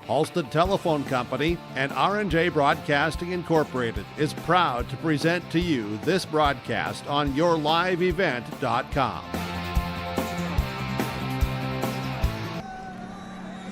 Halstead Telephone Company and R&J Broadcasting Incorporated is proud to present to you this broadcast on yourliveevent.com.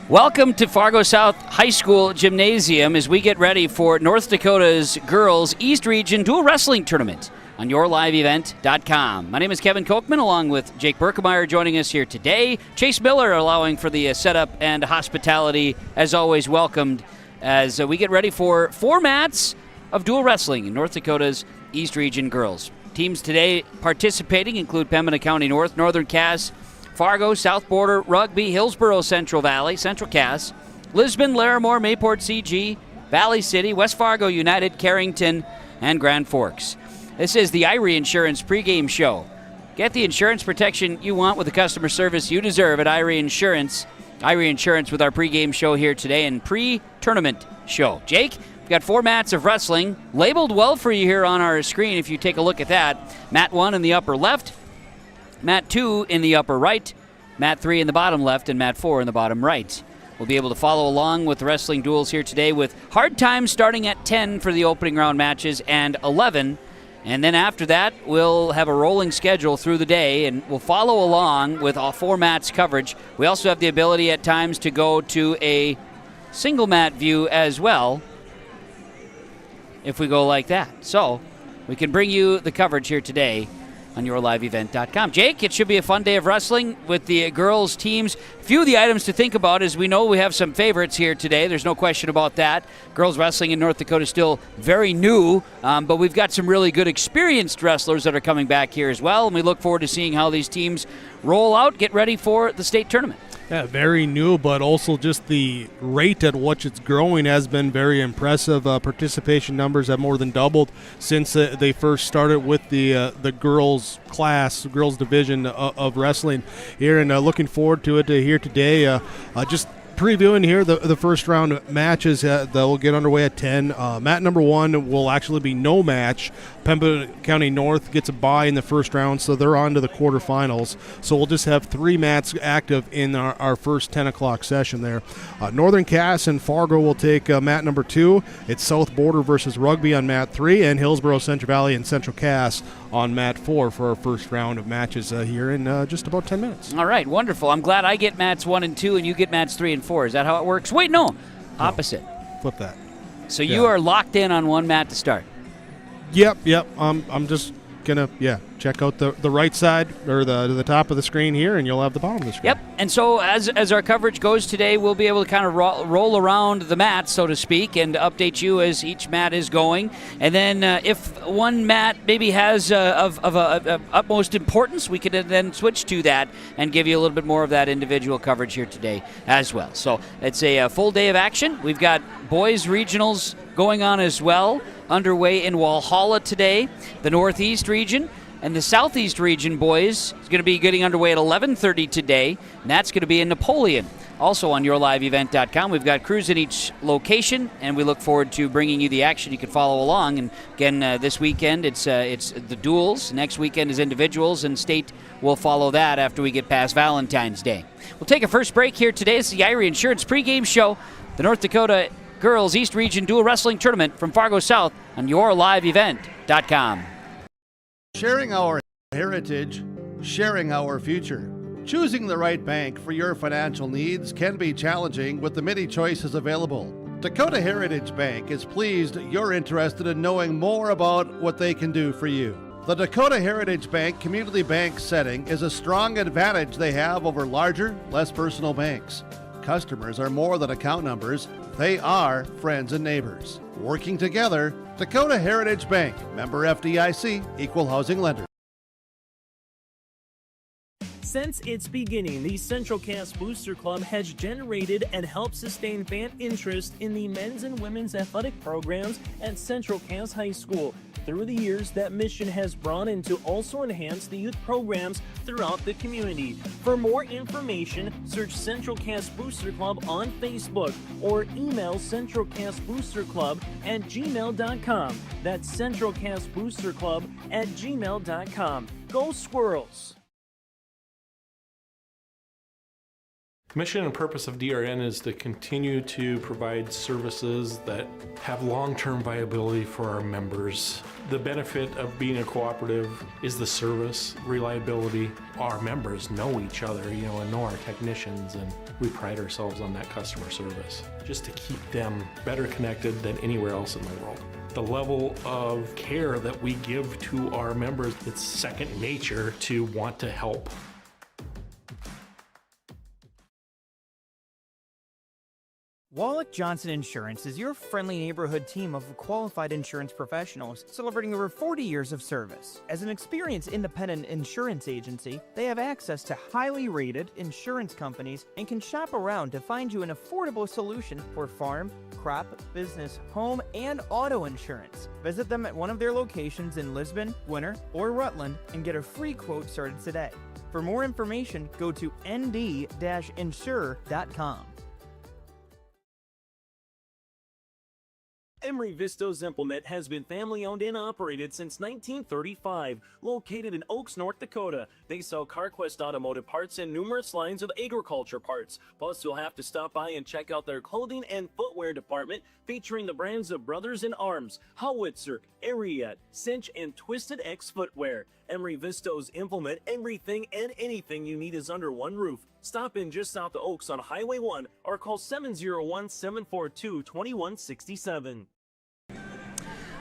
Welcome to Fargo South High School Gymnasium as we get ready for North Dakota's Girls East Region Dual Wrestling Tournament on yourliveevent.com. My name is Kevin Kochman, along with Jake Berkemeyer joining us here today. Chase Miller allowing for the setup and hospitality, as always, welcomed as we get ready for formats of dual wrestling in North Dakota's East Region Girls. Teams today participating include Pembina County North, Northern Cass, Fargo, South Border, Rugby, Hillsborough, Central Valley, Central Cass, Lisbon, Larimore, Mayport, CG, Valley City, West Fargo United, Carrington, and Grand Forks. This is the Irie Insurance pregame show. Get the insurance protection you want with the customer service you deserve at Irie Insurance. Irie Insurance with our pregame show here today and pre-tournament show. Jake, we've got formats of wrestling labeled well for you here on our screen if you take a look at that. Mat 1 in the upper left, Mat 2 in the upper right, Mat 3 in the bottom left, and Mat 4 in the bottom right. We'll be able to follow along with the wrestling duels here today with hard times starting at 10 for the opening round matches and 11. And then after that, we'll have a rolling schedule through the day, and we'll follow along with all four mats coverage. We also have the ability at times to go to a single mat view as well, if we go like that. So we can bring you the coverage here today on yourliveevent.com. Jake, it should be a fun day of wrestling with the girls' teams. A few of the items to think about is we know we have some favorites here today. There's no question about that. Girls wrestling in North Dakota is still very new, but we've got some really good experienced wrestlers that are coming back here as well, and we look forward to seeing how these teams roll out, get ready for the state tournament. Yeah, very new, but also just the rate at which it's growing has been very impressive. Participation numbers have more than doubled since they first started with the girls class, girls division of wrestling here, and looking forward to it here today. Just previewing here the first round matches that will get underway at 10. Mat number 1 will actually be no match. Pembina County North gets a bye in the first round, so they're on to the quarterfinals. So we'll just have 3 mats active in our first 10 o'clock session there. Northern Cass and Fargo will take mat number 2. It's South Border versus Rugby on mat 3, and Hillsborough, Central Valley, and Central Cass on mat 4 for our first round of matches here in just about 10 minutes. All right, wonderful. I'm glad I get mats 1 and 2, and you get mats 3 and 4. Is that how it works? Wait, no. Opposite. No, flip that. So you are locked in on one mat to start. Yep. I'm just gonna check out the right side or the top of the screen here, and you'll have the bottom of the screen. Yep. And so as our coverage goes today, we'll be able to kind of roll around the mat, so to speak, and update you as each mat is going. And then if one mat maybe has of utmost importance, we could then switch to that and give you a little bit more of that individual coverage here today as well. So it's a full day of action. We've got boys regionals going on as well, underway in Walhalla today. The Northeast region and the Southeast region, boys, is going to be getting underway at 11:30 today, and that's going to be in Napoleon. Also on yourliveevent.com, we've got crews in each location, and we look forward to bringing you the action. You can follow along. And again, this weekend it's the duels. Next weekend is individuals, and state will follow that after we get past Valentine's Day. We'll take a first break here today. It's the Irie Insurance pregame show, the North Dakota Girls East Region Dual Wrestling Tournament from Fargo South on yourliveevent.com. Sharing our heritage, sharing our future. Choosing the right bank for your financial needs can be challenging with the many choices available. Dakota Heritage Bank is pleased you're interested in knowing more about what they can do for you. The Dakota Heritage Bank community bank setting is a strong advantage they have over larger, less personal banks. Customers are more than account numbers. They are friends and neighbors. Working together, Dakota Heritage Bank, member FDIC, equal housing lender. Since its beginning, the Central Cass Booster Club has generated and helped sustain fan interest in the men's and women's athletic programs at Central Cass High School. Through the years, that mission has broadened to also enhance the youth programs throughout the community. For more information, search Central Cass Booster Club on Facebook or email centralcassboosterclub@gmail.com. That's centralcassboosterclub@gmail.com. Go Squirrels! The mission and purpose of DRN is to continue to provide services that have long-term viability for our members. The benefit of being a cooperative is the service, reliability. Our members know each other, and know our technicians, and we pride ourselves on that customer service, just to keep them better connected than anywhere else in the world. The level of care that we give to our members, it's second nature to want to help. Wallach Johnson Insurance is your friendly neighborhood team of qualified insurance professionals celebrating over 40 years of service. As an experienced independent insurance agency, they have access to highly rated insurance companies and can shop around to find you an affordable solution for farm, crop, business, home, and auto insurance. Visit them at one of their locations in Lisbon, Winter, or Rutland and get a free quote started today. For more information, go to nd-insure.com. Emery Vistos Implement has been family-owned and operated since 1935. Located in Oaks, North Dakota, they sell CarQuest automotive parts and numerous lines of agriculture parts. Plus, you'll have to stop by and check out their clothing and footwear department, featuring the brands of Brothers in Arms, Howitzer, Ariat, Cinch, and Twisted X Footwear. Emery Vistos Implement everything and anything you need is under one roof. Stop in just south of Oaks on Highway 1 or call 701-742-2167.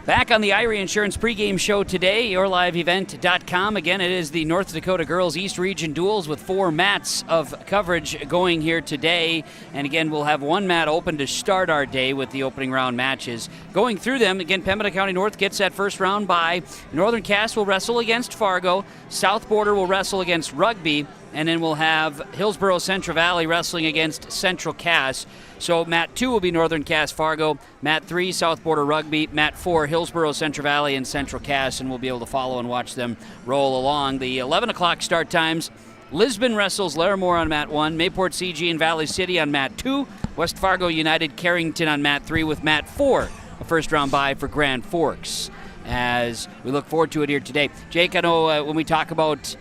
Back on the Irie Insurance pregame show today, yourliveevent.com. Again, it is the North Dakota Girls East Region Duels with 4 mats of coverage going here today. And again, we'll have 1 mat open to start our day with the opening round matches. Going through them, again, Pembina County North gets that first round bye. Northern Cass will wrestle against Fargo. South Border will wrestle against Rugby. And then we'll have Hillsborough Central Valley wrestling against Central Cass. So Mat 2 will be Northern Cass Fargo, Mat 3 South Border Rugby, Mat 4 Hillsborough Central Valley and Central Cass, and we'll be able to follow and watch them roll along. The 11 o'clock start times, Lisbon wrestles Larimore on Mat 1, Mayport CG and Valley City on Mat 2, West Fargo United Carrington on Mat 3 with Mat 4, a first round bye for Grand Forks. As we look forward to it here today. Jake, I know when we talk about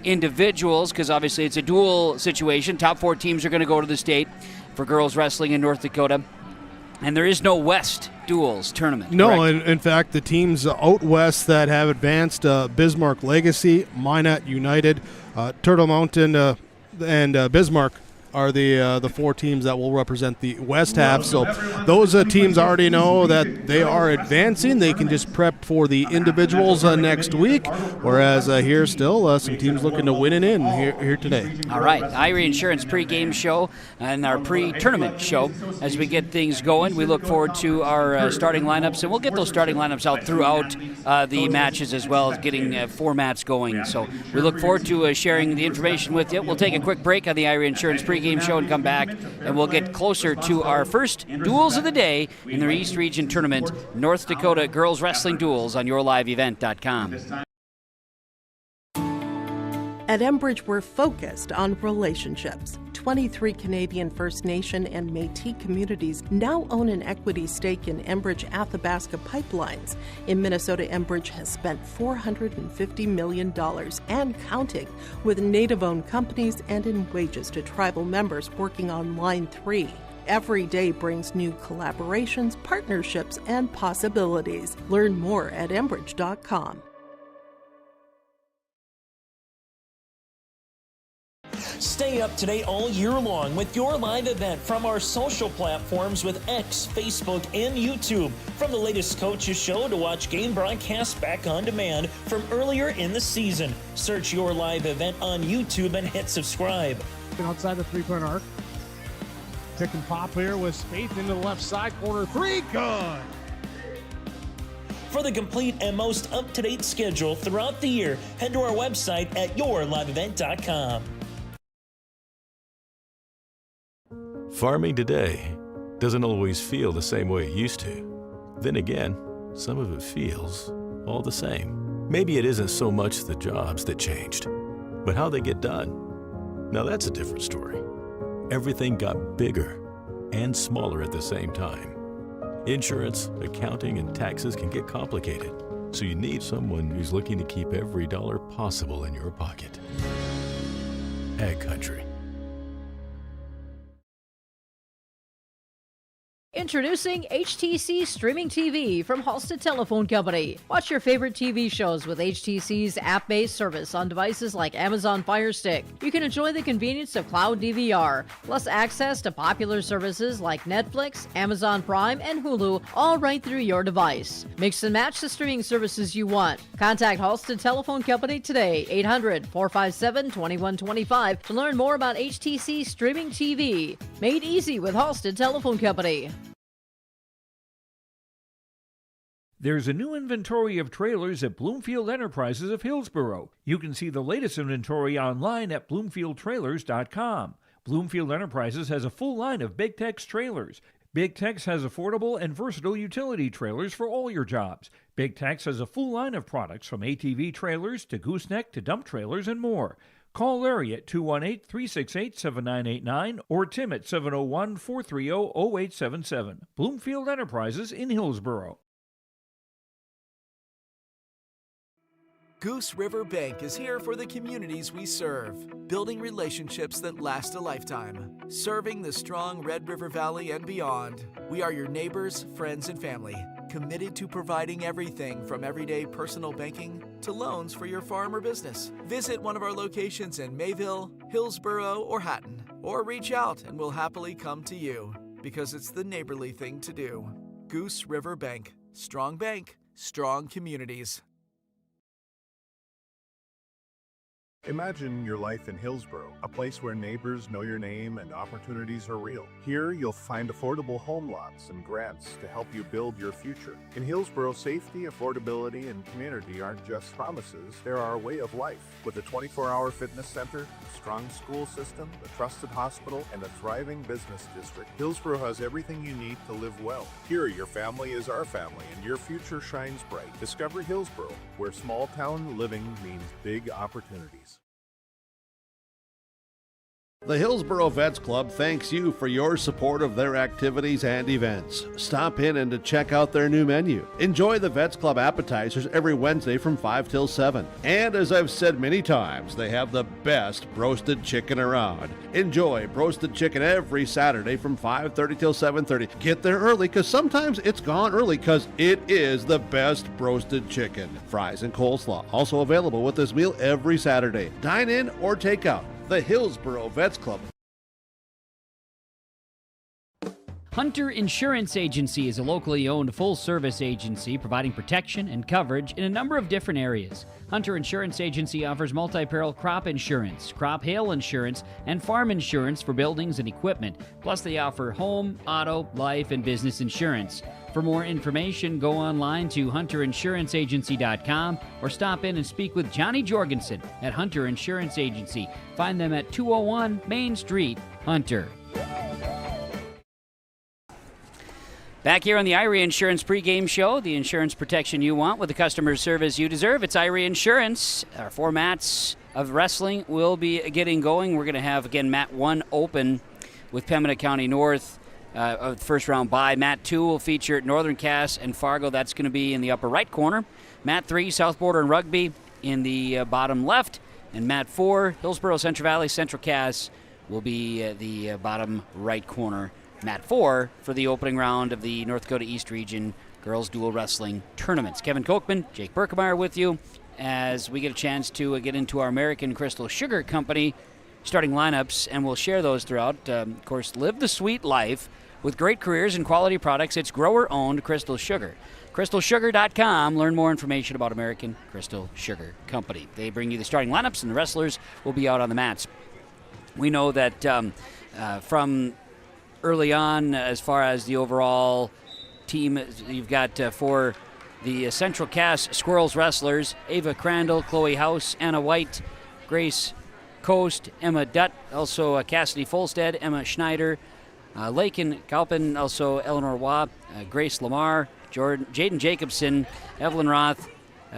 individuals, because obviously it's a dual situation, top 4 teams are going to go to the state for girls wrestling in North Dakota, and there is no West duels tournament. No, in fact, the teams out west that have advanced, Bismarck Legacy, Minot United, Turtle Mountain, and Bismarck are the 4 teams that will represent the West half. So those teams already know that they are advancing. They can just prep for the individuals next week, whereas here still some teams looking to win and in here today. All right, Irie Insurance pregame show and our pre-tournament show. As we get things going, we look forward to our starting lineups, and we'll get those starting lineups out throughout the matches as well as getting formats going. So we look forward to sharing the information with you. We'll take a quick break on the Irie Insurance pregame show and come back, and we'll get closer to our first duels of the day in the East Region Tournament, North Dakota Girls Wrestling Duels on yourliveevent.com. At Enbridge, we're focused on relationships. 23 Canadian First Nation and Métis communities now own an equity stake in Enbridge Athabasca Pipelines. In Minnesota, Enbridge has spent $450 million and counting, with Native-owned companies and in wages to tribal members working on Line 3. Every day brings new collaborations, partnerships, and possibilities. Learn more at Enbridge.com. Stay up to date all year long with your live event from our social platforms with X, Facebook, and YouTube. From the latest coaches show to watch game broadcasts back on demand from earlier in the season. Search your live event on YouTube and hit subscribe. Outside the three-point arc. Pick and pop here with Spaeth into the left side corner. 3, good. For the complete and most up-to-date schedule throughout the year, head to our website at yourliveevent.com. Farming today doesn't always feel the same way it used to. Then again, some of it feels all the same. Maybe it isn't so much the jobs that changed, but how they get done. Now that's a different story. Everything got bigger and smaller at the same time. Insurance, accounting, and taxes can get complicated, so you need someone who's looking to keep every dollar possible in your pocket. Ag Country. Introducing HTC Streaming TV from Halstead Telephone Company. Watch your favorite TV shows with HTC's app-based service on devices like Amazon Fire Stick. You can enjoy the convenience of cloud DVR, plus access to popular services like Netflix, Amazon Prime, and Hulu, all right through your device. Mix and match the streaming services you want. Contact Halstead Telephone Company today, 800-457-2125, to learn more about HTC Streaming TV. Made easy with Halstead Telephone Company. There's a new inventory of trailers at Bloomfield Enterprises of Hillsborough. You can see the latest inventory online at bloomfieldtrailers.com. Bloomfield Enterprises has a full line of Big Tex trailers. Big Tex has affordable and versatile utility trailers for all your jobs. Big Tex has a full line of products from ATV trailers to gooseneck to dump trailers and more. Call Larry at 218-368-7989 or Tim at 701-430-0877. Bloomfield Enterprises in Hillsborough. Goose River Bank is here for the communities we serve, building relationships that last a lifetime. Serving the strong Red River Valley and beyond, we are your neighbors, friends, and family, committed to providing everything from everyday personal banking to loans for your farm or business. Visit one of our locations in Mayville, Hillsborough, or Hatton, or reach out and we'll happily come to you, because it's the neighborly thing to do. Goose River Bank, strong communities. Imagine your life in Hillsborough, a place where neighbors know your name and opportunities are real. Here, you'll find affordable home lots and grants to help you build your future. In Hillsborough, safety, affordability, and community aren't just promises, they're our way of life. With a 24-hour fitness center, a strong school system, a trusted hospital, and a thriving business district, Hillsborough has everything you need to live well. Here, your family is our family, and your future shines bright. Discover Hillsborough, where small-town living means big opportunities. The Hillsborough Vets Club thanks you for your support of their activities and events. Stop in and to check out their new menu. Enjoy the Vets Club appetizers every Wednesday from 5 till 7. And as I've said many times, they have the best roasted chicken around. Enjoy roasted chicken every Saturday from 5:30 till 7:30. Get there early, because sometimes it's gone early, because it is the best roasted chicken. Fries and coleslaw also available with this meal every Saturday. Dine in or take out. The Hillsborough Vets Club. Hunter Insurance Agency is a locally owned full-service agency providing protection and coverage in a number of different areas. Hunter Insurance Agency offers multi-peril crop insurance, crop hail insurance, and farm insurance for buildings and equipment. Plus, they offer home, auto, life, and business insurance. For more information, go online to hunterinsuranceagency.com or stop in and speak with Johnny Jorgensen at Hunter Insurance Agency. Find them at 201 Main Street, Hunter. Back here on the Irie Insurance pregame show, the insurance protection you want with the customer service you deserve. It's Irie Insurance. Our formats of wrestling will be getting going. We're going to have, again, Mat 1 open with Pembina County North. Of the first round bye. Mat 2 will feature Northern Cass and Fargo. That's going to be in the upper right corner. Mat 3, South Border and Rugby in the bottom left. And Mat 4, Hillsborough, Central Valley, Central Cass will be the bottom right corner. Mat 4 for the opening round of the North Dakota East Region Girls Dual Wrestling Tournaments. Kevin Kochman, Jake Berkemeyer with you as we get a chance to get into our American Crystal Sugar Company starting lineups, and we'll share those throughout. Of course, live the sweet life with great careers and quality products. It's grower-owned Crystal Sugar. CrystalSugar.com. Learn more information about American Crystal Sugar Company. They bring you the starting lineups, and the wrestlers will be out on the mats. We know that from early on, as far as the overall team, you've got for the Central Cass Squirrels wrestlers, Ava Crandall, Chloe House, Anna White, Grace Coast, Emma Dutt, also Cassidy Folstead, Emma Schneider, Lakin Kalpin, also Eleanor Waugh, Grace Lamar, Jaden Jacobson, Evelyn Roth,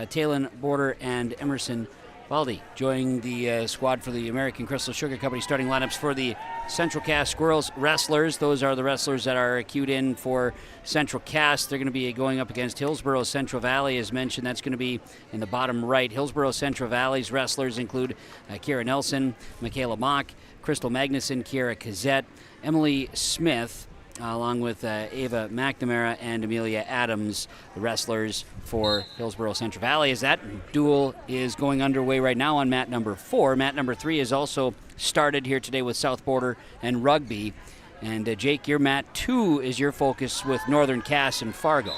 Talon Border, and Emerson Baldy joining the squad for the American Crystal Sugar Company starting lineups for the Central Cass Squirrels wrestlers. Those are the wrestlers that are queued in for Central Cass. They're going to be going up against Hillsborough Central Valley, as mentioned. That's going to be in the bottom right. Hillsborough Central Valley's wrestlers include Kira Nelson, Michaela Mock, Crystal Magnuson, Kiera Kazette, Emily Smith, along with Ava McNamara and Amelia Adams, the wrestlers for Hillsborough Central Valley, as that duel is going underway right now on mat number 4. Mat number 3 is also started here today with South Border and Rugby. And Jake, your mat 2 is your focus with Northern Cass and Fargo.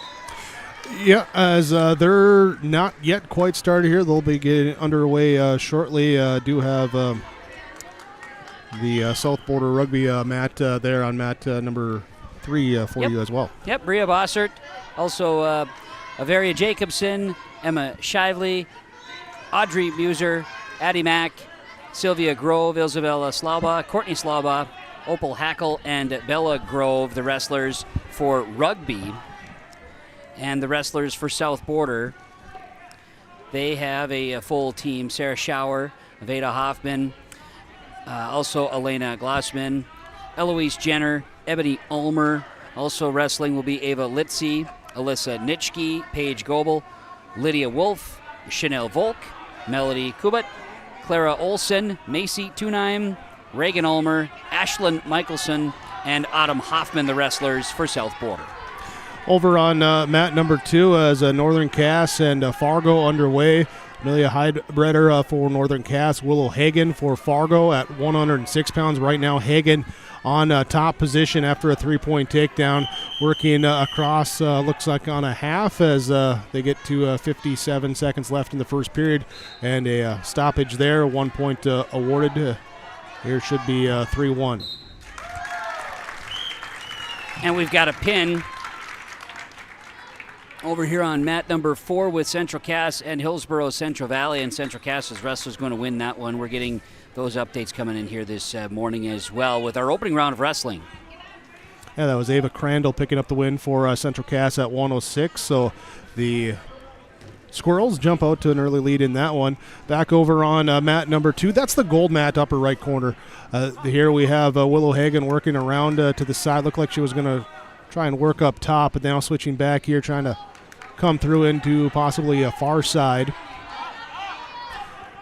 Yeah, as they're not yet quite started here. They'll be getting underway shortly. Do have the South Border Rugby mat there on mat number 3 for you as well. Yep, Bria Bossert, also Averia Jacobson, Emma Shively, Audrey Muser, Addie Mack, Sylvia Grove, Isabella Slauba, Courtney Slauba, Opal Hackle, and Bella Grove, the wrestlers for Rugby. And the wrestlers for South Border, they have a full team. Sarah Schauer, Veda Hoffman, also Elena Glossman, Eloise Jenner, Ebony Ulmer. Also wrestling will be Ava Litzy, Alyssa Nitschke, Paige Goebel, Lydia Wolf, Chanel Volk, Melody Kubot, Clara Olson, Macy Tunheim, Reagan Ulmer, Ashlyn Michelson, and Autumn Hoffman, the wrestlers for South Border. Over on mat number 2 as Northern Cass and Fargo underway. Amelia Heidbreder for Northern Cass. Willow Hagen for Fargo at 106 pounds. Right now, Hagen on top position after a 3-point takedown. Working across, looks like on a half as they get to 57 seconds left in the first period. And a stoppage there, 1 point awarded. Here should be 3-1. And we've got a pin over here on mat number 4 with Central Cass and Hillsborough Central Valley, and Central Cass's wrestler's going to win that one. We're getting those updates coming in here this morning as well with our opening round of wrestling. Yeah, that was Ava Crandall picking up the win for Central Cass at 106, so the Squirrels jump out to an early lead in that one. Back over on mat number 2. That's the gold mat, upper right corner. Here we have Willow Hagen working around to the side. Looked like she was going to try and work up top, but now switching back here, trying to come through into possibly a far side.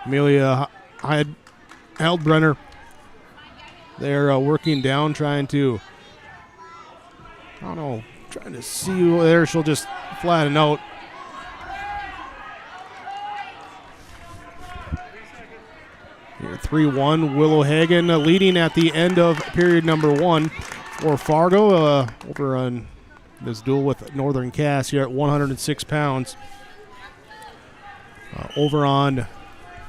Amelia Heldbrenner, they're working down, trying to, trying to see there. She'll just flatten out. Here, 3-1, Willow Hagen leading at the end of period number 1 for Fargo over on this duel with Northern Cass here at 106 pounds. Over on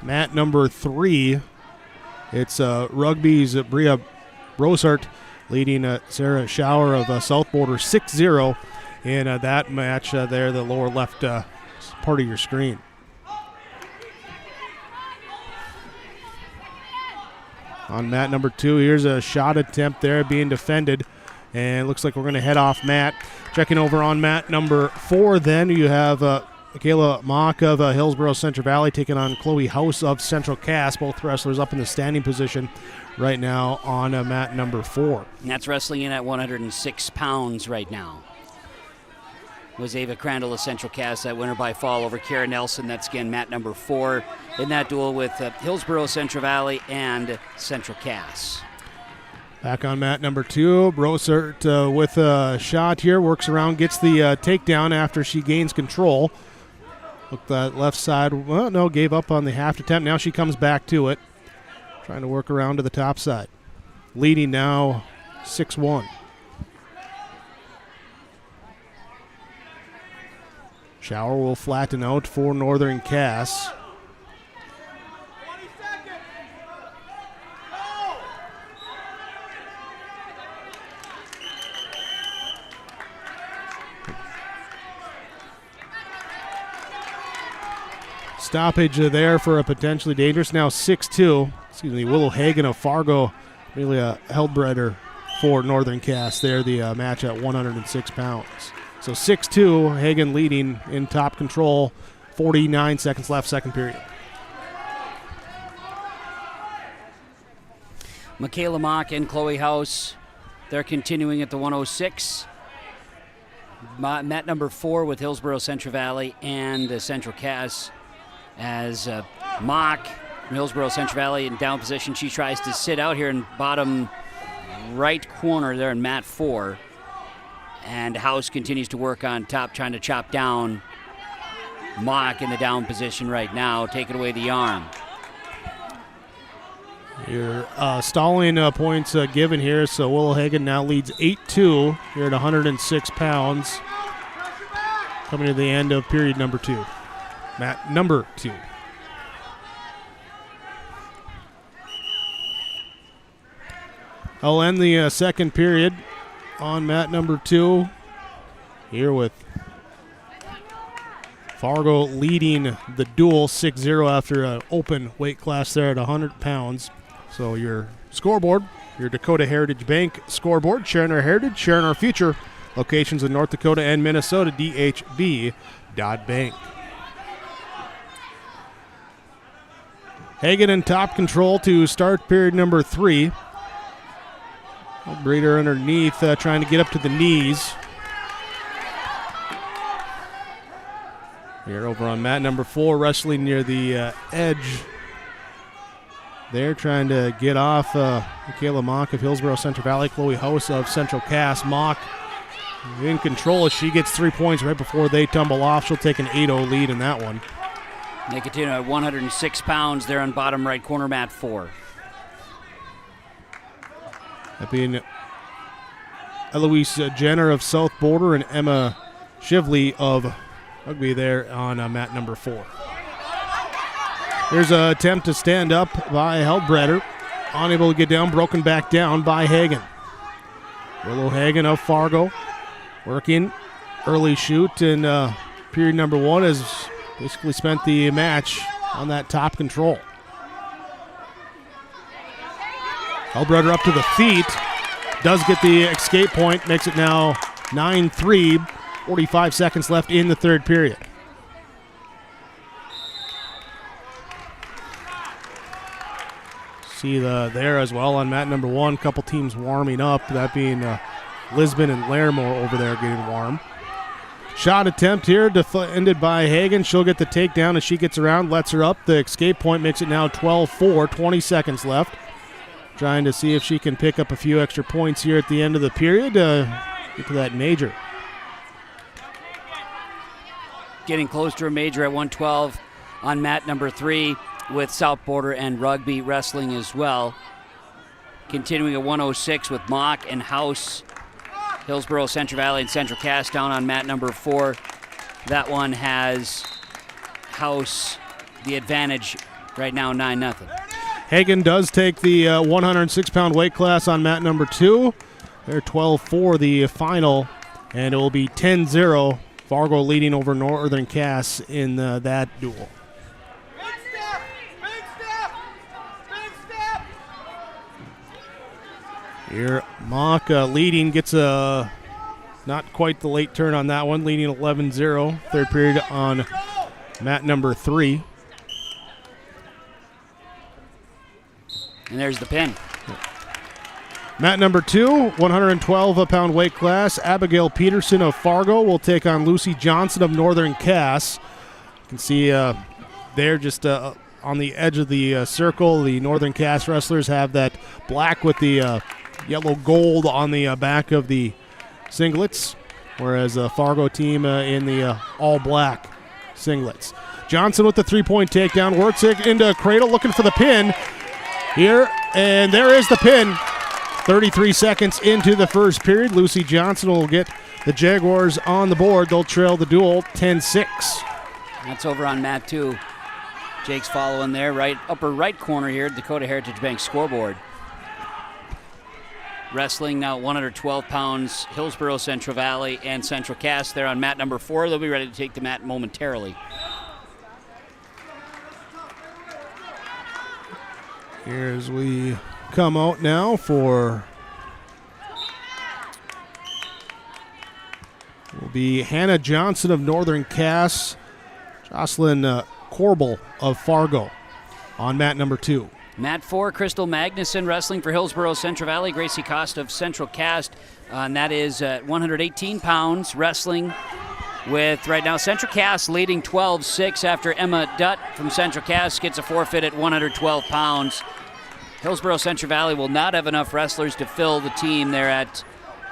mat number 3, it's Rugby's Bria Brosart leading Sarah Schauer of South Border 6-0 in that match there, the lower left part of your screen. On mat number 2, here's a shot attempt there being defended. And it looks like we're going to head off mat. Checking over on mat number 4 then, you have Michaela Mock of Hillsborough Central Valley taking on Chloe House of Central Cass. Both wrestlers up in the standing position right now on mat number 4. And that's wrestling in at 106 pounds right now. It was Ava Crandall of Central Cass, that winner by fall over Kara Nelson. That's again mat number 4 in that duel with Hillsborough Central Valley and Central Cass. Back on mat number 2, Brosert with a shot here, works around, gets the takedown after she gains control. Looked that left side, well, no, gave up on the half attempt. Now she comes back to it, trying to work around to the top side. Leading now 6-1. Schauer will flatten out for Northern Cass. Stoppage there for a potentially dangerous. Now 6-2. Willow Hagen of Fargo, Amelia Heldbreder for Northern Cass. There the match at 106 pounds. So 6-2, Hagen leading in top control. 49 seconds left, second period. Michaela Mock and Chloe House, they're continuing at the 106. Mat number 4 with Hillsborough Central Valley and Central Cass. As Mock from Hillsborough Central Valley in down position, she tries to sit out here in bottom right corner there in mat 4. And House continues to work on top, trying to chop down Mock in the down position right now, taking away the arm. Your stalling points given here, so Willow Hagen now leads 8-2 here at 106 pounds. Coming to the end of period number 2. Mat number 2. I'll end the second period on mat number 2 here with Fargo leading the duel 6-0 after an open weight class there at 100 pounds. So your scoreboard, your Dakota Heritage Bank scoreboard, sharing our heritage, sharing our future. Locations in North Dakota and Minnesota, dhb.bank. Hagen in top control to start period number 3. Breeder underneath, trying to get up to the knees. Here over on mat number 4, wrestling near the edge. They're trying to get off Michaela Mock of Hillsborough Central Valley, Chloe House of Central Cass. Mock in control as she gets 3 points right before they tumble off. She'll take an 8-0 lead in that one. They continue at 106 pounds. They're on bottom right corner, mat 4. That being Eloise Jenner of South Border and Emma Shively of Rugby there on mat number 4. Here's an attempt to stand up by Heldbreder. Unable to get down, broken back down by Hagen. Willow Hagen of Fargo working early shoot in period number 1 has basically spent the match on that top control. Heldbreder up to the feet. Does get the escape point, makes it now 9-3. 45 seconds left in the third period. See there as well on mat number 1. Couple teams warming up, that being Lisbon and Larimore over there getting warm. Shot attempt here defended by Hagen. She'll get the takedown as she gets around, lets her up. The escape point makes it now 12-4, 20 seconds left. Trying to see if she can pick up a few extra points here at the end of the period. Get to that major. Getting close to a major at 112 on mat number 3 with South Border and Rugby wrestling as well. Continuing at 106 with Mock and House, Hillsborough, Central Valley, and Central Cass down on mat number 4. That one has House the advantage right now, 9-0. Hagen does take the 106-pound weight class on mat number 2. They're 12-4 the final, and it will be 10-0. Fargo leading over Northern Cass in that duel. Here, Mock leading, gets a not quite the late turn on that one, leading 11-0. Third period on mat number 3. And there's the pin. Mat number 2, 112-pound weight class. Abigail Peterson of Fargo will take on Lucy Johnson of Northern Cass. You can see there just on the edge of the circle, the Northern Cass wrestlers have that black with the yellow gold on the back of the singlets, whereas the Fargo team in the all-black singlets. Johnson with the three-point takedown, works it into a cradle, looking for the pin here, and there is the pin. 33 seconds into the first period. Lucy Johnson will get the Jaguars on the board. They'll trail the duel 10-6. That's over on mat 2. Jake's following there, right upper right corner here, Dakota Heritage Bank scoreboard. Wrestling now 112 pounds, Hillsborough, Central Valley, and Central Cass there on mat number 4. They'll be ready to take the mat momentarily. Here's we come out now for will be Hannah Johnson of Northern Cass, Jocelyn Corbel of Fargo on mat number 2. Mat 4, Crystal Magnuson wrestling for Hillsborough, Central Valley, Gracie Costa of Central Cass, and that is 118 pounds wrestling with right now Central Cass leading 12-6 after Emma Dutt from Central Cass gets a forfeit at 112 pounds. Hillsborough Central Valley will not have enough wrestlers to fill the team there at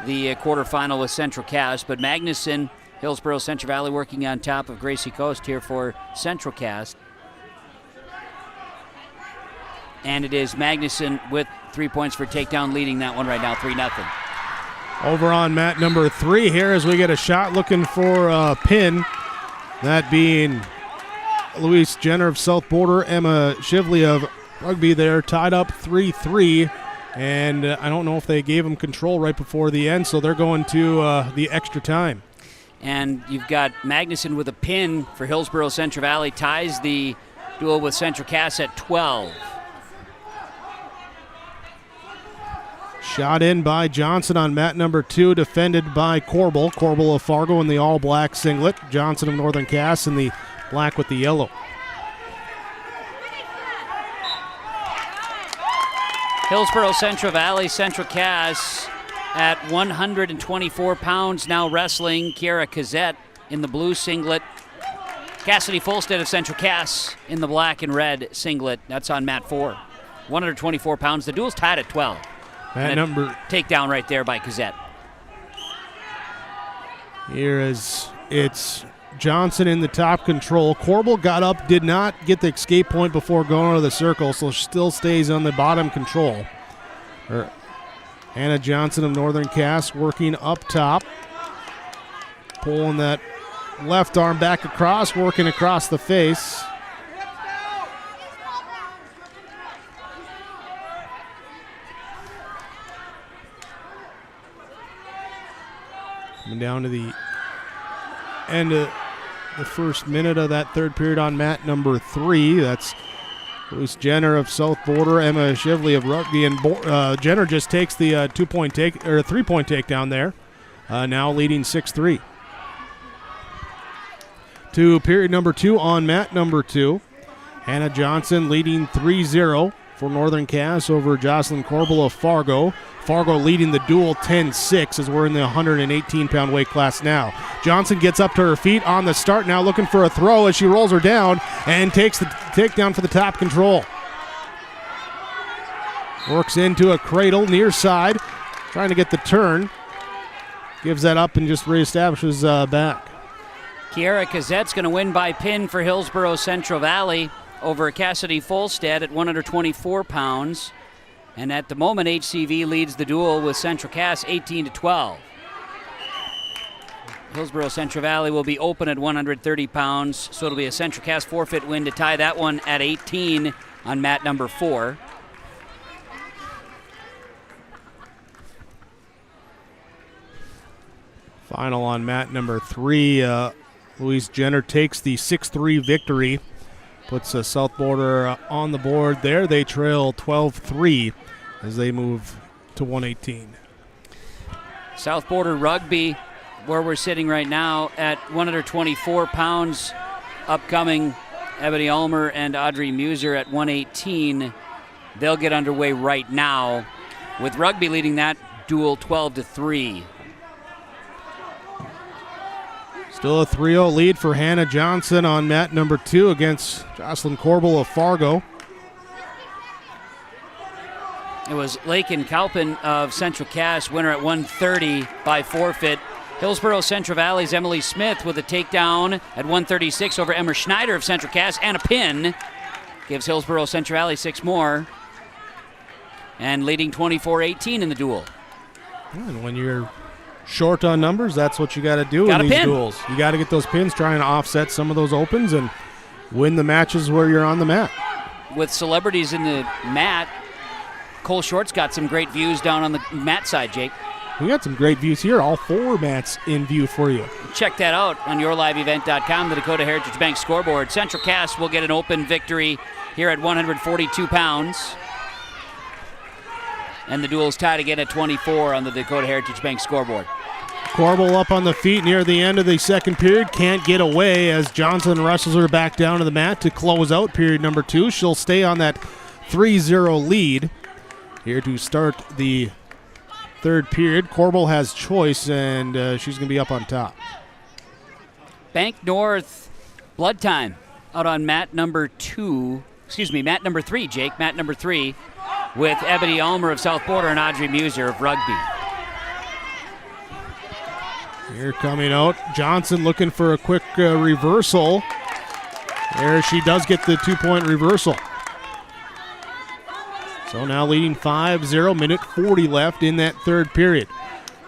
the quarterfinal with Central Cass. But Magnuson, Hillsborough Central Valley working on top of Gracie Coast here for Central Cass. And it is Magnuson with 3 points for takedown, leading that one right now, 3-0. Over on mat number 3 here as we get a shot looking for a pin. That being Louise Jenner of South Border, Emma Shively of Rugby there, tied up 3-3. And I don't know if they gave them control right before the end, so they're going to the extra time. And you've got Magnuson with a pin for Hillsborough Central Valley, ties the duel with Central Cass at 12. Shot in by Johnson on mat number 2, defended by Corbel. Corbel of Fargo in the all-black singlet. Johnson of Northern Cass in the black with the yellow. Hillsborough Central Valley, Central Cass at 124 pounds, now wrestling. Kiara Kazette in the blue singlet. Cassidy Folstead of Central Cass in the black and red singlet. That's on mat 4. 124 pounds. The duel's tied at 12. That number takedown right there by Kazette. Here is it's Johnson in the top control. Corbel got up, did not get the escape point before going out of the circle, so still stays on the bottom control. Hannah Johnson of Northern Cass working up top. Pulling that left arm back across, working across the face. Coming down to the end of the first minute of that third period on mat number 3. That's Louise Jenner of South Border, Emma Shively of Rugby, and Jenner just takes the 3-point takedown there. Now leading 6-3. To period number 2 on mat number 2. Hannah Johnson leading 3-0 for Northern Cass over Jocelyn Corbel of Fargo. Fargo leading the duel 10-6 as we're in the 118-pound weight class now. Johnson gets up to her feet on the start now, looking for a throw as she rolls her down and takes the takedown for the top control. Works into a cradle near side, trying to get the turn. Gives that up and just reestablishes back. Kiara Kazette's going to win by pin for Hillsborough Central Valley over Cassidy Folstead at 124 pounds. And at the moment, HCV leads the duel with Central Cass 18-12. Hillsborough Central Valley will be open at 130 pounds, so it'll be a Central Cass forfeit win to tie that one at 18 on mat number 4. Final on mat number 3. Louise Jenner takes the 6-3 victory. Puts South Border on the board there. They trail 12-3 as they move to 118. South Border Rugby, where we're sitting right now at 124 pounds. Upcoming Ebony Ulmer and Audrey Muser at 118. They'll get underway right now, with Rugby leading that duel 12-3. Still a 3-0 lead for Hannah Johnson on mat number 2 against Jocelyn Corbel of Fargo. It was Lakin Kalpin of Central Cass, winner at 130 by forfeit. Hillsborough Central Valley's Emily Smith with a takedown at 136 over Emma Schneider of Central Cass, and a pin. Gives Hillsborough Central Valley 6 more. And leading 24-18 in the duel. And when you're short on numbers, that's what you got to do in these duels. You got to get those pins, trying to offset some of those opens and win the matches where you're on the mat. With celebrities in the mat, Cole Short's got some great views down on the mat side, Jake. We got some great views here. All 4 mats in view for you. Check that out on yourliveevent.com, the Dakota Heritage Bank scoreboard. Central Cass will get an open victory here at 142 pounds. And the duel's tied again at 24 on the Dakota Heritage Bank scoreboard. Corbel up on the feet near the end of the second period. Can't get away as Johnson wrestles her back down to the mat to close out period number 2. She'll stay on that 3-0 lead here to start the third period. Corbel has choice, and she's going to be up on top. Bank North blood time out on mat number 3, Jake. Mat number 3 with Ebony Ulmer of South Border and Audrey Muser of Rugby. Here coming out, Johnson looking for a quick reversal. There she does get the 2-point reversal. So now leading 5-0, minute 40 left in that third period.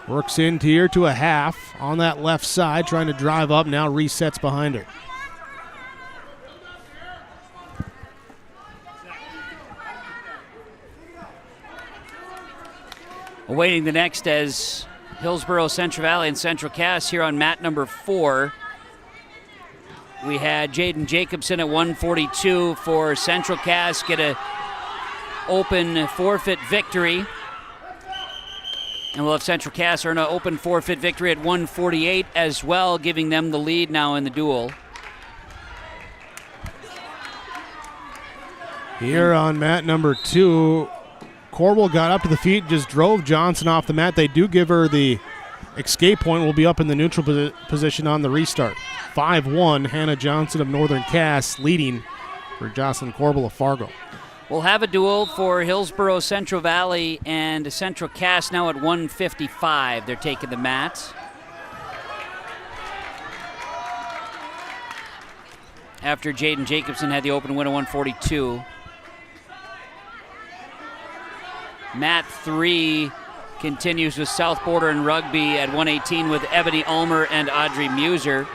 Works into here to a half on that left side, trying to drive up, now resets behind her. Awaiting the next as Hillsborough, Central Valley, and Central Cass here on mat number 4. We had Jaden Jacobson at 142 for Central Cass get a open forfeit victory. And we'll have Central Cass earn an open forfeit victory at 148 as well, giving them the lead now in the duel. Here on mat number 2, Corbel got up to the feet, just drove Johnson off the mat. They do give her the escape point, will be up in the neutral position on the restart. 5-1, Hannah Johnson of Northern Cass leading for Jocelyn Corbel of Fargo. We'll have a duel for Hillsborough, Central Valley, and Central Cass now at 155. They're taking the mat. After Jaden Jacobson had the open win at 142. Mat 3 continues with South Border and Rugby at 118 with Ebony Ulmer and Audrey Muser.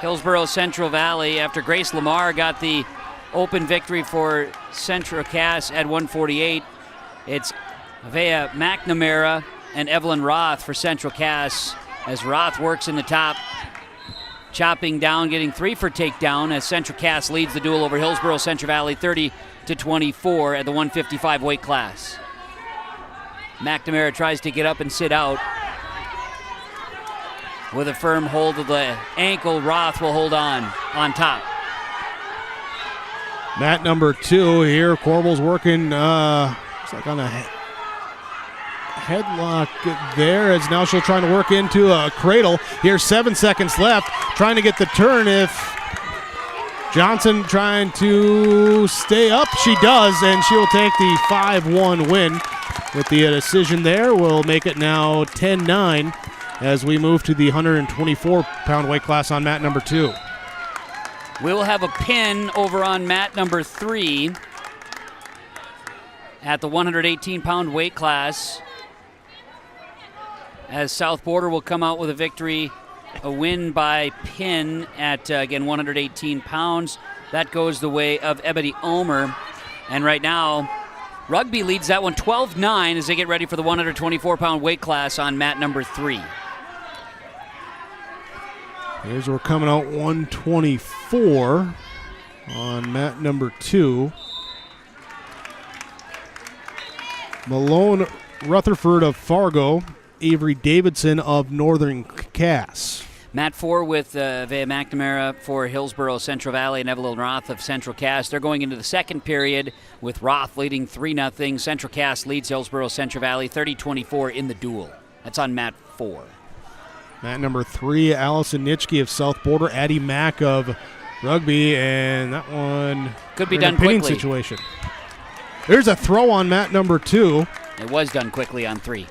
Hillsborough, Central Valley, after Grace Lamar got the open victory for Central Cass at 148. It's Vea McNamara and Evelyn Roth for Central Cass as Roth works in the top, chopping down, getting 3 for takedown as Central Cass leads the duel over Hillsborough, Central Valley 30-24 at the 155 weight class. McNamara tries to get up and sit out. With a firm hold of the ankle, Roth will hold on top. Mat number 2 here, Corbel's working, looks like on a headlock there, as now she'll try to work into a cradle. Here's 7 seconds left, trying to get the turn. If Johnson trying to stay up, she does, and she will take the 5-1 win with the decision there. We'll make it now 10-9 as we move to the 124-pound weight class on mat number 2. We will have a pin over on mat number 3 at the 118-pound weight class as South Border will come out with a victory, a win by pin at, again, 118 pounds. That goes the way of Ebony Ulmer. And right now, Rugby leads that one 12-9 as they get ready for the 124-pound weight class on mat number 3. Here's we're coming out 124 on mat number 2. Malone Rutherford of Fargo, Avery Davidson of Northern Cass. Mat 4 with Vea McNamara for Hillsborough, Central Valley, and Evelyn Roth of Central Cass. They're going into the second period with Roth leading 3-0. Central Cass leads Hillsborough, Central Valley 30-24 in the duel. That's on mat 4. Mat number 3, Allison Nitschke of South Border, Addie Mack of Rugby, and that one could be done quickly. Situation. There's a throw on mat number 2. It was done quickly on 3.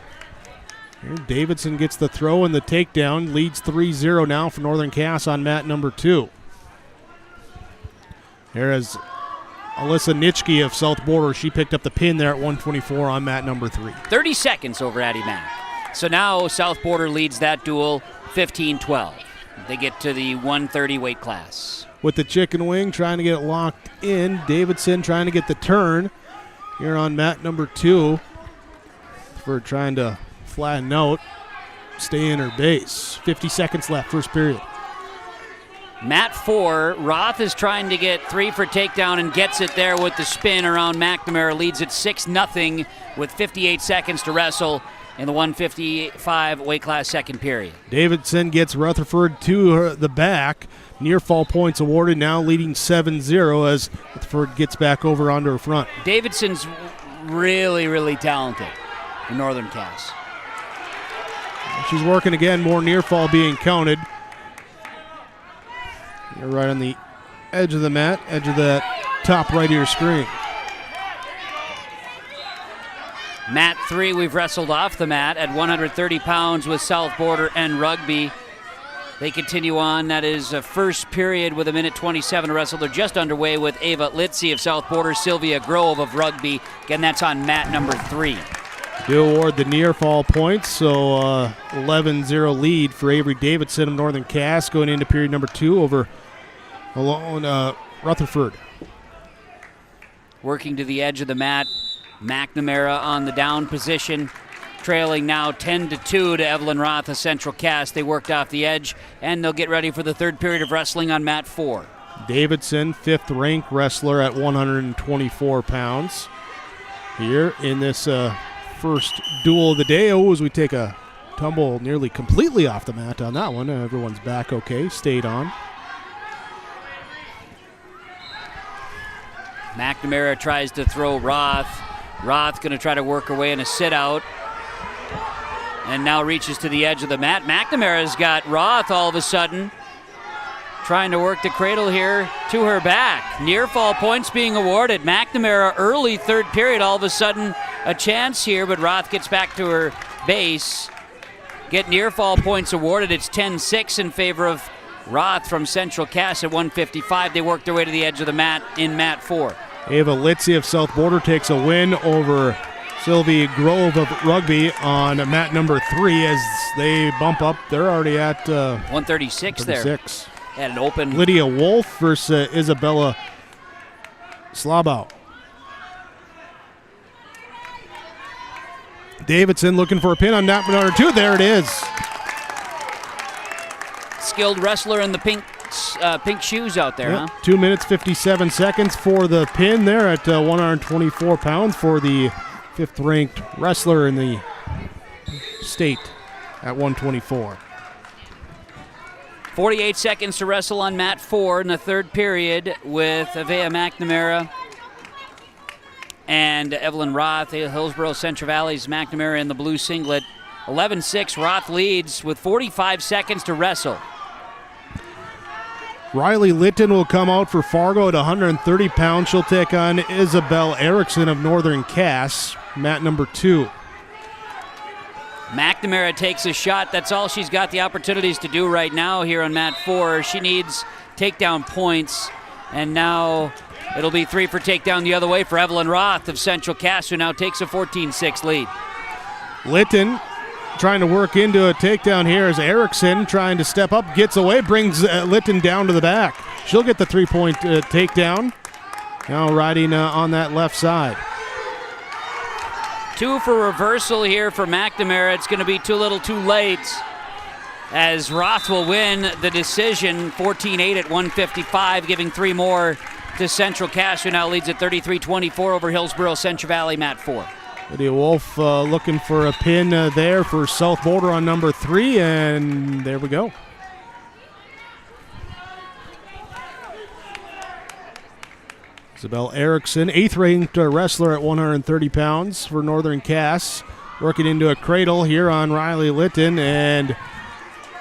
Here Davidson gets the throw and the takedown, leads 3-0 now for Northern Cass on mat number 2. Here is Alyssa Nitschke of South Border. She picked up the pin there at 124 on mat number 3. 30 seconds over Addie Mack. So now South Border leads that duel 15-12. They get to the 130 weight class. With the chicken wing trying to get it locked in. Davidson trying to get the turn here on mat number 2 for trying to flatten out, stay in her base. 50 seconds left, first period. Mat 4, Roth is trying to get 3 for takedown and gets it there with the spin around McNamara. Leads it 6-0 with 58 seconds to wrestle in the 155 weight class second period. Davidson gets Rutherford to the back. Near fall points awarded, now leading 7-0 as Rutherford gets back over onto her front. Davidson's really, really talented in Northern Cass. She's working again, more near fall being counted. You're right on the edge of the mat, edge of that top right of your screen. Mat 3, we've wrestled off the mat at 130 pounds with South Border and Rugby. They continue on. That is a first period with 1:27 to wrestle. They're just underway with Ava Litzy of South Border, Sylvia Grove of Rugby. Again, that's on mat number 3. Do award the near fall points, so 11-0 lead for Avery Davidson of Northern Cass going into period number 2 over Rutherford. Working to the edge of the mat, McNamara on the down position. Trailing now 10-2 to Evelyn Roth of Central Cass. They worked off the edge, and they'll get ready for the third period of wrestling on mat 4. Davidson, 5th-ranked wrestler at 124 pounds. Here in this first duel of the day. Oh, as we take a tumble nearly completely off the mat on that one. Everyone's back okay, stayed on. McNamara tries to throw Roth. Roth going to try to work her way in a sit-out. And now reaches to the edge of the mat. McNamara's got Roth all of a sudden trying to work the cradle here to her back. Near fall points being awarded. McNamara early third period, all of a sudden a chance here, but Roth gets back to her base. Get near fall points awarded. It's 10-6 in favor of Roth from Central Cass at 155. They work their way to the edge of the mat in mat 4. Ava Litzy of South Border takes a win over Sylvie Grove of Rugby on mat number 3 as they bump up. They're already at 136 there. At an open. Lydia Wolf versus Isabella Slabau. Davidson looking for a pin on mat number 2. There it is. Skilled wrestler in the pink shoes out there, huh? 2 minutes, 57 seconds for the pin there at 124 pounds for the 5th-ranked wrestler in the state at 124. 48 seconds to wrestle on mat 4 in the third period with Avea McNamara and Evelyn Roth. Hillsborough Central Valley's McNamara in the blue singlet. 11-6, Roth leads with 45 seconds to wrestle. Riley Litton will come out for Fargo at 130 pounds. She'll take on Isabel Erickson of Northern Cass, mat number 2. McNamara takes a shot. That's all she's got the opportunities to do right now here on mat 4. She needs takedown points, and now it'll be 3 for takedown the other way for Evelyn Roth of Central Cass, who now takes a 14-6 lead. Litton trying to work into a takedown here as Erickson trying to step up, gets away, brings Litton down to the back. She'll get the 3-point takedown. Now riding on that left side. 2 for reversal here for McNamara. It's going to be too little too late as Roth will win the decision 14-8 at 155, giving 3 more to Central Cass, who now leads at 33-24 over Hillsborough Central Valley, mat 4. Lydia Wolf looking for a pin there for South Border on number 3, and there we go. Isabel Erickson, 8th-ranked wrestler at 130 pounds for Northern Cass, working into a cradle here on Riley Litton, and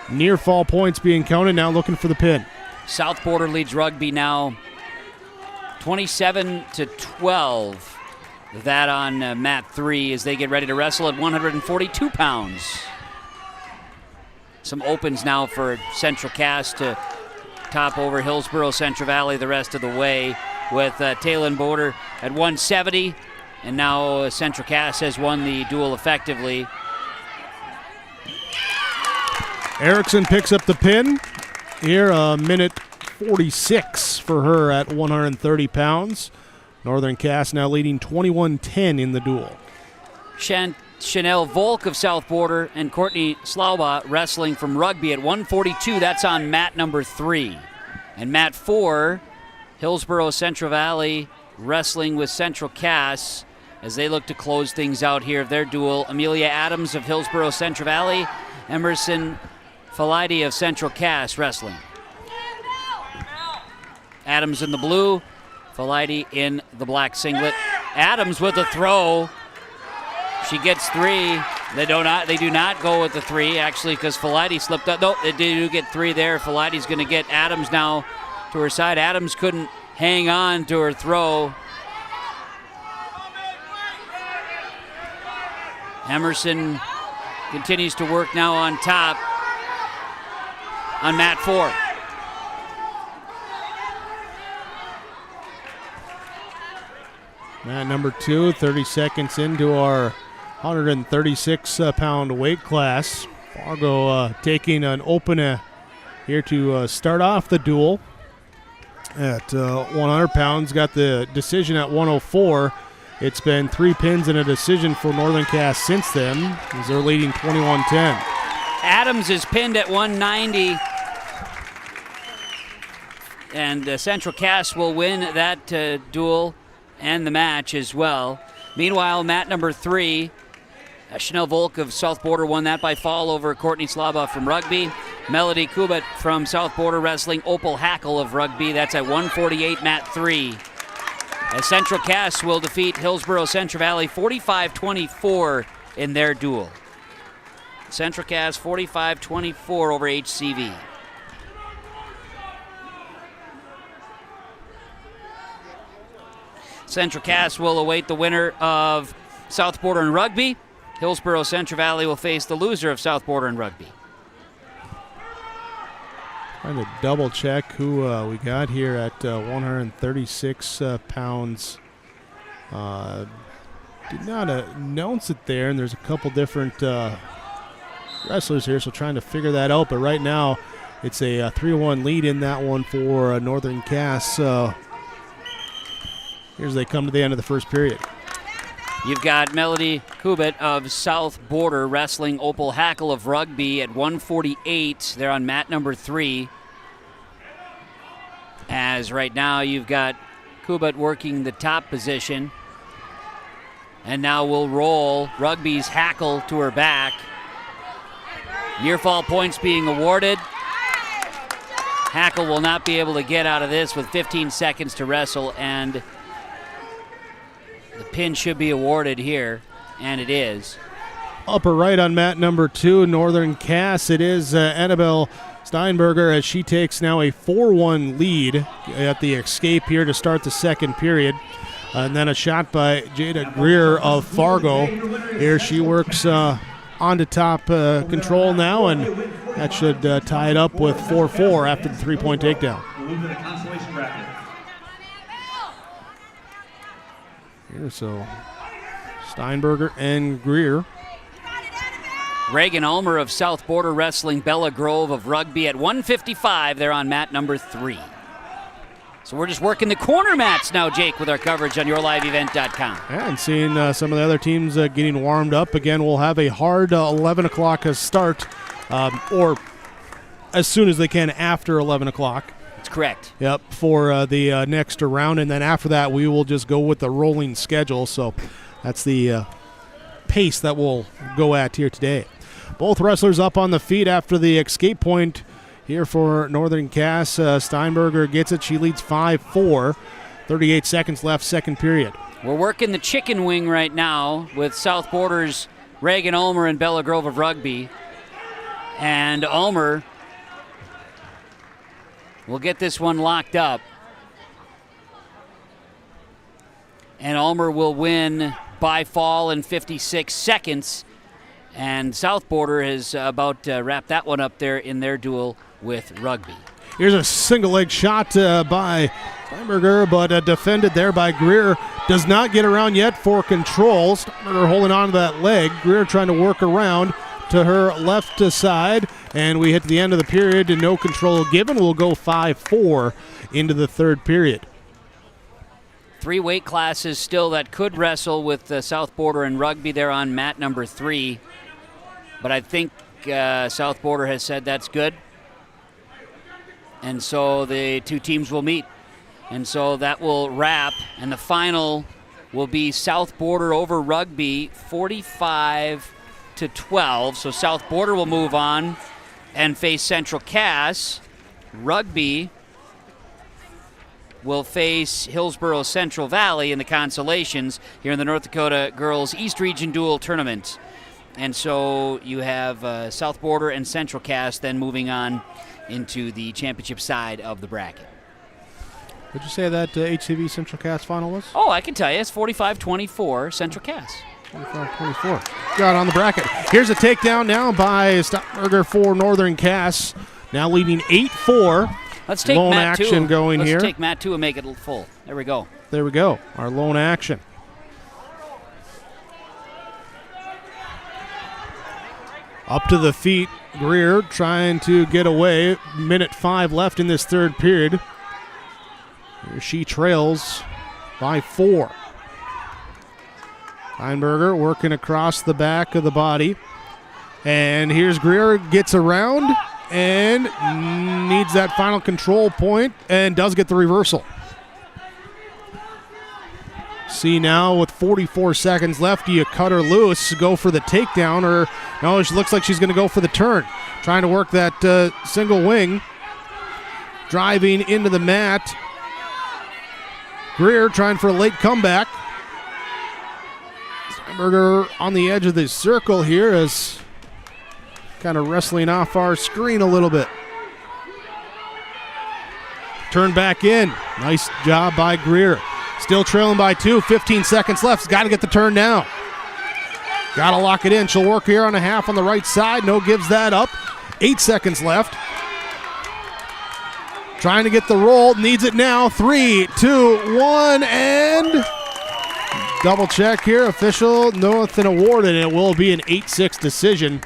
near fall points being counted, now looking for the pin. South Border leads Rugby now 27-12. That on mat 3 as they get ready to wrestle at 142 pounds. Some opens now for Central Cass to top over Hillsborough Central Valley the rest of the way with Talon Border at 170. And now Central Cass has won the duel effectively. Erickson picks up the pin here, a minute 46 for her at 130 pounds. Northern Cass now leading 21-10 in the duel. Chanel Volk of South Border and Courtney Slauba wrestling from Rugby at 142. That's on mat number 3. And mat 4, Hillsborough Central Valley wrestling with Central Cass as they look to close things out here of their duel. Amelia Adams of Hillsborough Central Valley, Emerson Falidi of Central Cass wrestling. Adams in the blue, Falidi in the black singlet. Adams with a throw. She gets 3. They do not go with the 3, actually, because Falidi slipped up. Nope, they do get 3 there. Falidi's going to get Adams now to her side. Adams couldn't hang on to her throw. Emerson continues to work now on top on mat 4. Mat number 2, 30 seconds into our 136-pound weight class. Fargo taking an open here to start off the duel at 100 pounds. Got the decision at 104. It's been 3 pins and a decision for Northern Cass since then, as they're leading 21-10. Adams is pinned at 190. And Central Cass will win that duel and the match as well. Meanwhile, mat number 3, Chanel Volk of South Border won that by fall over Courtney Slaba from Rugby. Melody Kubit from South Border Wrestling, Opal Hackle of Rugby. That's at 148, mat 3. As Central Cass will defeat Hillsborough Central Valley 45-24 in their duel. Central Cass 45-24 over HCV. Central Cass will await the winner of South Border and Rugby. Hillsborough Central Valley will face the loser of South Border and Rugby. Trying to double check who we got here at 136 pounds. Did not announce it there, and there's a couple different wrestlers here, so trying to figure that out. But right now, it's a 3-1 lead in that one for Northern Cass. Here's they come to the end of the first period. You've got Melody Kubit of South Border wrestling Opal Hackle of Rugby at 148. They're on mat number 3. As right now you've got Kubit working the top position. And now we'll roll Rugby's Hackle to her back. Near fall points being awarded. Hackle will not be able to get out of this with 15 seconds to wrestle, and the pin should be awarded here, and it is. Upper right on mat number 2, Northern Cass. It is Annabelle Steinberger as she takes now a 4-1 lead at the escape here to start the second period. And then a shot by Jada Greer of Fargo. Here she works onto top control now, and that should tie it up with 4-4 after the 3-point takedown. Here, so Steinberger and Greer. Reagan Ulmer of South Border Wrestling, Bella Grove of Rugby at 155. They're on mat number 3. So we're just working the corner mats now, Jake, with our coverage on yourliveevent.com. Yeah, and seeing some of the other teams getting warmed up. Again, we'll have a hard 11 o'clock start, or as soon as they can after 11 o'clock. That's correct. Yep, for the next round. And then after that, we will just go with the rolling schedule. So that's the pace that we'll go at here today. Both wrestlers up on the feet after the escape point here for Northern Cass. Steinberger gets it. She leads 5-4. 38 seconds left, second period. We're working the chicken wing right now with South Border's Reagan Ulmer and Bella Grove of Rugby. And Ulmer will get this one locked up. And Ulmer will win by fall in 56 seconds. And South Border has about wrapped that one up there in their duel with Rugby. Here's a single leg shot by Steinberger, but defended there by Greer. Does not get around yet for control. Steinberger holding on to that leg. Greer trying to work around to her left side. And we hit the end of the period and no control given. We'll go 5-4 into the third period. 3 weight classes still that could wrestle with South Border and Rugby. They're on mat number 3. But I think South Border has said that's good. And so the two teams will meet. And so that will wrap. And the final will be South Border over Rugby, 45-12. So South Border will move on and face Central Cass. Rugby will face Hillsborough Central Valley in the Consolations here in the North Dakota Girls East Region Dual Tournament. And so you have South Border and Central Cass then moving on into the championship side of the bracket. Would you say that HCV Central Cass final was? Oh, I can tell you. It's 45-24 Central Cass. 25-24. Got on the bracket. Here's a takedown now by Steinberger for Northern Cass. Now leading 8-4. Let's take lone Matt action 2. going here. Let's take Matt 2 and make it full. There we go. There we go. Our lone action. Up to the feet. Greer trying to get away. Minute 5 left in this third period. Here she trails by 4. Steinberger working across the back of the body. And here's Greer, gets around and needs that final control point and does get the reversal. See now with 44 seconds left, do you cut her loose, go for the takedown, or no, she looks like she's going to go for the turn. Trying to work that single wing. Driving into the mat. Greer trying for a late comeback. Steinberger on the edge of the circle here is kind of wrestling off our screen a little bit. Turn back in. Nice job by Greer. Still trailing by 2. 15 seconds left. Got to get the turn now. Got to lock it in. She'll work here on a half on the right side. No gives that up. 8 seconds left. Trying to get the roll. Needs it now. 3, 2, 1, and double check here. Official, nothing awarded. It will be an 8-6 decision.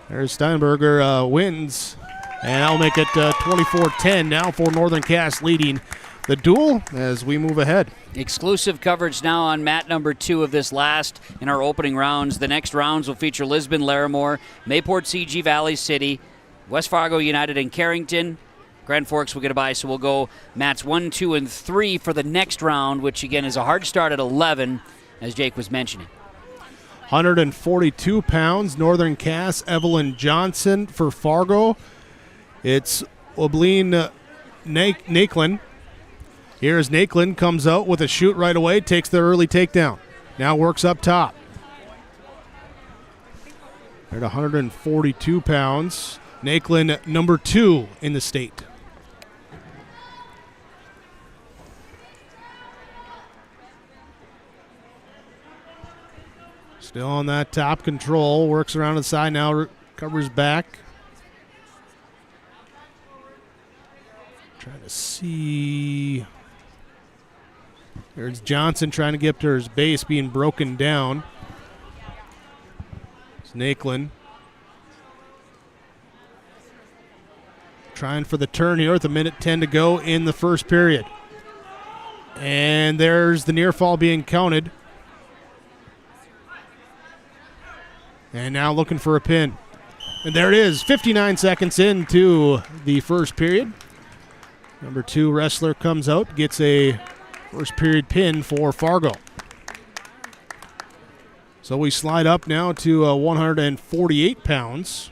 There's Steinberger wins. And that'll make it 24-10 now for Northern Cass leading the duel as we move ahead. Exclusive coverage now on mat number 2 of this last in our opening rounds. The next rounds will feature Lisbon, Larimore, Mayport, CG Valley City, West Fargo United, and Carrington. Grand Forks will get a bye, so we'll go mats 1, 2, and 3 for the next round, which again is a hard start at 11, as Jake was mentioning. 142 pounds, Northern Cass, Evelyn Johnson for Fargo. It's Obleen Naklin. Here's Naklin, comes out with a shoot right away, takes the early takedown. Now works up top. They're at 142 pounds. Naklin, number 2 in the state. Still on that top control, works around the side now, covers back. Trying to see. There's Johnson trying to get up to his base, being broken down. It's Naklin. Trying for the turn here with 1:10 to go in the first period. And there's the near fall being counted. And now looking for a pin. And there it is, 59 seconds into the first period. Number 2 wrestler comes out, gets a first period pin for Fargo. So we slide up now to 148 pounds.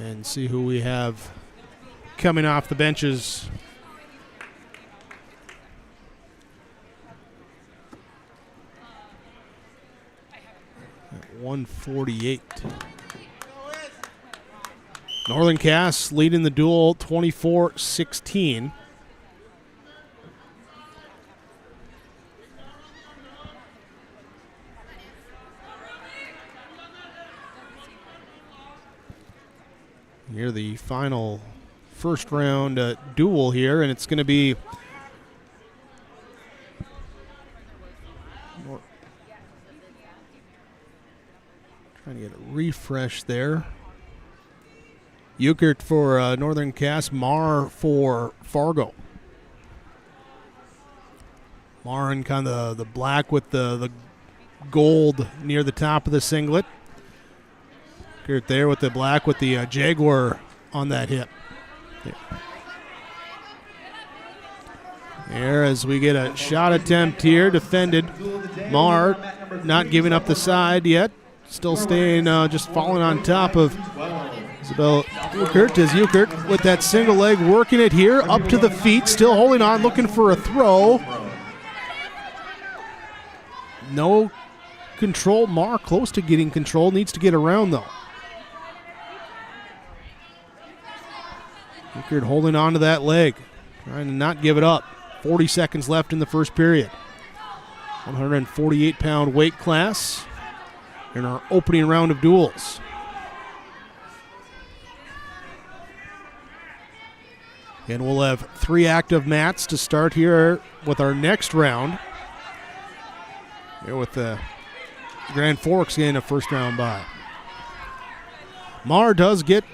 And see who we have coming off the benches. At 148. Northern Cass leading the duel 24-16. Here the final first round duel here, and it's going to be trying to get a refresh there. Euchert for Northern Cass, Marr for Fargo. Marr in kind of the black with the gold near the top of the singlet. Euchert there with the black with the Jaguar on that hip. There as we get a shot attempt here, defended. Marr not giving up the side yet. Still staying, just falling on top of Isabel Euchert as Euchert with that single leg working it here up to the feet, still holding on, looking for a throw. No control. Marr close to getting control, needs to get around though. Euchert holding on to that leg, trying to not give it up. 40 seconds left in the first period. 148-pound weight class in our opening round of duels. And we'll have 3 active mats to start here with our next round. Here with the Grand Forks getting a first round bye. Mar does get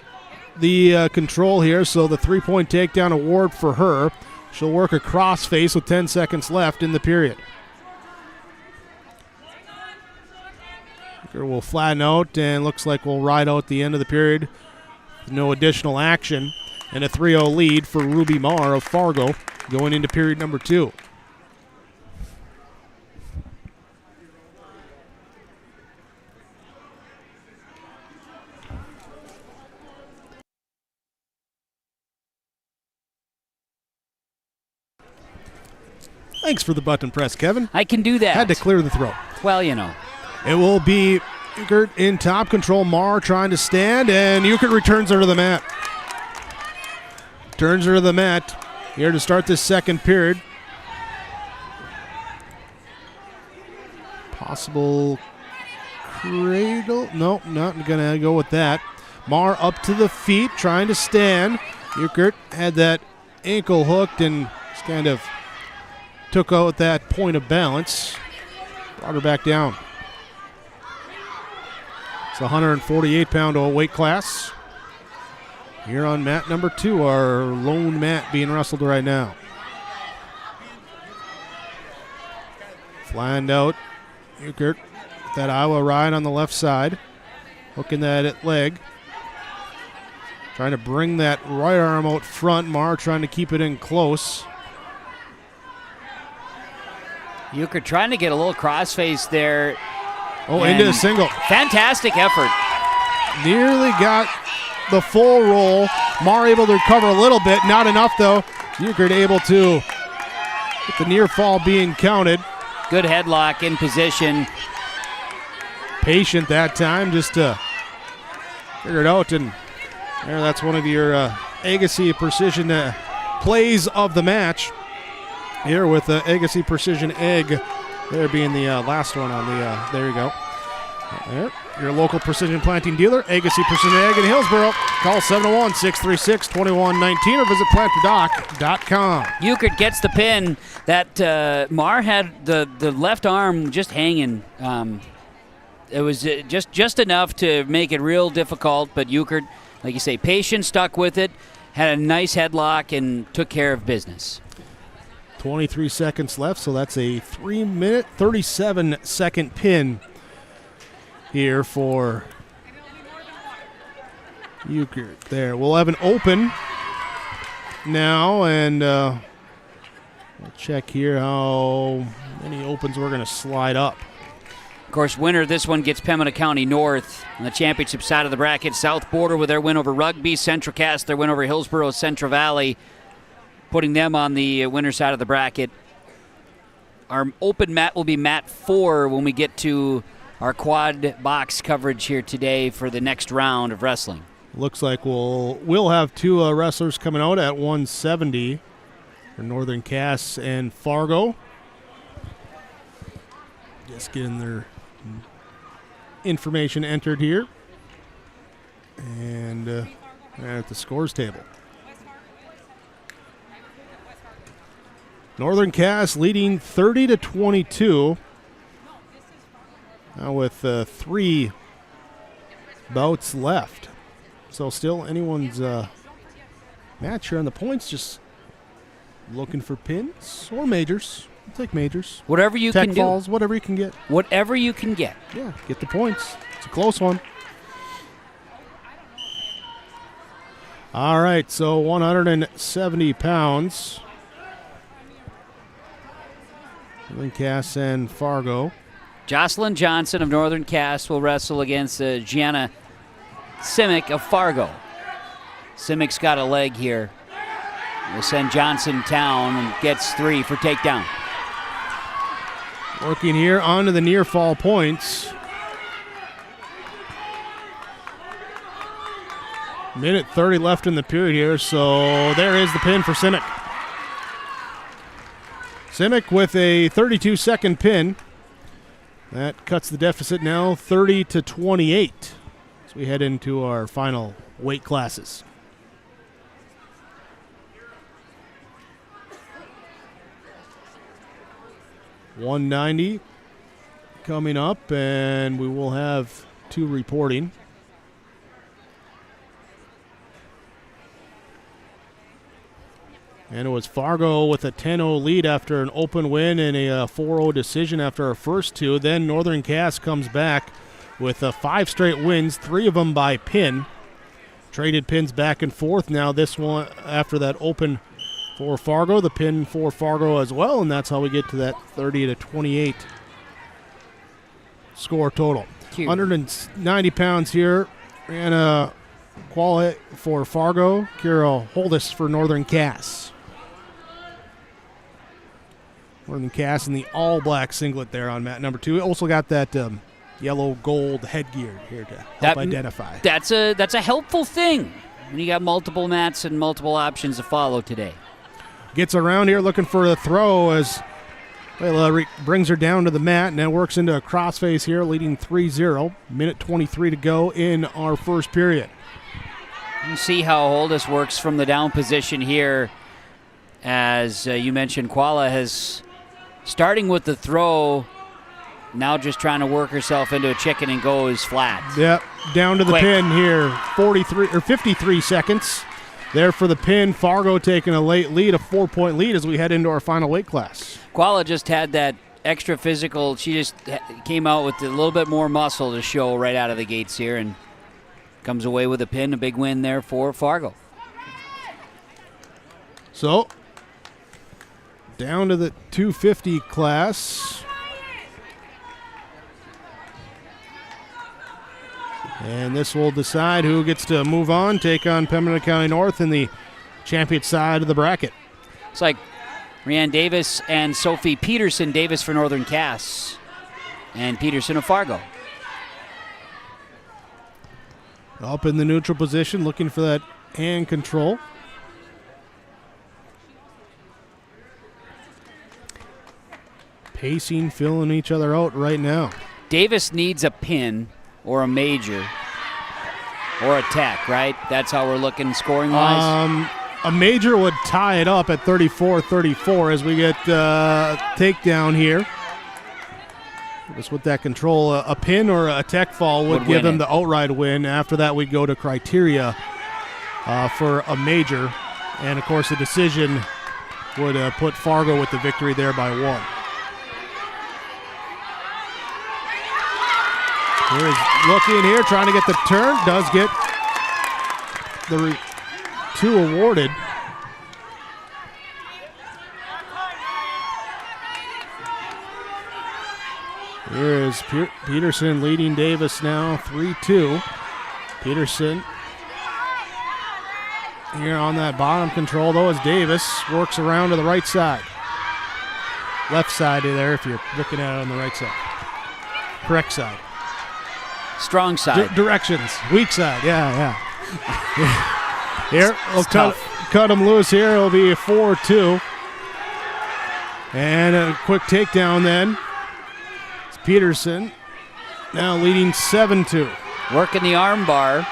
the control here, so the 3-point takedown award for her. She'll work a crossface with 10 seconds left in the period. We'll flatten out, and looks like we'll ride out the end of the period. No additional action. And a 3-0 lead for Ruby Marr of Fargo going into period number 2. Thanks for the button press, Kevin. I can do that. Had to clear the throat. Well, you know. It will be Eukert in top control. Marr trying to stand, and Eukert returns her to the mat. Turns her to the mat here to start this second period. Possible cradle. No, not going to go with that. Marr up to the feet, trying to stand. Eukert had that ankle hooked and just kind of took out that point of balance. Brought her back down. It's a 148-pound weight class. Here on mat number 2, our lone mat being wrestled right now. Flying out, Eukert, that Iowa ride on the left side. Hooking that leg. Trying to bring that right arm out front. Marr trying to keep it in close. Eukert trying to get a little crossface there. Oh, into a single. Fantastic effort. Nearly got the full roll. Marr able to recover a little bit. Not enough, though. Eukert able to get the near fall being counted. Good headlock in position. Patient that time just to figure it out. And there, that's one of your Agassi Precision plays of the match. Here with the Agassi Precision Egg. There being the last one on the, there you go. There, your local precision planting dealer, Agassi Precision Egg in Hillsboro. Call 701-636-2119 or visit plantyourdock.com. Eukert gets the pin. That Marr had the left arm just hanging. It was just enough to make it real difficult, but Eukert, like you say, patient, stuck with it, had a nice headlock, and took care of business. 23 seconds left, so that's a 3-minute, 37-second pin here for Eukert. There, we'll have an open now, and we'll check here how many opens we're going to slide up. Of course, winner of this one gets Pembina County North on the championship side of the bracket. South Border with their win over Rugby. Central Cass, their win over Hillsboro Central Valley, putting them on the winner side of the bracket. Our open mat will be mat 4 when we get to our quad box coverage here today for the next round of wrestling. Looks like we'll have 2 wrestlers coming out at 170 for Northern Cass and Fargo. Just getting their information entered here. And at the scores table. Northern Cass leading 30-22. Now with 3 bouts left. So still anyone's match here on the points. Just looking for pins or majors. I'll take majors. Whatever you Tech can do. falls, whatever you can get. Whatever you can get. Yeah, get the points. It's a close one. All right, so 170 pounds. Northern Cass and Fargo. Jocelyn Johnson of Northern Cass will wrestle against Gianna Simic of Fargo. Simic's got a leg here. We'll send Johnson down and gets 3 for takedown. Working here onto the near fall points. Minute 30 left in the period here, so there is the pin for Simic. Simic with a 32-second pin. That cuts the deficit now 30-28 as we head into our final weight classes. .190 coming up, and we will have 2 reporting. And it was Fargo with a 10-0 lead after an open win and a 4-0 decision after our first 2. Then Northern Cass comes back with 5 straight wins, 3 of them by pin. Traded pins back and forth. Now this one, after that open for Fargo, the pin for Fargo as well, and that's how we get to that 30-28 score total. Cute. 190 pounds here, and a quality for Fargo. Kira Holdis for Northern Cass. Northern Cass in the all-black singlet there on mat number 2. Also got that yellow gold headgear here to help identify. That's a helpful thing when you got multiple mats and multiple options to follow today. Gets around here looking for the throw as brings her down to the mat and then works into a crossface here, leading 3-0. Minute 23 to go in our first period. You see how Holdis works from the down position here. As you mentioned, Koala has, starting with the throw, now just trying to work herself into a chicken and goes flat. Yep, down to the Quick. pin here. 53 seconds there for the pin. Fargo taking a late lead, a 4-point lead as we head into our final weight class. Koala just had that extra physical. She just came out with a little bit more muscle to show right out of the gates here and comes away with a pin, a big win there for Fargo. So, down to the 250 class. And this will decide who gets to move on, take on Pembina County North in the champion side of the bracket. It's like Rianne Davis and Sophie Peterson. Davis for Northern Cass and Peterson of Fargo. Up in the neutral position, looking for that hand control. Pacing, filling each other out right now. Davis needs a pin or a major or a tech, right? That's how we're looking scoring-wise? A major would tie it up at 34-34 as we get takedown here. Just with that control, a pin or a tech fall would give him the outright win. After that, we'd go to criteria for a major. And, of course, the decision would put Fargo with the victory there by 1. Here's looking here, trying to get the turn. Does get the 2 awarded. Here is Peterson leading Davis now, 3-2. Peterson here on that bottom control, though, as Davis works around to the right side. Left side there if you're looking at it on the right side. Correct side. Strong side. Directions. Weak side. Yeah. Here, we'll cut him loose here. It'll be a 4-2. And a quick takedown then. It's Peterson now leading 7-2. Working the arm bar.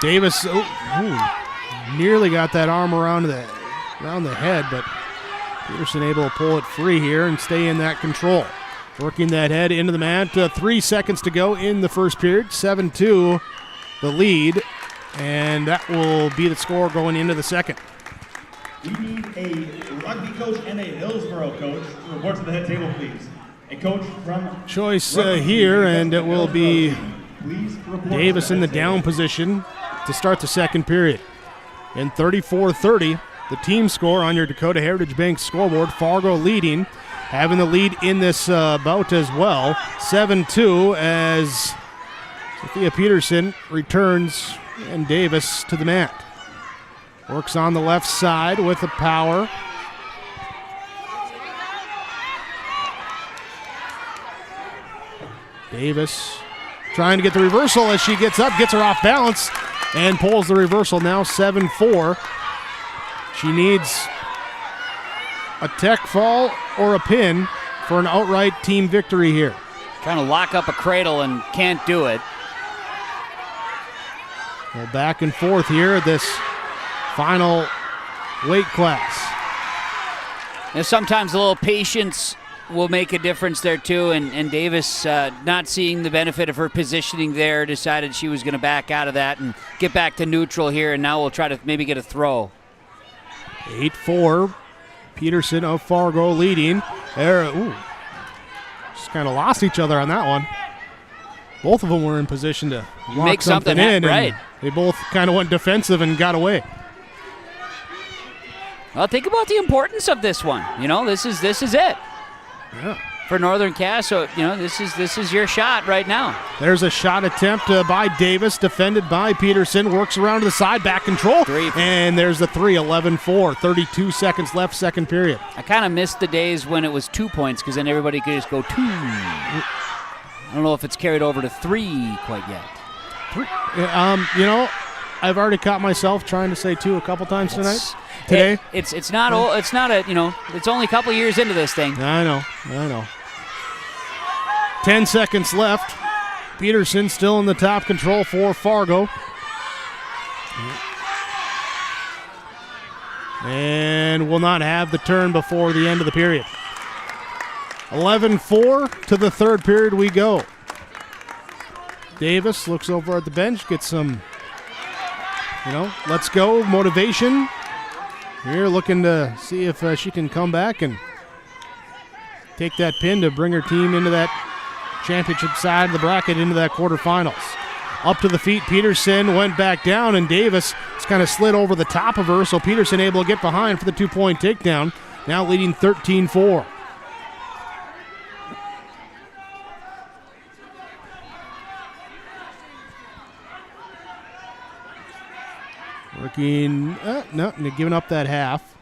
Davis nearly got that arm around the head, but Peterson able to pull it free here and stay in that control. Working that head into the mat. 3 seconds to go in the first period. 7-2 the lead, and that will be the score going into the second. We need a rugby coach and a Hillsborough coach to report to the head table, please. A coach from choice here, and it will be Davis in the down position to start the second period. In 34-30, the team score on your Dakota Heritage Bank scoreboard. Fargo leading, having the lead in this bout as well. 7-2 as Sophia Peterson returns and Davis to the mat. Works on the left side with the power. Davis trying to get the reversal as she gets up, gets her off balance, and pulls the reversal now 7-4. She needs a tech fall or a pin for an outright team victory here. Trying to lock up a cradle and can't do it. Well, back and forth here at this final weight class. And sometimes a little patience will make a difference there too, and Davis, not seeing the benefit of her positioning there, decided she was going to back out of that and get back to neutral here, and now we'll try to maybe get a throw. 8-4, Peterson of Fargo leading. There, just kind of lost each other on that one. Both of them were in position to lock make something in, right. And they both kind of went defensive and got away. Well, think about the importance of this one. You know, this is it. Yeah. For Northern Cass, so you know this is your shot right now. There's a shot attempt by Davis, defended by Peterson, works around to the side, back control, and there's the 3, 11-4, 32 seconds left, second period. I kind of missed the days when it was 2 points because then everybody could just go 2. I don't know if it's carried over to 3 quite yet. 3, you know, I've already caught myself trying to say 2 a couple times today. It's not it's only a couple years into this thing. I know. 10 seconds left. Peterson still in the top control for Fargo. And will not have the turn before the end of the period. 11-4 to the third period we go. Davis looks over at the bench, gets some, let's go motivation. Here looking to see if she can come back and take that pin to bring her team into that championship side of the bracket, into that quarterfinals. Up to the feet, Peterson went back down, and Davis just kind of slid over the top of her, so Peterson able to get behind for the 2-point takedown, now leading 13-4. Working, giving up that half.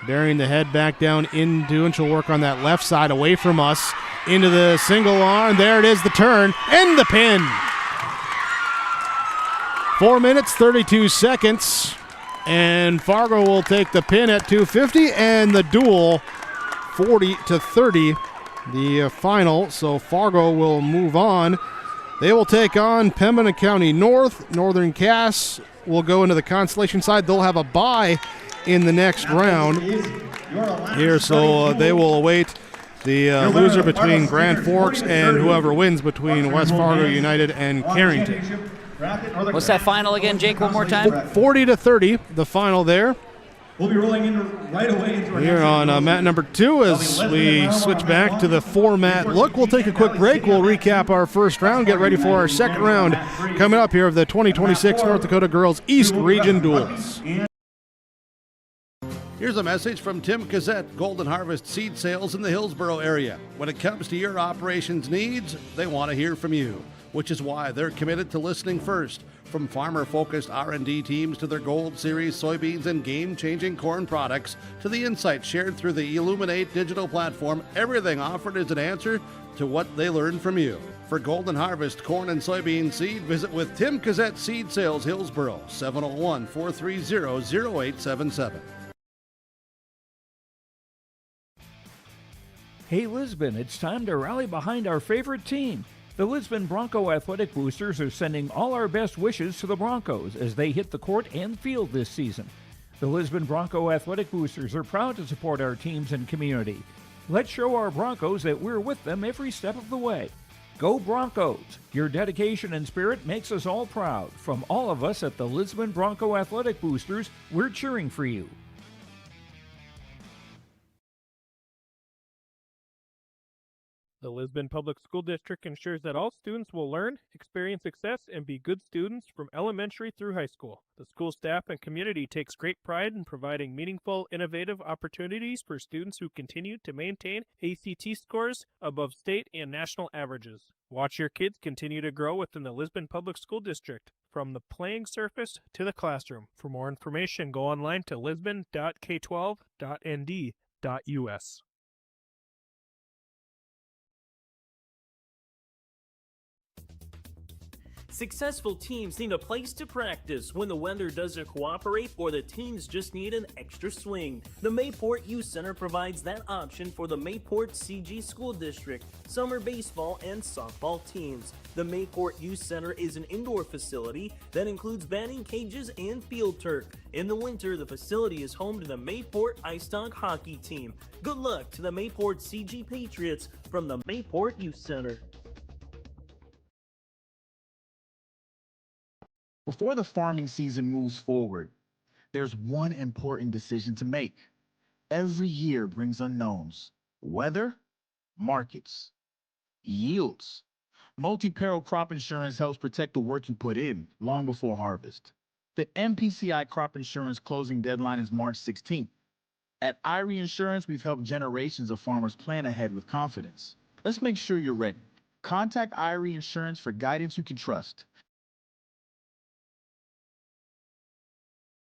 Burying the head back down into, and she'll work on that left side away from us. Into the single arm. There it is, the turn and the pin. 4 minutes, 32 seconds. And Fargo will take the pin at 250 and the duel 40-30, the final. So Fargo will move on. They will take on Pembina County North. Northern Cass will go into the Consolation side. They'll have a bye in the next round here, so they will await the loser between Grand Forks and whoever wins between West Fargo United and Carrington. What's that final again, Jake, one more time? 40-30, the final there. We'll be rolling in right away into our here on mat number 2 as we switch back to the 4-mat look. We'll take a quick break. We'll recap our first round, get ready for our second round coming up here of the 2026 North Dakota Girls East Region Duels. Here's a message from Tim Cassette, Golden Harvest Seed Sales in the Hillsboro area. When it comes to your operations needs, they want to hear from you, which is why they're committed to listening first. From farmer-focused R&D teams to their Gold Series soybeans and game-changing corn products to the insights shared through the Illuminate digital platform, everything offered is an answer to what they learned from you. For Golden Harvest corn and soybean seed, visit with Tim Cassette Seed Sales Hillsboro, 701-430-0877. Hey Lisbon, it's time to rally behind our favorite team. The Lisbon Bronco Athletic Boosters are sending all our best wishes to the Broncos as they hit the court and field this season. The Lisbon Bronco Athletic Boosters are proud to support our teams and community. Let's show our Broncos that we're with them every step of the way. Go Broncos! Your dedication and spirit makes us all proud. From all of us at the Lisbon Bronco Athletic Boosters, we're cheering for you. The Lisbon Public School District ensures that all students will learn, experience success, and be good students from elementary through high school. The school staff and community takes great pride in providing meaningful, innovative opportunities for students who continue to maintain ACT scores above state and national averages. Watch your kids continue to grow within the Lisbon Public School District, from the playing surface to the classroom. For more information, go online to lisbon.k12.nd.us. Successful teams need a place to practice when the weather doesn't cooperate or the teams just need an extra swing. The Mayport Youth Center provides that option for the Mayport CG School District, summer baseball and softball teams. The Mayport Youth Center is an indoor facility that includes batting cages and field turf. In the winter, the facility is home to the Mayport Ice Dog hockey team. Good luck to the Mayport CG Patriots from the Mayport Youth Center. Before the farming season moves forward, there's one important decision to make. Every year brings unknowns: weather, markets, yields. Multi-peril crop insurance helps protect the work you put in long before harvest. The MPCI crop insurance closing deadline is March 16th. At IRE Insurance, we've helped generations of farmers plan ahead with confidence. Let's make sure you're ready. Contact IRE Insurance for guidance you can trust.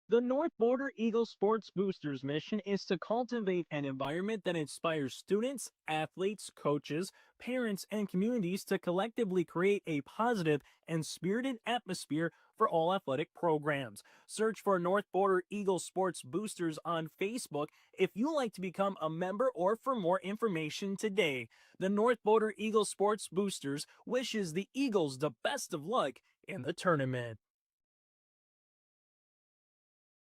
The North Border Eagle Sports Boosters mission is to cultivate an environment that inspires students, athletes, coaches, parents, and communities to collectively create a positive and spirited atmosphere for all athletic programs. Search for North Border Eagle Sports Boosters on Facebook if you'd like to become a member or for more information today. The North Border Eagle Sports Boosters wishes the Eagles the best of luck in the tournament.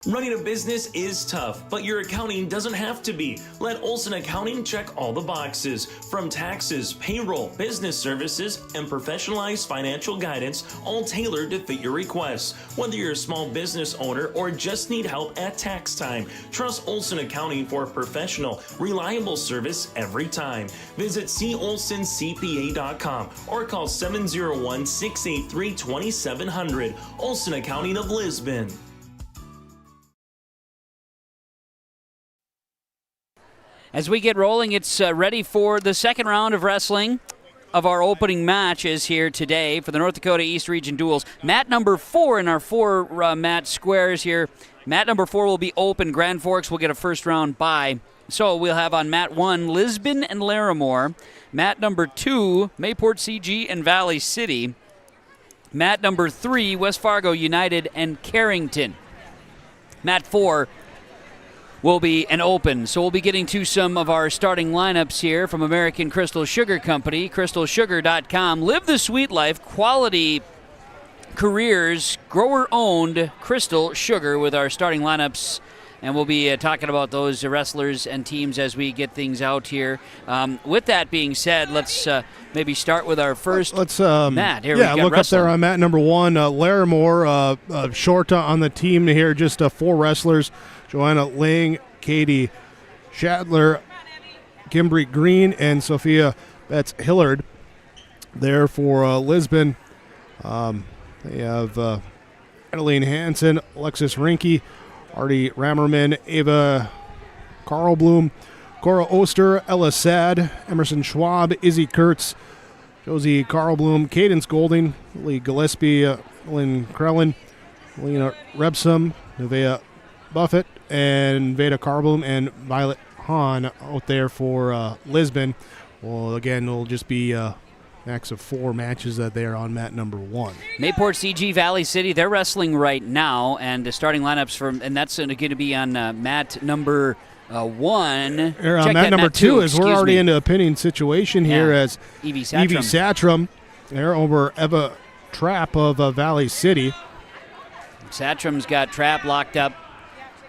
Running a business is tough, but your accounting doesn't have to be. Let Olson Accounting check all the boxes. From taxes, payroll, business services, and professionalized financial guidance, all tailored to fit your requests. Whether you're a small business owner or just need help at tax time, trust Olson Accounting for professional, reliable service every time. Visit colsoncpa.com or call 701-683-2700. Olson Accounting of Lisbon. As we get rolling, it's ready for the second round of wrestling of our opening matches here today for the North Dakota East Region Duels. Mat number 4 in our 4 mat squares here. Mat number 4 will be open. Grand Forks will get a first round bye. So we'll have on mat 1, Lisbon and Larimore. Mat number 2, Mayport CG and Valley City. Mat number 3, West Fargo United and Carrington. Mat 4 will be an open. So we'll be getting to some of our starting lineups here from American Crystal Sugar Company, crystalsugar.com. Live the sweet life, quality careers, grower-owned Crystal Sugar with our starting lineups. And we'll be talking about those wrestlers and teams as we get things out here. With that being said, let's maybe start with our first mat. Here yeah, we look wrestling. up there on mat number 1, Larimore, short on the team here, just 4 wrestlers. Joanna Lang, Katie Shadler, Kimbry Green, and Sophia Betts Hillard. There for Lisbon, they have Adeline Hansen, Alexis Rinke, Artie Rammerman, Ava Carlblum, Cora Oster, Ella Sad, Emerson Schwab, Izzy Kurtz, Josie Carlblum, Cadence Golding, Lee Gillespie, Lynn Krellin, Lena Rebsum, Nevea Buffett, and Veda Carblum and Violet Hahn out there for Lisbon. Well, again, it'll just be max of 4 matches there on mat number 1. Mayport CG Valley City, they're wrestling right now, and the starting lineups and that's going to be on mat number 1. Mat number 2 is we're already into a pinning situation here as Evie Satrom. They're over Eva Trapp of Valley City. Satrom's got Trapp locked up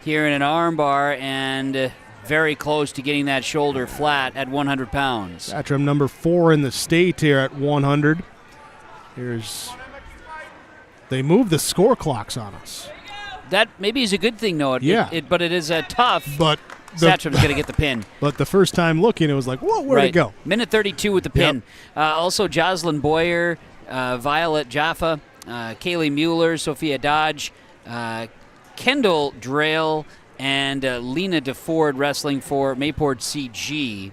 here in an armbar and very close to getting that shoulder flat at 100 pounds. Satrom number 4 in the state here at 100. They move the score clocks on us. That maybe is a good thing, though. But it is tough. But Satrom's going to get the pin. But the first time looking, it was like, whoa, where'd it go? Minute 32 with the pin. Also, Jocelyn Boyer, Violet Jaffa, Kaylee Mueller, Sophia Dodge, Kendall Drayle, and Lena DeFord wrestling for Mayport CG.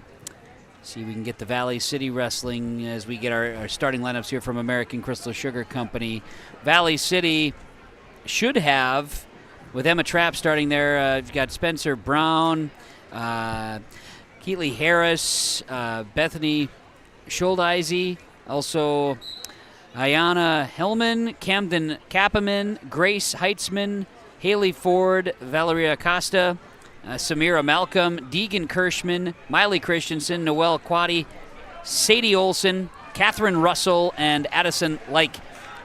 See if we can get the Valley City wrestling as we get our starting lineups here from American Crystal Sugar Company. Valley City should have, with Emma Trapp starting there, you've got Spencer Brown, Keatley Harris, Bethany Schuldeise, also Ayana Hellman, Camden Kappeman, Grace Heitzman, Haley Ford, Valeria Costa, Samira Malcolm, Deegan Kirschman, Miley Christensen, Noelle Quaddy, Sadie Olson, Catherine Russell, and Addison Like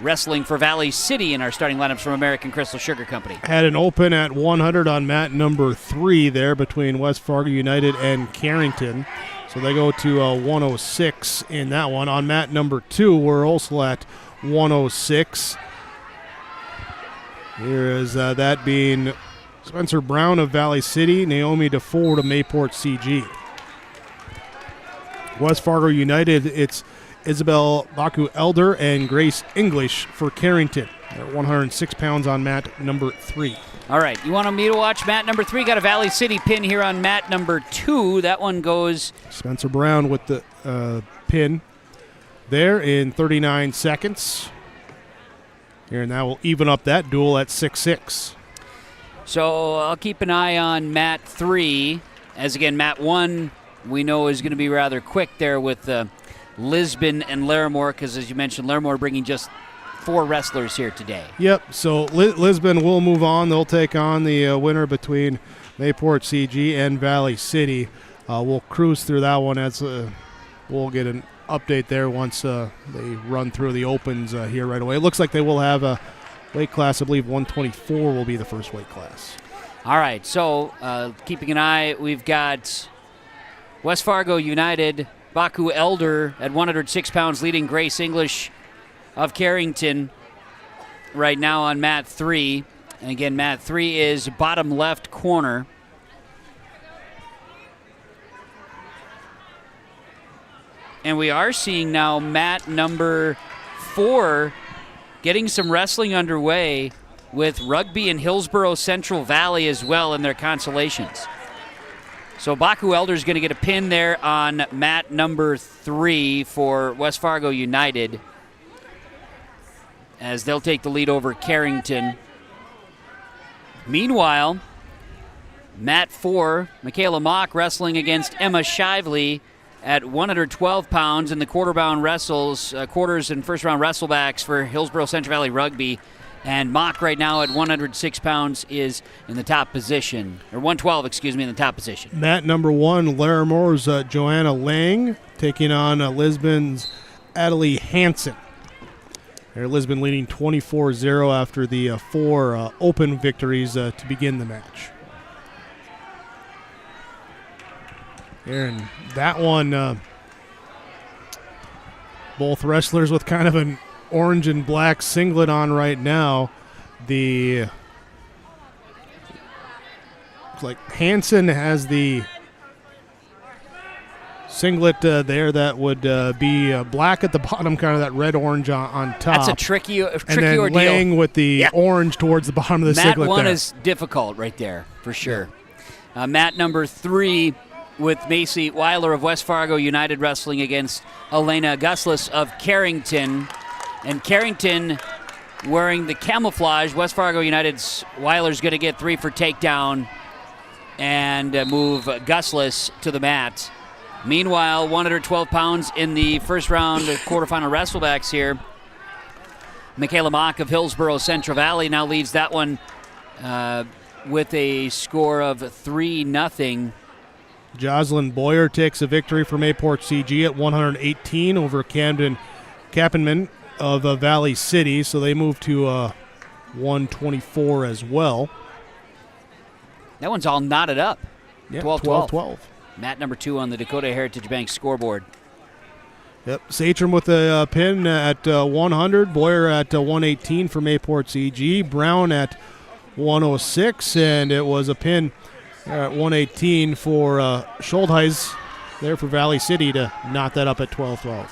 wrestling for Valley City in our starting lineups from American Crystal Sugar Company. Had an open at 100 on mat number 3 there between West Fargo United and Carrington. So they go to 106 in that one. On mat number 2, we're also at 106. Here is that being Spencer Brown of Valley City, Naomi DeFord of Mayport CG. West Fargo United, it's Isabel Baku-Elder and Grace English for Carrington. They're 106 pounds on mat number 3. All right, you want me to watch mat number 3? Got a Valley City pin here on mat number 2. That one goes... Spencer Brown with the pin there in 39 seconds. Here, and that will even up that duel at 6-6. So I'll keep an eye on mat 3. As again, mat 1 we know is going to be rather quick there with Lisbon and Larimore, because as you mentioned, Larimore bringing just 4 wrestlers here today. Yep, so Lisbon will move on. They'll take on the winner between Mayport CG and Valley City. We'll cruise through that one as we'll get an update there once they run through the opens here right away. It looks like they will have a weight class. I believe 124 will be the first weight class. All right, so keeping an eye, we've got West Fargo United, Baku Elder at 106 pounds leading Grace English of Carrington right now on mat 3. And again, mat 3 is bottom left corner. And we are seeing now mat number 4 getting some wrestling underway with Rugby and Hillsborough Central Valley as well in their consolations. So Baku Elder is going to get a pin there on mat number 3 for West Fargo United, as they'll take the lead over Carrington. Meanwhile, mat 4, Michaela Mock wrestling against Emma Shively at 112 pounds in the quarters and first round wrestlebacks for Hillsborough Central Valley Rugby. And Mock right now at 106 pounds is in the top position, or 112, excuse me, in the top position. Mat number 1, Larimore's Joanna Lang taking on Lisbon's Adelie Hansen. There, Lisbon leading 24-0 after the 4 open victories to begin the match. And that one, both wrestlers with kind of an orange and black singlet on right now. It's like Hansen has the singlet there that would be black at the bottom, kind of that red-orange on top. That's a tricky and then ordeal. Lang with the orange towards the bottom of the mat singlet 1 there. is difficult right there, for sure. Mat number 3 with Macy Weiler of West Fargo United wrestling against Elena Guslis of Carrington. And Carrington wearing the camouflage. West Fargo United's Weiler's going to get 3 for takedown and move Guslis to the mat. Meanwhile, 112 pounds in the first round of quarterfinal wrestlebacks here. Michaela Mock of Hillsborough Central Valley now leads that one with a score of 3-0. Jocelyn Boyer takes a victory for Mayport CG at 118 over Camden Kappenman of Valley City, so they move to 124 as well. That one's all knotted up. Yeah, 12-12. Mat number 2 on the Dakota Heritage Bank scoreboard. Yep, Satram with a pin at 100, Boyer at 118 for Mayport CG, Brown at 106, and it was a pin at 118 for Schultheis there for Valley City to knot that up at 12-12.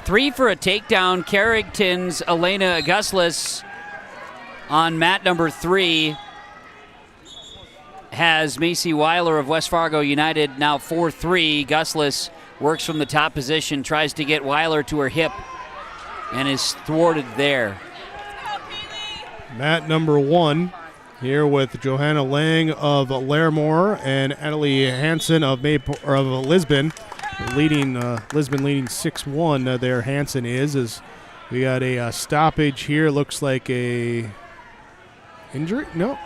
3 for a takedown. Carrington's Elena Guslis on mat number 3 has Macy Weiler of West Fargo United now 4-3. Guslis works from the top position, tries to get Weiler to her hip, and is thwarted there. Mat number 1 here with Johanna Lang of Larimore and Adelie Hansen of Lisbon. Lisbon leading 6-1 there. Hansen is as we got a stoppage here. Looks like a injury. Nope.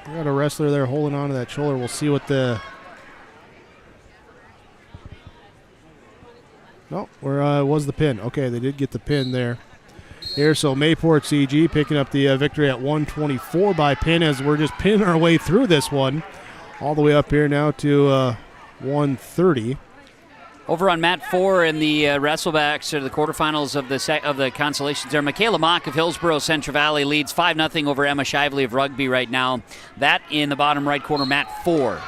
We got a wrestler there holding on to that shoulder. We'll see what the. No, where was the pin? Okay, they did get the pin there. Here, so Mayport CG picking up the victory at 124 by pin as we're just pinning our way through this one. All the way up here now to 130. Over on mat 4 in the wrestlebacks or the quarterfinals of the Consolations there, Michaela Mock of Hillsborough Central Valley leads 5-0 over Emma Shively of Rugby right now. That in the bottom right corner, mat 4.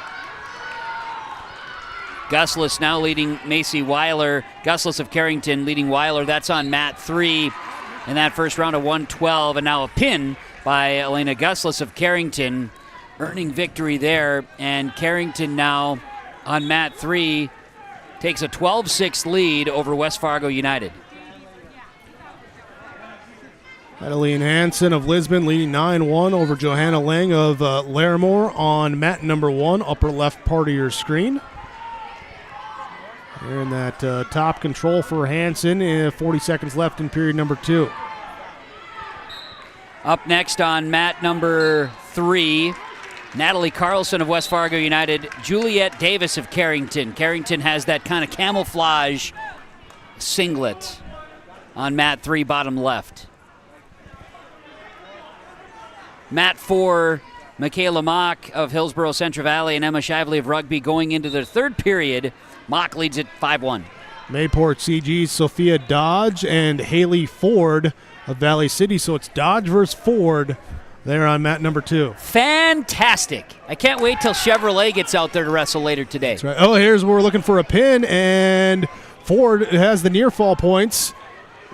Guslis now leading Macy Weiler. Guslis of Carrington leading Weiler. That's on mat 3 in that first round of 112. And now a pin by Elena Guslis of Carrington, earning victory there. And Carrington now on mat 3 takes a 12-6 lead over West Fargo United. Adeline Hansen of Lisbon leading 9-1 over Johanna Lang of Larimore on mat number 1, upper left part of your screen. There in that top control for Hansen, 40 seconds left in period number 2. Up next on mat number 3, Natalie Carlson of West Fargo United, Juliet Davis of Carrington. Carrington has that kind of camouflage singlet on mat 3, bottom left. Mat 4, Michaela Mock of Hillsborough Central Valley and Emma Shively of Rugby going into their third period. Mock leads it 5-1. Mayport CG's Sophia Dodge and Haley Ford of Valley City. So it's Dodge versus Ford there on mat number 2. Fantastic. I can't wait till Chevrolet gets out there to wrestle later today. That's right. Oh, here's where we're looking for a pin, and Ford has the near fall points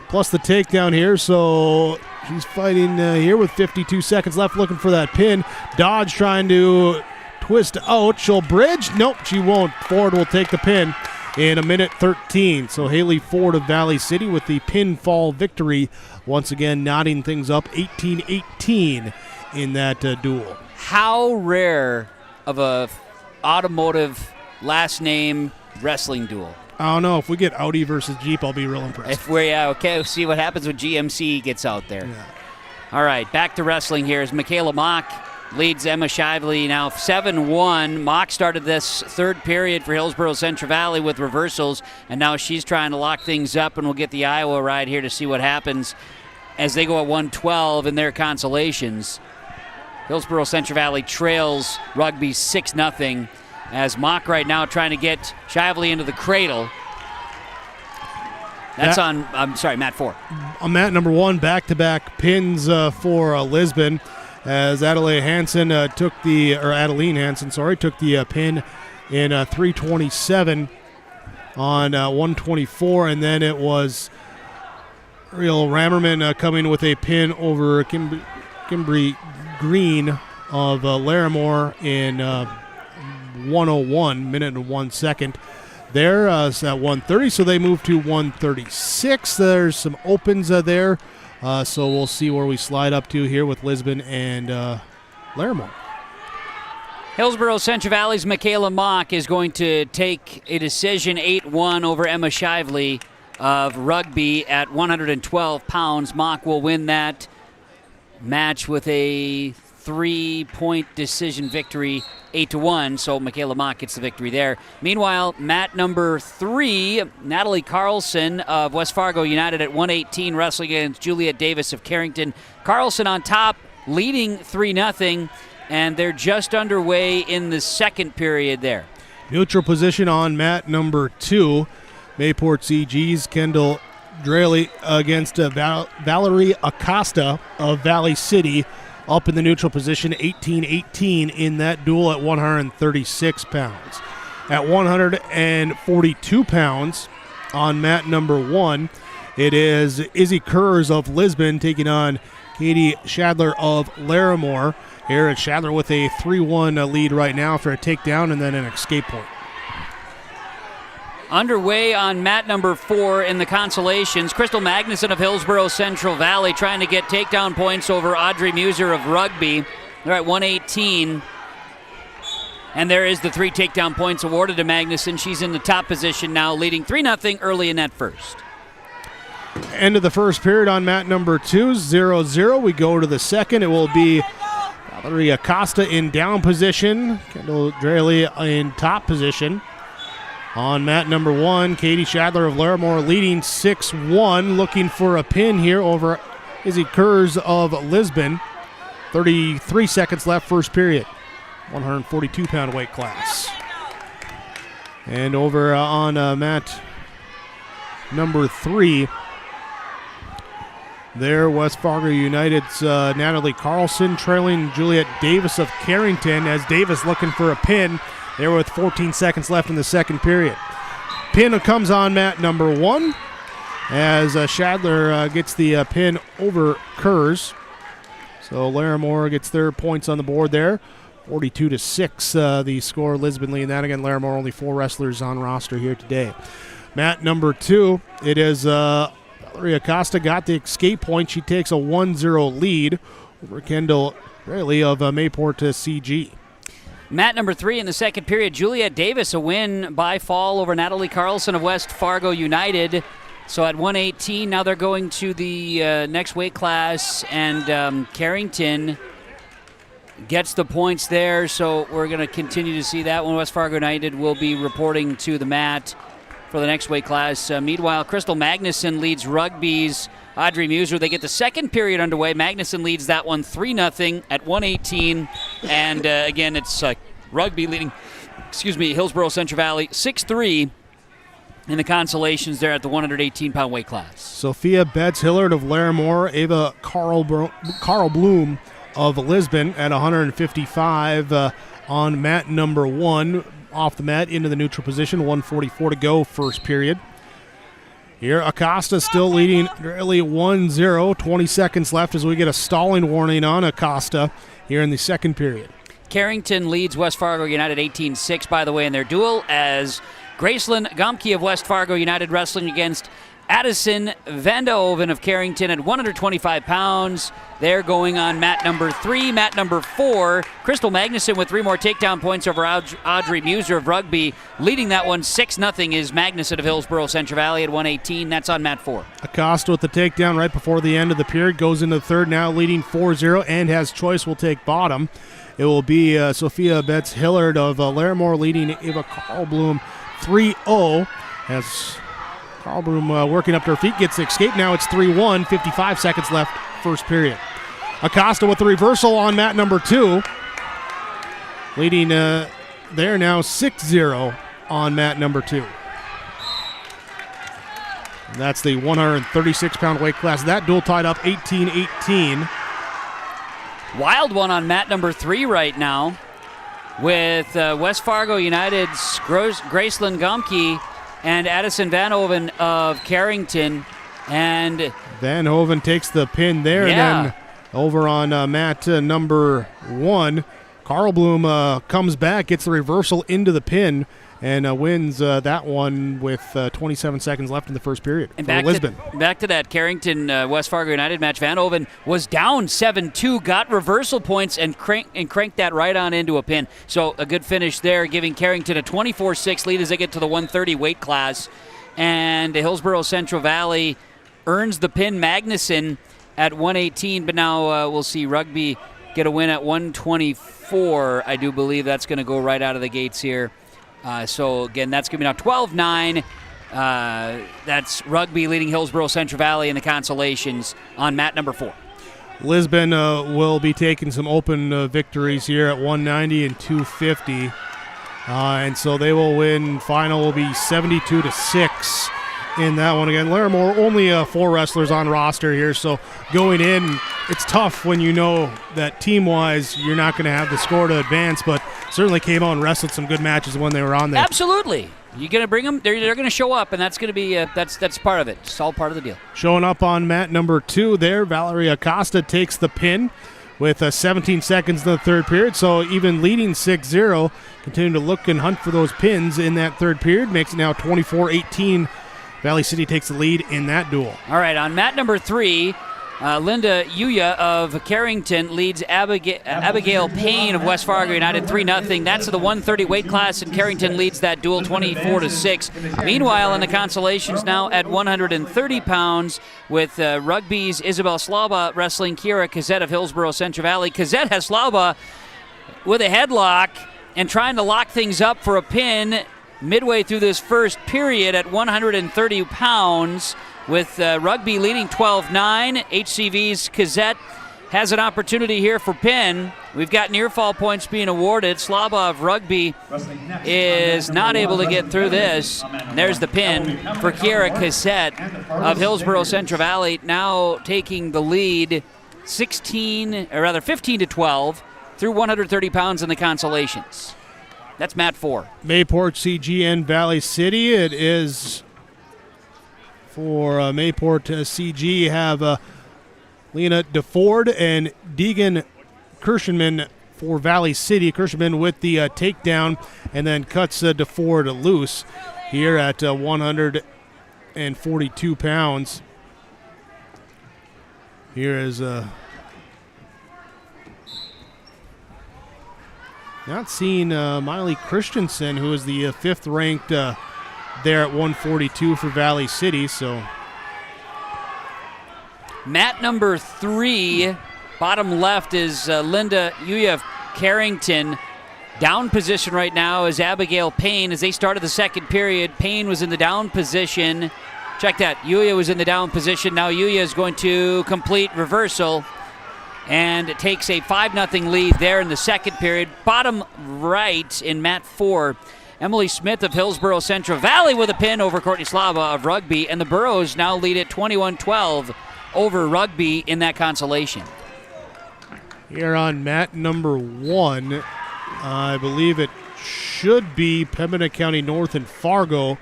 plus the takedown here. So she's fighting here with 52 seconds left, looking for that pin. Dodge trying to twist out. She'll bridge. Nope, she won't. Ford will take the pin in a minute 13. So Haley Ford of Valley City with the pinfall victory. Once again, knotting things up 18-18 in that duel. How rare of a automotive last name wrestling duel. I don't know. If we get Audi versus Jeep, I'll be real impressed. If we're, okay, we'll see what happens when GMC gets out there. Yeah. All right, back to wrestling here as Michaela Mock leads Emma Shively now 7-1. Mock started this third period for Hillsborough Central Valley with reversals, and now she's trying to lock things up, and we'll get the Iowa ride here to see what happens as they go at 112 in their consolations. Hillsborough Central Valley trails Rugby 6-0 as Mock right now trying to get Shively into the cradle. That's mat 4. On mat number 1, back-to-back pins for Lisbon. As Adeline Hansen took the pin in 327 on 124, and then it was Real Rammerman coming with a pin over Kimberly Green of Larimore in 101, minute and 1 second. There is at 130, so they move to 136. There's some opens there. So we'll see where we slide up to here with Lisbon and Larimore. Hillsborough Central Valley's Michaela Mock is going to take a decision 8-1 over Emma Shively of Rugby at 112 pounds. Mock will win that match with a 3-point decision victory, 8-1, so Michaela Mock gets the victory there. Meanwhile, mat number 3, Natalie Carlson of West Fargo United at 118, wrestling against Juliet Davis of Carrington. Carlson on top, leading 3-0, and they're just underway in the second period there. Neutral position on mat number 2. Mayport CG's Kendall Draley against Valerie Acosta of Valley City. Up in the neutral position, 18-18 in that duel at 136 pounds. At 142 pounds on mat number 1, it is Izzy Kurz of Lisbon taking on Katie Shadler of Larimore. Here at Shadler with a 3-1 lead right now for a takedown and then an escape point. Underway on mat number 4 in the consolations, Crystal Magnuson of Hillsborough Central Valley trying to get takedown points over Audrey Muser of Rugby. They're at 118. And there is the 3 takedown points awarded to Magnuson. She's in the top position now, leading 3-0 early in that first. End of the first period on mat number 2, 0-0. We go to the second. It will be Valerie Acosta in down position, Kendall Draley in top position. On mat number 1, Katie Shadler of Larimore leading 6-1, looking for a pin here over Izzy Kurz of Lisbon. 33 seconds left, first period. 142-pound weight class. And over on mat number 3, there, West Fargo United's Natalie Carlson trailing Juliet Davis of Carrington, as Davis looking for a pin there with 14 seconds left in the second period. Pin comes on mat number 1 as Shadler gets the pin over Kurz. So Larimore gets their points on the board there. 42-6 the score. Lisbon leading that. Again, Larimore only 4 wrestlers on roster here today. Mat number 2, it is Valerie Acosta got the escape point. She takes a 1-0 lead over Kendall Rayleigh of Mayport to CG. Mat number 3 in the second period, Juliet Davis, a win by fall over Natalie Carlson of West Fargo United. So at 118, now they're going to the next weight class, and Carrington gets the points there. So we're going to continue to see that one. West Fargo United will be reporting to the mat for the next weight class. Meanwhile, Crystal Magnuson leads Rugby's Audrey Muser. They get the second period underway. Magnuson leads that one 3-0 at 118. And again, it's Rugby leading, Hillsborough Central Valley 6-3 in the consolations there at the 118-pound weight class. Sophia Betts-Hillard of Larimore, Ava Carl Bloom of Lisbon at 155 on mat number 1. Off the mat into the neutral position, 1:44 to go, first period. Here, Acosta still leading really 1-0, 20 seconds left as we get a stalling warning on Acosta here in the second period. Carrington leads West Fargo United 18-6, by the way, in their duel, as Gracelyn Gomke of West Fargo United wrestling against Addison Vandehoven of Carrington at 125 pounds. They're going on mat number 3. Mat number 4, Crystal Magnuson with 3 more takedown points over Audrey Muser of Rugby. Leading that one 6-0 is Magnuson of Hillsborough Central Valley at 118. That's on mat 4. Acosta with the takedown right before the end of the period. Goes into the third now, leading 4-0, and has choice, will take bottom. It will be Sophia Betts-Hillard of Larimore leading Ava Carlbloom 3-0. As Carlbloom working up to her feet, gets the escape. Now it's 3-1, 55 seconds left, first period. Acosta with the reversal on mat number 2. Leading there now 6-0 on mat number 2. And that's the 136-pound weight class. That duel tied up 18-18. Wild one on mat number 3 right now with West Fargo United's Gracelyn Gomke and Addison Vanhoven of Carrington. And Vanhoven takes the pin there. Yeah. And then over on mat number 1, Carlbloom comes back, gets the reversal into the pin, and wins that one with 27 seconds left in the first period and for Lisbon. Back to that Carrington West Fargo United match. Vanhoven was down 7-2, got reversal points, and cranked that right on into a pin. So a good finish there, giving Carrington a 24-6 lead as they get to the 130 weight class. And Hillsborough Central Valley earns the pin. Magnuson at 118, but now we'll see Rugby get a win at 124. I do believe that's going to go right out of the gates here. So, again, that's going to be now 12-9. That's Rugby leading Hillsborough Central Valley in the consolations on mat number 4. Lisbon will be taking some open victories here at 190 and 250. And so they will win. Final will be 72-6 in that one. Again, Larimore only 4 wrestlers on roster here, so going in, it's tough when you know that team-wise you're not going to have the score to advance, but certainly came out and wrestled some good matches when they were on there. Absolutely. You're going to bring them, they're going to show up, and that's going to be, that's part of it. It's all part of the deal. Showing up on mat number 2 there, Valerie Acosta takes the pin with 17 seconds in the third period, so even leading 6-0, continuing to look and hunt for those pins in that third period, makes it now 24-18. Valley City takes the lead in that duel. All right, on mat number 3, Linda Yuya of Carrington leads Abigail Payne of West Fargo United 3-0. That's the 130 weight class, and Carrington leads that duel 24-6. Meanwhile, in the consolations now at 130 pounds with rugby's Isabel Slauba wrestling Kira Kazette of Hillsborough Central Valley. Kazette has Slauba with a headlock and trying to lock things up for a pin midway through this first period at 130 pounds. With rugby leading 12-9, HCV's Kazette has an opportunity here for pin. We've got near fall points being awarded. Slauba of rugby is not able to get through this. And there's the pin for Kiera Kazette of Hillsborough Central Valley, now taking the lead 15-12 through 130 pounds in the consolations. That's Mat 4. Mayport CG and Valley City. It is for Mayport CG have Lena DeFord and Deegan Kirschenman for Valley City. Kirschenman with the takedown and then cuts DeFord loose here at 142 pounds. Here is not seeing Miley Christensen, who is the fifth ranked there at 142 for Valley City. So mat number 3, bottom left, is Linda Yuya of Carrington. Down position right now is Abigail Payne. As they started the second period, Payne was in the down position. Check that. Yuya was in the down position. Now Yuya is going to complete reversal, and it takes a 5-0 lead there in the second period. Bottom right in mat 4, Emily Smith of Hillsborough Central Valley with a pin over Courtney Slauba of rugby, and the Burros now lead at 21-12 over rugby in that consolation. Here on mat number 1, I believe it should be Pembina County North and Fargo,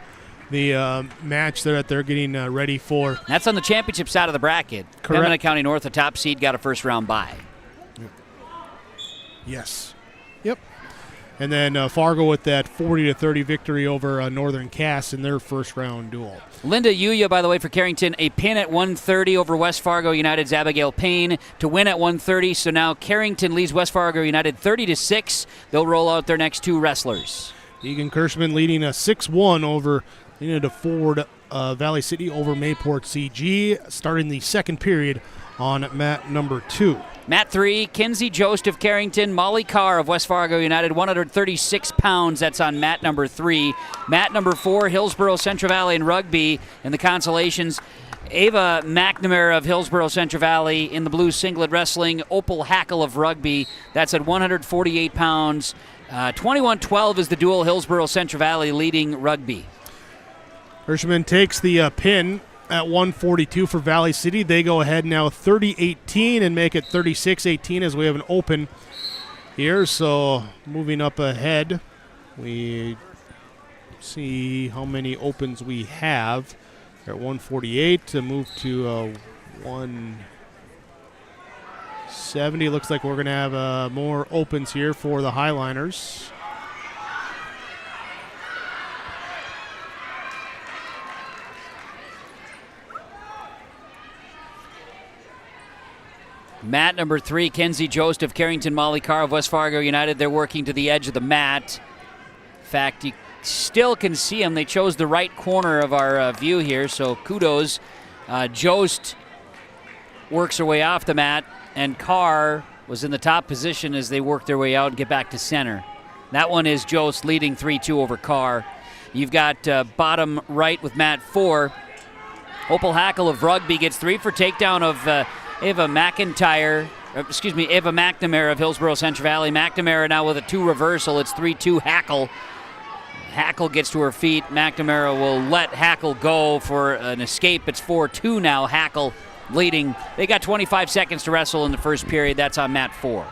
the match there that they're getting ready for. That's on the championship side of the bracket. Correct. Pembina County North, the top seed, got a first round bye. Yes. Yep. And then Fargo with that 40-30 victory over Northern Cass in their first round duel. Linda Yuya, by the way, for Carrington, a pin at 130 over West Fargo United's Abigail Payne to win at 130. So now Carrington leads West Fargo United 30-6. They'll roll out their next 2 wrestlers. Egan Kirschman leading a 6-1 over Lena DeFord, Valley City over Mayport CG, starting the second period on mat number 2. Mat 3, Kinsey Jost of Carrington, Molly Carr of West Fargo United, 136 pounds. That's on mat number 3. Mat number 4, Hillsborough Central Valley in rugby. In the consolations, Ava McNamara of Hillsborough Central Valley. In the blue singlet wrestling, Opal Hackle of rugby. That's at 148 pounds. 21-12 is the duel, Hillsborough Central Valley leading rugby. Hirschman takes the pin at 142 for Valley City. They go ahead now 30-18 and make it 36-18 as we have an open here. So moving up ahead, we see how many opens we have. We're at 148 to move to 170. Looks like we're going to have more opens here for the Highliners. Mat number 3, Kenzie Jost of Carrington, Molly Carr of West Fargo United. They're working to the edge of the mat. In fact, you still can see them. They chose the right corner of our view here, so kudos. Jost works her way off the mat, and Carr was in the top position as they work their way out and get back to center. That one is Jost leading 3-2 over Carr. You've got bottom right with mat 4. Opal Hackle of rugby gets 3 for takedown of Ava McNamara of Hillsborough Central Valley. McNamara now with a 2 reversal. It's 3-2 Hackle. Hackle gets to her feet. McNamara will let Hackle go for an escape. It's 4-2 now. Hackle leading. They got 25 seconds to wrestle in the first period. That's on mat 4.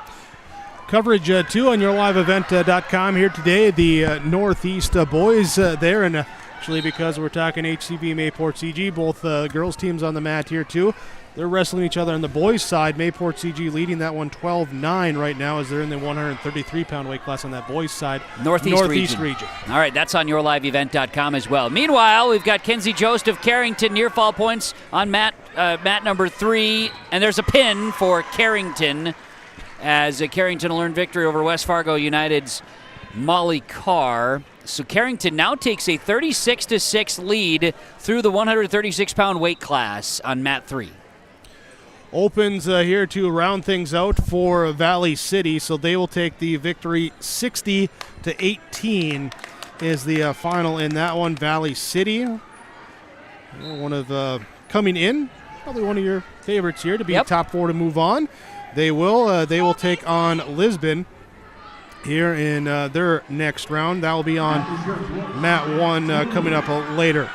Coverage, too, on yourliveevent.com here today. The Northeast boys there, and actually because we're talking HCV Mayport CG, both girls teams on the mat here, too. They're wrestling each other on the boys' side. Mayport CG leading that one 12-9 right now as they're in the 133-pound weight class on that boys' side. Northeast region. All right, that's on yourliveevent.com as well. Meanwhile, we've got Kenzie Jost of Carrington, near fall points on mat mat number 3, and there's a pin for Carrington as Carrington will earn victory over West Fargo United's Molly Carr. So Carrington now takes a 36-6 lead through the 136-pound weight class on mat 3. Opens here to round things out for Valley City, so they will take the victory 60-18 is the final in that one. Valley City, one of coming in, probably one of your favorites here to be top 4 to move on. They will take on Lisbon here in their next round. That will be on mat 1 coming up later.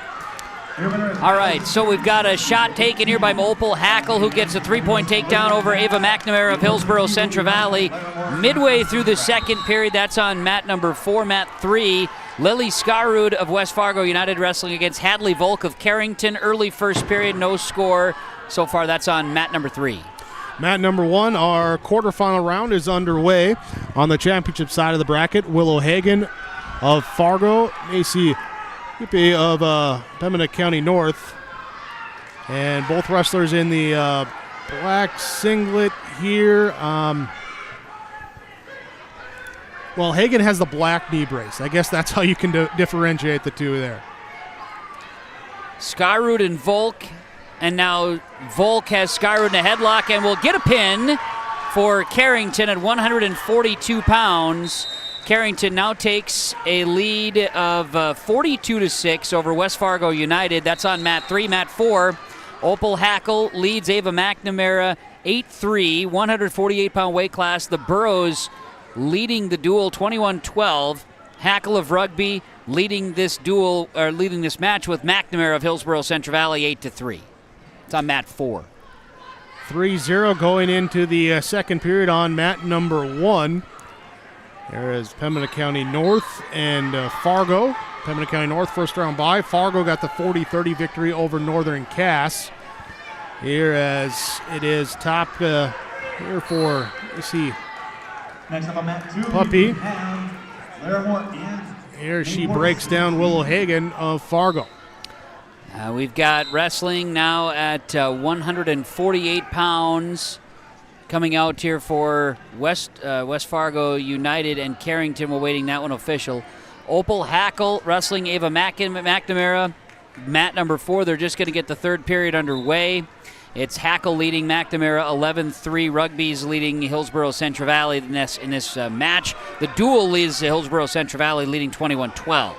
All right, so we've got a shot taken here by Opal Hackle, who gets a 3-point takedown over Ava McNamara of Hillsborough Central Valley. Midway through the second period, that's on mat number 4, mat 3. Lily Skarud of West Fargo United wrestling against Hadley Volk of Carrington. Early first period, no score. So far, that's on mat number 3. Mat number 1, our quarterfinal round is underway. On the championship side of the bracket, Willow Hagen of Fargo, Macy Hippie of Pembina County North. And both wrestlers in the black singlet here. Well, Hagen has the black knee brace. I guess that's how you can differentiate the two there. Skarud and Volk. And now Volk has Skarud in a headlock and will get a pin for Carrington at 142 pounds. Carrington now takes a lead of 42-6 over West Fargo United. That's on mat 3. Mat 4, Opal Hackle leads Ava McNamara 8-3, 148-pound weight class. The Burrows leading the duel 21-12. Hackle of Rugby leading this duel, or leading this match with McNamara of Hillsborough Central Valley 8-3. It's on mat 4. 3-0 going into the second period on mat number 1. There is Pembina County North and Fargo. Pembina County North first round bye. Fargo got the 40-30 victory over Northern Cass. Here as it is top here for, let's see, next up on mat 2, Puppy. Laramore Here she breaks down Willow Hagen of Fargo. We've got wrestling now at 148 pounds. Coming out here for West Fargo United and Carrington. We're waiting that one official. Opal Hackle wrestling Ava McNamara. Mat number 4. They're just going to get the third period underway. It's Hackle leading McNamara 11-3. Rugby's leading Hillsborough Central Valley in this match. The duel leads Hillsborough Central Valley leading 21-12.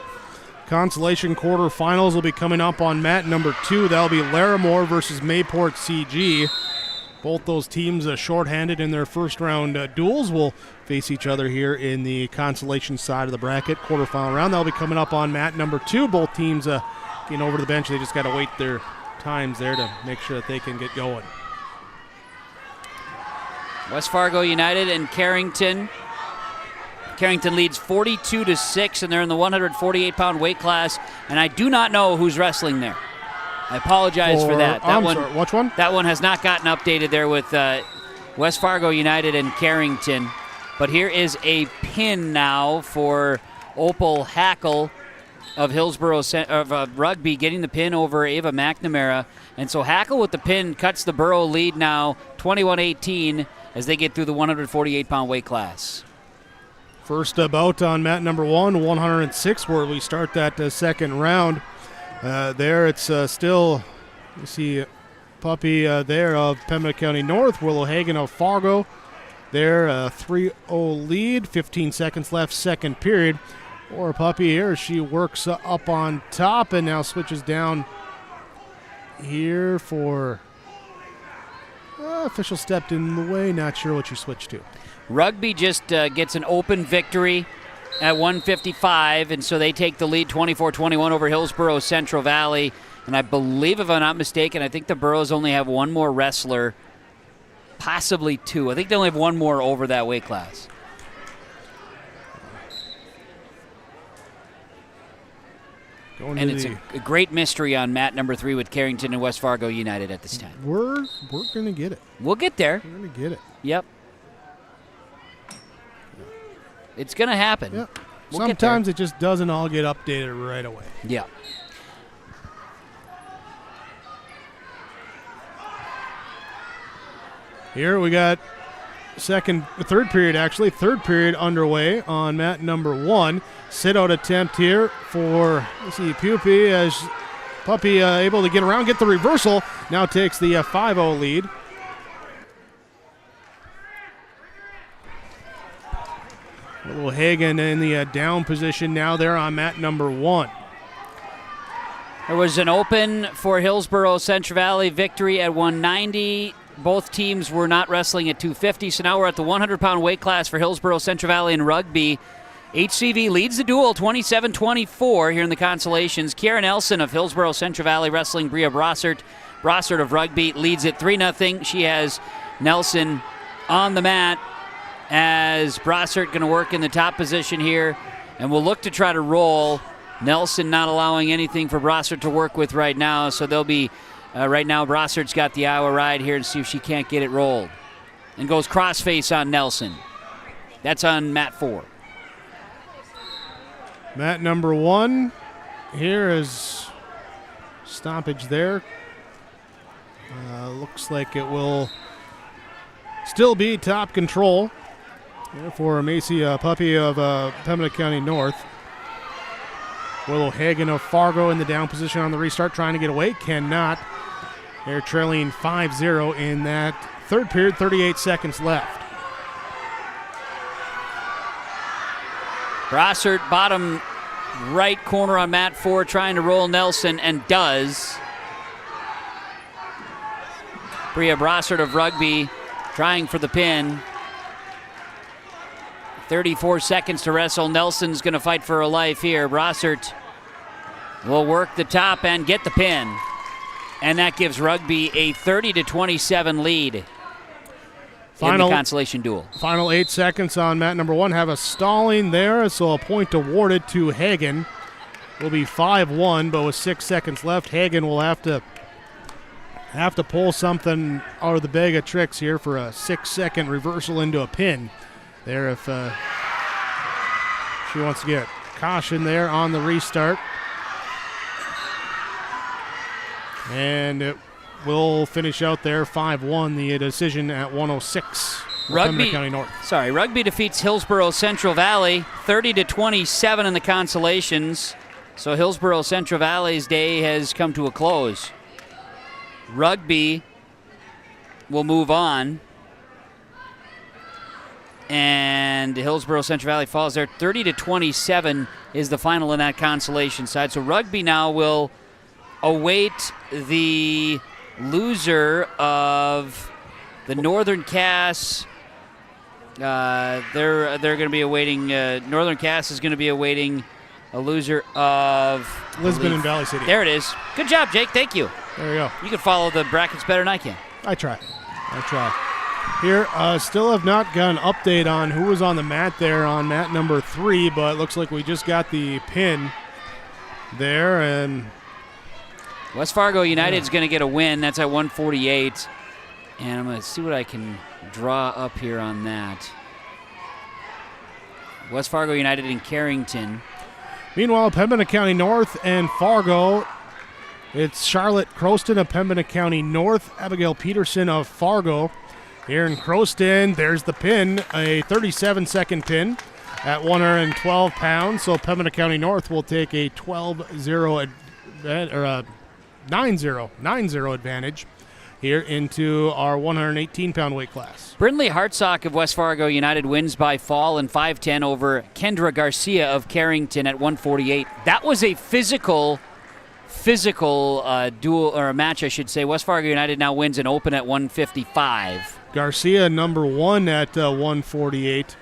Consolation quarterfinals will be coming up on mat number 2. That'll be Laramore versus Mayport CG. Both those teams shorthanded in their first round duels will face each other here in the consolation side of the bracket quarterfinal round. That'll be coming up on mat number 2. Both teams getting over to the bench. They just got to wait their times there to make sure that they can get going. West Fargo United and Carrington. Carrington leads 42-6, and they're in the 148-pound weight class. And I do not know who's wrestling there. I apologize for that. Which one? That one has not gotten updated there with West Fargo United and Carrington. But here is a pin now for Opal Hackle of Hillsborough of Rugby, getting the pin over Ava McNamara. And so Hackle with the pin cuts the Borough lead now 21-18 as they get through the 148-pound weight class. First bout on mat number 1, 106, where we start that second round. There it's still, you see Puppy there of Pembina County North, Willow Hagen of Fargo. There, 3-0 lead, 15 seconds left, second period. Or Puppy here, she works up on top and now switches down here for official stepped in the way, not sure what she switched to. Rugby just gets an open victory at 155, and so they take the lead 24-21 over Hillsborough Central Valley. And I believe, if I'm not mistaken, I think the Burrows only have one more wrestler, possibly 2. I think they only have one more over that weight class. And it's a great mystery on mat number 3 with Carrington and West Fargo United at this time. We're going to get it. We'll get there. We're going to get it. Yep. It's going to happen. Yep. Sometimes it just doesn't all get updated right away. Yeah. Here we got third period underway on mat number 1. Sit-out attempt here for, Puppy, as Puppy able to get around, get the reversal, now takes the 5-0 lead. Little Hagen in the down position now there on mat number 1. There was an open for Hillsborough Central Valley victory at 190. Both teams were not wrestling at 250, so now we're at the 100-pound weight class for Hillsborough Central Valley in rugby. HCV leads the duel 27-24 here in the Consolations. Kiara Nelson of Hillsborough Central Valley wrestling Bria Brossart. Brossart of rugby leads it 3-0. She has Nelson on the mat as Brossart going to work in the top position here, and will look to try to roll. Nelson not allowing anything for Brossart to work with right now, so they'll be right now Brossart's got the Iowa ride here and see if she can't get it rolled. And goes crossface on Nelson. That's on mat 4. Mat number 1. Here is stoppage there. Looks like it will still be top control for Macy Puppy of Pembina County North. Willow Hagen of Fargo in the down position on the restart, trying to get away. Cannot. They're trailing 5-0 in that third period, 38 seconds left. Brossart, bottom right corner on mat 4, trying to roll Nelson, and does. Bria Brossart of rugby trying for the pin. 34 seconds to wrestle. Nelson's going to fight for her life here. Brossart will work the top and get the pin. And that gives rugby a 30-27 lead in the Consolation duel. Final 8 seconds on mat number 1. Have a stalling there, so a point awarded to Hagen. Will be 5-1, but with 6 seconds left, Hagen will have to pull something out of the bag of tricks here for a 6-second reversal into a pin. There, if she wants to get caution there on the restart. And it will finish out there 5-1, the decision at 106. Rugby County North. Rugby defeats Hillsborough Central Valley 30-27 in the Consolations. So Hillsborough Central Valley's day has come to a close. Rugby will move on. And Hillsborough Central Valley falls there. 30-27 is the final in that Consolation side. So rugby now will await the loser of the Northern Cass. They're going to be awaiting. Northern Cass is going to be awaiting a loser of Lisbon and Valley City. There it is. Good job, Jake. Thank you. There you go. You can follow the brackets better than I can. I try. Here, still have not got an update on who was on the mat there on mat number 3, but it looks like we just got the pin there. And West Fargo United is going to get a win. That's at 148. And I'm going to see what I can draw up here on that. West Fargo United in Carrington. Meanwhile, Pembina County North and Fargo. It's Charlotte Croston of Pembina County North, Abigail Peterson of Fargo. Here in Croston, there's the pin, a 37-second pin at 112 pounds. So Pembina County North will take a 12-0 or a 9-0 advantage here into our 118-pound weight class. Brindley Hartsock of West Fargo United wins by fall in 5-10 over Kendra Garcia of Carrington at 148. That was a physical duel, or a match, I should say. West Fargo United now wins an open at 155. Garcia number 1 at 148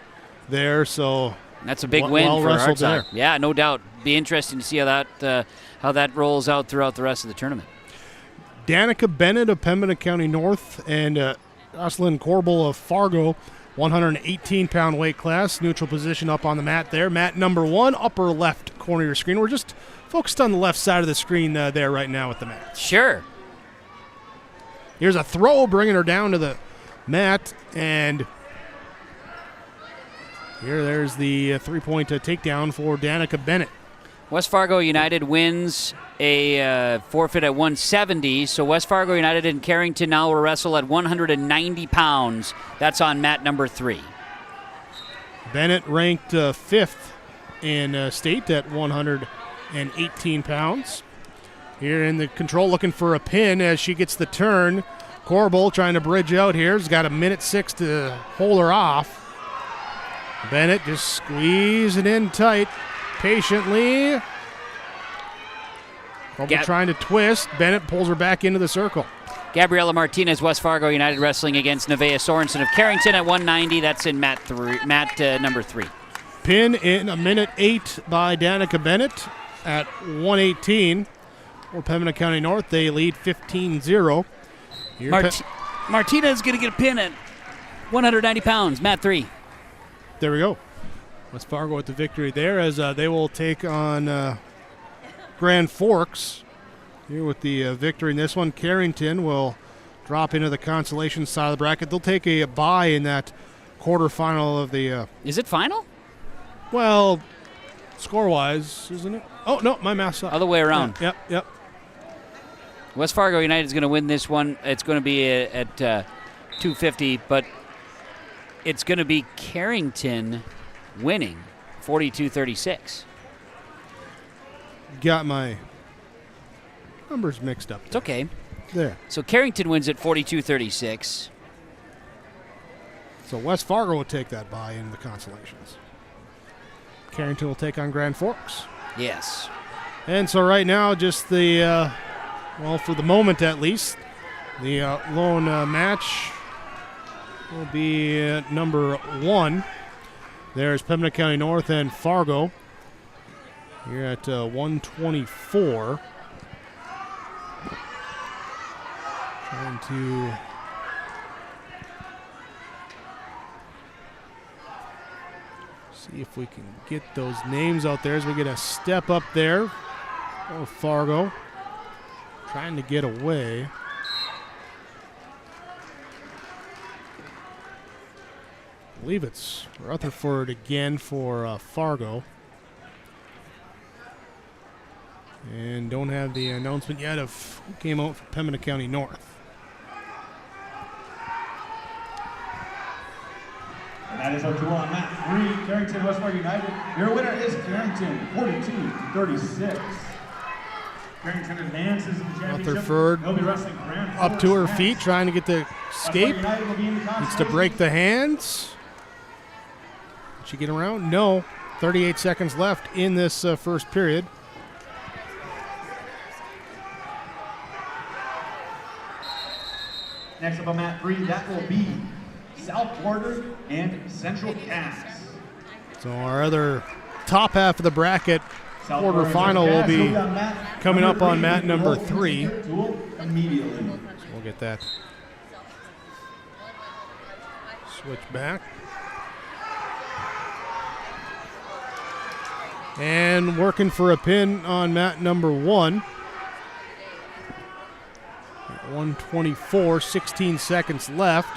there, so that's a big win for Hartsock. Yeah, no doubt. Be interesting to see how that rolls out throughout the rest of the tournament. Danica Bennett of Pembina County North and Jocelyn Corbel of Fargo, 118-pound weight class. Neutral position up on the mat there. Mat number 1, upper left corner of your screen. We're just focused on the left side of the screen there right now with the mat. Sure. Here's a throw, bringing her down to the mat, and there's the three-point takedown for Danica Bennett. West Fargo United wins a forfeit at 170, so West Fargo United and Carrington now will wrestle at 190 pounds. That's on mat number 3. Bennett ranked 5th in state at 118 pounds. Here in the control, looking for a pin as she gets the turn. Corbel trying to bridge out here. Has got a minute 6 to hold her off. Bennett just squeezing in tight, patiently. Corbel trying to twist. Bennett pulls her back into the circle. Gabriela Martinez, West Fargo United wrestling against Nevaeh Sorensen of Carrington at 190. That's in mat number 3. Pin in a minute 8 by Danica Bennett at 118. For Pembina County North, they lead 15-0. Martinez going to get a pin at 190 pounds, mat 3. There we go. West Fargo with the victory there as they will take on Grand Forks. Here with the victory in this one, Carrington will drop into the Consolation side of the bracket. They'll take a bye in that quarterfinal of the... Is it final? Well, score-wise, isn't it? Oh, no, my math's up. Other way around. Yeah, yep. West Fargo United is going to win this one. It's going to be at 250, but it's going to be Carrington winning 42-36. Got my numbers mixed up. It's okay. There. So Carrington wins at 42-36. So West Fargo will take that bye in the Consolations. Carrington will take on Grand Forks. Yes. And so right now, just the, well, for the moment at least, the lone match will be number 1. There's Pembina County North and Fargo. Here at 124. Trying to see if we can get those names out there as we get a step up there. Oh, Fargo trying to get away. I believe it's Rutherford again for Fargo. And don't have the announcement yet of who came out for Pembina County North. And that is our duel on mat 3, Carrington West Fargo United. Your winner is Carrington, 42-36. Carrington advances in the championship. Rutherford They'll be wrestling Grand up to her Forks feet, next. trying to get the escape. West Fargo United will be in the Needs to Consolation. break the hands. Did she get around? No. 38 seconds left in this first period. Next up on mat 3, that will be South Border and Central Cass. So our other top half of the bracket South Border and quarterfinal will Central Cass be be on mat coming up on 3. mat number We'll 3. duel immediately. So we'll get that switch back. And working for a pin on mat number 1. 124, 16 seconds left.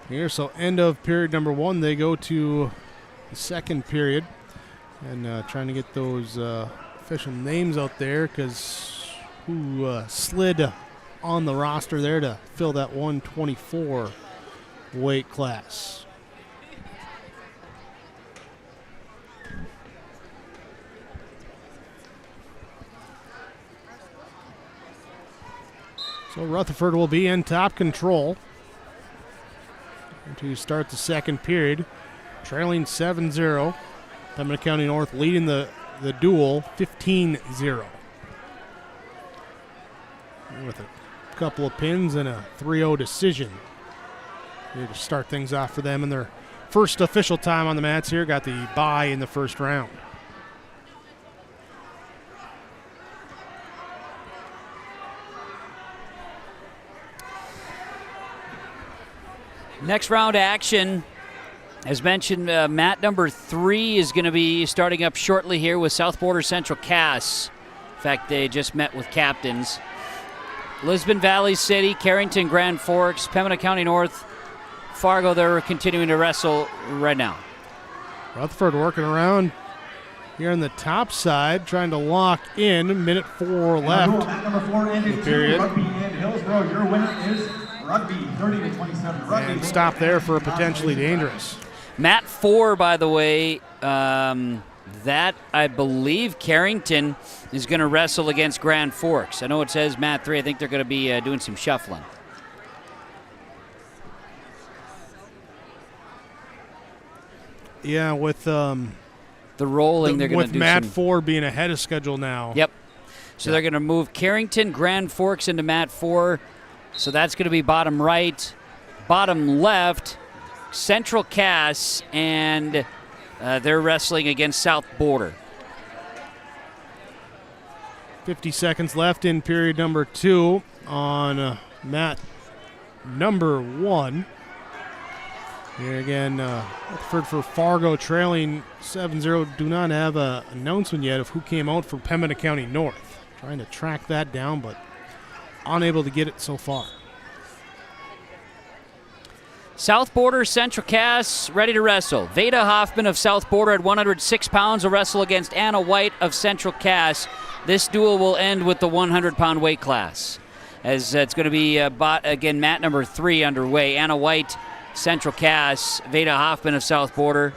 Here, so end of period number 1, they go to the second period. And trying to get those official names out there, because who slid on the roster there to fill that 124 weight class. So Rutherford will be in top control to start the second period, trailing 7-0. Pembina County North leading the duel 15-0. With a couple of pins and a 3-0 decision. Here to start things off for them in their first official time on the mats here. Got the bye in the first round. Next round action As mentioned, mat number 3 is going to be starting up shortly here with South Border Central Cass. In fact, they just met with captains. Lisbon Valley City, Carrington, Grand Forks, Pembina County North, Fargo, they're continuing to wrestle right now. Rutherford working around here on the top side, trying to lock in. Minute 4 left. Mat number 4 ended in the 2, period. Rugby and Hillsborough. Your winner is Rugby, 30-27. Rugby. And stop there for a potentially dangerous. Mat 4, by the way, that I believe Carrington is going to wrestle against Grand Forks. I know it says mat 3. I think they're going to be doing some shuffling. Yeah, with the rolling, they're going to with do mat some, 4 being ahead of schedule now. Yep. So they're going to move Carrington, Grand Forks into mat 4. So that's going to be bottom right, bottom left, Central Cass, and they're wrestling against South Border. 50 seconds left in period number 2 on mat number 1. Here again, Rutherford for Fargo trailing 7-0. Do not have an announcement yet of who came out for Pembina County North. Trying to track that down, but unable to get it so far. South Border, Central Cass, ready to wrestle. Veda Hoffman of South Border at 106 pounds will wrestle against Anna White of Central Cass. This duel will end with the 100-pound weight class, as it's going to be, again, mat number 3 underway. Anna White, Central Cass, Veda Hoffman of South Border.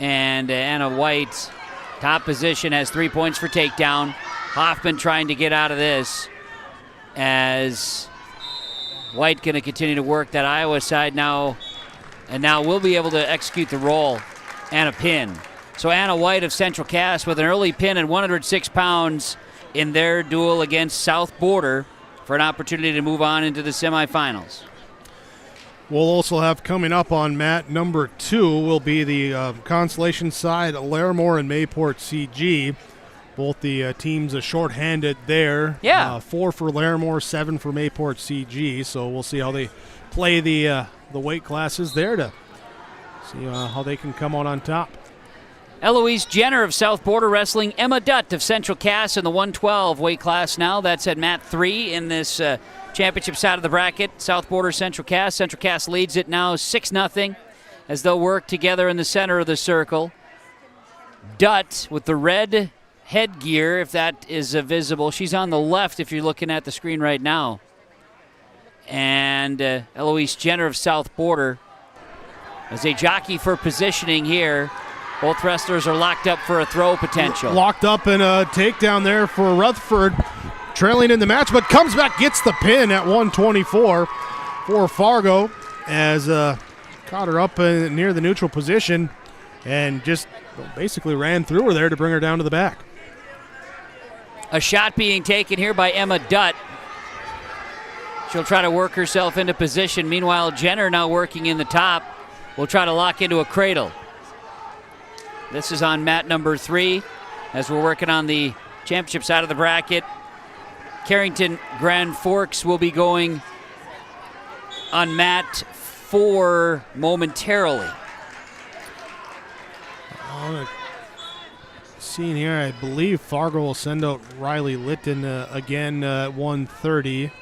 And Anna White, top position, has 3 points for takedown. Hoffman trying to get out of this, as White going to continue to work that Iowa side now, and now will be able to execute the roll and a pin. So Anna White of Central Cass with an early pin at 106 pounds in their duel against South Border for an opportunity to move on into the semifinals. We'll also have coming up on mat number 2 will be the Consolation side, Larimore and Mayport CG. Both the teams are shorthanded there. Yeah. 4 for Larimore, 7 for Mayport CG. So we'll see how they play the weight classes there to see how they can come out on top. Eloise Jenner of South Border wrestling Emma Dutt of Central Cass in the 112 weight class now. That's at mat 3 in this championship side of the bracket. South Border, Central Cass. Central Cass leads it now 6-0 as they'll work together in the center of the circle. Dutt with the red headgear, if that is visible. She's on the left if you're looking at the screen right now. And Eloise Jenner of South Border as they jockey for positioning here. Both wrestlers are locked up for a throw potential. Locked up in a takedown there for Rutherford, trailing in the match, but comes back, gets the pin at 124 for Fargo as caught her up near the neutral position and just basically ran through her there to bring her down to the back. A shot being taken here by Emma Dutt. She'll try to work herself into position. Meanwhile, Jenner now working in the top will try to lock into a cradle. This is on mat number 3 as we're working on the championship side of the bracket. Carrington Grand Forks will be going on mat 4 momentarily. Seeing here, I believe Fargo will send out Riley Litton again at 1:30.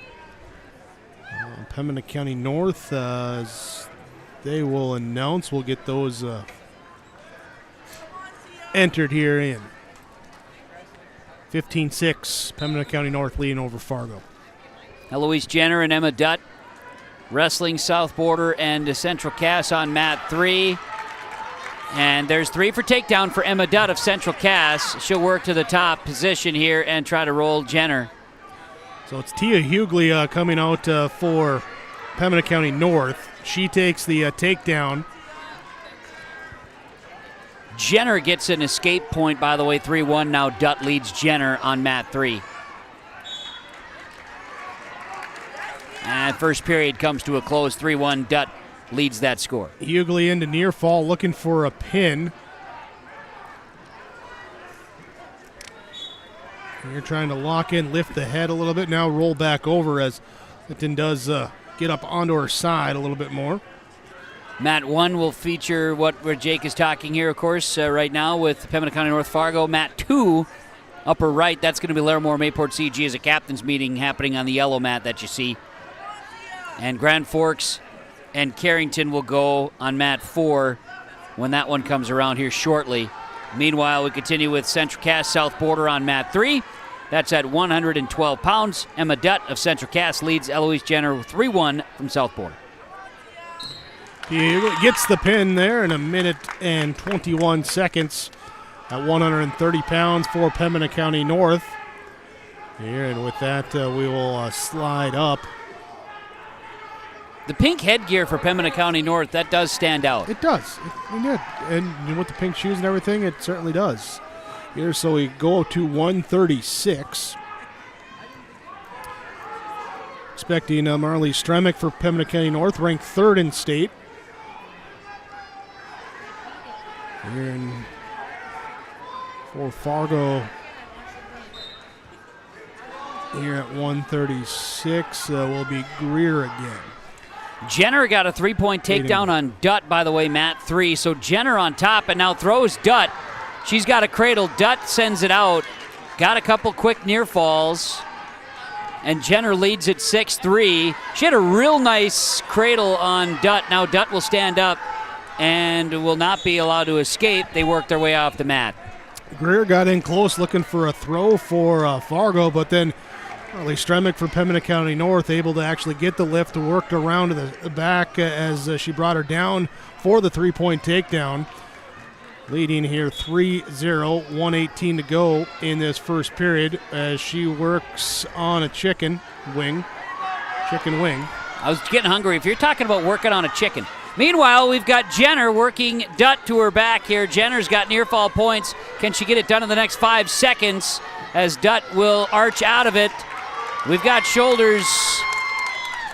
Pembina County North, as they will announce, we'll get those entered here in. 15-6, Pembina County North leading over Fargo. Eloise Jenner and Emma Dutt wrestling South Border and Central Cass on mat 3. And there's 3 for takedown for Emma Dutt of Central Cass. She'll work to the top position here and try to roll Jenner. So it's Tia Hughley coming out for Pembina County North. She takes the takedown. Jenner gets an escape point, by the way, 3-1. Now Dutt leads Jenner on mat 3. And first period comes to a close, 3-1. Dutt leads that score. Hughley into near fall, looking for a pin. And you're trying to lock in, lift the head a little bit. Now roll back over as Litton does get up onto her side a little bit more. Mat 1 will feature where Jake is talking here, of course, right now with Pembina County North Fargo. Mat 2, upper right, that's going to be Larimore Mayport CG as a captain's meeting happening on the yellow mat that you see. And Grand Forks and Carrington will go on Mat 4 when that one comes around here shortly. Meanwhile, we continue with Central Cass South Border on Mat 3. That's at 112 pounds. Emma Dutt of Central Cass leads Eloise Jenner 3-1 from South Border. He gets the pin there in 1 minute and 21 seconds at 130 pounds for Pembina County North. Here, and with that, we will slide up. The pink headgear for Pembina County North, that does stand out. It does. It did. And with the pink shoes and everything, it certainly does. Here, so we go to 136. Expecting Marley Stremick for Pembina County North, ranked 3rd in state. Here for Fargo, here at 136 will be Greer again. Jenner got a 3-point takedown on Dutt, by the way, Mat 3. So Jenner on top and now throws Dutt. She's got a cradle. Dutt sends it out. Got a couple quick near falls. And Jenner leads at 6-3. She had a real nice cradle on Dutt. Now Dutt will stand up and will not be allowed to escape. They work their way off the mat. Greer got in close looking for a throw for Fargo, but then Marley Stremick for Pembina County North able to actually get the lift, worked around to the back as she brought her down for the 3-point takedown. Leading here 3-0, 1:18 to go in this first period as she works on a chicken wing. I was getting hungry. If you're talking about working on a chicken. Meanwhile, we've got Jenner working Dutt to her back here. Jenner's got near fall points. Can she get it done in the next 5 seconds as Dutt will arch out of it? We've got shoulders.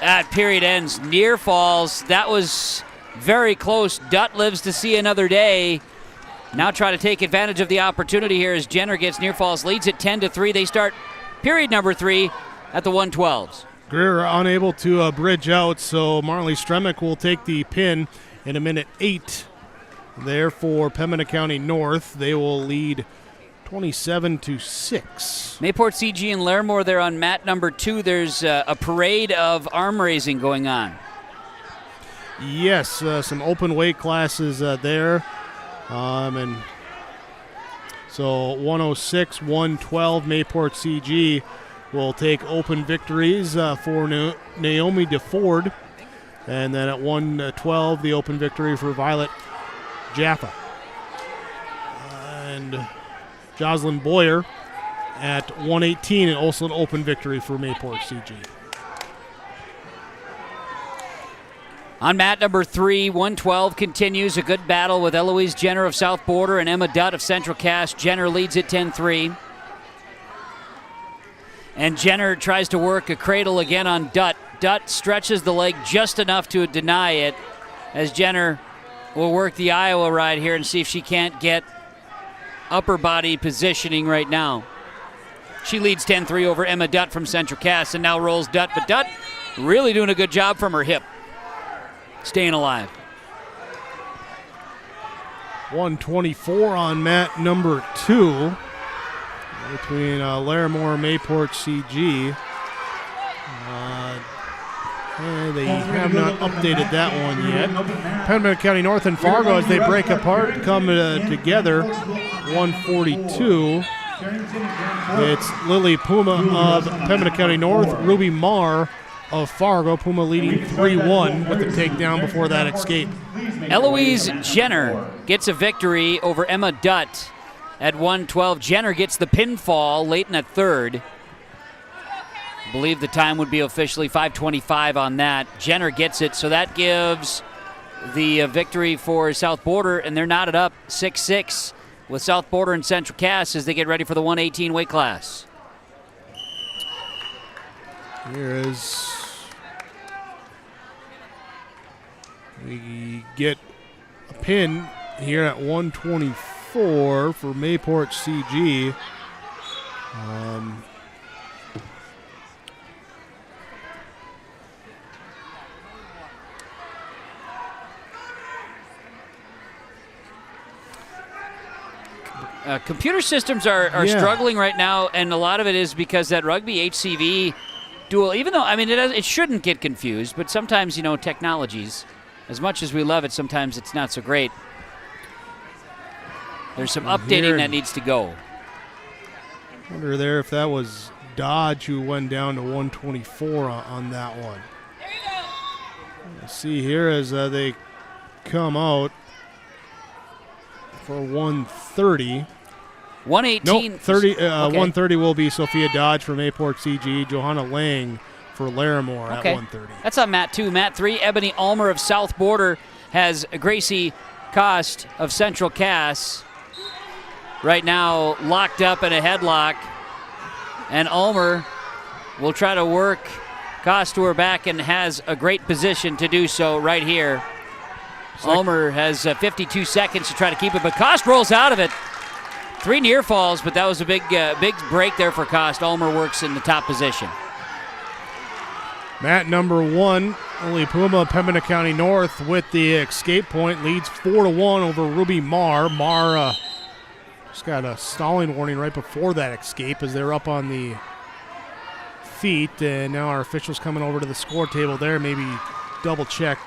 That period ends. Near falls. That was very close. Dutt lives to see another day. Now try to take advantage of the opportunity here as Jenner gets near falls. Leads at 10-3. They start period number 3 at the 112s. Greer unable to bridge out, so Marley Stremick will take the pin in 1 minute 8 there for Pembina County North. They will lead 27-6. Mayport CG and Larimore there on mat number 2. There's a parade of arm raising going on. Yes, some open weight classes there. And so 106, 112, Mayport CG will take open victories for Naomi DeFord. And then at 112, the open victory for Violet Jaffa. And Jocelyn Boyer at 118, and also an open victory for Mayport CG. On mat number 3, 112 continues. A good battle with Eloise Jenner of South Border and Emma Dutt of Central Cass. Jenner leads at 10-3. And Jenner tries to work a cradle again on Dutt. Dutt stretches the leg just enough to deny it as Jenner will work the Iowa ride here and see if she can't get upper body positioning right now. She leads 10-3 over Emma Dutt from Central Cass and now rolls Dutt, but Dutt really doing a good job from her hip. Staying alive. 124 on mat number 2 between Larimore and Mayport CG. They have not updated that one yet. Pembina County North and Fargo, as they break apart, come together. 142. It's Lily Puma of Pembina County North, Ruby Marr of Fargo. Puma leading 3-1 with the takedown before that escape. Eloise Jenner gets a victory over Emma Dutt at 112. Jenner gets the pinfall late in the third. I believe the time would be officially 5:25 on that. Jenner gets it, so that gives the victory for South Border, and they're knotted up 6-6 with South Border and Central Cass as they get ready for the 118 weight class. Here is, we get a pin here at 124 for Mayport CG. computer systems are struggling right now, and a lot of it is because that rugby HCV duel, even though, it shouldn't get confused, but sometimes, technologies, as much as we love it, sometimes it's not so great. There's some updating that needs to go. I wonder there if that was Dodge who went down to 124 on that one. We'll see here as they come out for 130. 118. Nope, 130 will be Sophia Dodge from Mayport CG, Johanna Lang for Larimore at 130. That's on mat 2. Mat 3, Ebony Ulmer of South Border has Gracie Cost of Central Cass right now locked up in a headlock. And Ulmer will try to work Cost to her back and has a great position to do so right here. Ulmer has 52 seconds to try to keep it, but Cost rolls out of it. 3 near falls, but that was a big break there for Cost. Ulmer works in the top position. Mat number 1, only Puma, Pembina County North with the escape point, leads 4-1 over Ruby Marr. Marr just got a stalling warning right before that escape as they're up on the feet, and now our officials coming over to the score table there, maybe double check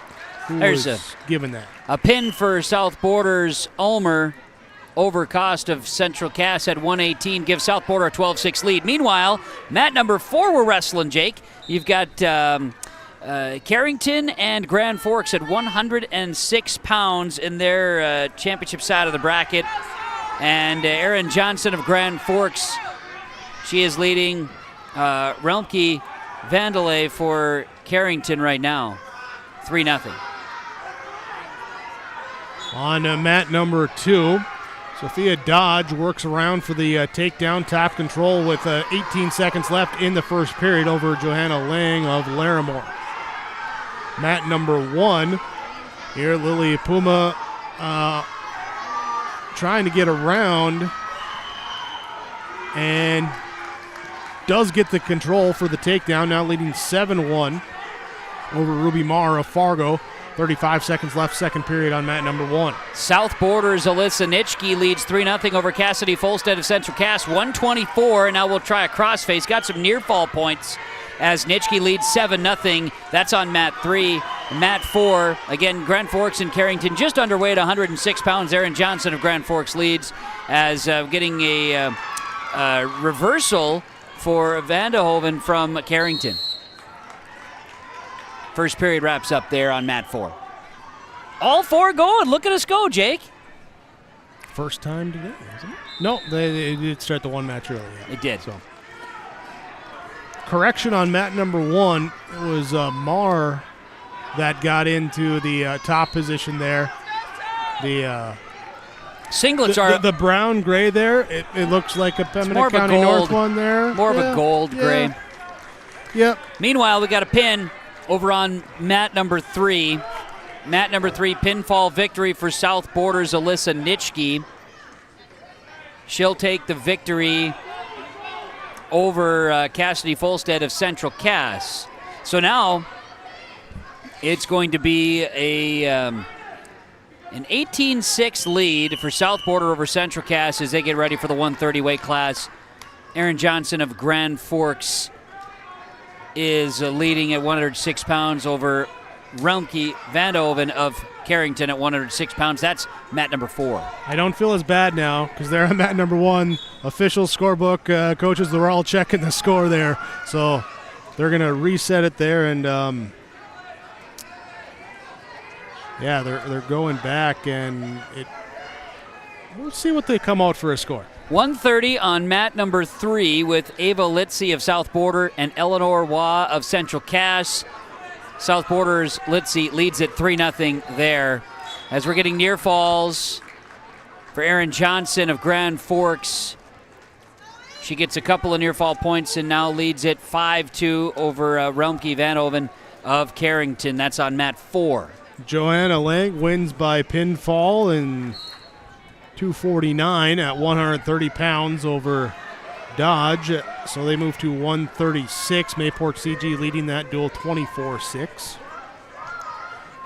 who was given that. A pin for South Border's Ulmer over Cost of Central Cass at 118, gives South Border a 12-6 lead. Meanwhile, mat number 4 we're wrestling, Jake. You've got Carrington and Grand Forks at 106 pounds in their championship side of the bracket. And Erin Johnson of Grand Forks, she is leading Relmke Vandalay for Carrington right now, 3-0. On mat number 2, Sophia Dodge works around for the takedown, top control with 18 seconds left in the first period over Johanna Lang of Larimore. Mat number 1, here Lily Puma trying to get around and does get the control for the takedown, now leading 7-1 over Ruby Marr of Fargo. 35 seconds left, second period on mat number 1. South Border's Alyssa Nitschke leads 3-0 over Cassidy Folstead of Central Cass, 124. Now we'll try a crossface. Got some near fall points as Nitschke leads 7-0. That's on mat 3. Mat 4, again, Grand Forks and Carrington just underway at 106 pounds. Erin Johnson of Grand Forks leads as getting a reversal for Vandehoven from Carrington. First period wraps up there on mat 4. All 4 going. Look at us go, Jake. First time today, isn't it? No, they did start the one match early. Yeah. It did. So, correction on mat number 1. It was Marr that got into the top position there. The singlets are the brown gray there. It looks like a Pembina County North one there. More of a gold gray. Yep. Meanwhile, we got a pin over on mat number 3. Mat number 3, pinfall victory for South Border's Alyssa Nitschke. She'll take the victory over Cassidy Folstead of Central Cass. So now it's going to be an 18-6 lead for South Border over Central Cass as they get ready for the 130 weight class. Erin Johnson of Grand Forks is leading at 106 pounds over Relmke Vandehoven of Carrington at 106 pounds. That's mat number 4. I don't feel as bad now because they're on mat number 1. Official scorebook, coaches, they're all checking the score there. So they're going to reset it there and, they're going back and we'll see what they come out for a score. 130 on mat number 3 with Ava Litzy of South Border and Eleanor Waugh of Central Cass. South Border's Litzy leads at 3-0 there. As we're getting near falls for Erin Johnson of Grand Forks. She gets a couple of near fall points and now leads at 5-2 over Relmke Vandehoven of Carrington. That's on mat 4. Johanna Lang wins by pinfall in 249 at 130 pounds over Dodge. So they move to 136. Mayport CG leading that duel 24-6.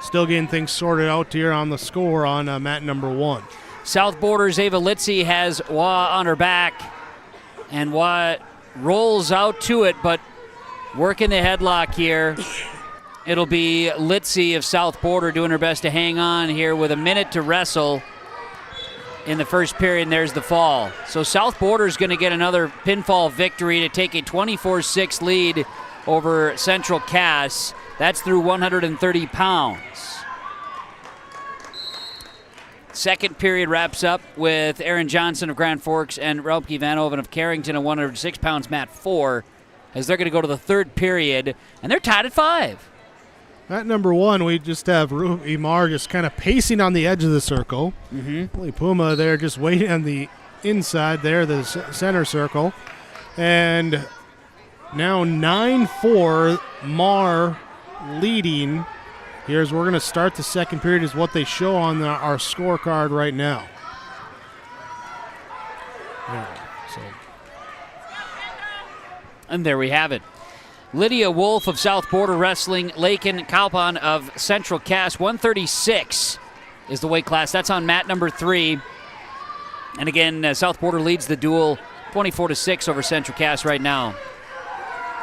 Still getting things sorted out here on the score on mat number 1. South Border's Ava Litzy has Wah on her back, and Wah rolls out to it, but working the headlock here. It'll be Litzy of South Border doing her best to hang on here with a minute to wrestle in the first period, and there's the fall. So South Border is going to get another pinfall victory to take a 24-6 lead over Central Cass. That's through 130 pounds. Second period wraps up with Aaron Johnson of Grand Forks and Relpke Van Oven of Carrington at 106 pounds, mat 4, as they're going to go to the third period, and they're tied at 5. At number 1, we just have Ruby Mar just kind of pacing on the edge of the circle. Only Puma there just waiting on the inside there, the center circle. And now 9-4, Mar leading. Here's we're going to start the second period is what they show on our scorecard right now. And there we have it. Lydia Wolf of South Border Wrestling, Lakin Kalpan of Central Cass. 136 is the weight class. That's on mat number 3. And again, South Border leads the duel 24-6 over Central Cass right now.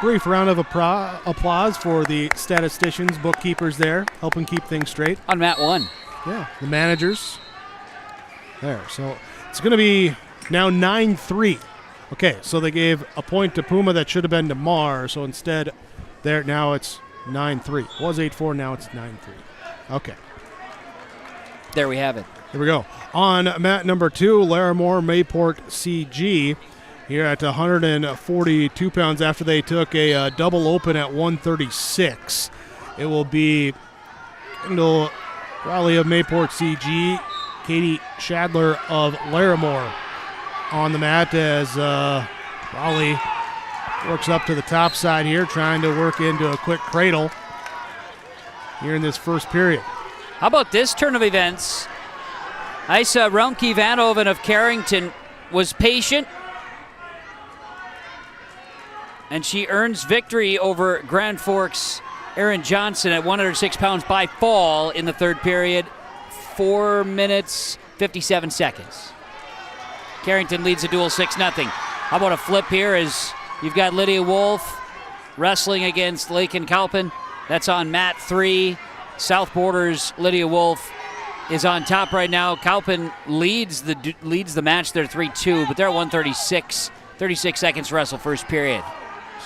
Brief round of applause for the statisticians, bookkeepers there, helping keep things straight. On mat 1. Yeah, the managers. There, so it's going to be now 9-3. Okay, so they gave a point to Puma that should have been to Mar, so instead, there now it's 9-3. It was 8-4, now it's 9-3. Okay. There we have it. Here we go. On mat number 2, Larimore Mayport CG, here at 142 pounds after they took a double open at 136. It will be Kendall Raleigh of Mayport CG, Katie Shadler of Larimore on the mat as Raleigh works up to the top side here, trying to work into a quick cradle here in this first period. How about this turn of events? Isa Rumke Van Oven of Carrington was patient, and she earns victory over Grand Forks' Aaron Johnson at 106 pounds by fall in the third period. 4 minutes, 57 seconds. Carrington leads the duel 6-0. How about a flip here as you've got Lydia Wolf wrestling against Lakin Kalpan. That's on mat 3. South Border's Lydia Wolf is on top right now. Kalpan leads the match. They're 3-2, but they're at 136. 36 seconds to wrestle first period.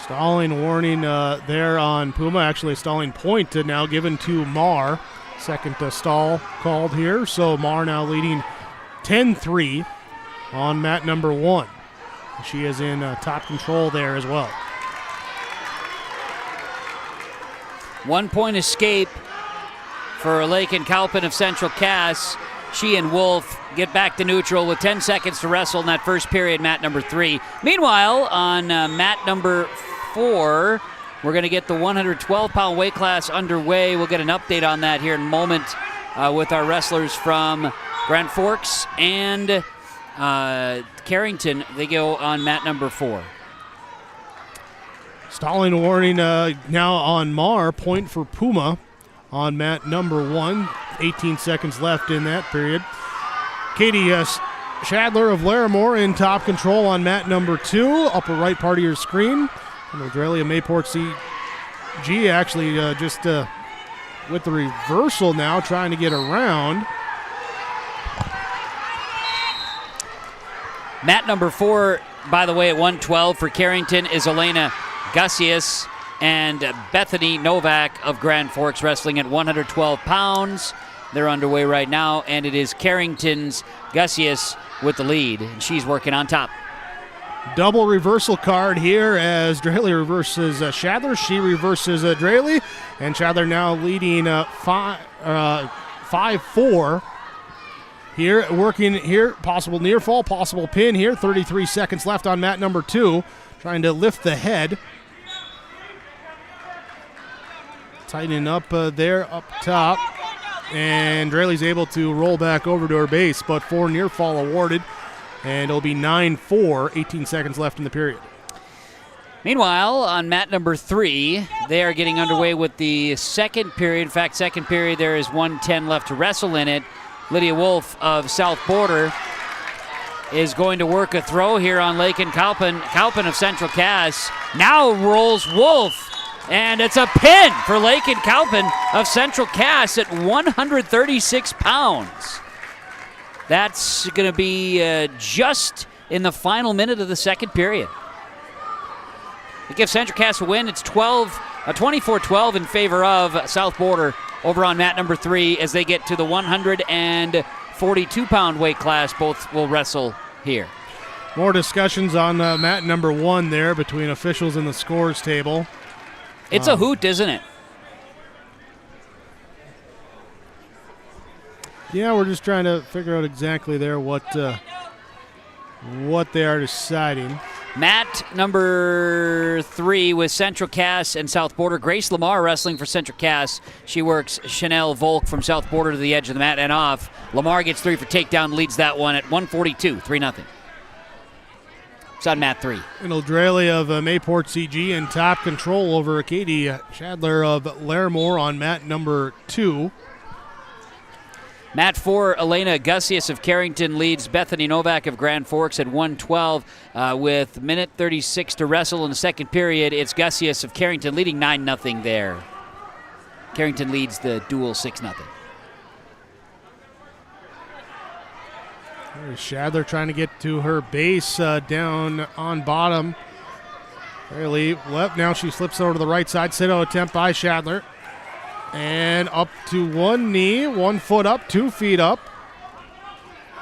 Stalling warning there on Puma. Actually, a stalling point now given to Mar. Second stall called here. So Mar now leading 10-3 on mat number 1. She is in top control there as well. 1 point escape for Lakin Kalpan of Central Cass. She and Wolf get back to neutral with 10 seconds to wrestle in that first period, mat number 3. Meanwhile, on mat number 4, we're going to get the 112-pound weight class underway. We'll get an update on that here in a moment with our wrestlers from Grand Forks and Carrington. They go on mat number 4. Stalling warning now on Mar. Point for Puma on mat number 1. 18 seconds left in that period. Katie Shadler of Larimore in top control on mat number 2. Upper right part of your screen. And Australia Mayport CG actually just with the reversal now, trying to get around. Mat number 4, by the way, at 112 for Carrington is Elena Gussius and Bethany Novak of Grand Forks wrestling at 112 pounds. They're underway right now, and it is Carrington's Gussius with the lead, and she's working on top. Double reversal card here as Draley reverses Shadler. She reverses Draley, and Shadler now leading 5-4. Here, working here, possible near fall, possible pin here. 33 seconds left on mat number 2. Trying to lift the head. Tightening up there up top. And Draley's able to roll back over to her base, but 4 near fall awarded. And it'll be 9-4, 18 seconds left in the period. Meanwhile, on mat number 3, they are getting underway with the second period. In fact, second period, there is 1:10 left to wrestle in it. Lydia Wolf of South Border is going to work a throw here on Lakin Calpin. Calpin of Central Cass now rolls Wolf, and it's a pin for Lakin Calpin of Central Cass at 136 pounds. That's going to be just in the final minute of the second period. It gives Central Cass a win. It's 24-12 in favor of South Border over on mat number 3 as they get to the 142-pound weight class. Both will wrestle here. More discussions on mat number 1 there between officials and the scores table. It's a hoot, isn't it? Yeah, we're just trying to figure out exactly there what they are deciding. Mat number 3 with Central Cass and South Border. Grace Lamar wrestling for Central Cass. She works Chanel Volk from South Border to the edge of the mat and off. Lamar gets 3 for takedown, leads that one at 142, 3-0. It's on mat 3. And O'Draley of Mayport CG in top control over Katie Shadler of Larimore on mat number 2. Mat 4, Elena Gussius of Carrington leads Bethany Novak of Grand Forks at 112 with minute 36 to wrestle in the second period. It's Gussius of Carrington leading 9-0 there. Carrington leads the duel 6-0. Shadler trying to get to her base down on bottom. Fairly left. Now she slips over to the right side. Sit-out attempt by Shadler. And up to one knee, 1 foot up, 2 feet up.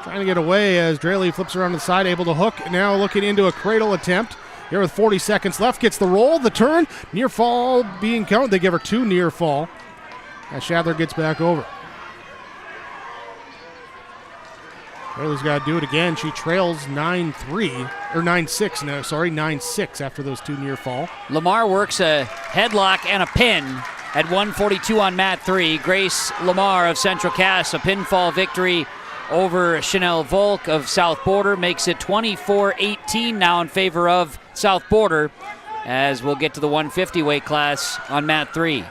Trying to get away as Draley flips around to the side, able to hook. Now looking into a cradle attempt. Here with 40 seconds left, gets the roll, the turn. Near fall being counted. They give her 2 near fall as Shadler gets back over. Draley's got to do it again. She trails 9-3, or 9-6 now, 9-6 after those 2 near fall. Lamar works a headlock and a pin at 142 on mat 3. Grace Lamar of Central Cass, a pinfall victory over Chanel Volk of South Border, makes it 24-18 now in favor of South Border as we'll get to the 150 weight class on mat 3.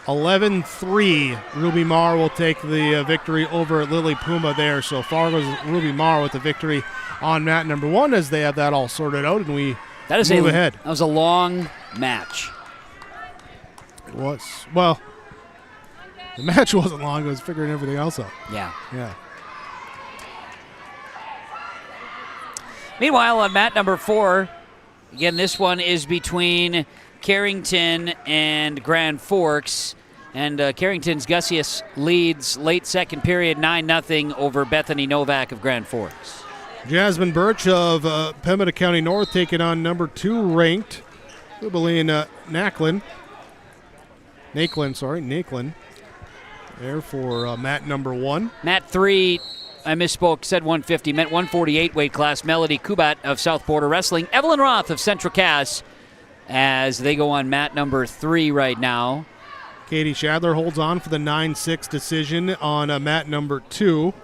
11-3. Ruby Marr will take the victory over Lily Puma there. So Fargo's Ruby Marr with the victory on mat number 1 as they have that all sorted out, and we move ahead. That was a long match. It was. Well, the match wasn't long. It was figuring everything else out. Yeah. Yeah. Meanwhile, on mat number 4, again, this one is between Carrington and Grand Forks. And Carrington's Gussius leads late second period 9-0 over Bethany Novak of Grand Forks. Jasmine Birch of Pembina County North taking on number 2 ranked Jubilee Naklin. There for mat number 1. Mat 3, I misspoke, said 150, meant 148 weight class. Melody Kubat of South Border Wrestling. Evelyn Roth of Central Cass as they go on mat number 3 right now. Katie Shadler holds on for the 9-6 decision on mat number 2.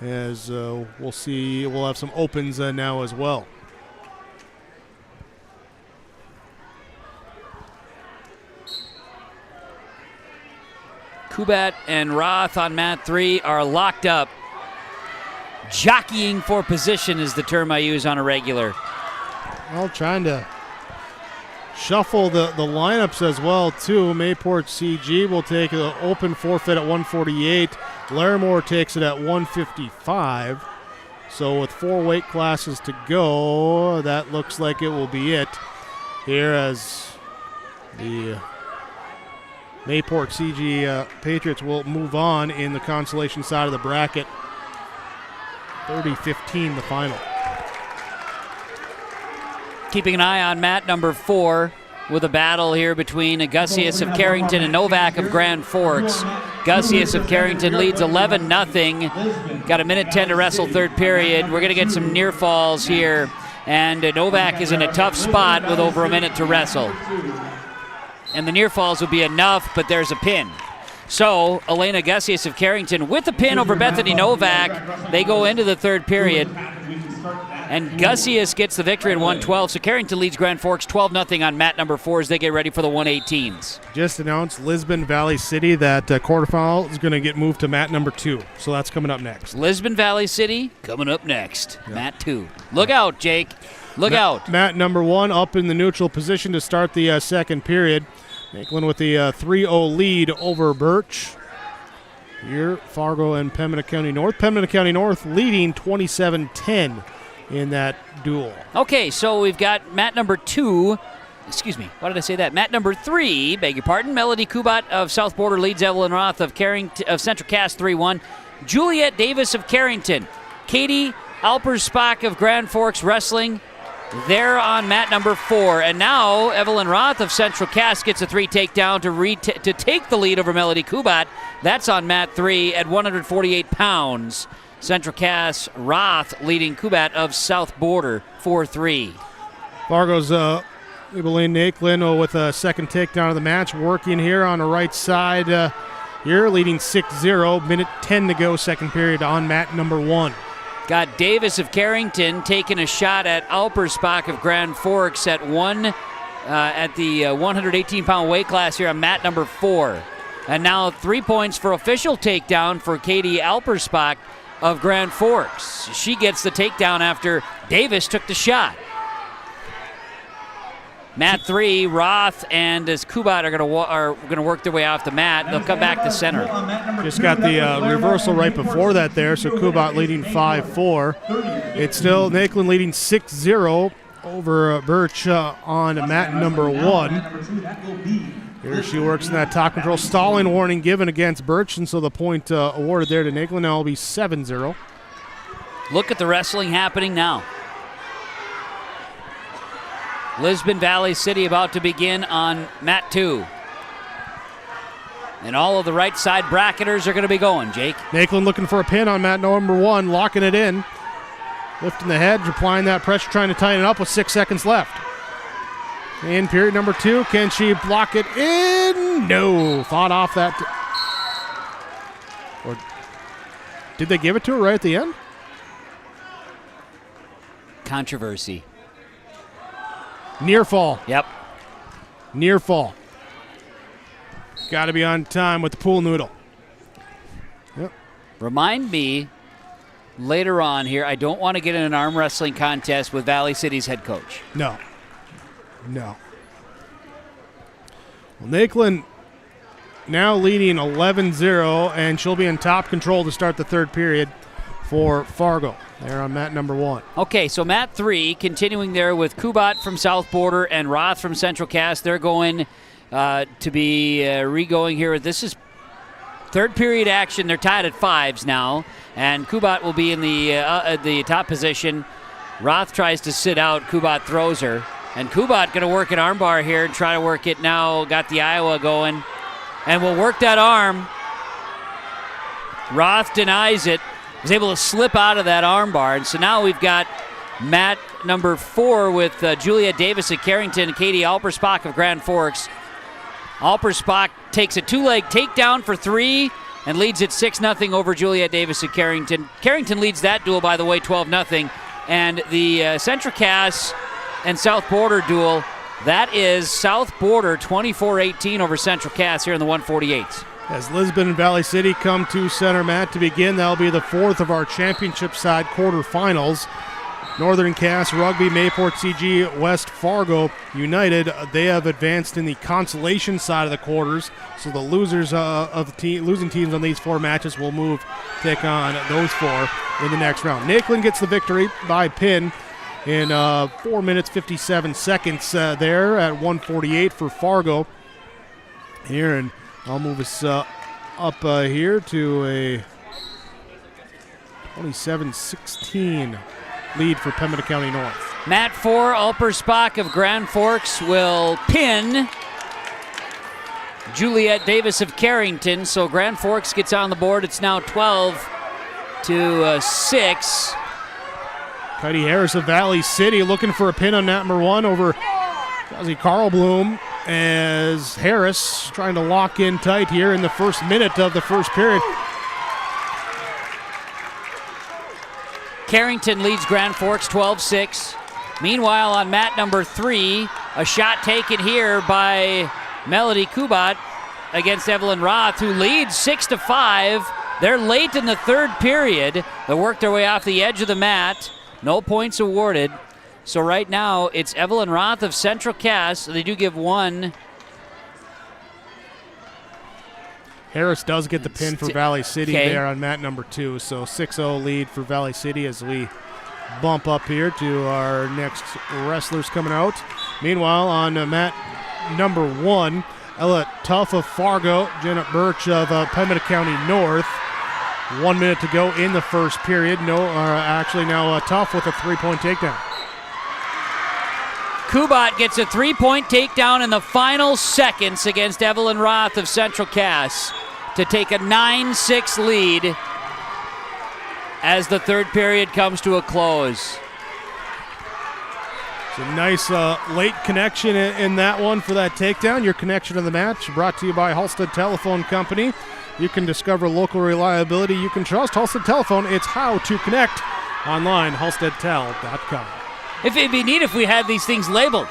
As we'll see, we'll have some opens now as well. Kubat and Roth on mat 3 are locked up. Jockeying for position is the term I use on a regular. Well, trying to shuffle the lineups as well, too. Mayport CG will take the open forfeit at 148. Larimore takes it at 155. So with 4 weight classes to go, that looks like it will be it here as the Mayport CG Patriots will move on in the Consolation side of the bracket. 30-15 the final. Keeping an eye on mat number 4 with a battle here between Gussius of Carrington and Novak of Grand Forks. Gussius of Carrington leads 11-0. Got a minute 10 to wrestle third period. We're going to get some near falls here. And Novak is in a tough spot with over a minute to wrestle. And the near falls will be enough, but there's a pin. So Elena Gussius of Carrington with the pin over Bethany Novak. They go into the third period And Gussius gets the victory at 112. So Carrington leads Grand Forks 12-0 on mat number 4 as they get ready for the 118s. Just announced Lisbon Valley City that quarterfinal is going to get moved to mat number 2. So that's coming up next. Lisbon Valley City coming up next. Yep. Mat 2. Look out, Jake. Look out. Mat number 1 up in the neutral position to start the second period. Lakeland with the 3-0 lead over Birch. Here, Fargo and Pembina County North. Pembina County North leading 27-10 in that duel. Okay, so we've got mat number 2. Excuse me, why did I say that? Mat number 3, beg your pardon. Melody Kubat of South Border leads Evelyn Roth of Central Cass 3-1. Juliet Davis of Carrington. Katie Alpersbach of Grand Forks Wrestling. They're on mat number 4. And now Evelyn Roth of Central Cass gets a 3 takedown to take the lead over Melody Kubat. That's on mat 3 at 148 pounds. Central Cass Roth leading Kubat of South Border 4-3. Fargo's Evelyn Nakelin with a second takedown of the match, working here on the right side here, leading 6-0. Minute 10 to go, second period on mat number 1. Got Davis of Carrington taking a shot at Alpersbach of Grand Forks at the 118-pound weight class here on mat number 4. And now 3 points for official takedown for Katie Alpersbach of Grand Forks. She gets the takedown after Davis took the shot. Mat 3, Roth and Kubat are going to work their way off the mat. They'll come back to center. Just got the reversal right before that there, so Kubat leading 5-4. It's still Nakelin leading 6-0 over Birch on mat number 1. Here she works in that top control. Stalling warning given against Birch, and so the point awarded there to Nakelin. Now will be 7-0. Look at the wrestling happening now. Lisbon Valley City about to begin on mat 2. And all of the right side bracketers are going to be going, Jake. Nakelin looking for a pin on mat number 1, locking it in. Lifting the head, applying that pressure, trying to tighten it up with 6 seconds left. In period number 2, can she block it in? No. Fought off that. Or did they give it to her right at the end? Controversy. Near fall. Yep. Near fall. Got to be on time with the pool noodle. Yep. Remind me later on here, I don't want to get in an arm wrestling contest with Valley City's head coach. No. Well, Nakelin now leading 11-0, and she'll be in top control to start the third period for Fargo. They're on mat number 1. Okay, so mat 3, continuing there with Kubat from South Border and Roth from Central Cass. They're going to be re-going here. This is third period action. They're tied at 5s now, and Kubat will be in the top position. Roth tries to sit out. Kubat throws her. And Kubat going to work an armbar here and try to work it now. Got the Iowa going. And will work that arm. Roth denies it. Was able to slip out of that armbar. And so now we've got mat number 4 with Juliet Davis of Carrington and Katie Alpersbach of Grand Forks. Alpersbach takes a 2-leg takedown for 3 and leads it 6-0 over Juliet Davis of Carrington. Carrington leads that duel, by the way, 12-0. And the Central Cass and South Border duel, that is South Border 24-18 over Central Cass here in the 148s. As Lisbon and Valley City come to center mat to begin, that'll be the 4th of our championship side quarterfinals. Northern Cass, Rugby, Mayport CG, West Fargo United, they have advanced in the consolation side of the quarters. So the losers of the losing teams on these 4 matches will take on those 4 in the next round. Nakelin gets the victory by pin in 4 minutes 57 seconds there at 148 for Fargo. Here, and I'll move us up here to a 27-16 lead for Pembina County North. Mat 4, Alpersbach of Grand Forks will pin Juliet Davis of Carrington. So Grand Forks gets on the board. It's now 12-6. Cuddy Harris of Valley City looking for a pin on number 1 over Ozzy Carl Bloom, as Harris trying to lock in tight here in the first minute of the first period. Carrington leads Grand Forks 12-6. Meanwhile, on mat number 3, a shot taken here by Melody Kubat against Evelyn Roth, who leads 6-5. They're late in the third period. They work their way off the edge of the mat. No points awarded. So right now, it's Evelyn Roth of Central Cass. They do give one. Harris does get the pin for Valley City there on mat number 2. So 6-0 lead for Valley City as we bump up here to our next wrestlers coming out. Meanwhile, on mat number 1, Ella Tuff of Fargo, Janet Birch of Pembina County North. 1 minute to go in the first period. Actually now Tuff with a 3-point takedown. Kubat gets a 3-point takedown in the final seconds against Evelyn Roth of Central Cass to take a 9-6 lead as the third period comes to a close. It's a nice late connection in that one for that takedown. Your connection to the match brought to you by Halstead Telephone Company. You can discover local reliability you can trust. Halstead Telephone, it's how to connect. Online, halsteadtel.com. It'd be neat if we had these things labeled.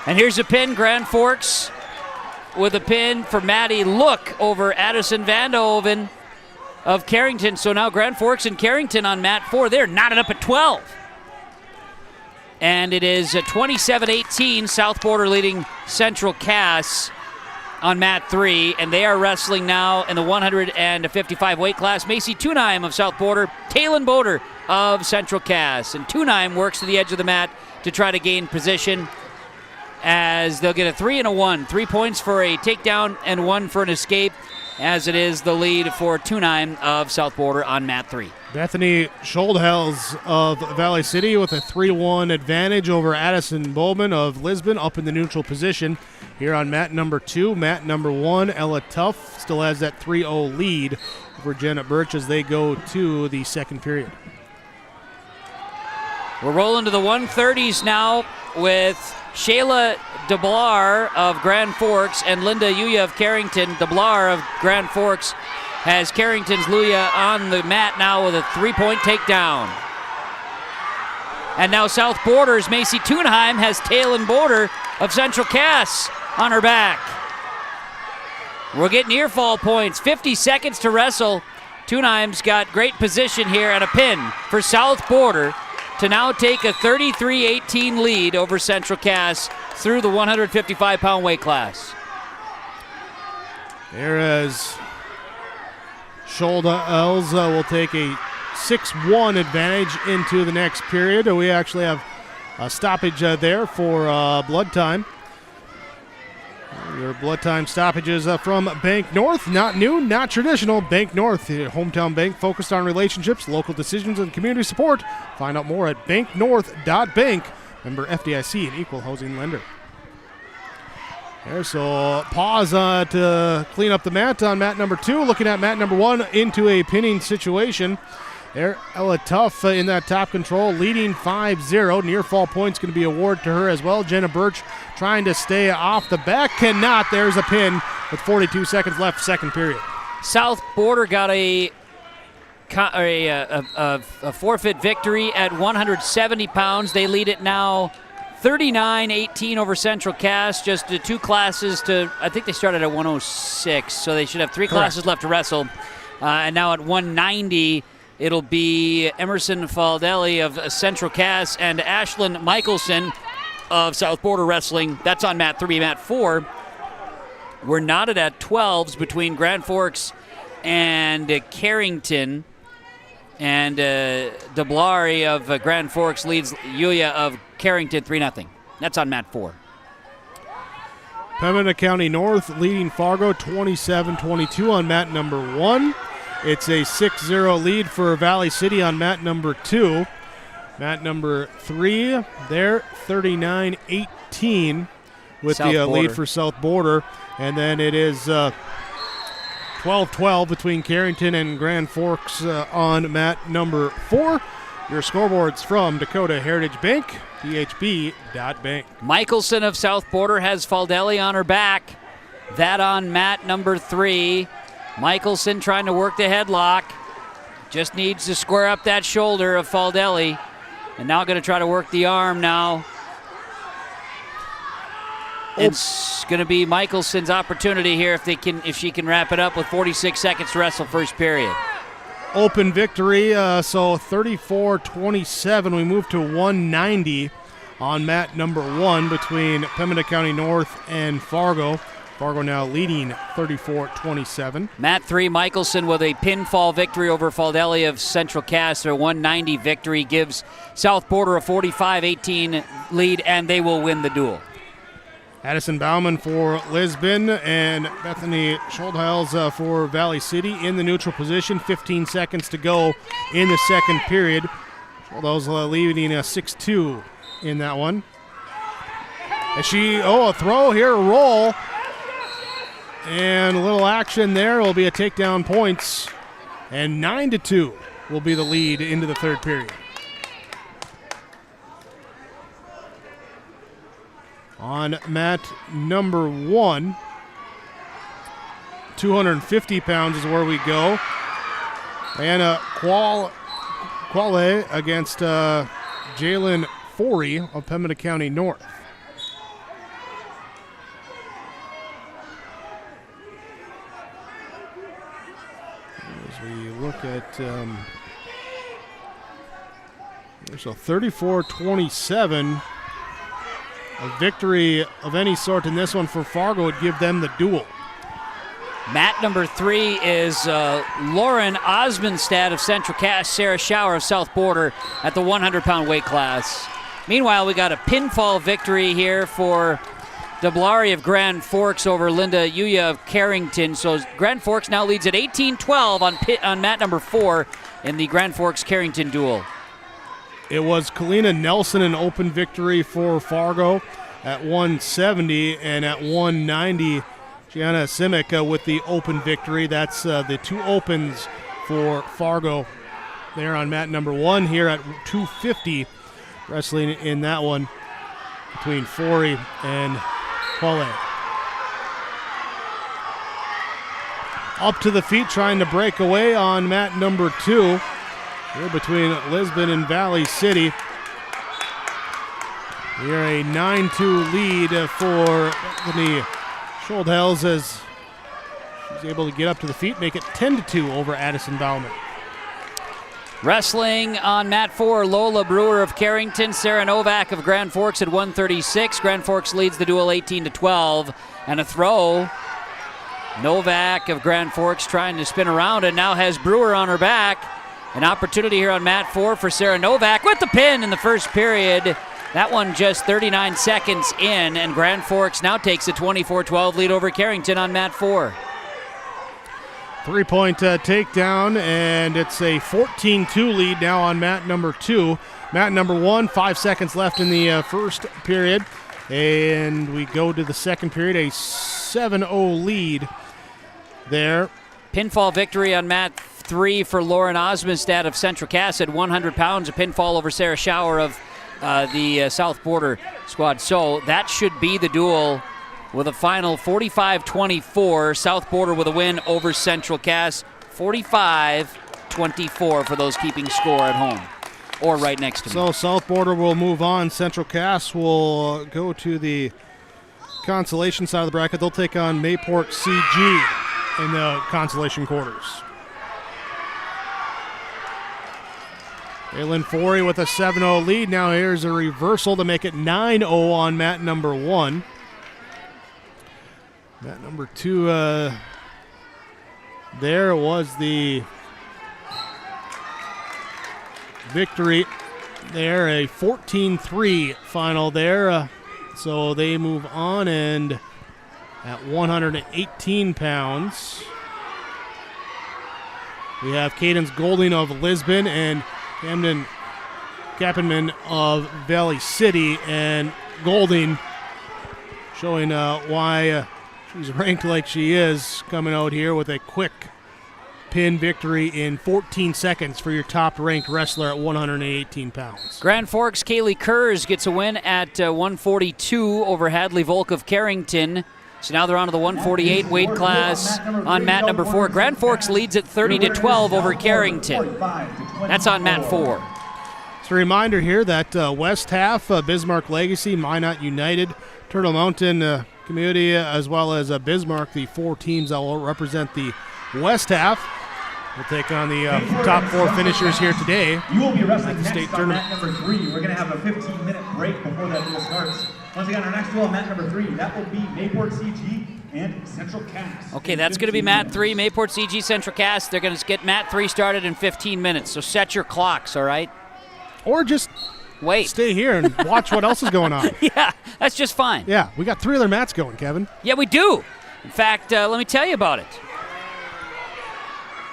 And here's a pin, Grand Forks with a pin for Maddie Look over Addison Vandehoven of Carrington. So now Grand Forks and Carrington on mat 4. They're knotted up at 12. And it is 27-18, South Border leading Central Cass on mat 3. And they are wrestling now in the 155 weight class. Macy Tunheim of South Border, Taylon Boder of Central Cass. And Tunheim works to the edge of the mat to try to gain position as they'll get a 3 and a 1. 3 points for a takedown and 1 for an escape, as it is the lead for Tunheim of South Border on mat 3. Bethany Scholdhels of Valley City with a 3-1 advantage over Addison Bowman of Lisbon up in the neutral position. Here on mat number 2, mat number 1, Ella Tuff still has that 3-0 lead over Janet Birch as they go to the second period. We're rolling to the 130s now with Shayla DeBlar of Grand Forks and Linda Yuya of Carrington. DeBlar of Grand Forks has Carrington's Luya on the mat now with a 3-point takedown. And now South Border's Macy Tunheim has Taylon Boder of Central Cass on her back. We're getting ear fall points. 50 seconds to wrestle. Tunheim's got great position here and a pin for South Border to now take a 33-18 lead over Central Cass through the 155-pound weight class. There is Scholdhels will take a 6-1 advantage into the next period. We actually have a stoppage there for blood time. Your blood time stoppages from Bank North. Not new, not traditional. Bank North, your hometown bank focused on relationships, local decisions, and community support. Find out more at banknorth.bank. Member FDIC, an equal housing lender. There, so pause to clean up the mat on mat number 2. Looking at mat number 1 into a pinning situation. There, Ella Tuff in that top control, leading 5-0. Near fall points going to be awarded to her as well. Jenna Birch trying to stay off the back. Cannot. There's a pin with 42 seconds left, second period. South Border got a forfeit victory at 170 pounds. They lead it now 39-18 over Central Cass. Just 2 classes to, I think they started at 106, so they should have 3 classes left to wrestle. And now at 190, it'll be Emerson Faldelli of Central Cass and Ashlyn Michelson of South Border Wrestling. That's on mat 3. Mat 4, we're knotted at 12s between Grand Forks and Carrington. And DeBlari of Grand Forks leads Yuya of Carrington 3-0. That's on mat 4. Pembina County North leading Fargo 27-22 on mat number 1. It's a 6-0 lead for Valley City on mat number 2. Mat number 3, there, 39-18 with the lead for South Border. And then it is 12-12 between Carrington and Grand Forks on mat number 4. Your scoreboards from Dakota Heritage Bank, dhb.bank. Michelson of South Border has Faldelli on her back. That on mat number 3. Michelson trying to work the headlock. Just needs to square up that shoulder of Faldelli. And now going to try to work the arm now. It's going to be Michelson's opportunity here if she can wrap it up with 46 seconds to wrestle first period. Open victory, so 34-27. We move to 190 on mat number 1 between Pembina County North and Fargo. Fargo now leading 34-27. Mat 3, Michelson with a pinfall victory over Faldelli of Central Cass. Their 190 victory gives South Border a 45-18 lead, and they will win the duel. Addison Bauman for Lisbon and Bethany Schuldheils for Valley City in the neutral position. 15 seconds to go in the second period. Schuldheils leading a 6-2 in that one. And a throw here, a roll. And a little action there will be a takedown points. And 9-2 will be the lead into the third period. On mat number 1, 250 pounds is where we go. Anna Quale against Jalen Forey of Pembina County North. As we look at, so 34-27. A victory of any sort in this one for Fargo would give them the duel. Mat number 3 is Lauren Osmondstad of Central Cass, Sarah Schauer of South Border at the 100-pound weight class. Meanwhile, we got a pinfall victory here for DeBlari of Grand Forks over Linda Yuya of Carrington. So Grand Forks now leads at 18-12 on mat number 4 in the Grand Forks-Carrington duel. It was Kalina Nelson, an open victory for Fargo at 170, and at 190, Gianna Simic with the open victory. That's the two opens for Fargo there on mat number 1 here at 250, wrestling in that one between Forey and Quale. Up to the feet, trying to break away on mat number 2. Here between Lisbon and Valley City. Here a 9-2 lead for Bethany Schuldheils as she's able to get up to the feet, make it 10-2 over Addison Bauman. Wrestling on mat 4, Lola Brewer of Carrington, Sarah Novak of Grand Forks at 136. Grand Forks leads the duel 18-12. And a throw. Novak of Grand Forks trying to spin around and now has Brewer on her back. An opportunity here on mat 4 for Sarah Novak with the pin in the first period. That one just 39 seconds in, and Grand Forks now takes a 24-12 lead over Carrington on mat 4. 3-point takedown, and it's a 14-2 lead now on mat number 2. Mat number 1, 5 seconds left in the first period, and we go to the second period, a 7-0 lead there. Pinfall victory on mat 3 for Lauren Osmondstad of Central Cass at 100 pounds, a pinfall over Sarah Schauer of the South Border squad. So that should be the duel with a final 45-24. South Border with a win over Central Cass, 45-24 for those keeping score at home or right next to me. So South Border will move on. Central Cass will go to the Consolation side of the bracket. They'll take on Mayport CG in the Consolation quarters. Jalen Forey with a 7-0 lead. Now here's a reversal to make it 9-0 on mat number 1. Mat number 2, there was the victory there, a 14-3 final there. So they move on, and at 118 pounds, we have Cadence Golding of Lisbon and Camden Kappenman of Valley City, and Golding showing why she's ranked like she is, coming out here with a quick pin victory in 14 seconds for your top-ranked wrestler at 118 pounds. Grand Forks, Kaylee Kurz gets a win at 142 over Hadley Volk of Carrington. So now they're on to the 148 weight class on mat number 4. Grand Forks leads at 30-12 over Carrington. That's on mat 4. Just a reminder here that West half, Bismarck Legacy, Minot United, Turtle Mountain Community, as well as Bismarck, the 4 teams that will represent the West half. We'll take on the top 4 finishers here today. You will be wrestling at the next state on tournament. mat number 3. We're going to have a 15-minute break before that duel starts. Once again, our next duel on mat number 3, that will be Mayport CG and Central Cass. Okay, that's going to be mat 3, Mayport CG Central Cass. They're going to get mat 3 started in 15 minutes, so set your clocks, all right? Or just wait. Stay here and watch what else is going on. Yeah, that's just fine. Yeah, we got 3 other mats going, Kevin. Yeah, we do. In fact, let me tell you about it.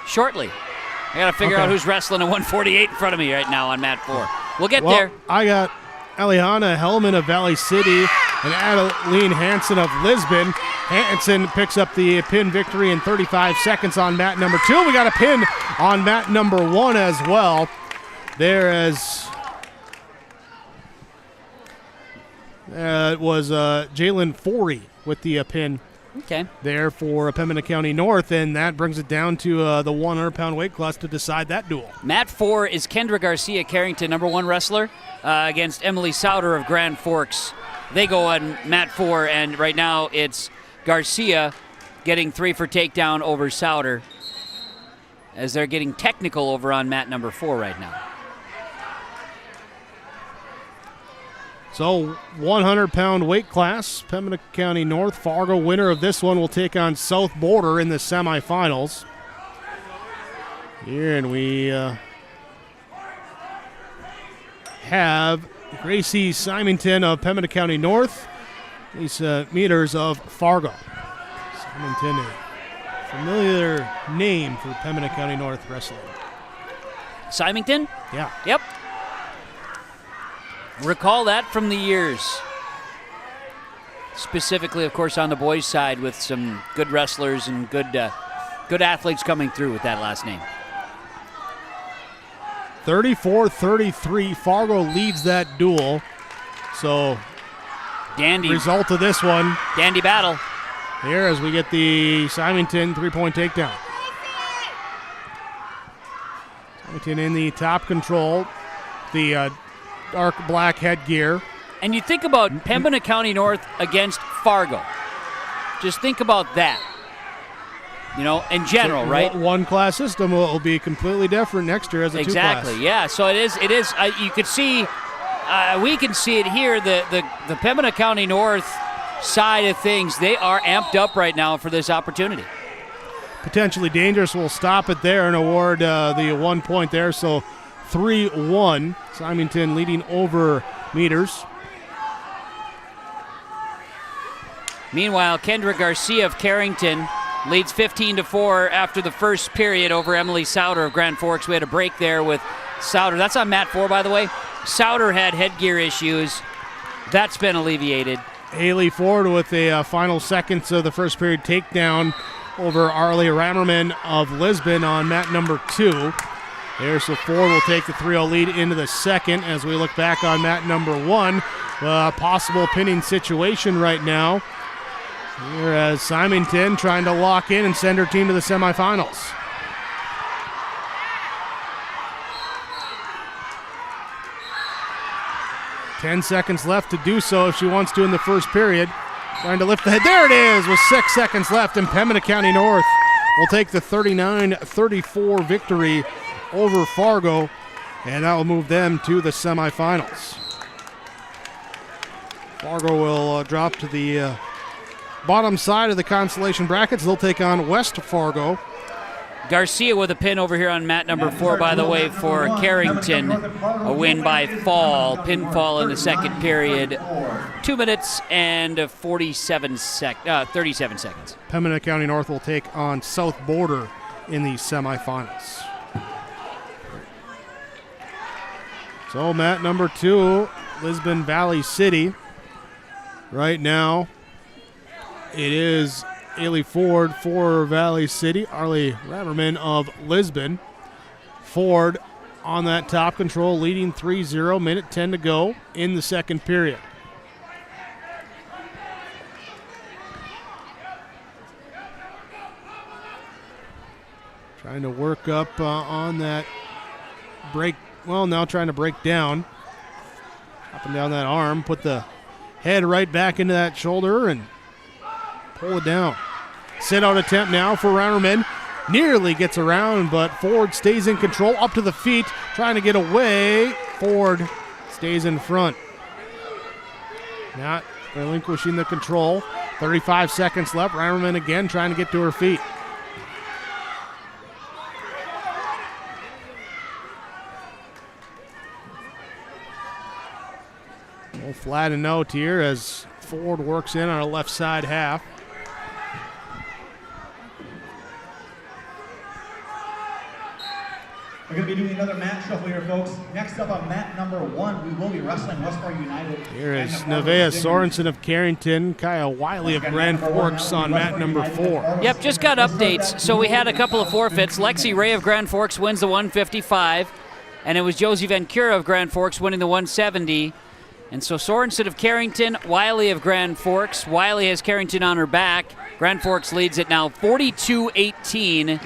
Shortly. I got to figure out who's wrestling a 148 in front of me right now on mat 4. We'll get there. I got Eliana Hellman of Valley City and Adeline Hansen of Lisbon. Hansen picks up the pin victory in 35 seconds on mat number 2. We got a pin on mat number 1 as well. There as it was Jalen Forey with the pin. Okay. There for Pembina County North, and that brings it down to the 100-pound weight class to decide that duel. Mat 4 is Kendra Garcia Carrington, number 1 wrestler, against Emily Souter of Grand Forks. They go on mat 4, and right now it's Garcia getting 3 for takedown over Souter, as they're getting technical over on mat number 4 right now. So 100-pound weight class, Pembina County North. Fargo, winner of this one, will take on South Border in the semifinals. Here, and we have Gracie Simonton of Pembina County North, Lisa Meters of Fargo. Simonton, a familiar name for Pembina County North wrestling. Symington? Yeah. Yep. Recall that from the years. Specifically, of course, on the boys' side with some good wrestlers and good athletes coming through with that last name. 34-33, Fargo leads that duel. So, dandy result of this one. Dandy battle. Here as we get the Symington 3-point takedown. Symington in the top control. The dark black headgear. And you think about Pembina County North against Fargo. Just think about that. You know, in general, right? One class system will be completely different next year as a exactly, 2-class. Yeah. So it is. You could see, we can see it here. The Pembina County North side of things, they are amped up right now for this opportunity. Potentially dangerous. We'll stop it there and award the 1 point there. So 3-1. Symington leading over Meters. Meanwhile, Kendra Garcia of Carrington leads 15-4 after the first period over Emily Souter of Grand Forks. We had a break there with Souter. That's on mat 4, by the way. Souter had headgear issues. That's been alleviated. Haley Ford with the final seconds of the first period takedown over Arlie Rammerman of Lisbon on mat number 2. There, so Ford will take the 3-0 lead into the second as we look back on mat number 1. Possible pinning situation right now. Here as Symington trying to lock in and send her team to the semifinals. Ten seconds left to do so if she wants to in the first period. Trying to lift the head. There it is with 6 seconds left, and Pembina County North will take the 39-34 victory over Fargo, and that will move them to the semifinals. Fargo will drop to the bottom side of the Consolation brackets. They'll take on West Fargo. Garcia with a pin over here on mat number 4, by the way, for Carrington. A win by fall. Pinfall in the second period. 2 minutes and 37 seconds. Pembina County North will take on South Border in the semifinals. So mat number 2, Lisbon Valley City. Right now, it is Ailey Ford for Valley City, Arlie Rammerman of Lisbon. Ford on that top control, leading 3-0, minute 10 to go in the second period. Trying to work up on that break. Well, now trying to break down. Up and down that arm. Put the head right back into that shoulder and pull it down. Sit out attempt now for Reimerman. Nearly gets around, but Ford stays in control. Up to the feet. Trying to get away. Ford stays in front. Not relinquishing the control. 35 seconds left. Reimerman again trying to get to her feet. We'll flatten out here as Ford works in on our left side half. We're going to be doing another mat shuffle here, folks. Next up on mat number 1, we will be wrestling Westmore United. Here is Nevaeh Sorensen of Carrington, Kaya Wiley of Grand Forks on mat number 4. Yep, just got updates. So we had a couple of forfeits. Lexi Ray of Grand Forks wins the 155, and it was Josie Van Cura of Grand Forks winning the 170. And so Sorensen of Carrington, Wiley of Grand Forks. Wiley has Carrington on her back. Grand Forks leads it now 42-18,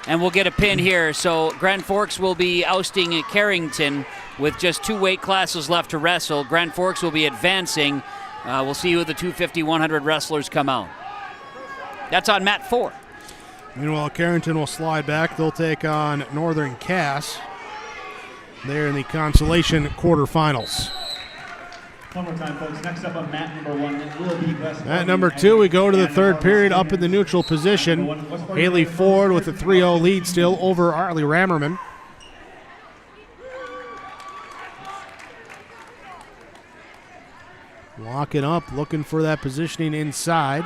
and we'll get a pin here. So Grand Forks will be ousting Carrington with just 2 weight classes left to wrestle. Grand Forks will be advancing. We'll see who the 250-100 wrestlers come out. That's on mat 4. Meanwhile, Carrington will slide back. They'll take on Northern Cass. They're in the Consolation quarterfinals. One more time, folks. Next up on mat number 1, it will be West. At number 2, we go to the third period up in the neutral position. Haley Ford with a 3-0 lead still over Arlie Reimerman. Locking up, looking for that positioning inside.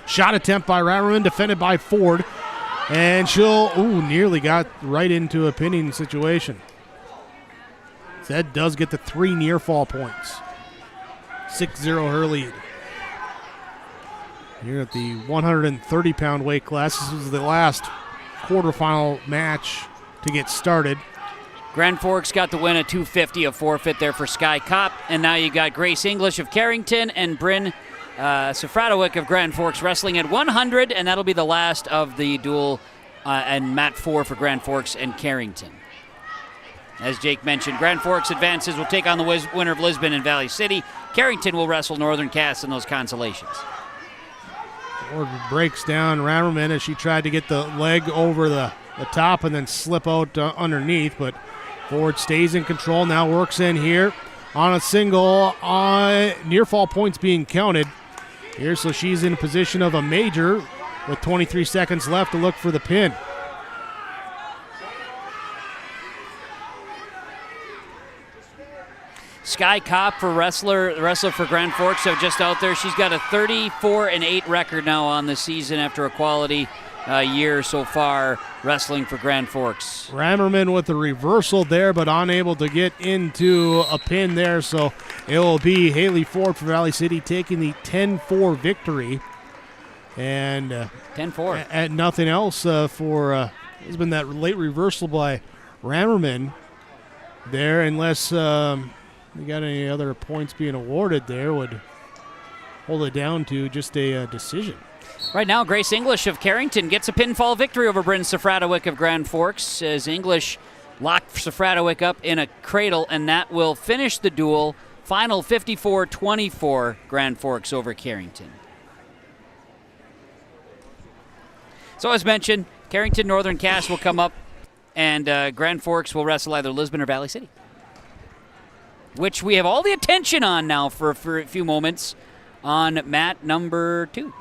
Shot attempt by Reimerman, defended by Ford. And she'll, nearly got right into a pinning situation. That does get the 3 near fall points. 6-0 her lead. Here at the 130-pound weight class, this was the last quarterfinal match to get started. Grand Forks got the win at 250, a forfeit there for Sky Kopp. And now you got Grace English of Carrington and Bryn Safradowick of Grand Forks wrestling at 100, and that'll be the last of the duel and mat 4 for Grand Forks and Carrington. As Jake mentioned, Grand Forks advances will take on the winner of Lisbon and Valley City. Carrington will wrestle Northern Cass in those consolations. Ford breaks down Reimerman as she tried to get the leg over the top and then slip out underneath, but Ford stays in control, now works in here on a single, near fall points being counted here, so she's in a position of a major with 23 seconds left to look for the pin. Sky Kopp for the wrestler for Grand Forks, so just out there. She's got a 34-8 record now on the season after a quality year so far wrestling for Grand Forks. Reimerman with the reversal there, but unable to get into a pin there, so it will be Haley Ford for Valley City taking the 10-4 victory. And 10-4. At nothing else for has been that late reversal by Reimerman there, unless we got any other points being awarded there, would hold it down to just a decision. Right now, Grace English of Carrington gets a pinfall victory over Bryn Safradowick of Grand Forks as English locked Safradowick up in a cradle, and that will finish the duel. Final 54-24, Grand Forks over Carrington. So as mentioned, Carrington Northern Cass will come up, and Grand Forks will wrestle either Lisbon or Valley City, which we have all the attention on now for a few moments on mat number 2.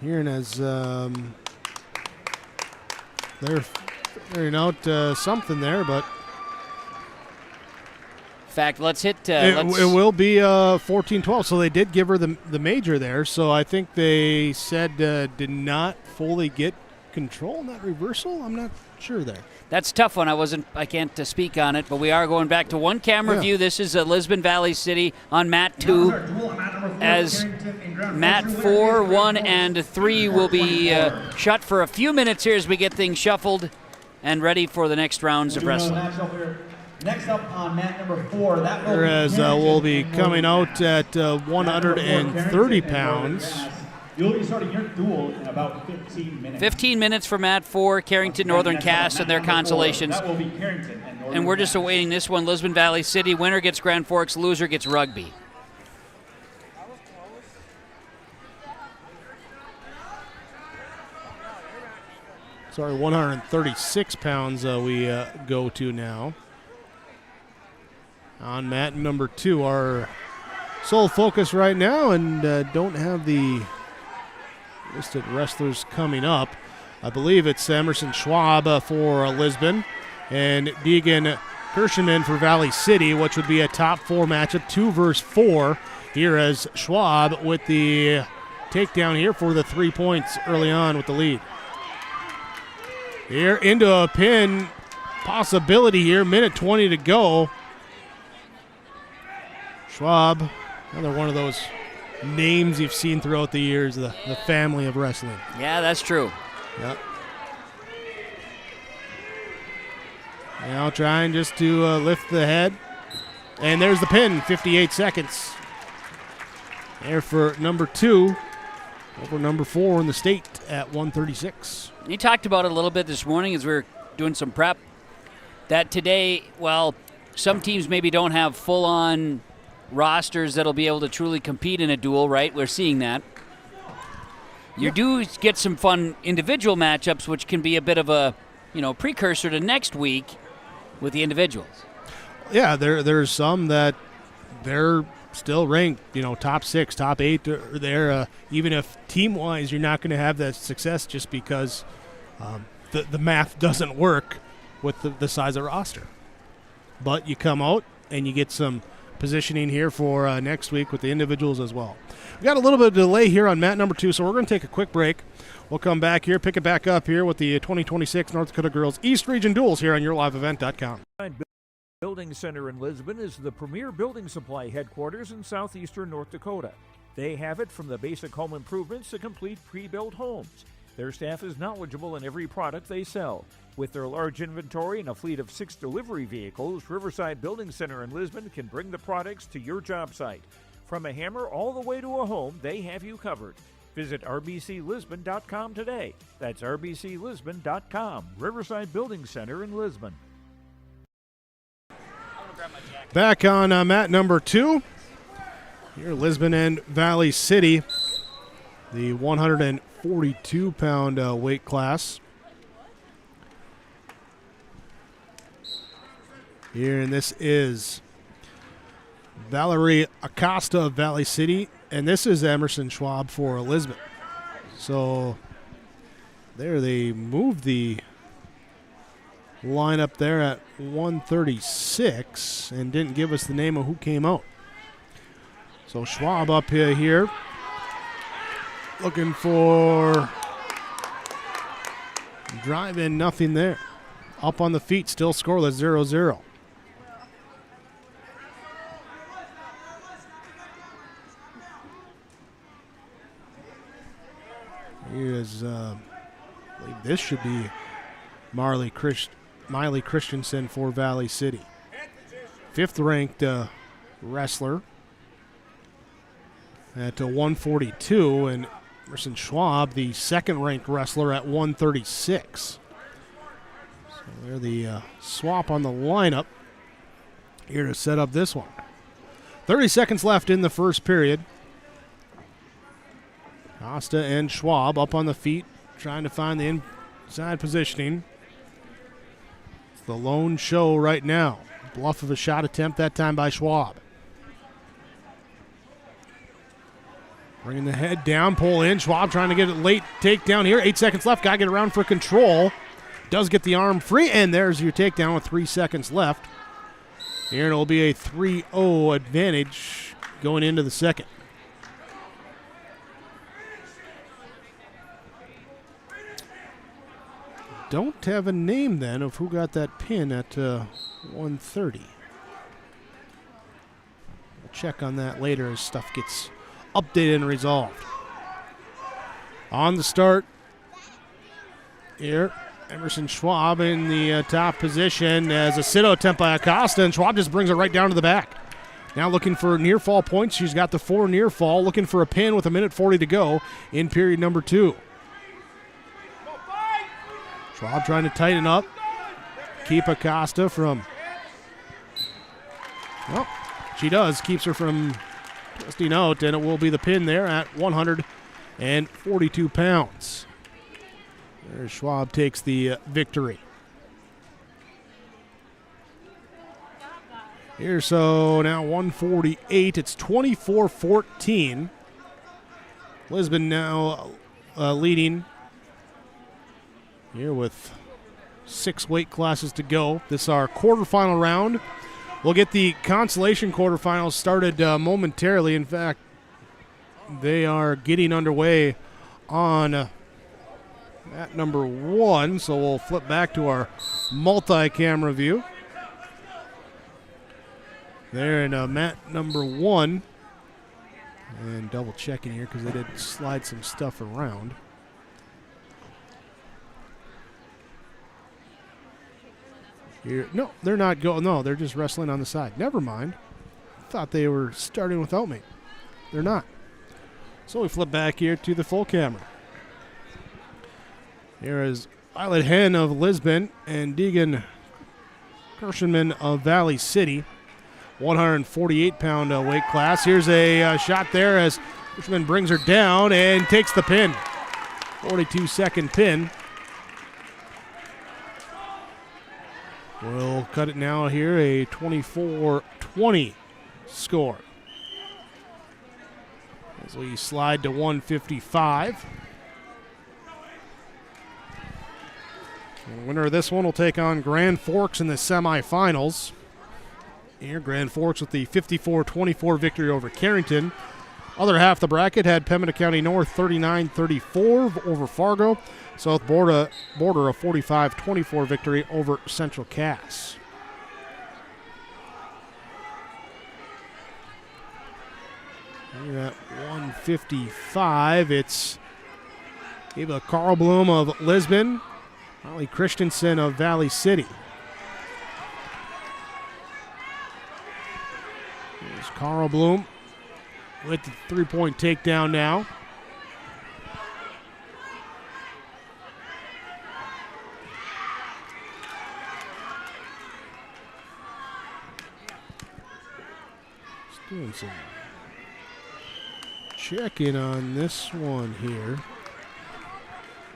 Here and as they're figuring out something there, but in fact, let's hit. It will be 14-12. So they did give her the major there. So I think they said did not fully get control in that reversal. I'm not sure there. That's a tough one. I can't speak on it, but we are going back to one camera view. This is Lisbon Valley City on mat 2, as mat 4, 1, and 3 will be shut for a few minutes here as we get things shuffled and ready for the next rounds of wrestling. Next up on mat number 4, that will whereas we'll be coming out at 130 pounds. You'll be starting your duel in about 15 minutes. 15 minutes for Mat 4, Carrington Northern Cass and their consolations. That will be Carrington and Northern And we're just awaiting this one. Lisbon Valley City. Winner gets Grand Forks, loser gets rugby. Sorry, 136 pounds we go to now. On mat number 2, our sole focus right now, and don't have the listed wrestlers coming up. I believe it's Emerson Schwab for Lisbon and Deegan Kirschenman for Valley City, which would be a top 4 matchup, 2 versus 4. Here as Schwab with the takedown here for the 3 points early on with the lead. Here into a pin possibility here, minute 20 to go. Schwab, another one of those names you've seen throughout the years, the family of wrestling. Yeah, that's true. Yep. Now trying just to lift the head. And there's the pin, 58 seconds. There for number 2, over number 4 in the state at 136. You talked about it a little bit this morning as we were doing some prep, that today, well, some teams maybe don't have full-on rosters that'll be able to truly compete in a duel, right? We're seeing that. You do get some fun individual matchups, which can be a bit of a, precursor to next week with the individuals. Yeah, there's some that they're still ranked, top 6, top 8 there. Even if team-wise you're not going to have that success just because the math doesn't work with the size of roster. But you come out and you get some positioning here for next week with the individuals as well. We got a little bit of delay here on mat number 2, so we're going to take a quick break. We'll come back here, pick it back up here with the 2026 North Dakota Girls East Region Duels here on YourLiveEvent.com. Building Center in Lisbon is the premier building supply headquarters in southeastern North Dakota. They have it from the basic home improvements to complete pre-built homes. Their staff is knowledgeable in every product they sell. With their large inventory and a fleet of 6 delivery vehicles, Riverside Building Center in Lisbon can bring the products to your job site. From a hammer all the way to a home, they have you covered. Visit rbclisbon.com today. That's rbclisbon.com. Riverside Building Center in Lisbon. Back on mat number 2. Here, Lisbon and Valley City, the 142-pound weight class. Here, and this is Valerie Acosta of Valley City, and this is Emerson Schwab for Lisbon. So there they moved the line up there at 136 and didn't give us the name of who came out. So Schwab up here looking for drive in, nothing there. Up on the feet, still scoreless, 0-0. Here's, I believe this should be Miley Christensen for Valley City. 5th ranked wrestler at 142, and Emerson Schwab, the 2nd ranked wrestler at 136. So they're the swap on the lineup here to set up this one. 30 seconds left in the first period. Costa and Schwab up on the feet, trying to find the inside positioning. It's the lone show right now. Bluff of a shot attempt that time by Schwab. Bringing the head down, pull in. Schwab trying to get it late takedown here. 8 seconds left. Got to get around for control. Does get the arm free, and there's your takedown with 3 seconds left. Here it'll be a 3-0 advantage going into the second. Don't have a name then of who got that pin at 130. We'll check on that later as stuff gets updated and resolved. On the start here, Emerson Schwab in the top position as a sit-out attempt by Acosta, and Schwab just brings it right down to the back. Now looking for near fall points. She's got the 4 near fall, looking for a pin with 1:40 to go in period number 2. Schwab trying to tighten up. Keep Acosta from... Well, she does. Keeps her from twisting out, and it will be the pin there at 142 pounds. There, Schwab takes the victory. Here, so now 148. It's 24-14. Lisbon now leading here with 6 weight classes to go. This is our quarterfinal round. We'll get the Consolation quarterfinals started momentarily. In fact, they are getting underway on mat number 1. So we'll flip back to our multi-camera view. There in mat number 1. And double checking here because they did slide some stuff around. Here, no, they're not going. No, they're just wrestling on the side. Never mind. Thought they were starting without me. They're not. So we flip back here to the full camera. Here is Violet Hen of Lisbon and Deegan Kirshenman of Valley City. 148-pound weight class. Here's a shot there as Kirshenman brings her down and takes the pin. 42-second pin. We'll cut it now here, a 24-20 score. As we slide to 155. The winner of this one will take on Grand Forks in the semifinals. Here, Grand Forks with the 54-24 victory over Carrington. Other half of the bracket had Pembina County North 39-34 over Fargo. South Border a 45-24 victory over Central Cass. Here at 155, it's Eva Carlblum of Lisbon, Holly Christensen of Valley City. There's Carlblum with the three-point takedown now. Just doing some check-in on this one here.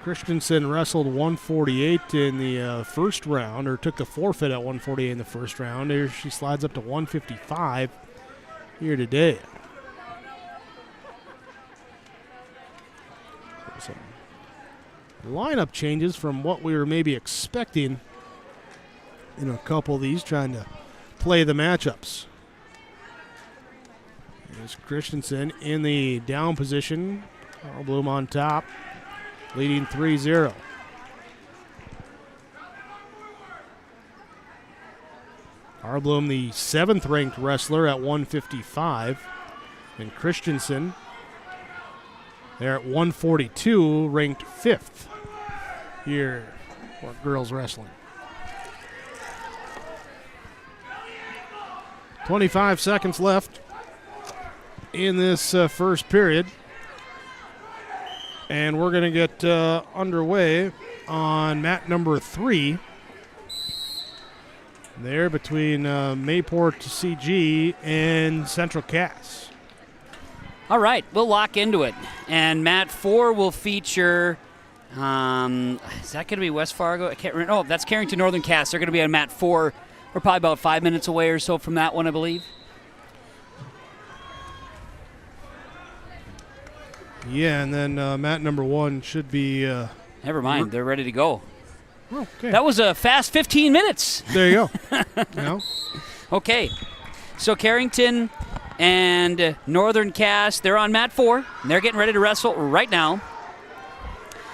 Christensen wrestled 148 in the first round, or took the forfeit at 148 in the first round. Here she slides up to 155 here today. Some lineup changes from what we were maybe expecting in a couple of these, trying to play the matchups. There's Christensen in the down position. Carlblum on top, leading 3-0. Carlblum, the 7th-ranked wrestler at 155. And Christensen, they're at 142, ranked 5th here for girls wrestling. 25 seconds left in this first period. And we're going to get underway on mat number 3. There between Mayport CG and Central Cass. All right, we'll lock into it. And mat 4 will feature, is that going to be West Fargo? I can't remember. Oh, that's Carrington Northern Cass. They're going to be on mat 4. We're probably about 5 minutes away or so from that one, I believe. Yeah, and then mat number 1 should be... Never mind, they're ready to go. Okay. That was a fast 15 minutes. There you go. No. Okay, so Carrington and Northern Cass, they're on mat 4. And they're getting ready to wrestle right now.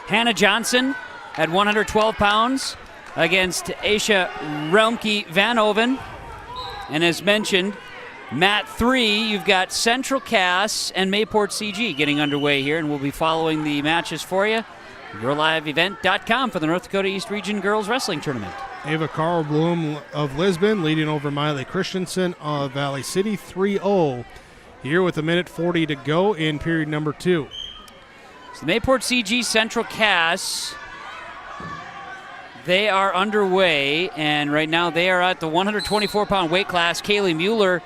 Hannah Johnson at 112 pounds against Aisha Relmke Van Oven. And as mentioned, mat 3, you've got Central Cass and Mayport CG getting underway here, and we'll be following the matches for you. YourLiveEvent.com for the North Dakota East Region Girls Wrestling Tournament. Ava Carl Bloom of Lisbon leading over Miley Christensen of Valley City 3-0 here with 1:40 to go in period number 2. So the Mayport CG Central Cass, they are underway, and right now they are at the 124-pound weight class. Kaylee Mueller,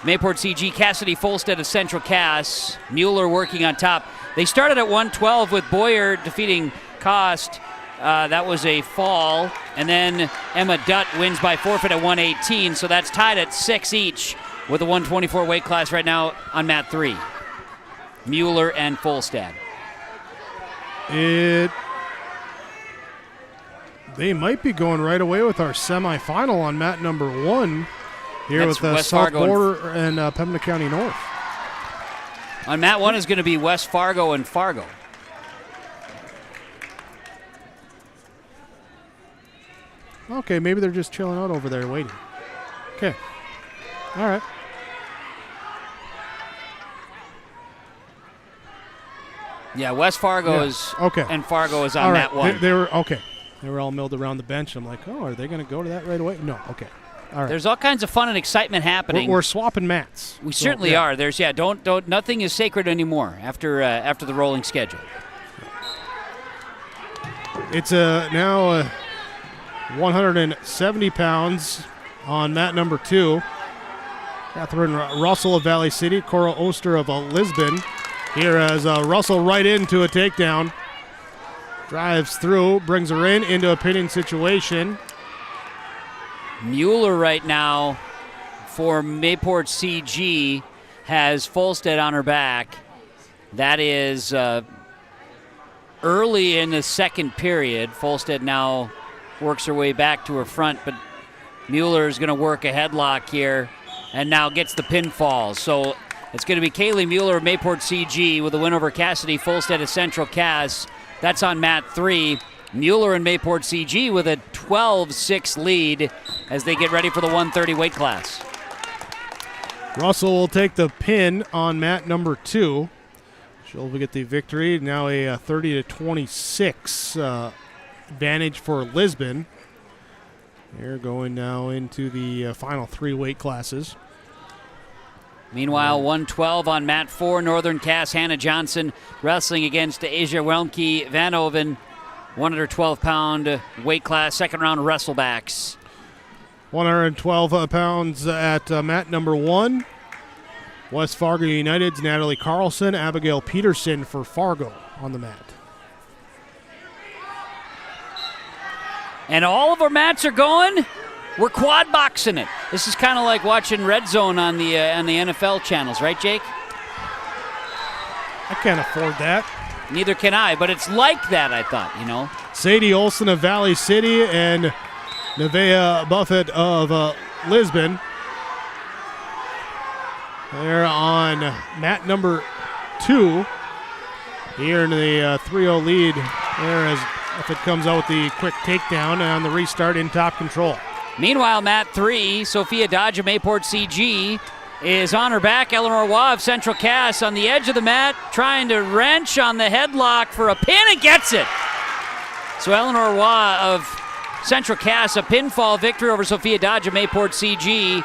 Mayport CG, Cassidy Folstead of Central Cass. Mueller working on top. They started at 112 with Boyer defeating Cost. That was a fall. And then Emma Dutt wins by forfeit at 118, so that's tied at 6 each with a 124 weight class right now on mat 3. Mueller and Folstead. They might be going right away with our semifinal on mat number 1 here That's with West South Fargo Border and Pembina County North. On mat 1 is going to be West Fargo and Fargo. Okay, maybe they're just chilling out over there waiting. Okay. All right. Yeah, West Fargo is okay, and Fargo is on all right. mat 1. They were okay. They were all milled around the bench. I'm like, oh, are they going to go to that right away? No. Okay. All right. There's all kinds of fun and excitement happening. We're swapping mats. We certainly are. There's don't nothing is sacred anymore after the rolling schedule. It's now 170 pounds on mat number 2. Catherine Russell of Valley City, Cora Oster of Lisbon. Here as Russell right into a takedown. Drives through, brings her into a pinning situation. Mueller right now for Mayport CG has Folstead on her back. That is early in the second period. Folstead now works her way back to her front, but Mueller is going to work a headlock here and now gets the pinfall. So it's going to be Kaylee Mueller of Mayport CG with a win over Cassidy Folstead of Central Cass. That's on mat 3. Mueller and Mayport CG with a 12-6 lead as they get ready for the 130 weight class. Russell will take the pin on mat number 2. She'll get the victory. Now a 30-26 advantage for Lisbon. They're going now into the final 3 weight classes. Meanwhile, 112 on mat 4, Northern Cass, Hannah Johnson wrestling against Asia Welmke Van Oven, 112-pound weight class, second round wrestlebacks. 112 pounds at mat number 1. West Fargo United's Natalie Carlson, Abigail Peterson for Fargo on the mat. And all of our mats are going. We're quad boxing it. This is kind of like watching Red Zone on the NFL channels, right, Jake? I can't afford that. Neither can I, but it's like that, I thought, you know. Sadie Olson of Valley City and Nevaeh Buffett of Lisbon. They're on mat number 2 here in the 3-0 lead. There as Buffett comes out with the quick takedown on the restart in top control. Meanwhile, mat 3, Sophia Dodge of Mayport CG is on her back. Eleanor Waugh of Central Cass on the edge of the mat, trying to wrench on the headlock for a pin and gets it. So Eleanor Waugh of Central Cass, a pinfall victory over Sophia Dodge of Mayport CG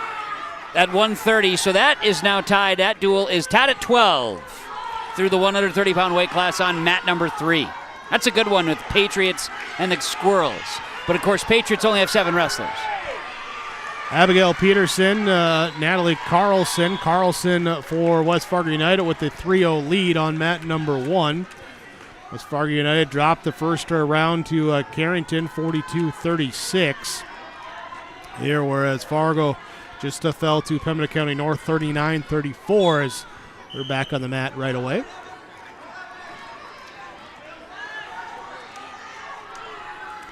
at 130. So that is now tied. That duel is tied at 12 through the 130-pound weight class on mat number 3. That's a good one with Patriots and the Squirrels. But, of course, Patriots only have 7 wrestlers. Abigail Peterson, Natalie Carlson for West Fargo United with the 3-0 lead on mat number 1. West Fargo United dropped the first round to Carrington, 42-36. Here, whereas Fargo just fell to Pembina County North, 39-34, as they're back on the mat right away.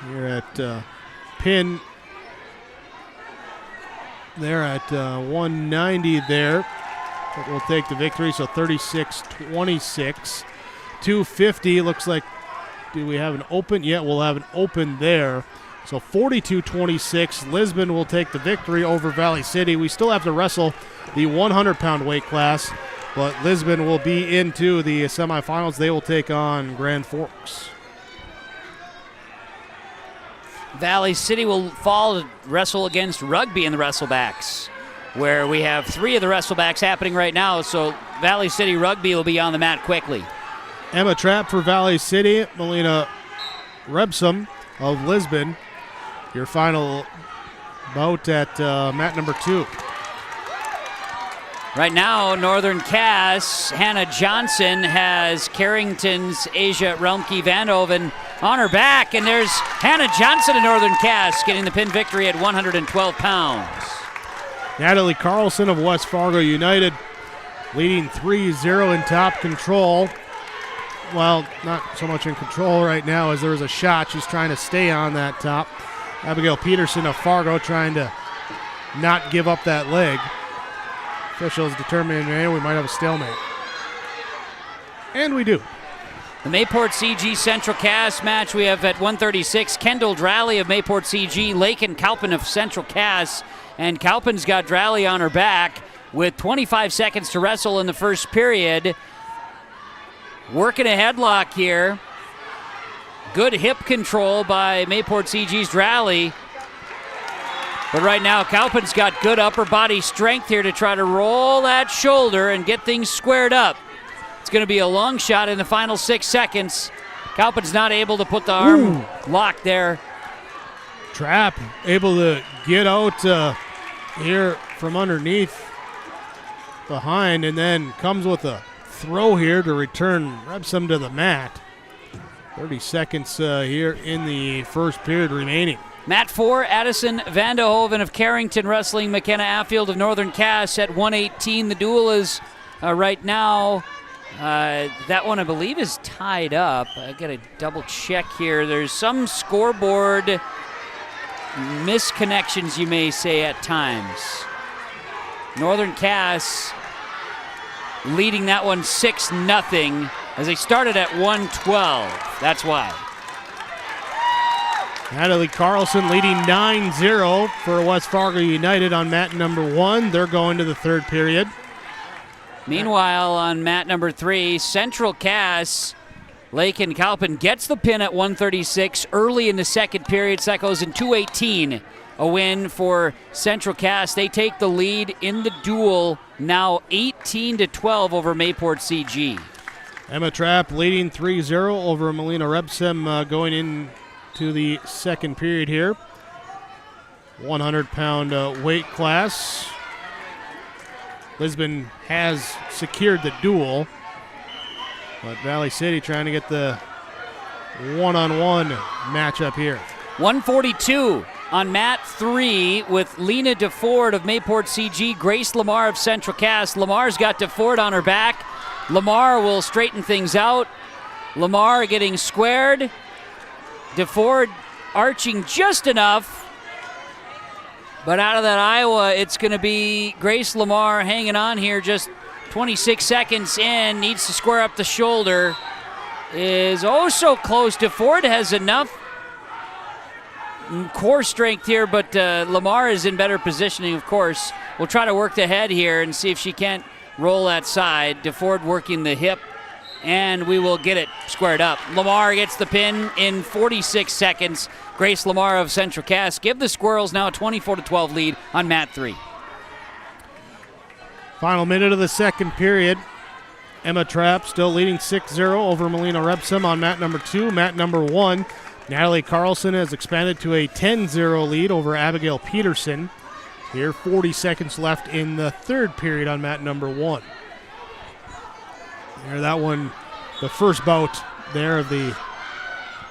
Here at pin. They're at 190 there. But we'll take the victory, so 36-26. 250 looks like, do we have an open? Yeah, we'll have an open there. So 42-26, Lisbon will take the victory over Valley City. We still have to wrestle the 100-pound weight class, but Lisbon will be into the semifinals. They will take on Grand Forks. Valley City will fall to wrestle against Rugby in the wrestlebacks, where we have 3 of the wrestlebacks happening right now, so Valley City Rugby will be on the mat quickly. Emma Trapp for Valley City, Melina Rebsum of Lisbon. Your final bout at mat number 2. Right now, Northern Cass, Hannah Johnson has Carrington's Asia Relmke Vanhoven on her back, and there's Hannah Johnson of Northern Cass getting the pin victory at 112 pounds. Natalie Carlson of West Fargo United leading 3-0 in top control. Well, not so much in control right now as there is a shot. She's trying to stay on that top. Abigail Peterson of Fargo trying to not give up that leg. Officials determining, we might have a stalemate. And we do. The Mayport CG Central Cass match we have at 136. Kendall Dralley of Mayport CG, Lakin Kalpin of Central Cass. And Kalpin's got Dralley on her back with 25 seconds to wrestle in the first period. Working a headlock here. Good hip control by Mayport CG's Dralley. But right now, Kalpin's got good upper body strength here to try to roll that shoulder and get things squared up. It's going to be a long shot in the final 6 seconds. Kalpin's not able to put the arm lock there. Trapp able to get out here from underneath behind, and then comes with a throw here to return Rebsum to the mat. 30 seconds here in the first period remaining. Mat 4, Addison Vandehoven of Carrington wrestling McKenna Affield of Northern Cass at 118. The duel is right now, that one I believe is tied up. I got to double check here. There's some scoreboard misconnections, you may say, at times. Northern Cass leading that one 6-0 as they started at 112. That's why. Natalie Carlson leading 9-0 for West Fargo United on mat number 1. They're going to the third period. Meanwhile, on mat number 3, Central Cass, Lakin Kalpin gets the pin at 136 early in the second period. So that goes in 2:18. A win for Central Cass. They take the lead in the duel, now 18-12 over Mayport CG. Emma Trapp leading 3-0 over Melina Rebsum going into the second period here. 100-pound weight class. Lisbon has secured the duel, but Valley City trying to get the one-on-one matchup here. 142 on mat 3 with Lena DeFord of Mayport CG, Grace Lamar of Central Cass. Lamar's got DeFord on her back. Lamar will straighten things out. Lamar getting squared. DeFord arching just enough. But out of that Iowa, it's going to be Grace Lamar hanging on here just 26 seconds in. Needs to square up the shoulder. Is oh so close. DeFord has enough core strength here, but Lamar is in better positioning, of course. We'll try to work the head here and see if she can't roll that side. DeFord working the hip, and we will get it squared up. Lamar gets the pin in 46 seconds. Grace Lamar of Central Cass give the Squirrels now a 24-12 lead on mat 3. Final minute of the second period. Emma Trapp still leading 6-0 over Melina Rebsum on mat number 2. Mat number 1, Natalie Carlson has expanded to a 10-0 lead over Abigail Peterson. Here, 40 seconds left in the third period on mat number 1. There, that one, the first bout there of the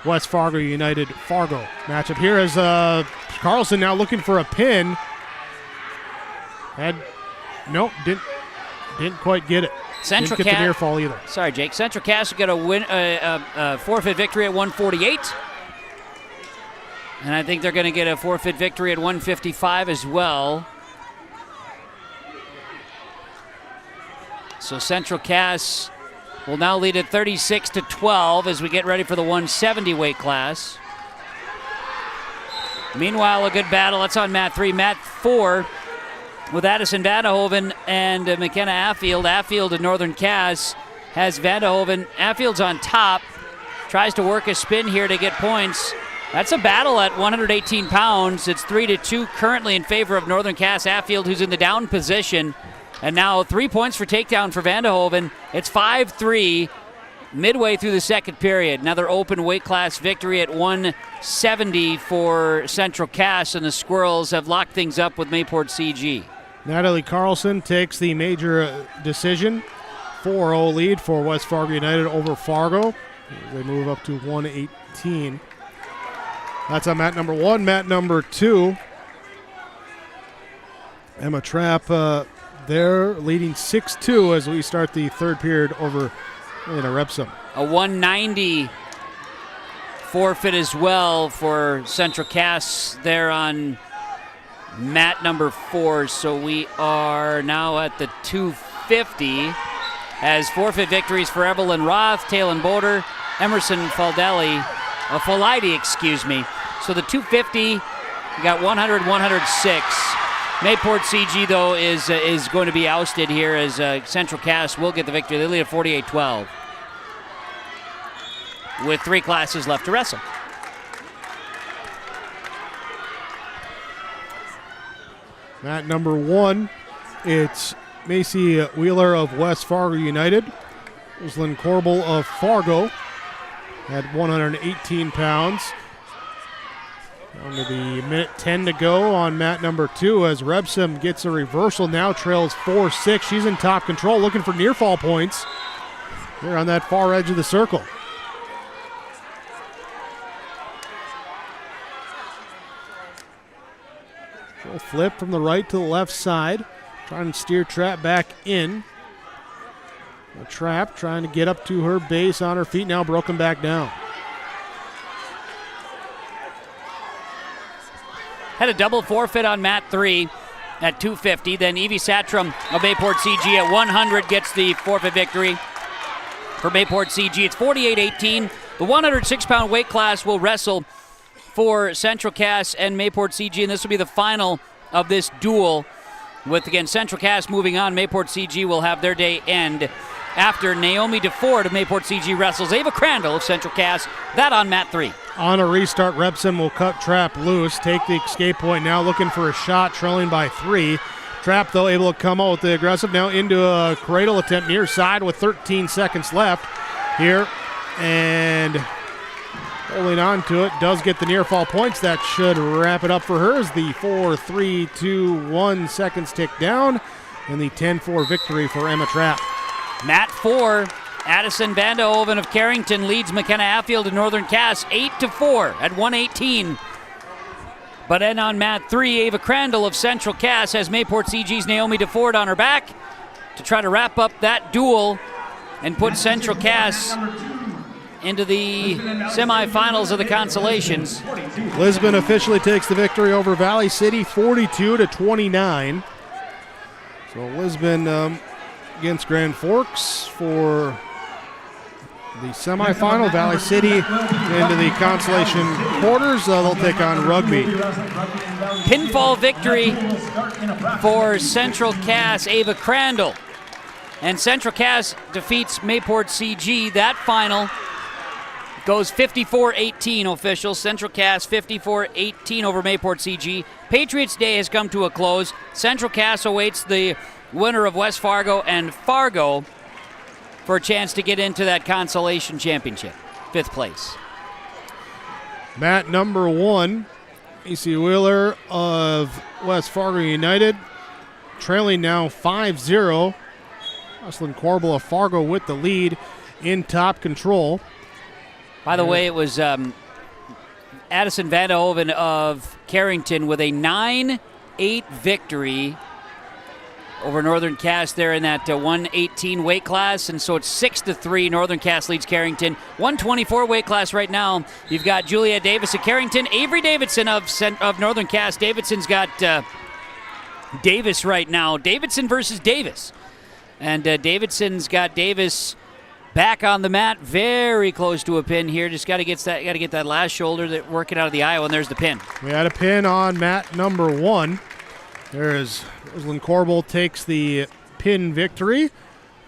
West Fargo United Fargo matchup. Here is Carlson now looking for a pin. Nope, didn't quite get it. Central didn't get the near fall either. Sorry, Jake. Central Cass will get a forfeit victory at 148. And I think they're going to get a forfeit victory at 155 as well. So Central Cass will now lead at 36-12 as we get ready for the 170 weight class. Meanwhile, a good battle. That's on mat 3. Mat 4 with Addison Vandehoven and McKenna Affield. Affield of Northern Cass has Vandehoven. Affield's on top. Tries to work a spin here to get points. That's a battle at 118 pounds. It's 3-2 currently in favor of Northern Cass Hatfield, who's in the down position. And now 3 points for takedown for Vandehoven. It's 5-3 midway through the second period. Another open weight class victory at 170 for Central Cass, and the Squirrels have locked things up with Mayport CG. Natalie Carlson takes the major decision. 4-0 lead for West Fargo United over Fargo. They move up to 118. That's on mat number 1. Mat number 2, Emma Trapp there leading 6-2 as we start the third period over Elena Repsum. A 190 forfeit as well for Central Cass there on mat number 4. So we are now at the 250 as forfeit victories for Evelyn Roth, Talon Boder, Emerson Folidi, excuse me. So the 250, you got 100, 106. Mayport CG, though, is going to be ousted here as Central Cass will get the victory. They lead at 48-12 with 3 classes left to wrestle. Mat number 1, it's Macy Wheeler of West Fargo United. Rosalind Corbel of Fargo at 118 pounds. Down to the minute 10 to go on mat number 2 as Repsum gets a reversal, now trails 4-6. She's in top control, looking for near fall points. They're on that far edge of the circle. She'll flip from the right to the left side, trying to steer Trapp back in. A Trapp trying to get up to her base on her feet, now broken back down. Had a double forfeit on mat 3 at 250. Then Evie Satram of Mayport CG at 100 gets the forfeit victory for Mayport CG. It's 48-18. The 106-pound weight class will wrestle for Central Cass and Mayport CG, and this will be the final of this duel. With, again, Central Cass moving on, Mayport CG will have their day end after Naomi DeFord of Mayport CG wrestles Ava Crandall of Central Cass. That on mat 3. On a restart, Repsum will cut Trapp loose, take the escape point now, looking for a shot, trailing by 3. Trapp, though, able to come out with the aggressive now into a cradle attempt near side with 13 seconds left here. And holding on to it, does get the near fall points. That should wrap it up for her as the 4, 3, 2, 1 seconds tick down. And the 10-4 victory for Emma Trapp. Mat 4, Addison Vandehoven of Carrington leads McKenna Hatfield and Northern Cass 8-4 at 118. But then on mat 3, Ava Crandall of Central Cass has Mayport CG's Naomi DeFord on her back to try to wrap up that duel and put Central Cass into the semifinals of the Consolations. Lisbon officially takes the victory over Valley City 42-29. So Lisbon against Grand Forks for the semifinal. Valley City into the Consolation quarters. They'll take on Rugby. Pinfall victory for Central Cass, Ava Crandall. And Central Cass defeats Mayport CG. That final goes 54-18 officials. Central Cass 54-18 over Mayport CG. Patriots Day has come to a close. Central Cass awaits the winner of West Fargo and Fargo for a chance to get into that Consolation Championship. 5th place. Mat number 1, AC Wheeler of West Fargo United, trailing now 5-0. Rosalind Corbel of Fargo with the lead in top control. By the way, it was Addison Vandehoven of Carrington with a 9-8 victory over Northern Cass there in that 118 weight class, and so it's 6-3. Northern Cass leads Carrington. 124 weight class right now. You've got Juliet Davis of Carrington, Avery Davidson of Northern Cass. Davidson's got Davis right now. Davidson versus Davis, and Davidson's got Davis back on the mat, very close to a pin here. Just got to get that last shoulder that working out of the aisle, and there's the pin. We had a pin on mat number 1. There is Rosalind Corbel takes the pin victory,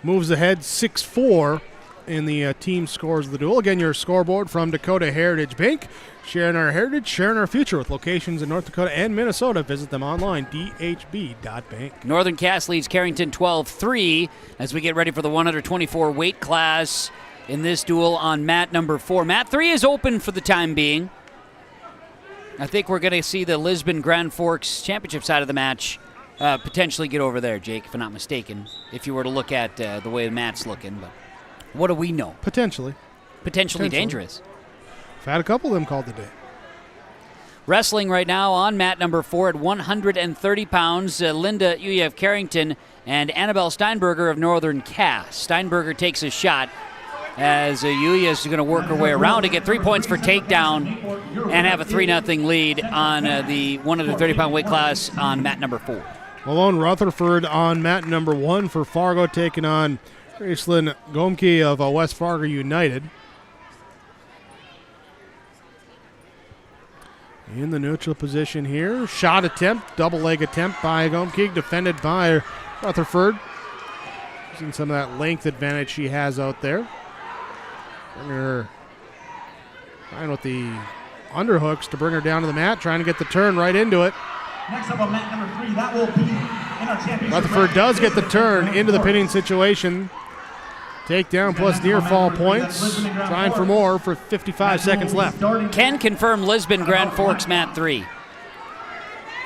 moves ahead 6-4 in the team scores of the duel. Again, your scoreboard from Dakota Heritage Bank. Sharing our heritage, sharing our future with locations in North Dakota and Minnesota. Visit them online, dhb.bank. Northern Cass leads Carrington 12-3 as we get ready for the 124 weight class in this duel on mat number 4. Mat 3 is open for the time being. I think we're going to see the Lisbon Grand Forks championship side of the match potentially get over there, Jake, if I'm not mistaken, if you were to look at the way the mat's looking. But what do we know? Potentially Dangerous. I've had a couple of them called today. Wrestling right now on mat number 4 at 130 pounds. Linda Uye of Carrington and Annabelle Steinberger of Northern Cass. Steinberger takes a shot as Uye is going to work her way around to get 3 points for takedown and have a 3-0 lead on the 130-pound weight class on mat number 4. Malone Rutherford on mat number 1 for Fargo, taking on Gracelyn Gomke of West Fargo United. In the neutral position here. Shot attempt, double leg attempt by Gomke, defended by Rutherford. Using some of that length advantage she has out there. Bring her trying with the underhooks to bring her down to the mat, trying to get the turn right into it. Next up on mat number 3, that will be in our championship. Rutherford does get the turn into the pinning situation. Takedown plus near fall points. Trying for more for 55 seconds left. Can confirm Lisbon Grand Forks mat 3.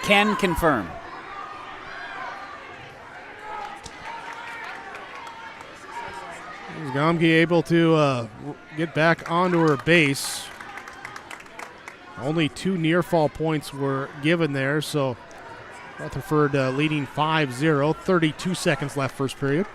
Can confirm. Gomke able to get back onto her base. Only 2 near fall points were given there, so Rutherford leading 5-0. 32 seconds left first period.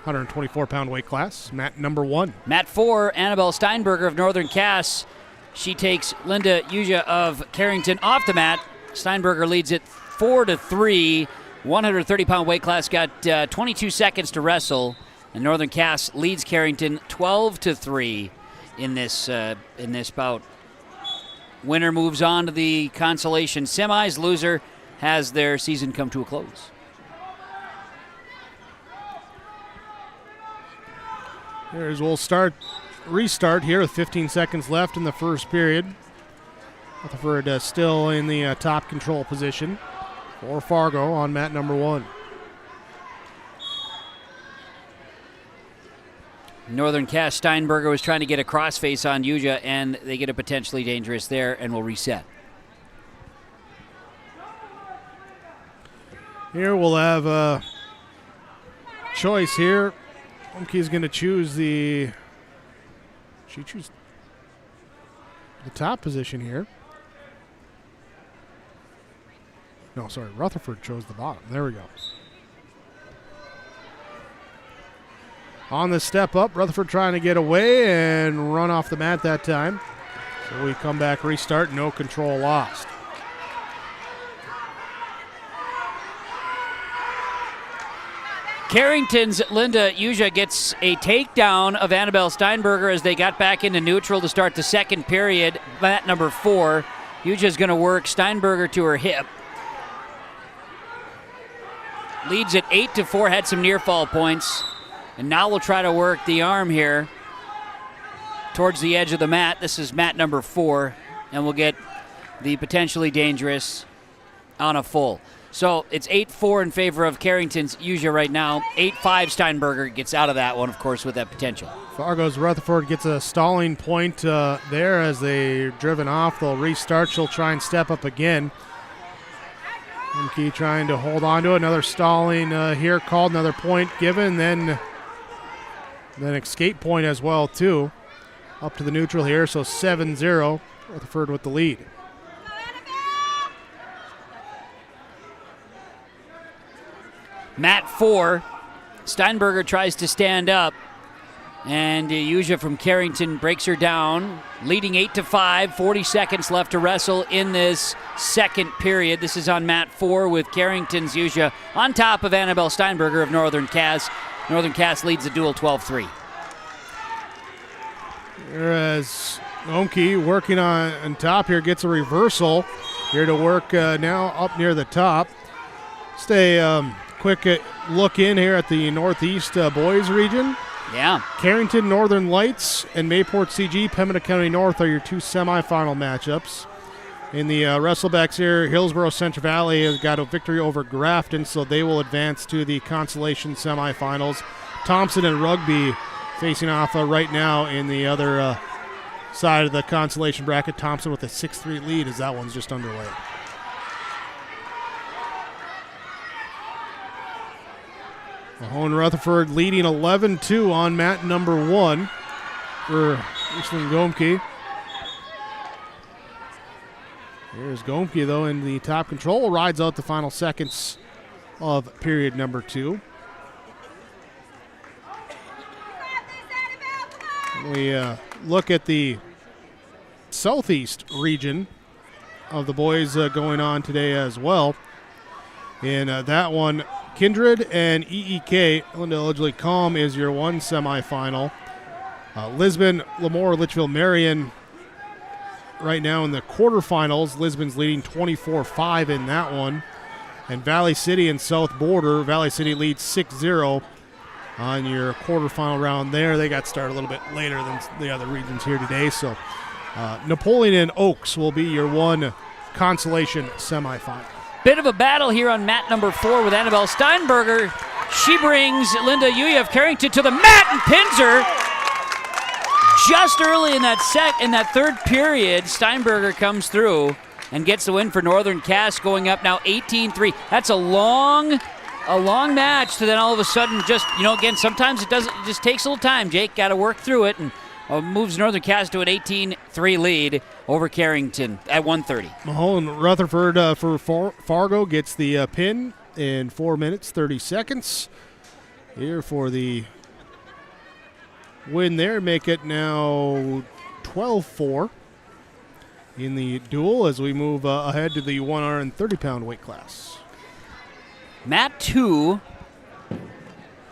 124-pound weight class, mat number 1. Mat 4, Annabelle Steinberger of Northern Cass. She takes Linda Uja of Carrington off the mat. Steinberger leads it 4-3. 130-pound weight class got 22 seconds to wrestle, and Northern Cass leads Carrington 12-3 in this bout. Winner moves on to the Consolation semis. Loser has their season come to a close. We'll restart here with 15 seconds left in the first period. Rutherford still in the top control position for Fargo on mat number 1. Northern Cass Steinberger was trying to get a crossface on Uja, and they get a potentially dangerous there and will reset. Here we'll have a choice here. Gomke's going to choose the top position here. No, sorry, Rutherford chose the bottom. There we go. On the step up, Rutherford trying to get away and run off the mat that time. So we come back, restart, no control lost. Carrington's Linda Uja gets a takedown of Annabelle Steinberger as they got back into neutral to start the second period. Mat number 4. Uja's going to work Steinberger to her hip. Leads at 8-4, had some near fall points. And now we'll try to work the arm here towards the edge of the mat. This is mat number 4, and we'll get the potentially dangerous on a full. So it's 8-4 in favor of Carrington's Uja right now. 8-5 Steinberger gets out of that one, of course, with that potential. Fargo's Rutherford gets a stalling point there as they're driven off. They'll restart. She'll try and step up again. Gomke trying to hold on to it. Another stalling here called, another point given. Then escape point as well, too. Up to the neutral here, so 7-0. Rutherford with the lead. Mat 4, Steinberger tries to stand up, and Uja from Carrington breaks her down, leading 8-5, 40 seconds left to wrestle in this second period. This is on mat 4 with Carrington's Uja on top of Annabelle Steinberger of Northern Cass. Northern Cass leads the duel 12-3. Whereas Gomke working on top here gets a reversal here to work now up near the top. Stay quick look in here at the Northeast boys region. Yeah. Carrington Northern Lights and Mayport CG, Pembina County North are your two semifinal matchups. In the Wrestlebacks here, Hillsborough Central Valley has got a victory over Grafton, so they will advance to the Consolation semifinals. Thompson and Rugby facing off right now in the other side of the Consolation bracket. Thompson with a 6-3 lead as that one's just underway. Mahone Rutherford leading 11-2 on mat number 1 for Eastland Gomke. Here's Gomke, though, in the top control. Rides out the final seconds of period number 2. We look at the southeast region of the boys going on today as well. In that one, Kindred and EEK, Linda Ellegley Calm is your one semifinal. Lisbon, Lemoore, Litchfield, Marion right now in the quarterfinals. Lisbon's leading 24-5 in that one. And Valley City and South Border, Valley City leads 6-0 on your quarterfinal round there. They got started a little bit later than the other regions here today. So Napoleon and Oaks will be your one consolation semifinal. Bit of a battle here on mat number 4 with Annabelle Steinberger. She brings Linda Uy of Carrington to the mat and pins her. Just early in that third period, Steinberger comes through and gets the win for Northern Cass, going up now 18-3. That's a long match to then all of a sudden just, again, sometimes it just takes a little time. Jake got to work through it and moves Northern Cass to an 18-3 lead over Carrington at 1:30. Mahone Rutherford for Fargo gets the pin in 4 minutes, 30 seconds. Here for the win there, make it now 12-4 in the duel as we move ahead to the 130-pound weight class. Mat 2,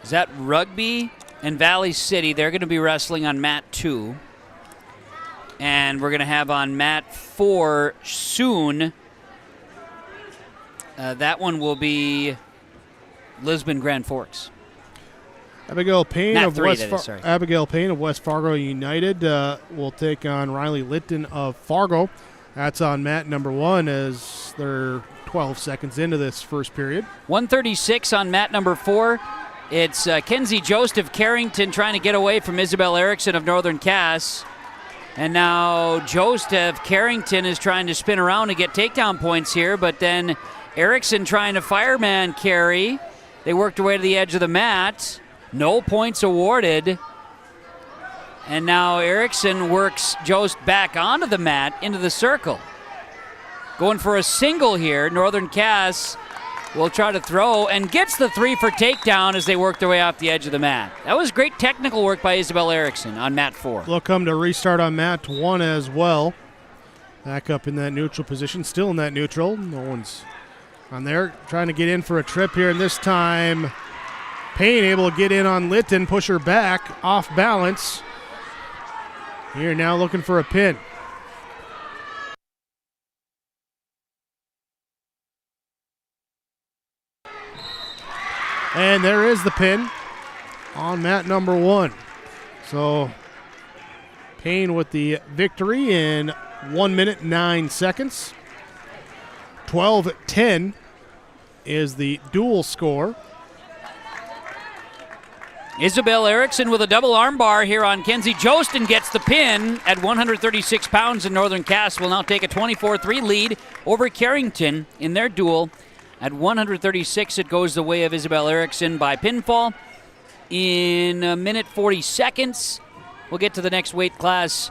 is that Rugby and Valley City? They're going to be wrestling on mat 2. And we're going to have on mat 4 soon. That one will be Lisbon Grand Forks. Abigail Payne of Abigail Payne of West Fargo United will take on Riley Litton of Fargo. That's on mat number 1 as they're 12 seconds into this first period. 136 on mat number 4. It's Kenzie Jost of Carrington trying to get away from Isabel Erickson of Northern Cass. And now Jost of Carrington is trying to spin around to get takedown points here, but then Erickson trying to fireman carry. They worked their way to the edge of the mat. No points awarded. And now Erickson works Jost back onto the mat, into the circle. Going for a single here. Northern Cass will try to throw and gets the 3 for takedown as they work their way off the edge of the mat. That was great technical work by Isabel Erickson on mat 4. They'll come to restart on mat 1 as well. Back up in that neutral position, still in that neutral. No one's on there. Trying to get in for a trip here, and this time Payne able to get in on Litton, push her back, off balance. Here now looking for a pin. And there is the pin on mat number 1. So Payne with the victory in 1 minute, 9 seconds. 12-10 is the dual score. Isabel Erickson with a double armbar here on Kenzie Jost and gets the pin at 136 pounds, and Northern Cass will now take a 24-3 lead over Carrington in their duel. At 136, it goes the way of Isabel Erickson by pinfall. In a minute 40 seconds, we'll get to the next weight class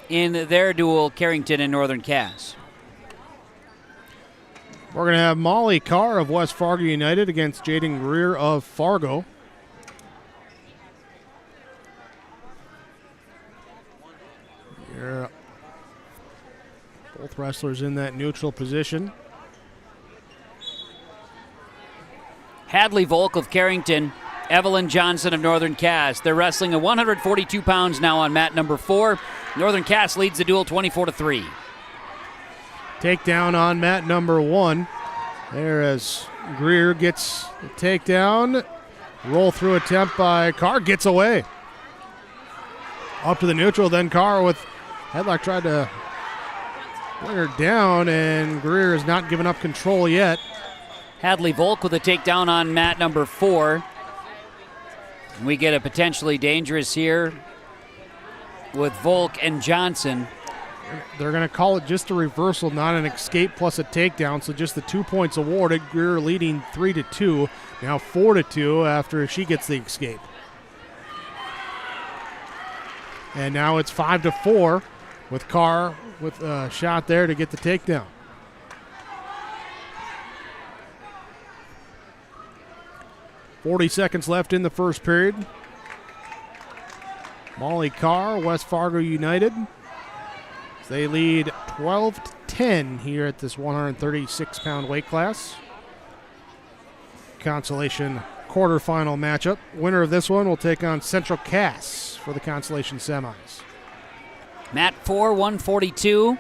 in their duel, Carrington and Northern Cass. We're going to have Molly Carr of West Fargo United against Jaden Greer of Fargo. Here, both wrestlers in that neutral position. Hadley Volk of Carrington, Evelyn Johnson of Northern Cass. They're wrestling at 142 pounds now on mat number 4. Northern Cass leads the duel 24-3. Takedown on mat number 1. There as Greer gets the takedown. Roll through attempt by Carr, gets away. Up to the neutral, then Carr with headlock tried to bring her down, and Greer has not given up control yet. Hadley Volk with a takedown on mat number 4. We get a potentially dangerous here with Volk and Johnson. They're going to call it just a reversal, not an escape plus a takedown, so just the 2 points awarded. Greer leading 3-2, now 4-2 after she gets the escape. And now it's 5-4 with Carr with a shot there to get the takedown. .40 seconds left in the first period. Molly Carr, West Fargo United. They lead 12-10 here at this 136-pound weight class. Consolation quarterfinal matchup. Winner of this one will take on Central Cass for the Consolation semis. Mat 4, 142.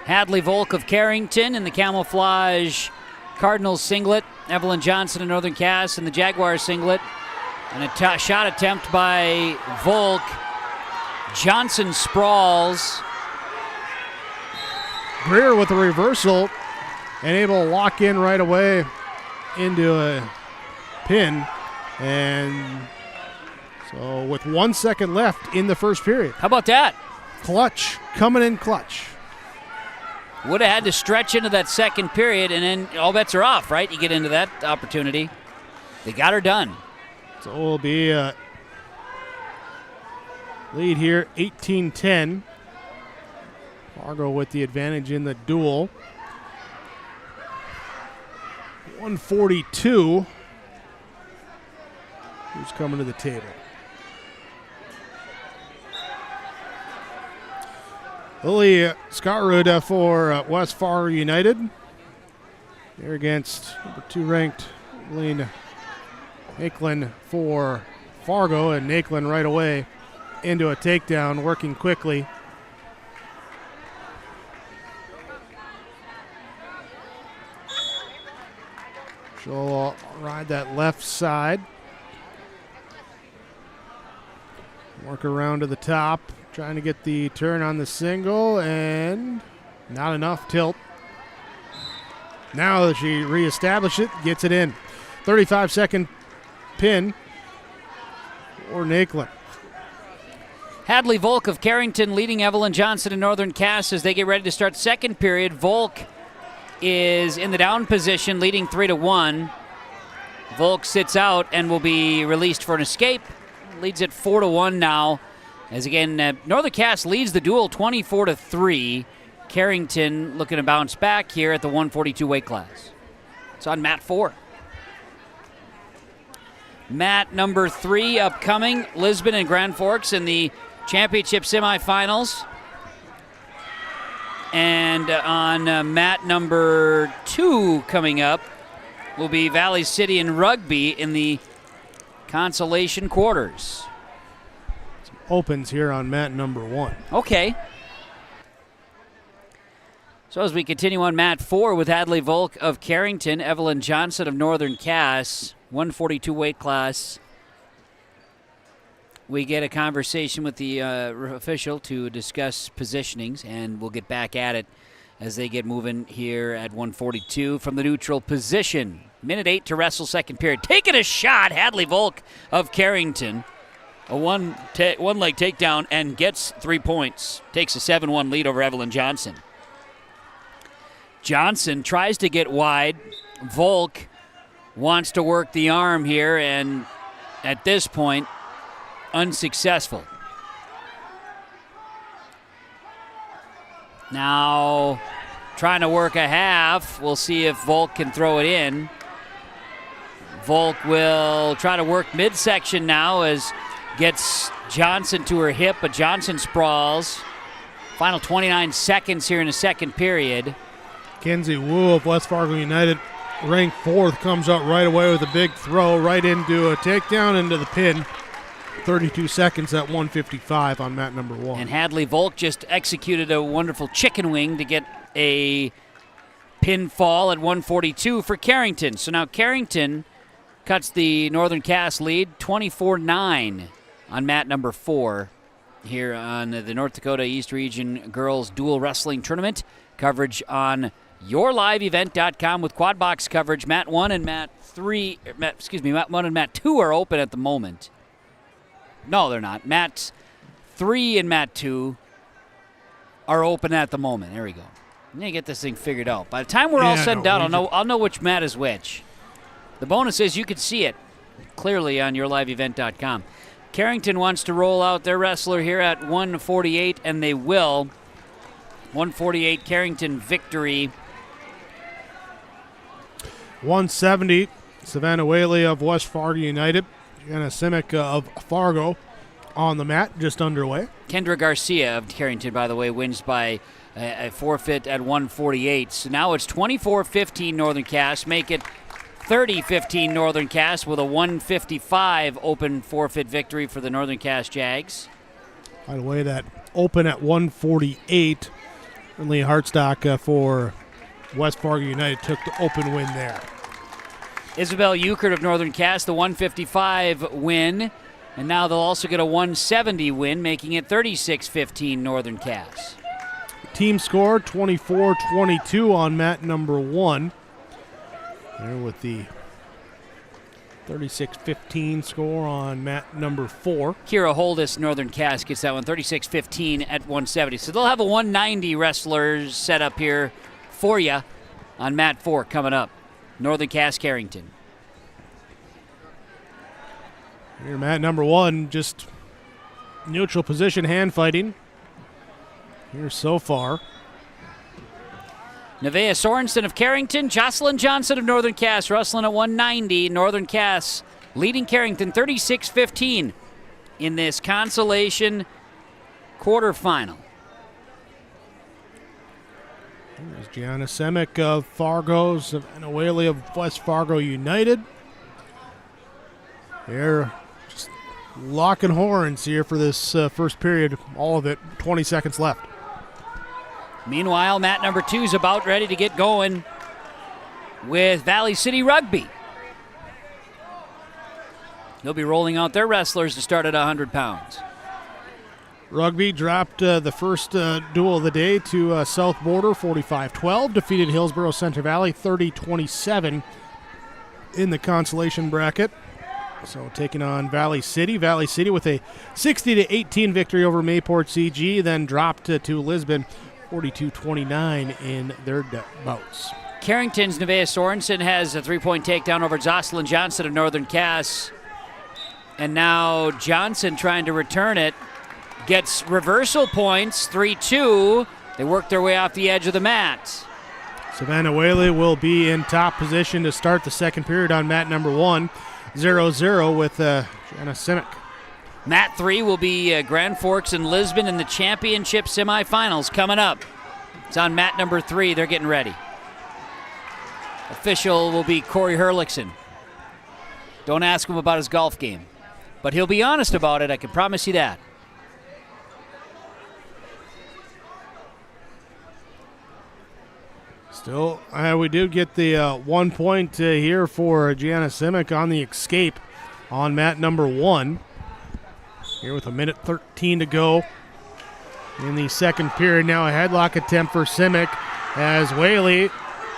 Hadley Volk of Carrington in the camouflage Cardinals singlet. Evelyn Johnson of Northern Cass in the Jaguars singlet. And a shot attempt by Volk. Johnson sprawls. Greer with a reversal and able to lock in right away into a pin. And so with 1 second left in the first period. How about that? Clutch, coming in clutch. Would have had to stretch into that second period, and then all bets are off, right? You get into that opportunity. They got her done. So it will be a lead here, 18-10. Fargo with the advantage in the duel. 142. Who's coming to the table? Lily Scarrud for West Fargo United. They're against number 2 ranked Lane Nakelin for Fargo, and Nakelin right away into a takedown, working quickly. She'll ride that left side. Work around to the top. Trying to get the turn on the single, and not enough. Tilt. Now that she reestablished it, gets it in. 35-second pin for Nakelin. Hadley Volk of Carrington leading Evelyn Johnson and Northern Cass as they get ready to start second period. Volk is in the down position, leading 3-1. Volk sits out and will be released for an escape. Leads it 4-1 now. As again, Northern Cass leads the duel 24-3. Carrington looking to bounce back here at the 142 weight class. It's on mat 4. Mat number 3 upcoming. Lisbon and Grand Forks in the championship semifinals. And on mat number 2 coming up will be Valley City and Rugby in the Consolation quarters. Opens here on mat number 1. Okay. So as we continue on mat 4 with Hadley Volk of Carrington, Evelyn Johnson of Northern Cass, 142 weight class. We get a conversation with the official to discuss positionings, and we'll get back at it as they get moving here at 142 from the neutral position. Minute 8 to wrestle second period. Taking a shot, Hadley Volk of Carrington. A one-leg takedown and gets 3 points. Takes a 7-1 lead over Evelyn Johnson. Johnson tries to get wide. Volk wants to work the arm here, and at this point, unsuccessful. Now, trying to work a half. We'll see if Volk can throw it in. Volk will try to work midsection now as gets Johnson to her hip, but Johnson sprawls. Final 29 seconds here in the second period. Kenzie Wu of West Fargo United, ranked 4th, comes out right away with a big throw right into a takedown into the pin. 32 seconds at 155 on mat number 1. And Hadley Volk just executed a wonderful chicken wing to get a pinfall at 142 for Carrington. So now Carrington cuts the Northern Cass lead 24-9 on mat number 4 here on the North Dakota East Region Girls Dual Wrestling Tournament. Coverage on yourliveevent.com with quad box coverage. Mat 1 and Mat 1 and Mat 2 are open at the moment. No, they're not. Mat 3 and Mat 2 are open at the moment. There we go. I'm going to get this thing figured out. By the time we're all said and done, I'll know which mat is which. The bonus is you can see it clearly on yourliveevent.com. Carrington wants to roll out their wrestler here at 148, and they will. 148 Carrington victory. 170, Savannah Whaley of West Fargo United. Gianna Simic of Fargo on the mat, just underway. Kendra Garcia of Carrington, by the way, wins by a forfeit at 148. So now it's 24-15 Northern Cass. Make it 30-15 Northern Cass with a 155 open forfeit victory for the Northern Cass Jags. By the way, that open at 148. Lee Hartstock for West Fargo United took the open win there. Isabel Euchert of Northern Cass, the 155 win. And now they'll also get a 170 win, making it 36-15 Northern Cass. Team score 24-22 on mat number 1. There with the 36-15 score on mat number 4. Kira Holdis, Northern Cass, gets that one 36-15 at 170. So they'll have a 190 wrestlers set up here for you on mat 4 coming up. Northern Cass Carrington. Here, mat number 1, just neutral position hand fighting here so far. Nevaeh Sorensen of Carrington, Jocelyn Johnson of Northern Cass wrestling at 190. Northern Cass leading Carrington 36-15 in this Consolation quarterfinal. There's Gianna Semic of Fargo, Savannah Whaley of West Fargo United. They're just locking horns here for this first period, all of it, 20 seconds left. Meanwhile, mat number 2 is about ready to get going with Valley City Rugby. They'll be rolling out their wrestlers to start at 100 pounds. Rugby dropped the first duel of the day to South Border 45-12, defeated Hillsborough Centre Valley 30-27 in the consolation bracket. So taking on Valley City. Valley City with a 60-18 victory over Mayport CG, then dropped to Lisbon 42-29 in their bouts. Carrington's Nevaeh Sorensen has a 3-point takedown over Jocelyn Johnson of Northern Cass. And now Johnson trying to return it. Gets reversal points, 3-2. They work their way off the edge of the mat. Savannah Whaley will be in top position to start the second period on mat number 1. 0-0 with Gianna Simic. Mat 3 will be Grand Forks and Lisbon in the championship semifinals coming up. It's on mat number 3. They're getting ready. Official will be Corey Herlichson. Don't ask him about his golf game, but he'll be honest about it. I can promise you that. Still, we do get the 1 point here for Gianna Simic on the escape on mat number 1. Here with a minute 13 to go in the second period. Now a headlock attempt for Simic as Whaley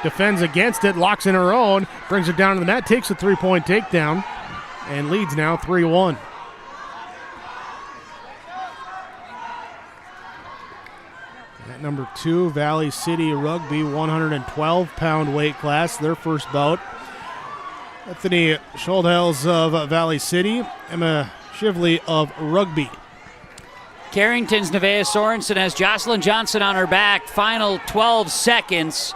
defends against it, locks in her own, brings her down to the mat, takes a 3-point takedown, and leads now 3-1. At number 2, Valley City Rugby, 112-pound weight class, their first bout. Bethany Schuldhels of Valley City, Emma Shively of Rugby. Carrington's Nevaeh Sorensen has Jocelyn Johnson on her back. Final 12 seconds.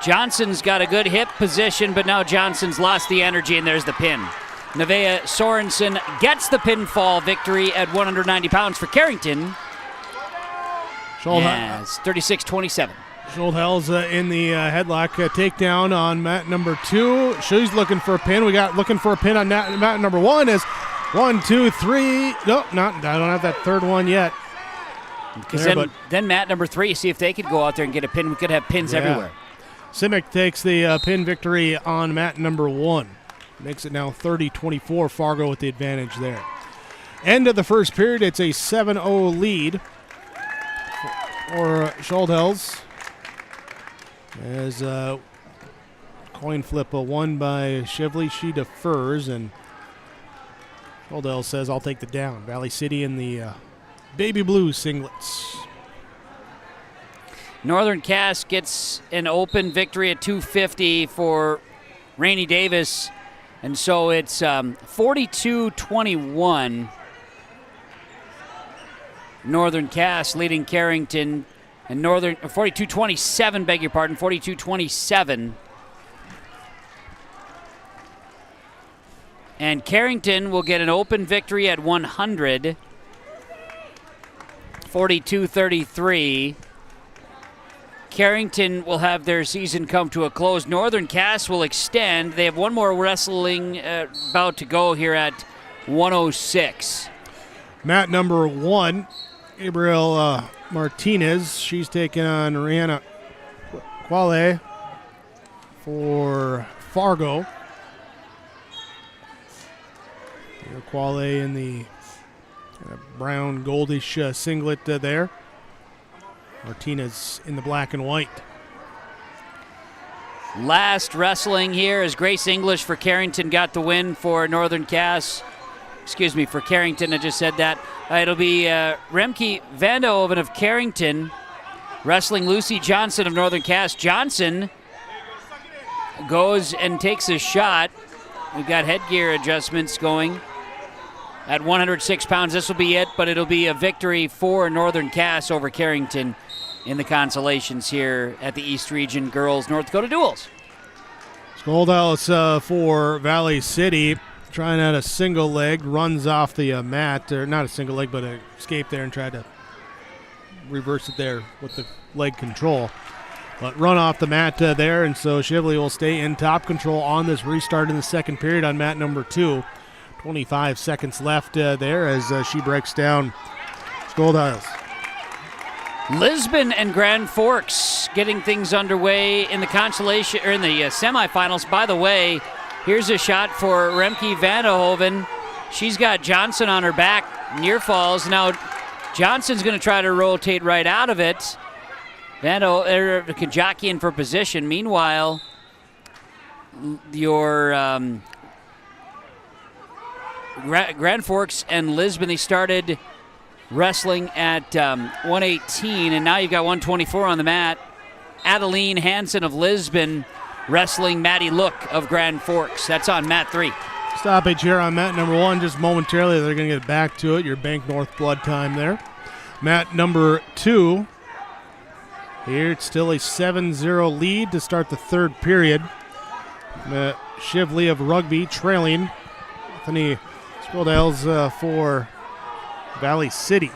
Johnson's got a good hip position, but now Johnson's lost the energy, and there's the pin. Nevaeh Sorensen gets the pinfall victory at 190 pounds for Carrington. Yes, 36-27. Schuldhels in the headlock takedown on mat number 2. She's looking for a pin. We got looking for a pin on mat number 1 as 1, 2, 3. Nope, I don't have that third one yet. Because then mat number 3, see if they could go out there and get a pin. We could have pins everywhere. Simic takes the pin victory on mat number 1. Makes it now 30-24, Fargo with the advantage there. End of the first period, it's a 7-0 lead for Schuldels. As coin flip won by Shively, she defers, and Schuldels says, I'll take the down. Valley City in the baby blue singlets. Northern Cass gets an open victory at 250 for Rainey Davis, and so it's 42-21. Northern Cass leading Carrington, and 42-27, beg your pardon, 42-27. And Carrington will get an open victory at 100, 42-33. Carrington will have their season come to a close. Northern Cass will extend. They have one more wrestling bout to go here at 106. Mat number 1, Gabriel Martinez. She's taking on Rihanna Quale for Fargo. Quale in the brown goldish singlet there. Martinez in the black and white. Last wrestling here as Grace English for Carrington got the win for Northern Cass. Excuse me, for Carrington, I just said that. It'll be Remke Vandehoven of Carrington wrestling Lucy Johnson of Northern Cass. Johnson goes and takes a shot. We've got headgear adjustments going. At 106 pounds, this will be it, but it'll be a victory for Northern Cass over Carrington in the consolations here at the East Region Girls North Dakota Duels. Schuldels for Valley City, trying out a single leg, runs off the mat, or not a single leg, but an escape there and tried to reverse it there with the leg control. But run off the mat there, and so Shively will stay in top control on this restart in the second period on mat number 2. 25 seconds left there as she breaks down Schuldels. Lisbon and Grand Forks getting things underway in the consolation or in the semifinals. By the way, here's a shot for Remke Vandehoven. She's got Johnson on her back, near falls. Now Johnson's going to try to rotate right out of it. Vandehoven jockeying for position. Meanwhile, your Grand Forks and Lisbon, they started wrestling at 118, and now you've got 124 on the mat. Adeline Hansen of Lisbon wrestling Maddie Look of Grand Forks. That's on mat 3. Stoppage here on mat number 1 just momentarily. They're going to get back to it. Your Bank North blood time there. Mat number 2. Here it's still a 7-0 lead to start the third period. Shively of Rugby trailing. Anthony Schuldels for Valley City.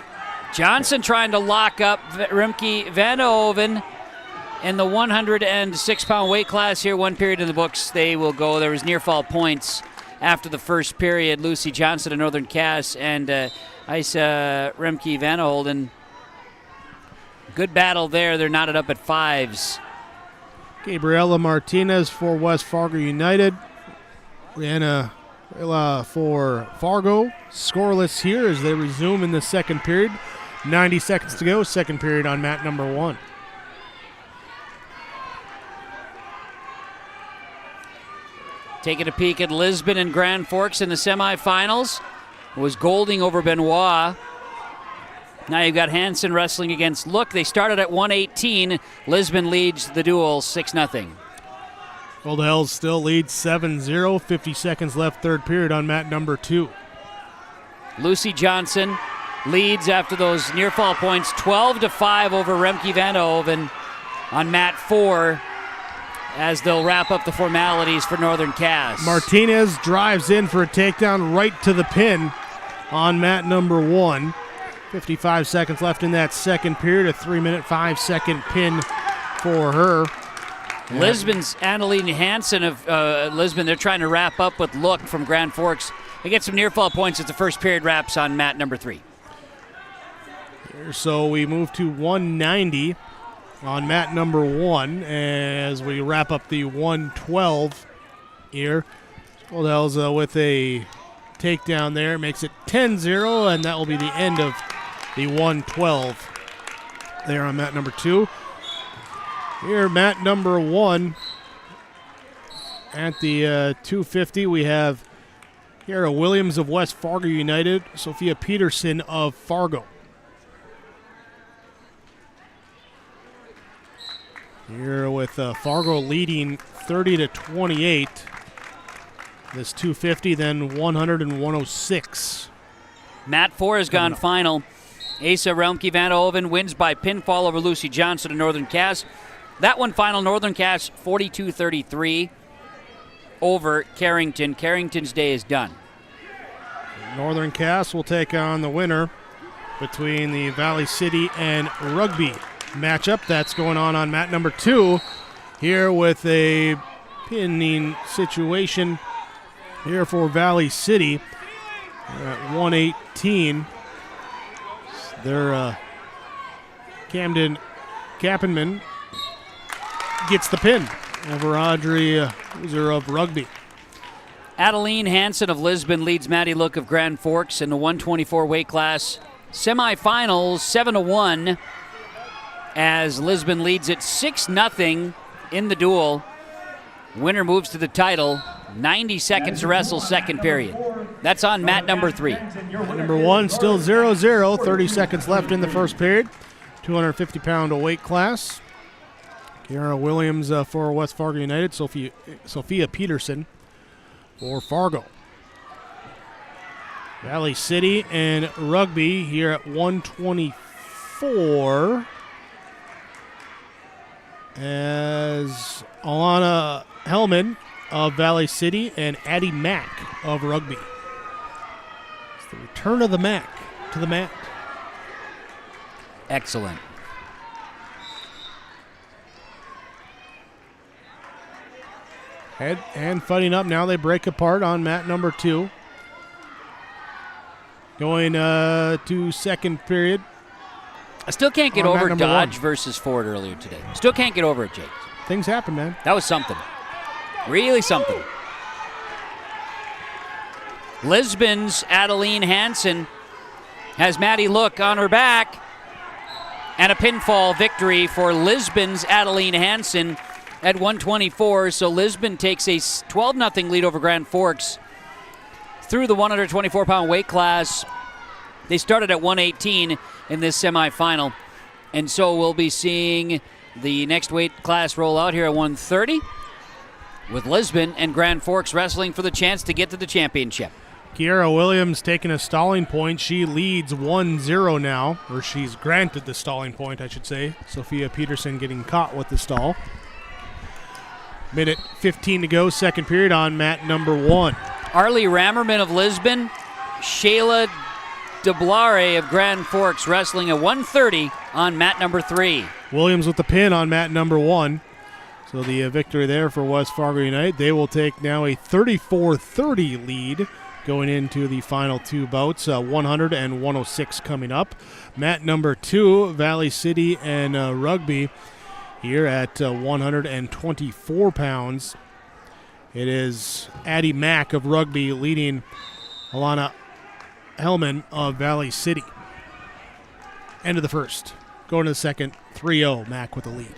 Johnson trying to lock up Remke Vandehoven in the 106-pound weight class here. One period in the books. They will go. There was near fall points after the first period. Lucy Johnson of Northern Cass and Remke Vandehoven. Good battle there. They're knotted up at 5s. Gabriela Martinez for West Fargo United. Rihanna for Fargo. Scoreless here as they resume in the second period. 90 seconds to go. Second period on mat number 1. Taking a peek at Lisbon and Grand Forks in the semifinals. It was Golding over Benoit. Now you've got Hansen wrestling against Look. They started at 118. Lisbon leads the duel 6-0. Schuldels still leads 7-0. 50 seconds left, third period on mat number 2. Lucy Johnson leads after those near fall points 12-5 over Remke Vandehoven on mat 4 as they'll wrap up the formalities for Northern Cass. Martinez drives in for a takedown right to the pin on mat number 1. 55 seconds left in that second period. A 3-minute, 5-second pin for her. Lisbon's Annalene Hansen of Lisbon. They're trying to wrap up with Look from Grand Forks. They get some near fall points as the first period wraps on mat number 3. So we move to 190 on mat number 1 as we wrap up the 112 here. Odell's with a takedown there. Makes it 10-0, and that will be the end of the 112 there on mat number 2. Here, mat number 1 at the 250, we have Kiara Williams of West Fargo United, Sophia Peterson of Fargo. Here with Fargo leading 30-28. This 250, then 100 and 106. Mat 4 has gone final. Asa Relmke Van Hoven wins by pinfall over Lucy Johnson of Northern Cass. That one final, Northern Cass 42-33 over Carrington. Carrington's day is done. Northern Cass will take on the winner between the Valley City and Rugby matchup. That's going on mat number 2 here with a pinning situation here for Valley City at 118. Their Camden Kappenman gets the pin over Audrey User of Rugby. Adeline Hansen of Lisbon leads Maddie Look of Grand Forks in the 124 weight class. Semifinals 7-1 as Lisbon leads it 6-0 in the duel. Winner moves to the title. 90 seconds to wrestle, second period. That's on mat number 3. Number 1 still 0-0. 30 seconds left in the first period. 250-pound weight class. Kiara Williams for West Fargo United. Sophia Peterson for Fargo. Valley City and Rugby here at 124. As Alana Hellman of Valley City and Addie Mack of Rugby. It's the return of the Mack to the mat. Excellent. And fighting up now. They break apart on mat number 2. Going to second period. I still can't get over Dodge versus Ford earlier today. Still can't get over it, Jake. Things happen, man. That was something. Really something. Lisbon's Adeline Hansen has Maddie Look on her back. And a pinfall victory for Lisbon's Adeline Hansen at 124. So Lisbon takes a 12-0 lead over Grand Forks through the 124-pound weight class. They started at 118 in this semifinal. And so we'll be seeing the next weight class roll out here at 130 with Lisbon and Grand Forks wrestling for the chance to get to the championship. Kiara Williams taking a stalling point. She leads 1-0 now, or she's granted the stalling point, I should say. Sophia Peterson getting caught with the stall. Minute 15 to go, second period on mat number 1. Arlie Rammerman of Lisbon, Shayla DeBlare of Grand Forks wrestling at 130 on mat number 3. Williams with the pin on mat number 1. So the victory there for West Fargo United. They will take now a 34-30 lead going into the final 2 bouts. 100 and 106 coming up. Mat number 2, Valley City and Rugby here at 124 pounds. It is Addie Mack of Rugby leading Alana Hellman of Valley City. End of the first. Going to the second, 3-0, Mack with the lead.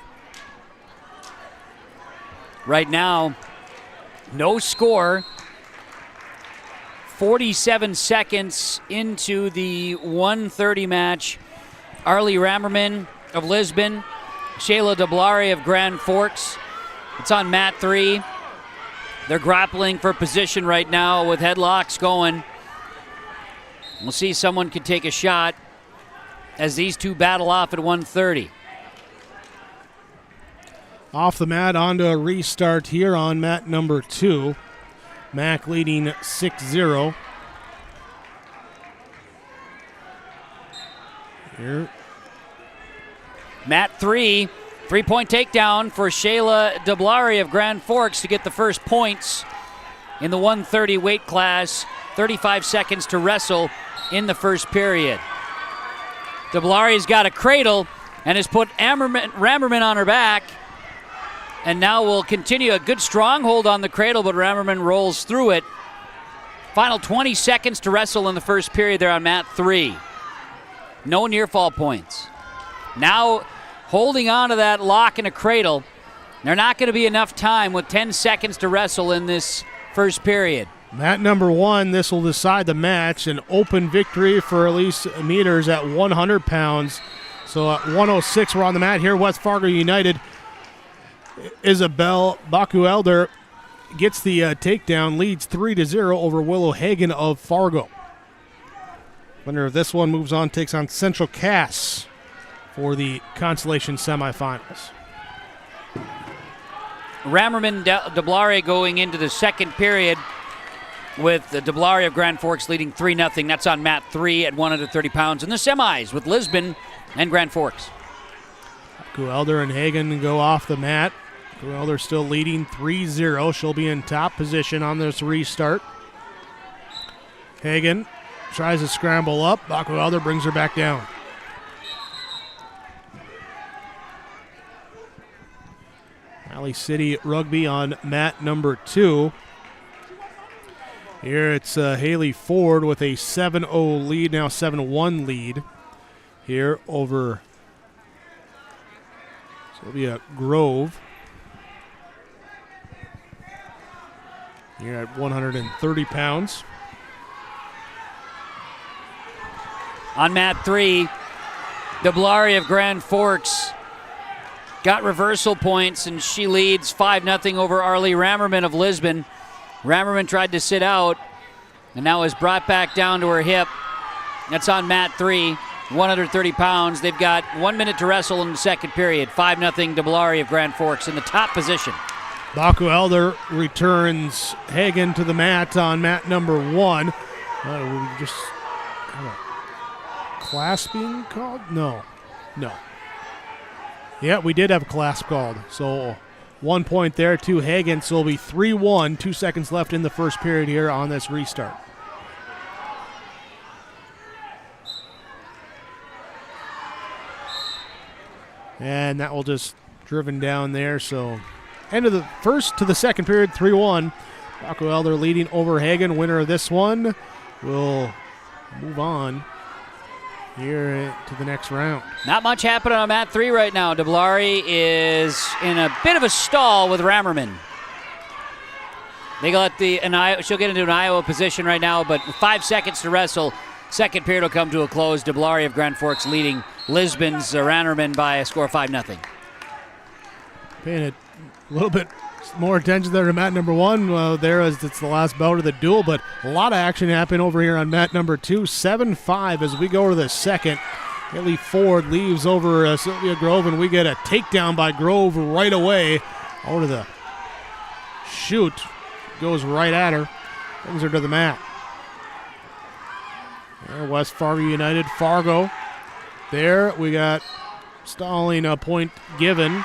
Right now, no score. 47 seconds into the 130 match. Arlie Rammerman of Lisbon, Shayla DeBlare of Grand Forks. It's on mat 3. They're grappling for position right now with headlocks going. We'll see someone could take a shot as these two battle off at 130. Off the mat, onto a restart here on mat number 2. Mack leading 6-0. Here. Mat 3, 3-point takedown for Shayla DeBlare of Grand Forks to get the first points in the 130 weight class. 35 seconds to wrestle in the first period. DeBlare's got a cradle and has put Rammerman on her back. And now we'll continue a good stronghold on the cradle, but Rammerman rolls through it. Final 20 seconds to wrestle in the first period there on mat 3. No near fall points. Now holding on to that lock in a cradle. They're not going to be enough time with 10 seconds to wrestle in this first period. Mat number 1, this will decide the match. An open victory for Elise Meters at 100 pounds. So at 106, we're on the mat here. West Fargo United. Isabel Baku-Elder gets the takedown, leads 3-0 over Willow Hagen of Fargo. Winner of this one moves on, takes on Central Cass for the Consolation semifinals. Rammerman DeBlaria going into the second period with the DeBlaria of Grand Forks leading 3-0. That's on mat 3 at 130 pounds in the semis with Lisbon and Grand Forks. Elder and Hagen go off the mat. Elder still leading 3-0. She'll be in top position on this restart. Hagen tries to scramble up. Elder brings her back down. Valley City Rugby on mat number 2. Here it's Haley Ford with a 7-0 lead, now 7-1 lead here over Sylvia Grove. Here at 130 pounds. On mat 3, DeBlaria of Grand Forks got reversal points, and she leads 5-0 over Arlie Rammerman of Lisbon. Rammerman tried to sit out, and now is brought back down to her hip. That's on mat 3, 130 pounds. They've got 1 minute to wrestle in the second period. 5-0 DeBlaria of Grand Forks in the top position. Baku-Elder returns Hagen to the mat on mat number 1. We just have a class being called? No. Yeah, we did have a class called. So 1 point there to Hagen. So it'll be 3-1. 2 seconds left in the first period here on this restart. And that will just driven down there. So end of the first to the second period, 3-1. Baku-Elder leading over Hagen. Winner of this one will move on here to the next round. Not much happening on mat 3 right now. DeBlaria is in a bit of a stall with Rammerman. She'll get into an Iowa position right now, but 5 seconds to wrestle. Second period will come to a close. DeBlaria of Grand Forks leading Lisbon's Rammerman by a score of 5-0. Paying a little bit more attention there to mat number 1 there as it's the last bout of the duel, but a lot of action happened over here on mat number 2. 7-5 as we go to the second. Haley Ford leaves over Sylvia Grove, and we get a takedown by Grove right away. Over the shoot. Goes right at her. Brings her to the mat. There, West Fargo United. Fargo. There we got stalling a point given.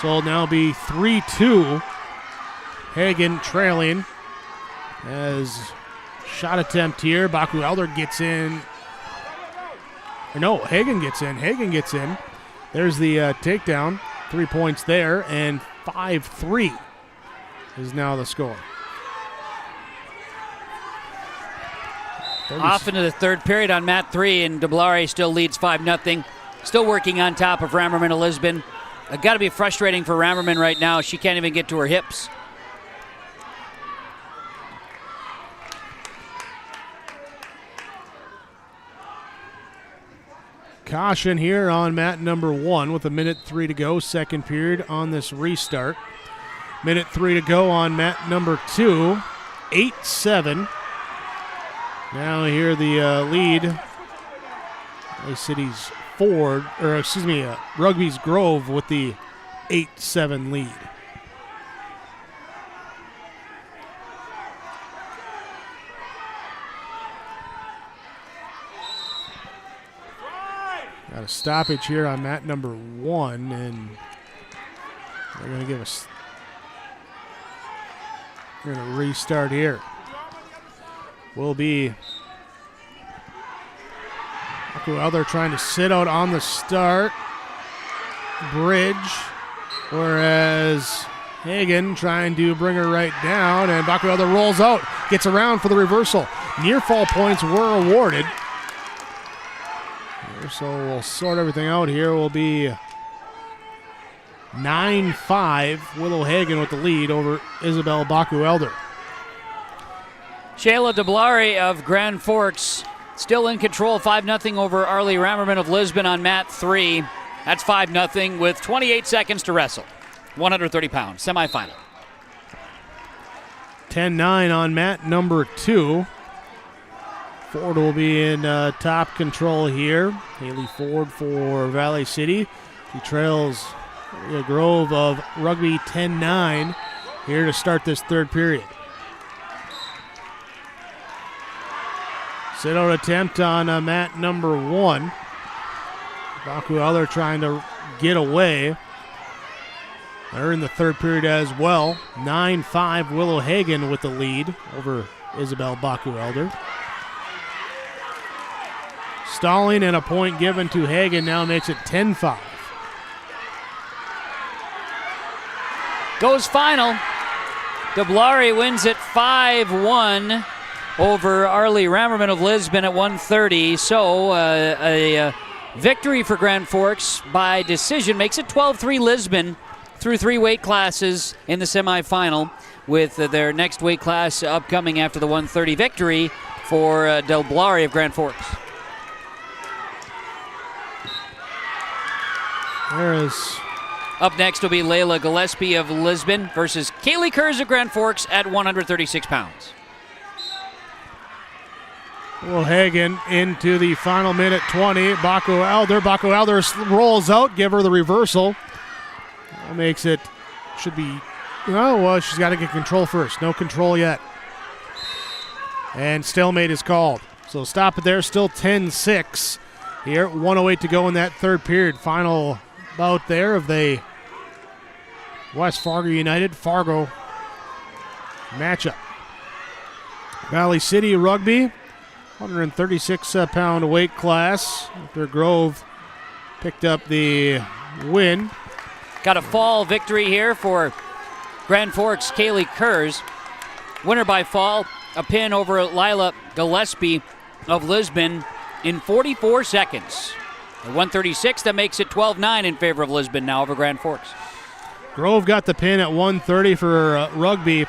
So it'll now be 3-2. Hagen trailing as shot attempt here. Baku-Elder gets in. Hagen gets in. There's the takedown. 3 points there, and 5-3 is now the score. Off into the third period on mat 3, and DeBlaria still leads 5-0. Still working on top of Rammerman of Lisbon. It's got to be frustrating for Rammerman right now. She can't even get to her hips. Caution here on mat number 1 with 1:03 to go. Second period on this restart. 1:03 to go on mat number 2. 8-7. Now here the lead. LA City's Rugby's Grove with the 8-7 lead. Got a stoppage here on mat number 1, and they're going to give us. We're going to restart here. Will be. Well, they're trying to sit out on the start. Bridge. Whereas Hagen trying to bring her right down, and Baku Elder rolls out, gets around for the reversal. Near fall points were awarded. So we'll sort everything out here. Will be 9-5. Willow Hagen with the lead over Isabel Baku Elder. Shayla DeBlari of Grand Forks still in control, 5-0 over Arlie Rammerman of Lisbon on mat 3. That's 5-0 with 28 seconds to wrestle. 130 pounds, semifinal. 10-9 on mat number 2. Ford will be in top control here. Haley Ford for Valley City. She trails Grove of Rugby 10-9 here to start this third period. Sit-out attempt on mat number 1. Baku Elder trying to get away. They're in the third period as well. 9-5 Willow Hagen with the lead over Isabel Baku Elder. Stalling and a point given to Hagen now makes it 10-5. Goes final. DeBlari wins it 5-1 over Arlie Rammerman of Lisbon at 130. So a victory for Grand Forks by decision makes it 12-3 Lisbon through 3 weight classes in the semifinal, with their next weight class upcoming after the 130 victory for DeBlari of Grand Forks. There is. Up next will be Layla Gillespie of Lisbon versus Kaylee Kurz of Grand Forks at 136 pounds. Will Hagen into the final minute 20. Baku Elder. Baku Elder rolls out, give her the reversal. That makes it, should be, well, she's got to get control first. No control yet. And stalemate is called. So stop it there, still 10-6 here. 1:08 to go in that third period. Final bout there of the West Fargo United Fargo matchup. Valley City Rugby, 136-pound weight class. After Grove picked up the win. Got a fall victory here for Grand Forks' Kaylee Kurz. Winner by fall, a pin over Lila Gillespie of Lisbon in 44 seconds. At 136, that makes it 12-9 in favor of Lisbon now over Grand Forks. Grove got the pin at 130 for Rugby.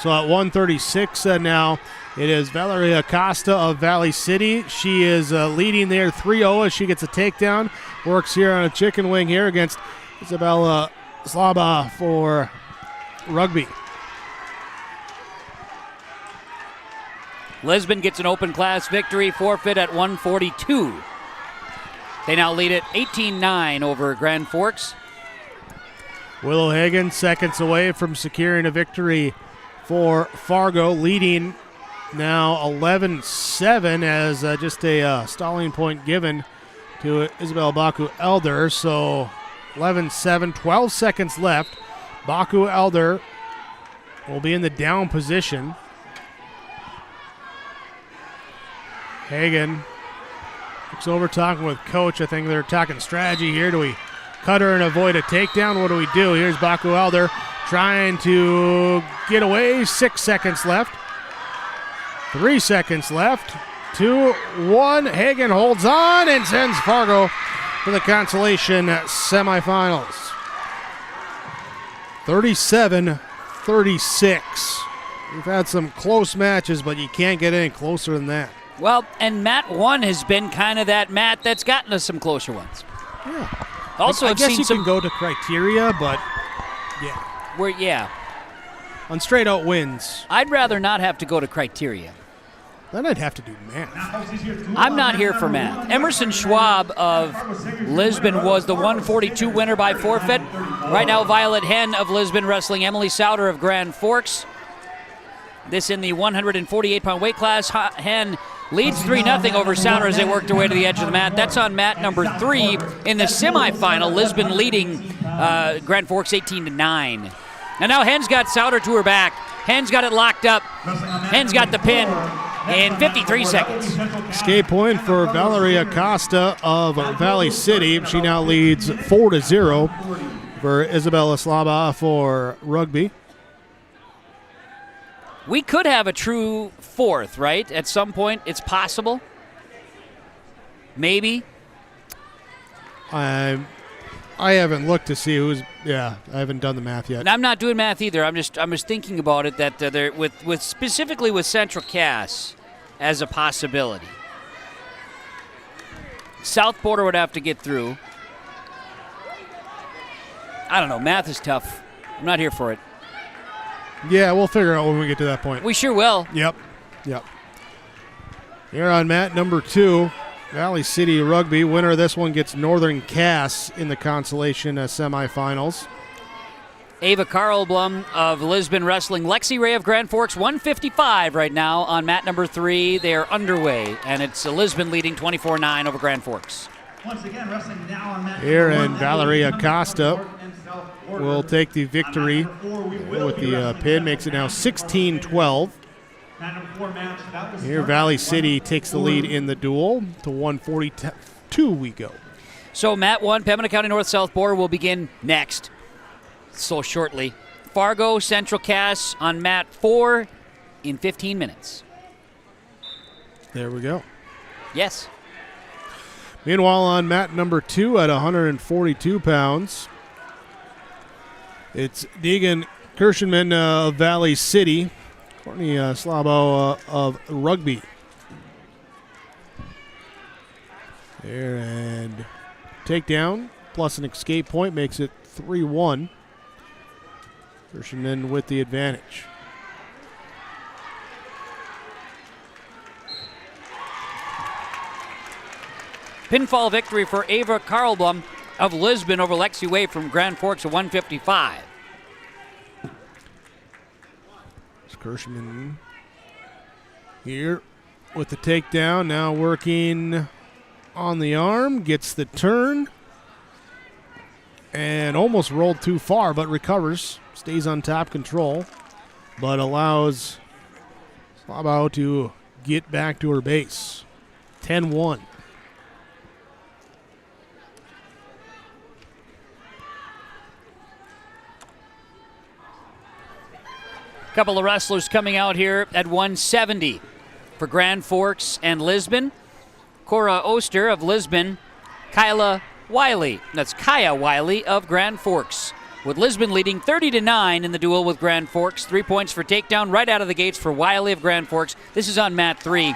So at 136 now, it is Valeria Acosta of Valley City. She is leading there 3-0 as she gets a takedown. Works here on a chicken wing here against Isabella Slaba for Rugby. Lisbon gets an open class victory, forfeit at 142. They now lead it 18-9 over Grand Forks. Willow Hagen seconds away from securing a victory for Fargo, leading now 11-7 as just a stalling point given to Isabel Baku Elder. So 11-7, 12 seconds left. Baku Elder will be in the down position. Hagen looks over talking with coach. I think they're talking strategy here. Do we cut her and avoid a takedown? What do we do? Here's Baku Elder trying to get away. 6 seconds left. 3 seconds left. 2-1. Hagen holds on and sends Fargo to the Consolation semifinals. 37-36. We've had some close matches, but you can't get any closer than that. Well, and mat 1 has been kind of that mat that's gotten us some closer ones. Yeah. Also, I I've guess seen you some can go to criteria, but yeah. Yeah. On straight out wins. I'd rather not have to go to criteria. Then I'd have to do math. I'm not here for math. Emerson Schwab of Lisbon was the 142 winner by forfeit. Right now, Violet Hen of Lisbon wrestling Emily Souter of Grand Forks. This in the 148-pound weight class. Hen leads 3-0 over Souter as they work their way to the edge of the mat. That's on mat number 3 in the semifinal. Lisbon leading Grand Forks 18-9. And now Hen's got Souter to her back. Hen's got it locked up. Hen's got the pin in 53 seconds. Escape point for Valeria Acosta of Valley City. She now leads 4-0. for Isabella Slaba for rugby. We could have a true fourth, right? At some point, it's possible. Maybe. I haven't looked to see who's. Yeah, I haven't done the math yet. And I'm not doing math either. I'm just thinking about it that there with specifically with Central Cass as a possibility. South Border would have to get through. I don't know. Math is tough. I'm not here for it. Yeah, we'll figure out when we get to that point. We sure will. Yep. Here on mat number 2, Valley City Rugby. Winner of this one gets Northern Cass in the Consolation semifinals. Ava Karlblom of Lisbon Wrestling. Lexi Ray of Grand Forks, 155 right now on mat number 3. They are underway, and it's Lisbon leading 24-9 over Grand Forks. Once again, wrestling now on mat Here, number and 1, Valerie Emily Acosta will take the victory with the pin. Makes it now 16-12. Here, Valley City takes the lead in the duel. To 142 we go. So mat 1, Pembina County North-South Border will begin next. So shortly. Fargo, Central Cass on mat 4 in 15 minutes. There we go. Yes. Meanwhile, on mat number 2 at 142 pounds, it's Deegan Kirschenman of Valley City, Courtney Slabo of Rugby. There, and takedown plus an escape point makes it 3-1. Kirschenman with the advantage. Pinfall victory for Ava Karlblom of Lisbon over Lexi Way from Grand Forks at 155. It's Kirschman here with the takedown. Now working on the arm. Gets the turn. And almost rolled too far, but recovers. Stays on top control. But allows Slabo to get back to her base. 10-1. Couple of wrestlers coming out here at 170 for Grand Forks and Lisbon. Cora Oster of Lisbon, Kyla Wiley. That's Kaya Wiley of Grand Forks, with Lisbon leading 30-9 in the duel with Grand Forks. 3 points for takedown right out of the gates for Wiley of Grand Forks. This is on mat 3,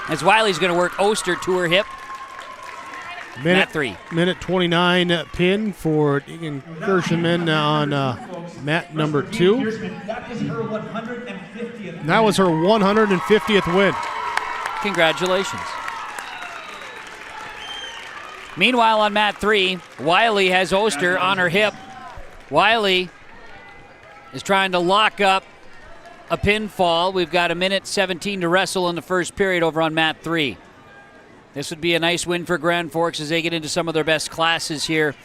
as Wiley's going to work Oster to her hip. Mat 3. Minute 29 pin for Deegan Kirschenman on mat number 2. That was her 150th win. Congratulations. Meanwhile, on mat 3, Wiley has Oster on her hip. Wiley is trying to lock up a pinfall. We've got a minute 17 to wrestle in the first period over on mat 3. This would be a nice win for Grand Forks as they get into some of their best classes here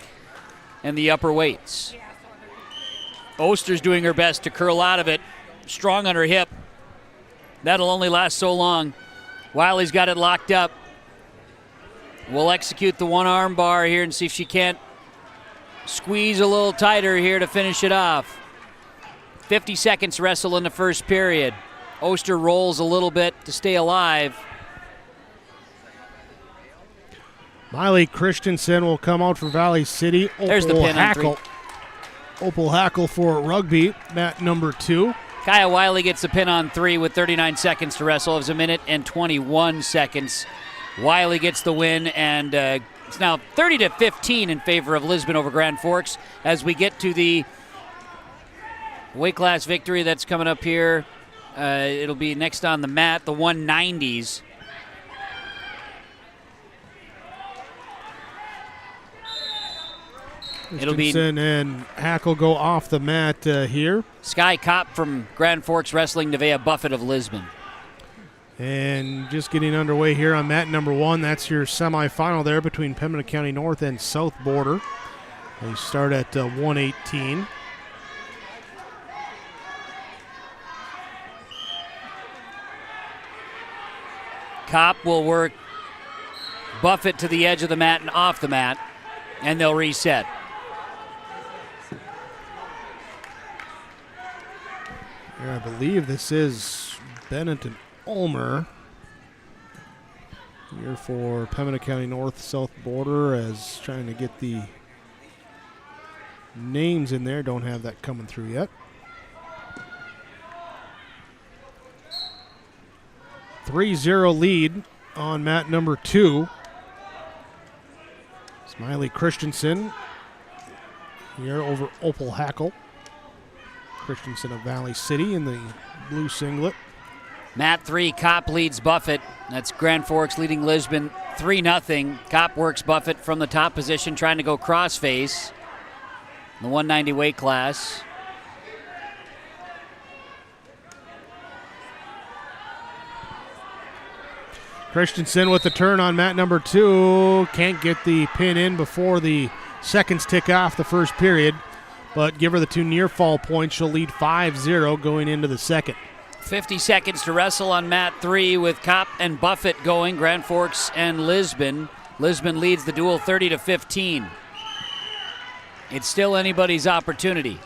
in the upper weights. Oster's doing her best to curl out of it. Strong on her hip. That'll only last so long. Wiley's got it locked up. We'll execute the one arm bar here and see if she can't squeeze a little tighter here to finish it off. 50 seconds wrestle in the first period. Oster rolls a little bit to stay alive. Miley Christensen will come out for Valley City. There's the pin on 3. Opal Hackle for rugby, mat number 2. Kaya Wiley gets the pin on 3 with 39 seconds to wrestle. It was a minute and 21 seconds. Wiley gets the win, and it's now 30-15 in favor of Lisbon over Grand Forks as we get to the weight class victory that's coming up here. It'll be next on the mat, the 190s. Christensen and Hackle go off the mat here. Sky Kopp from Grand Forks Wrestling, Nevaeh Buffett of Lisbon. And just getting underway here on mat number 1. That's your semifinal there between Pembina County North and South Border. They start at 118. Kopp will work Buffett to the edge of the mat and off the mat, and they'll reset. Here, I believe this is Bennett and Ulmer. Here for Pembina County North-South border, as trying to get the names in there. Don't have that coming through yet. 3-0 lead on mat number 2. Smiley Christensen here over Opal Hackle. Christensen of Valley City in the blue singlet. Mat 3, Kopp leads Buffett. That's Grand Forks leading Lisbon 3-0. Kopp works Buffett from the top position, trying to go crossface in the 190 weight class. Christensen with the turn on mat number 2. Can't get the pin in before the seconds tick off the first period, but give her the 2 near fall points. She'll lead 5-0 going into the second. 50 seconds to wrestle on mat 3 with Kopp and Buffett going, Grand Forks and Lisbon. Lisbon leads the duel 30-15. It's still anybody's opportunity.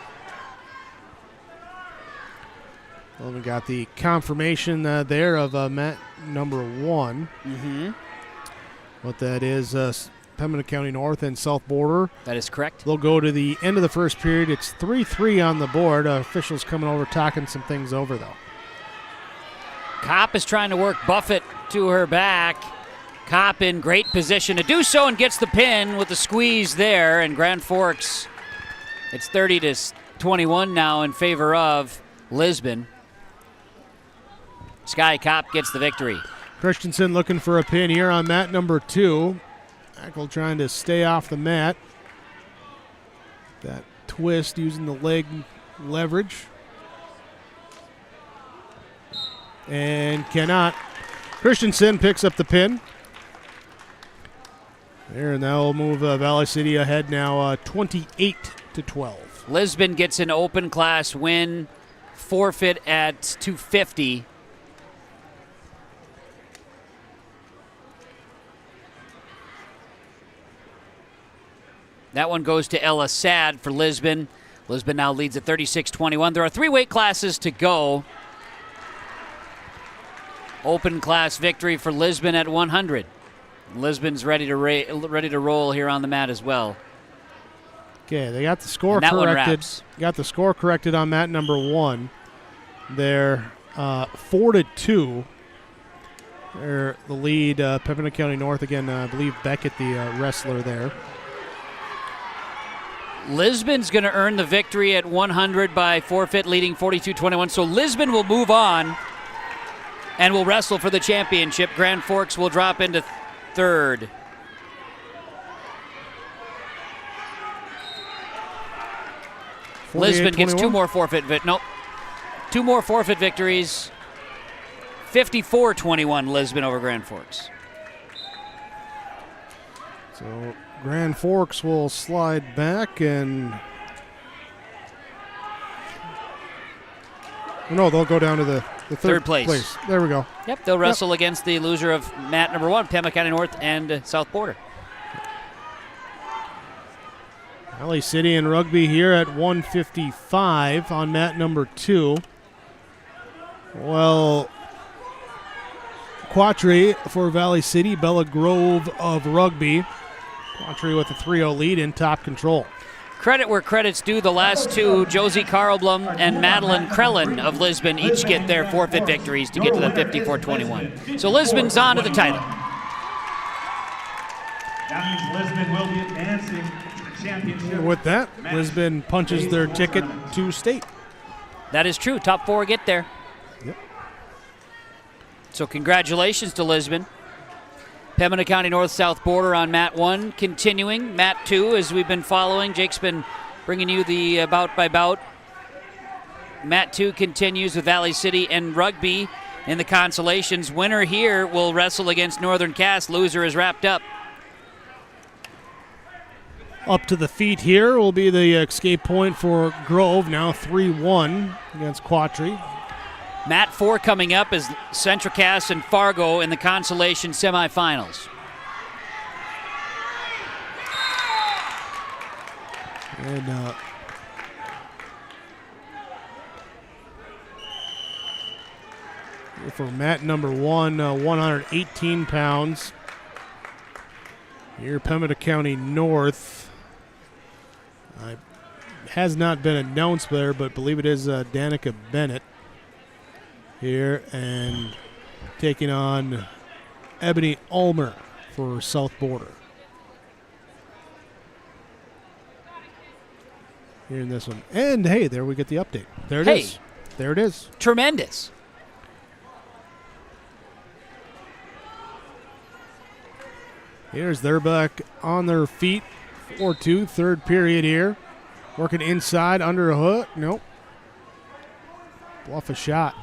Well, we got the confirmation there of mat number 1. Mm-hmm. What that is, Pembina County North and South border. That is correct. They'll go to the end of the first period. It's 3-3 on the board. Officials coming over, talking some things over, though. Kopp is trying to work Buffett to her back. Kopp in great position to do so and gets the pin with the squeeze there. And Grand Forks, it's 30-21 now in favor of Lisbon. Sky Kopp gets the victory. Christensen looking for a pin here on mat number 2. Hackle trying to stay off the mat. That twist using the leg leverage. And cannot. Christensen picks up the pin. There, and that will move Valley City ahead now 28-12. Lisbon gets an open class win, forfeit at 250. That one goes to Ella Sad for Lisbon. Lisbon now leads at 36-21. There are 3 weight classes to go. Open class victory for Lisbon at 100. Lisbon's ready to roll here on the mat as well. Okay, they got the score and that corrected. Got the score corrected on mat number 1. They're 4-2. They're the lead. Pembina County North again. I believe Beckett, the wrestler there. Lisbon's going to earn the victory at 100 by forfeit, leading 42-21. So Lisbon will move on and will wrestle for the championship. Grand Forks will drop into third. Lisbon gets 2 more forfeit. Nope. 2 more forfeit victories. 54-21 Lisbon over Grand Forks. So Grand Forks will slide back and... No, they'll go down to the third place. There we go. Yep, they'll wrestle against the loser of mat number 1, Pembina County North and South Border. Valley City and Rugby here at 155 on mat number 2. Well, Quattry for Valley City, Bella Grove of Rugby. Quattry with a 3-0 lead in top control. Credit where credit's due. The last 2, Josie Karlblom and Madeline Krellin of Lisbon, each get their forfeit victories to get to the 54-21. So Lisbon's on to the title. That means Lisbon will be advancing to the championship. And with that, Lisbon punches their ticket to state. That is true. Top 4 get there. Yep. So congratulations to Lisbon. Pembina County North-South border on mat 1 continuing. Mat 2, as we've been following. Jake's been bringing you the bout by bout. Mat 2 continues with Valley City and Rugby in the Consolations. Winner here will wrestle against Northern Cass. Loser is wrapped up. Up to the feet here will be the escape point for Grove, now 3-1 against Quattry. Mat 4 coming up is Central Cass and Fargo in the Consolation semifinals. And Here for mat number 1, 118 pounds. Here, Pembina County North. Has not been announced there, but believe it is Danica Bennett here, and taking on Ebony Ulmer for South Border. Here in this one. And hey, there we get the update. There it is. There it is. Tremendous. Here's they're back on their feet. 4-2, third period here. Working inside, under a hook. Nope. Bluff a shot.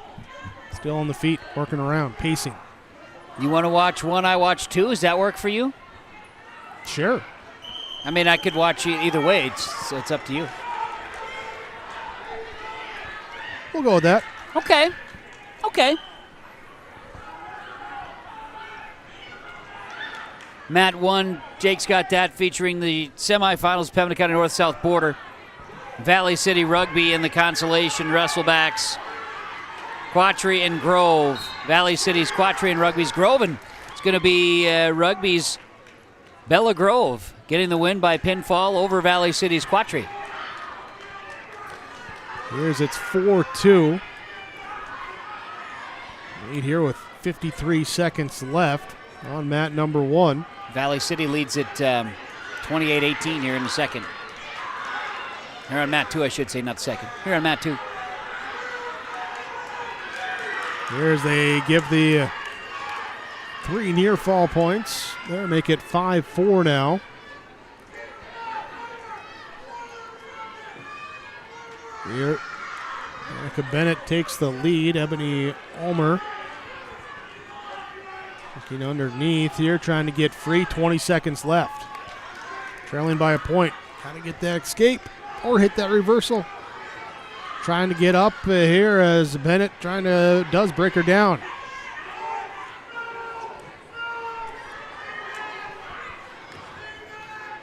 Still on the feet, working around, pacing. You want to watch one, I watch two? Does that work for you? Sure. I mean, I could watch either way. It's up to you. We'll go with that. Okay. Mat 1, Jake's got that, featuring the semifinals, Pembina County North-South Border. Valley City Rugby in the Consolation Wrestlebacks. Quattrie and Grove. Valley City's Quattrie and Rugby's Grove. And it's going to be Rugby's Bella Grove getting the win by pinfall over Valley City's Quattrie. Here's it's 4-2. Lead here with 53 seconds left on mat number 1. Valley City leads it 28-18 here in the second. Here on mat 2, I should say, not second. Here on mat 2. Here's they give the 3 near fall points. There, make it 5-4 now. Here, Danica Bennett takes the lead. Ebony Ulmer looking underneath here, trying to get free. 20 seconds left. Trailing by a point. Trying to get that escape or hit that reversal. Trying to get up here as Bennett does break her down.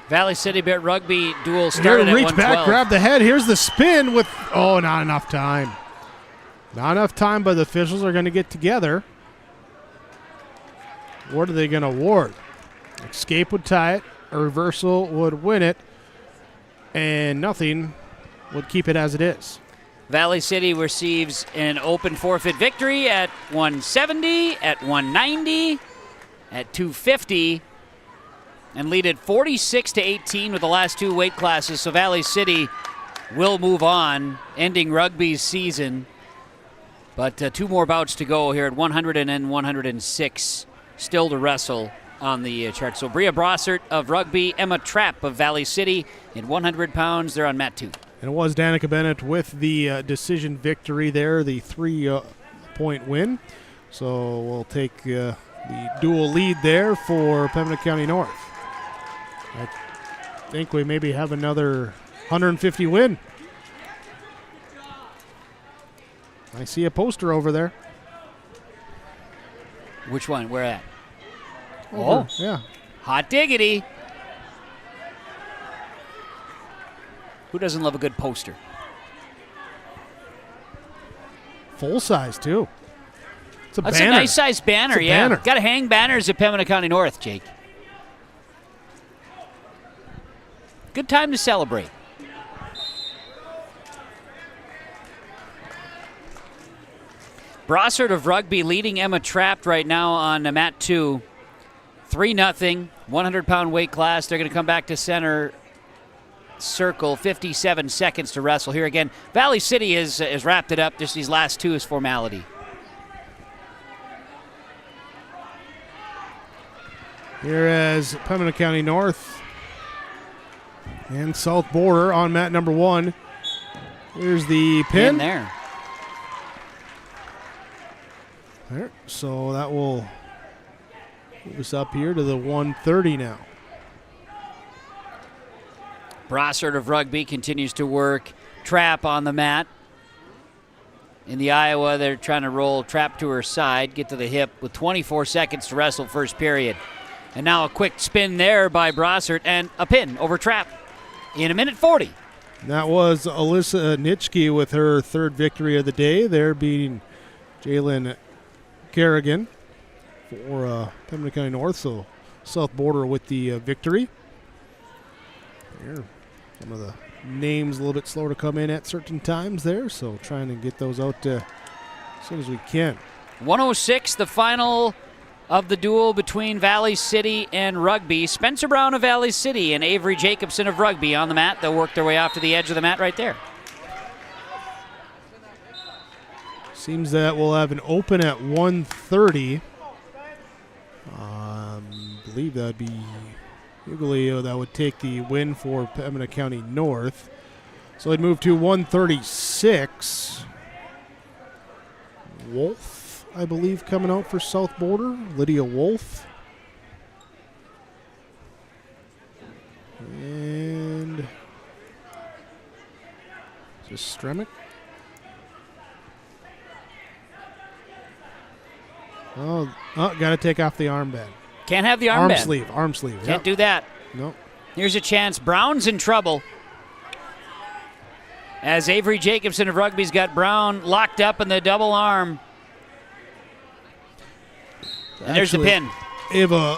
Valley City Bear Rugby duel started Here, at reach 112. back, grab the head. Here's the spin with, not enough time. Not enough time, but the officials are going to get together. What are they going to award? Escape would tie it. A reversal would win it. And nothing would keep it as it is. Valley City receives an open forfeit victory at 170, at 190, at 250, and lead at 46-18 with the last 2 weight classes. So Valley City will move on, ending rugby's season. But 2 more bouts to go here at 100 and then 106, still to wrestle on the chart. So Bria Brossart of rugby, Emma Trapp of Valley City in 100 pounds. They're on mat 2. And it was Danica Bennett with the decision victory there, the 3-point win. So we'll take the dual lead there for Pembina County North. I think we maybe have another 150 win. I see a poster over there. Which one? Where at? Over. Yeah. Hot diggity. Who doesn't love a good poster? Full size, too. It's a That's banner. a nice size banner, It's a banner. Got to hang banners at Pembina County North, Jake. Good time to celebrate. Brossart of rugby leading Emma Trapp right now on mat 2. 3-0, 100-pound weight class. They're going to come back to center circle. 57 seconds to wrestle here again. Valley City has wrapped it up. Just these last 2 is formality. Here as Pembina County North and South Border on mat number 1. Here's the pin. In there. There. So that will move us up here to the 130 now. Brossart of rugby continues to work Trapp on the mat. In the Iowa, they're trying to roll Trapp to her side, get to the hip with 24 seconds to wrestle first period. And now a quick spin there by Brossart and a pin over Trapp in 1:40. That was Alyssa Nitschke with her 3rd victory of the day. They're beating Jalen Kerrigan for Pembina County North, so South Border with the victory. Here, some of the names a little bit slower to come in at certain times there, so trying to get those out as soon as we can. 106, the final of the duel between Valley City and Rugby. Spencer Brown of Valley City and Avery Jacobson of Rugby on the mat. They'll work their way off to the edge of the mat right there. Seems that we'll have an open at 1:30. Believe that would be Ugaleo that would take the win for Pembina County North. So it'd move to 136. Wolf, I believe, coming out for South Border. Lydia Wolf. And is this Stremick? Oh, got to take off the armband. Can't have the armband. Arm sleeve. Can't do that. Nope. Here's a chance. Brown's in trouble. As Avery Jacobson of Rugby's got Brown locked up in the double arm. And there's the pin. Ava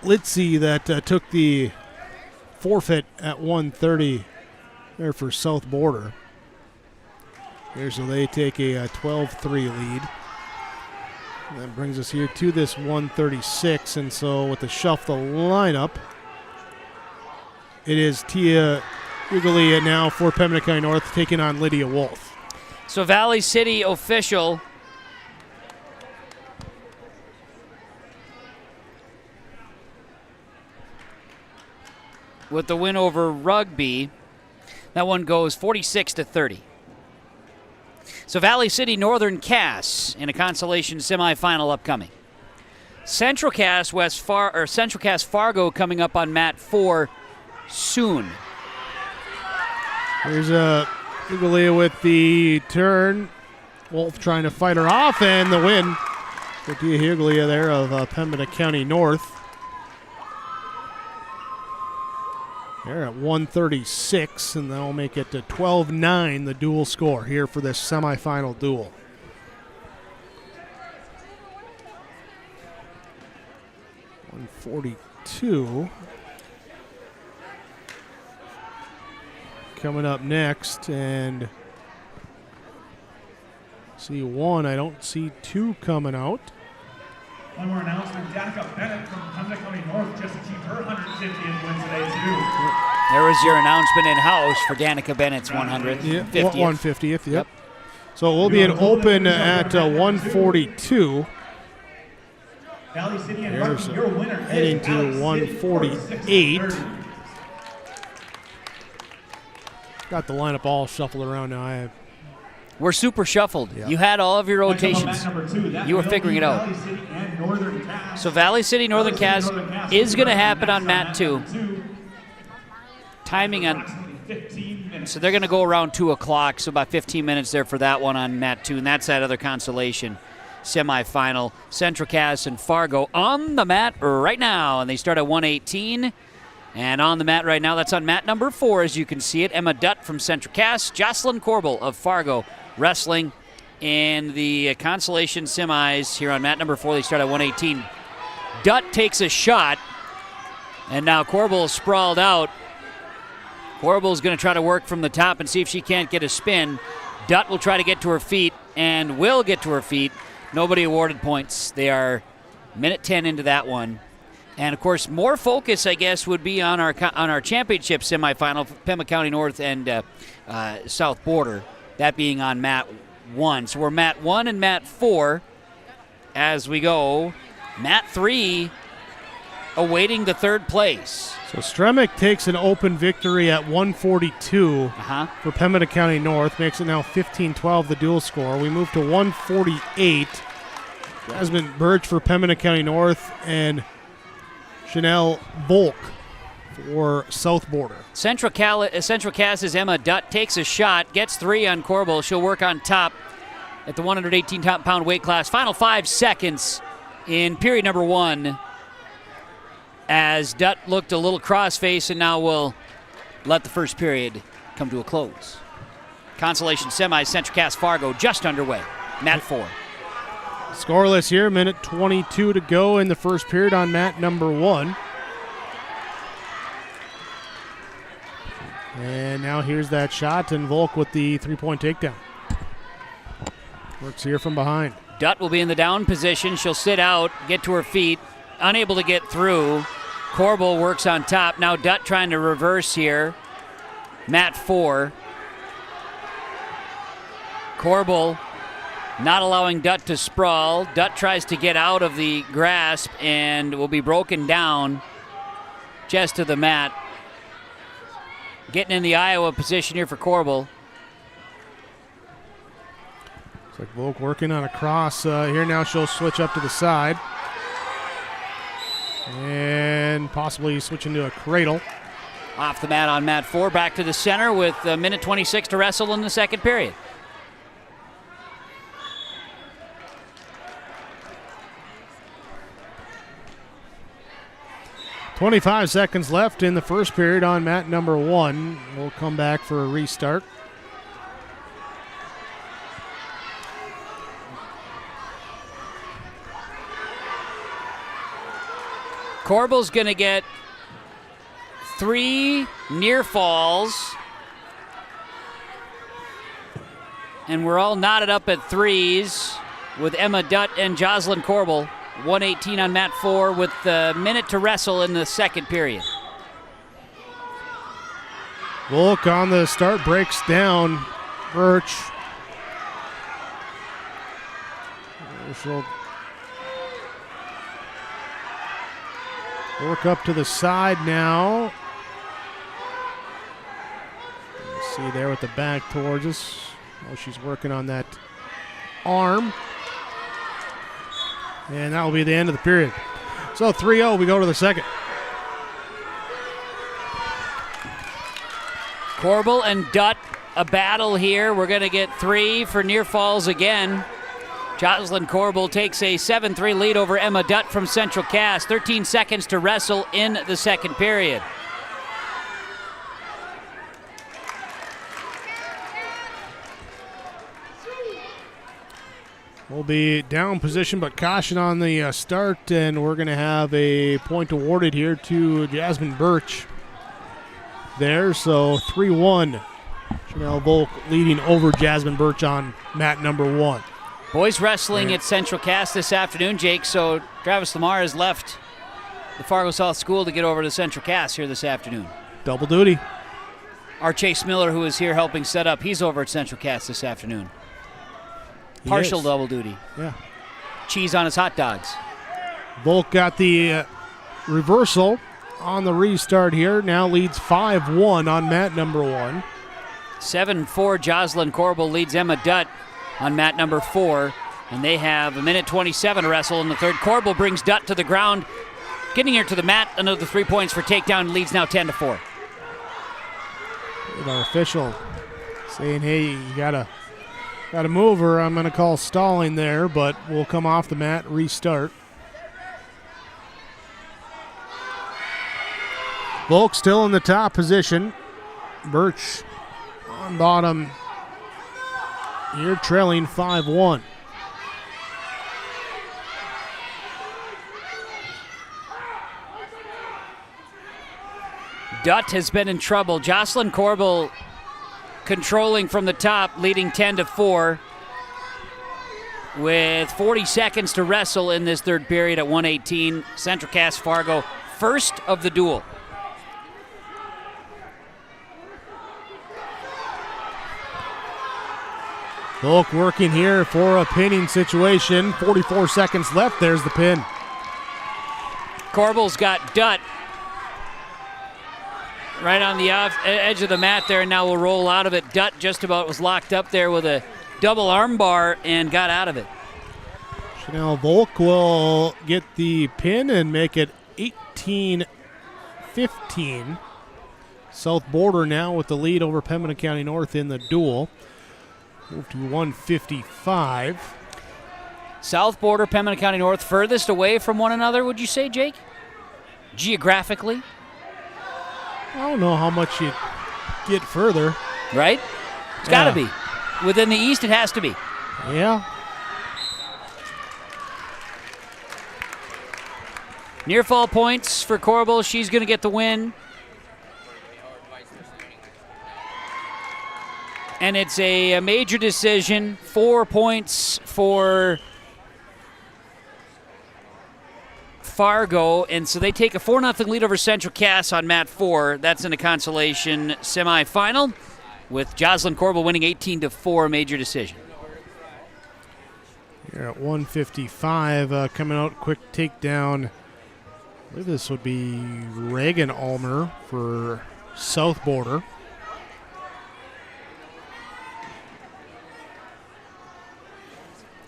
Litzy that took the forfeit at 1:30 there for South Border. Here, so they take a 12-3 lead. And that brings us here to this 136, and so with the shuffle lineup, it is Tia Ugalia now for Pembina County North taking on Lydia Wolf. So Valley City official with the win over Rugby. That one goes 46-30. So Valley City Northern Cass in a consolation semifinal upcoming. Central Cass Central Cass Fargo coming up on mat 4 soon. Here's Ugalia with the turn. Wolf trying to fight her off, and the win for Tia Ugalia there of Pembina County North. They're at 136, and that'll make it to 12-9, the dual score here for this semifinal duel. .142. Coming up next, and see 1. I don't see 2 coming out. One more announcement. Danica Bennett from Pembina County North just achieved her 150th win today, too. There was your announcement in-house for Danica Bennett's 150th. Yeah, 150th, yep. So it will be an open at 142. Valley City and Rugby, your winner heading to 148. Got the lineup all shuffled around now. We're super shuffled. Yeah. You had all of your rotations. You were figuring it out. So Valley City Northern Cass is going to happen on mat 2. Timing on, so they're going to go around 2 o'clock, so about 15 minutes there for that one on mat 2, and that's that other consolation semifinal. Central Cass and Fargo on the mat right now, and they start at 118. And on the mat right now, that's on mat number 4, as you can see it. Emma Dutt from Central Cass, Jocelyn Corbel of Fargo wrestling in the consolation semis here on mat number 4. They start at 118. Dutt takes a shot, and now Corbel is sprawled out. Corbel's going to try to work from the top and see if she can't get a spin. Dutt will try to get to her feet and will get to her feet. Nobody awarded points. They are minute 10 into that one. And, of course, more focus, I guess, would be on our championship semifinal, Pembina County North and South Border, that being on mat 1. So we're mat 1 and mat 4 as we go. Mat 3 awaiting the 3rd place. So Stremick takes an open victory at 142 for Pembina County North. Makes it now 15-12, the dual score. We move to 148. Jasmine Birch for Pembina County North and Chanel Volk for South Border. Central Cass's Emma Dutt takes a shot, gets 3 on Corbel. She'll work on top at the 118-pound weight class. Final 5 seconds in period number 1 as Dutt looked a little cross-face, and now we'll let the first period come to a close. Consolation semis, Central Cass Fargo just underway. Mat 4. Scoreless here, minute 22 to go in the first period on mat number 1. And now here's that shot, and Volk with the three-point takedown. Works here from behind. Dutt will be in the down position. She'll sit out, get to her feet, unable to get through. Corbel works on top. Now Dutt trying to reverse here. Mat 4. Corbel not allowing Dutt to sprawl. Dutt tries to get out of the grasp and will be broken down just to the mat. Getting in the Iowa position here for Corbel. Looks like Volk working on a cross here. Now she'll switch up to the side. And possibly switching to a cradle. Off the mat on mat 4. Back to the center with a minute 26 to wrestle in the second period. .25 seconds left in the first period on mat number 1. We'll come back for a restart. Corbel's going to get 3 near falls. And we're all knotted up at 3s with Emma Dutt and Jocelyn Corbel. 1:18 on mat 4 with a minute to wrestle in the second period. Volk on the start breaks down Birch. She'll work up to the side now. See there with the back towards us. Oh, she's working on that arm. And that will be the end of the period. So 3-0, we go to the second. Corbel and Dutt, a battle here. We're going to get 3 for near falls again. Jocelyn Corbel takes a 7-3 lead over Emma Dutt from Central Cass. 13 seconds to wrestle in the second period. We'll be down position, but caution on the start, and we're going to have a point awarded here to Jasmine Birch there. So 3-1. Chanel Volk leading over Jasmine Birch on mat number 1. Boys wrestling at Central Cass this afternoon, Jake. So Travis Lamar has left the Fargo South School to get over to Central Cass here this afternoon. Double duty. Our Chase Miller, who is here helping set up, he's over at Central Cass this afternoon. Partial double duty. Yeah. Cheese on his hot dogs. Volk got the reversal on the restart here. Now leads 5-1 on mat number 1. 7-4, Jocelyn Corbel leads Emma Dutt on mat number 4. And they have a minute 27 to wrestle in the third. Corbel brings Dutt to the ground. Getting her to the mat, another 3 points for takedown, leads now 10-4. Our official saying, hey, you gotta move her. I'm going to call stalling there, but we'll come off the mat, restart. Volk still in the top position. Birch on bottom. Here trailing 5-1. Dutt has been in trouble. Jocelyn Corbel controlling from the top, leading 10-4 with 40 seconds to wrestle in this third period at 1:18. Central Cass Fargo, first of the duel. Volk working here for a pinning situation. 44 seconds left. There's the pin. Corbel's got Dutt right on the edge of the mat there, and now will roll out of it. Dutt just about was locked up there with a double arm bar and got out of it. Chanel Volk will get the pin and make it 18-15. South Border now with the lead over Pembina County North in the duel. Move to 155. South Border, Pembina County North, furthest away from one another, would you say, Jake? Geographically? I don't know how much you get further. Right? It's got to be. Within the East, it has to be. Yeah. Near fall points for Corbel. She's going to get the win. And it's a major decision. 4 points for Fargo, and so they take a 4-0 lead over Central Cass on mat 4. That's in the consolation semifinal, with Jocelyn Corbel winning 18-4, major decision. Here at 155, coming out, quick takedown. I believe this would be Reagan Almer for South Border.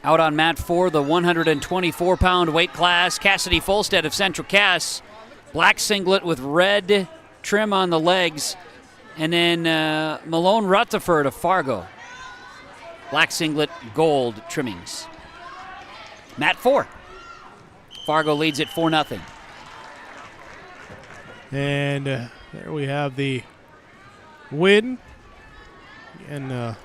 Out on mat 4, the 124-pound weight class, Cassidy Folstead of Central Cass. Black singlet with red trim on the legs. And then Malone Rutherford of Fargo. Black singlet, gold trimmings. Mat 4. Fargo leads it 4-0. And there we have the win. And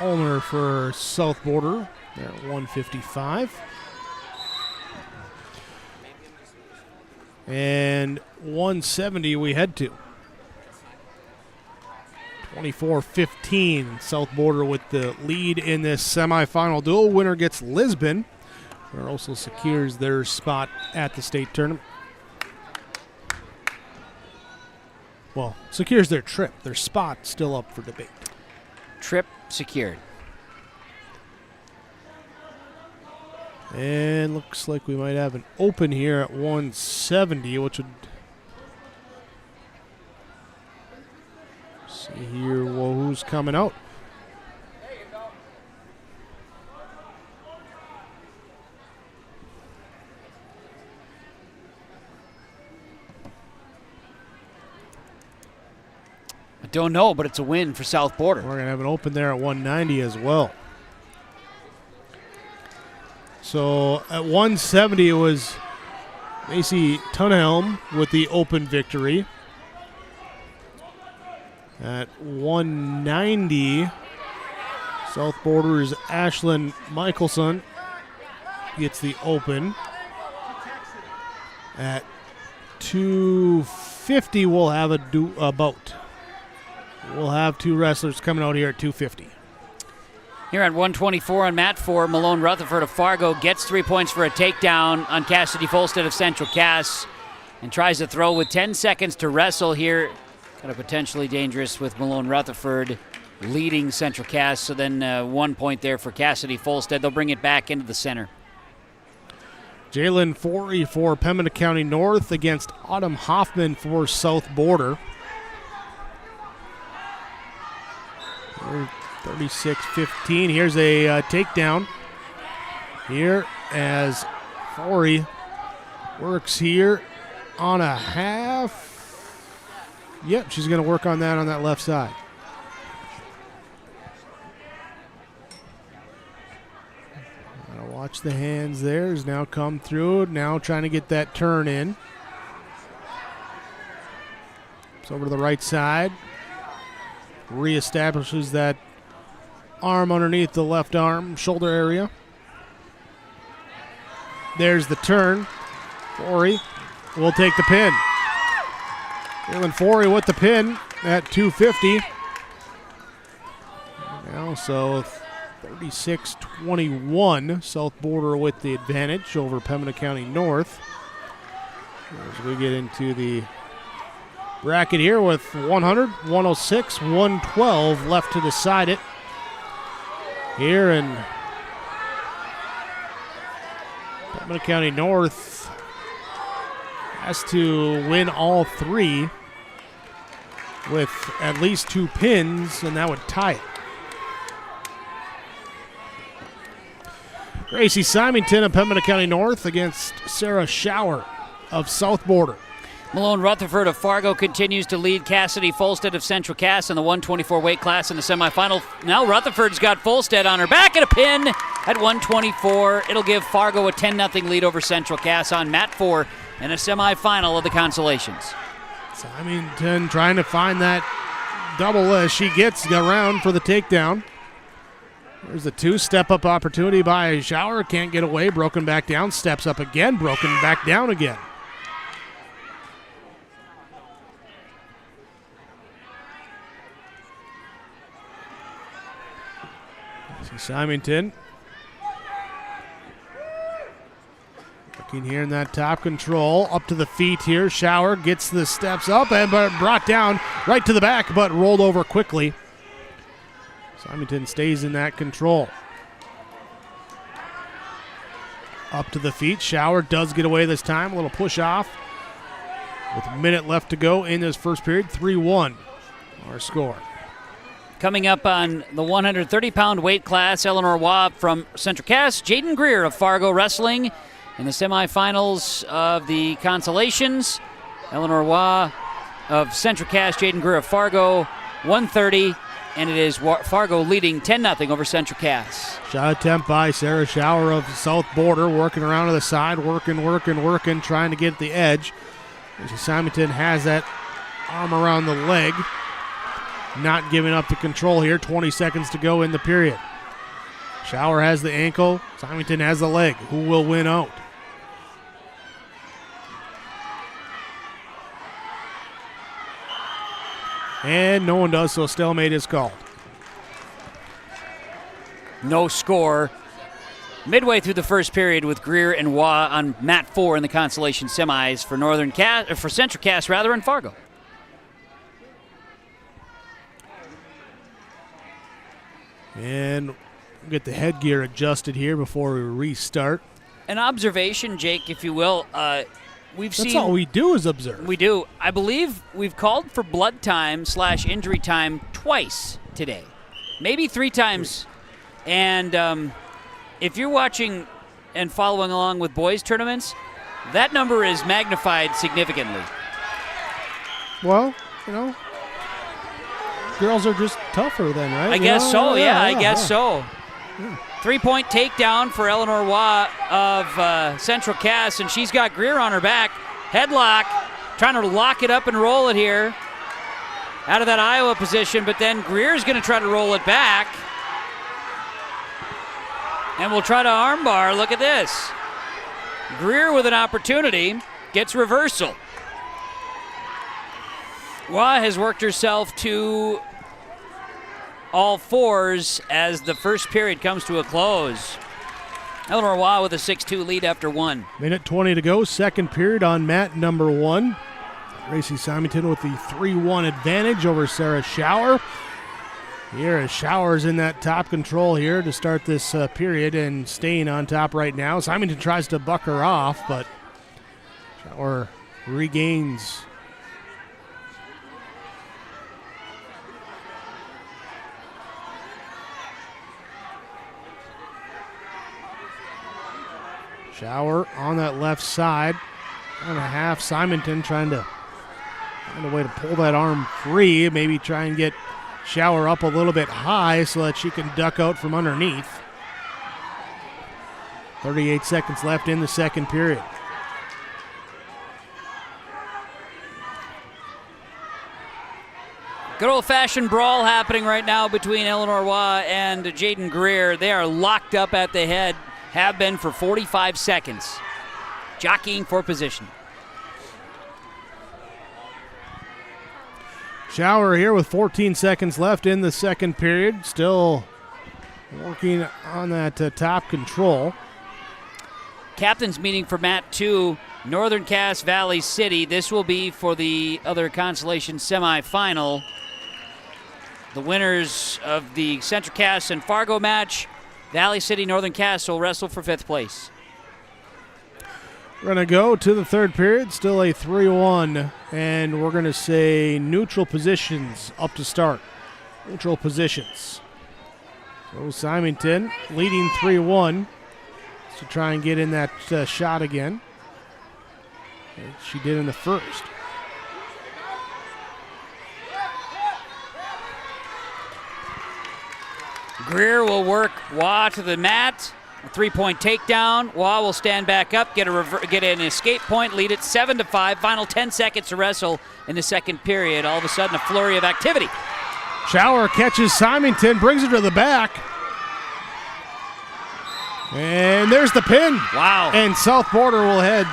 Ulmer for South Border there at 155. And 170 we head to. 24-15, South Border with the lead in this semifinal duel. Winner gets Lisbon, who also secures their spot at the state tournament. Well, secures their trip. Their spot still up for debate. Trip secured. And looks like we might have an open here at 170, which would see here who's coming out. I don't know, but it's a win for South Border. We're going to have an open there at 190 as well. So at 170, it was Macy Tunhelm with the open victory. At 190, South Border's Ashlyn Michelson gets the open. At 250, we'll have a bout. We'll have two wrestlers coming out here at 250. Here at 124 on mat 4, Malone Rutherford of Fargo gets 3 points for a takedown on Cassidy Folstead of Central Cass and tries to throw with 10 seconds to wrestle here. Kind of potentially dangerous with Malone Rutherford leading Central Cass. So then 1 point there for Cassidy Folstead. They'll bring it back into the center. Jalen Forey for Pembina County North against Autumn Hoffman for South Border. 36-15. Here's a takedown here as Forey works here on a half. Yep, she's going to work on that left side. Gotta watch the hands there. Has now come through. Now trying to get that turn in. It's over to the right side. Reestablishes that arm underneath the left arm, shoulder area. There's the turn. Forey will take the pin. Jalen Forey with the pin at 250. Now, so 36-21. South Border with the advantage over Pembina County North. As we get into the bracket here with 100, 106, 112 left to decide it. Here in Pembina County North has to win all three with at least 2 pins, and that would tie it. Gracie Symington of Pembina County North against Sarah Schauer of South Border. Malone Rutherford of Fargo continues to lead Cassidy Folstead of Central Cass in the 124 weight class in the semifinal. Now Rutherford's got Folstead on her back at a pin at 124. It'll give Fargo a 10-0 lead over Central Cass on mat 4 in a semifinal of the Consolations. Symington trying to find that double as she gets around for the takedown. There's a two-step-up opportunity by Shower. Can't get away. Broken back down. Steps up again. Broken back down again. Symington. Looking here in that top control. Up to the feet here. Shower gets the steps up and brought down right to the back, but rolled over quickly. Symington stays in that control. Up to the feet. Shower does get away this time. A little push off. With a minute left to go in this first period. 3-1 our score. Coming up on the 130-pound weight class, Eleanor Waugh from Central Cass, Jaden Greer of Fargo Wrestling in the semifinals of the Consolations. Eleanor Waugh of Central Cass, Jaden Greer of Fargo, 130, and it is Fargo leading 10-0 over Central Cass. Shot attempt by Sarah Shower of South Border, working around to the side, working, trying to get the edge. Symington has that arm around the leg. Not giving up the control here. 20 seconds to go in the period. Shower has the ankle. Symington has the leg. Who will win out? And no one does, so stalemate is called. No score. Midway through the first period with Greer and Waugh on mat 4 in the Consolation semis for Central Cass and Fargo. And get the headgear adjusted here before we restart. An observation, Jake, if you will. That's all we do is observe. We do. I believe we've called for blood time / injury time twice today. Maybe 3 times. And if you're watching and following along with boys' tournaments, that number is magnified significantly. Well, girls are just tougher then, right? I guess so, yeah. I guess so. 3-point takedown for Eleanor Waugh of Central Cass, and she's got Greer on her back. Headlock, trying to lock it up and roll it here out of that Iowa position, but then Greer's going to try to roll it back. And we'll try to armbar. Look at this. Greer with an opportunity, gets reversal. Waugh has worked herself to all fours as the first period comes to a close. Eleanor Waugh with a 6-2 lead after 1. Minute 20 to go, second period on mat number 1. Gracie Symington with the 3-1 advantage over Sarah Shower. Here as Shower's in that top control here to start this period and staying on top right now. Symington tries to buck her off, but Shower regains. Shower on that left side. On a half, Symington trying to find a way to pull that arm free. Maybe try and get Shower up a little bit high so that she can duck out from underneath. 38 seconds left in the second period. Good old-fashioned brawl happening right now between Eleanor Waugh and Jaden Greer. They are locked up at the head, have been for 45 seconds, jockeying for position. Shower here with 14 seconds left in the second period. Still working on that top control. Captain's meeting for mat 2, Northern Cass Valley City. This will be for the other Consolation semifinal. The winners of the Central Cass and Fargo match, Valley City, Northern Cass, will wrestle for 5th place. We're going to go to the third period, still a 3-1, and we're going to say neutral positions up to start. Neutral positions. So Symington leading 3-1 to try and get in that shot again, as she did in the first. Greer will work Waugh to the mat. A 3-point takedown. Waugh will stand back up, get an escape point, lead it 7-5. Final 10 seconds to wrestle in the second period. All of a sudden, a flurry of activity. Shower catches Symington, brings her to the back. And there's the pin. Wow. And South Border will head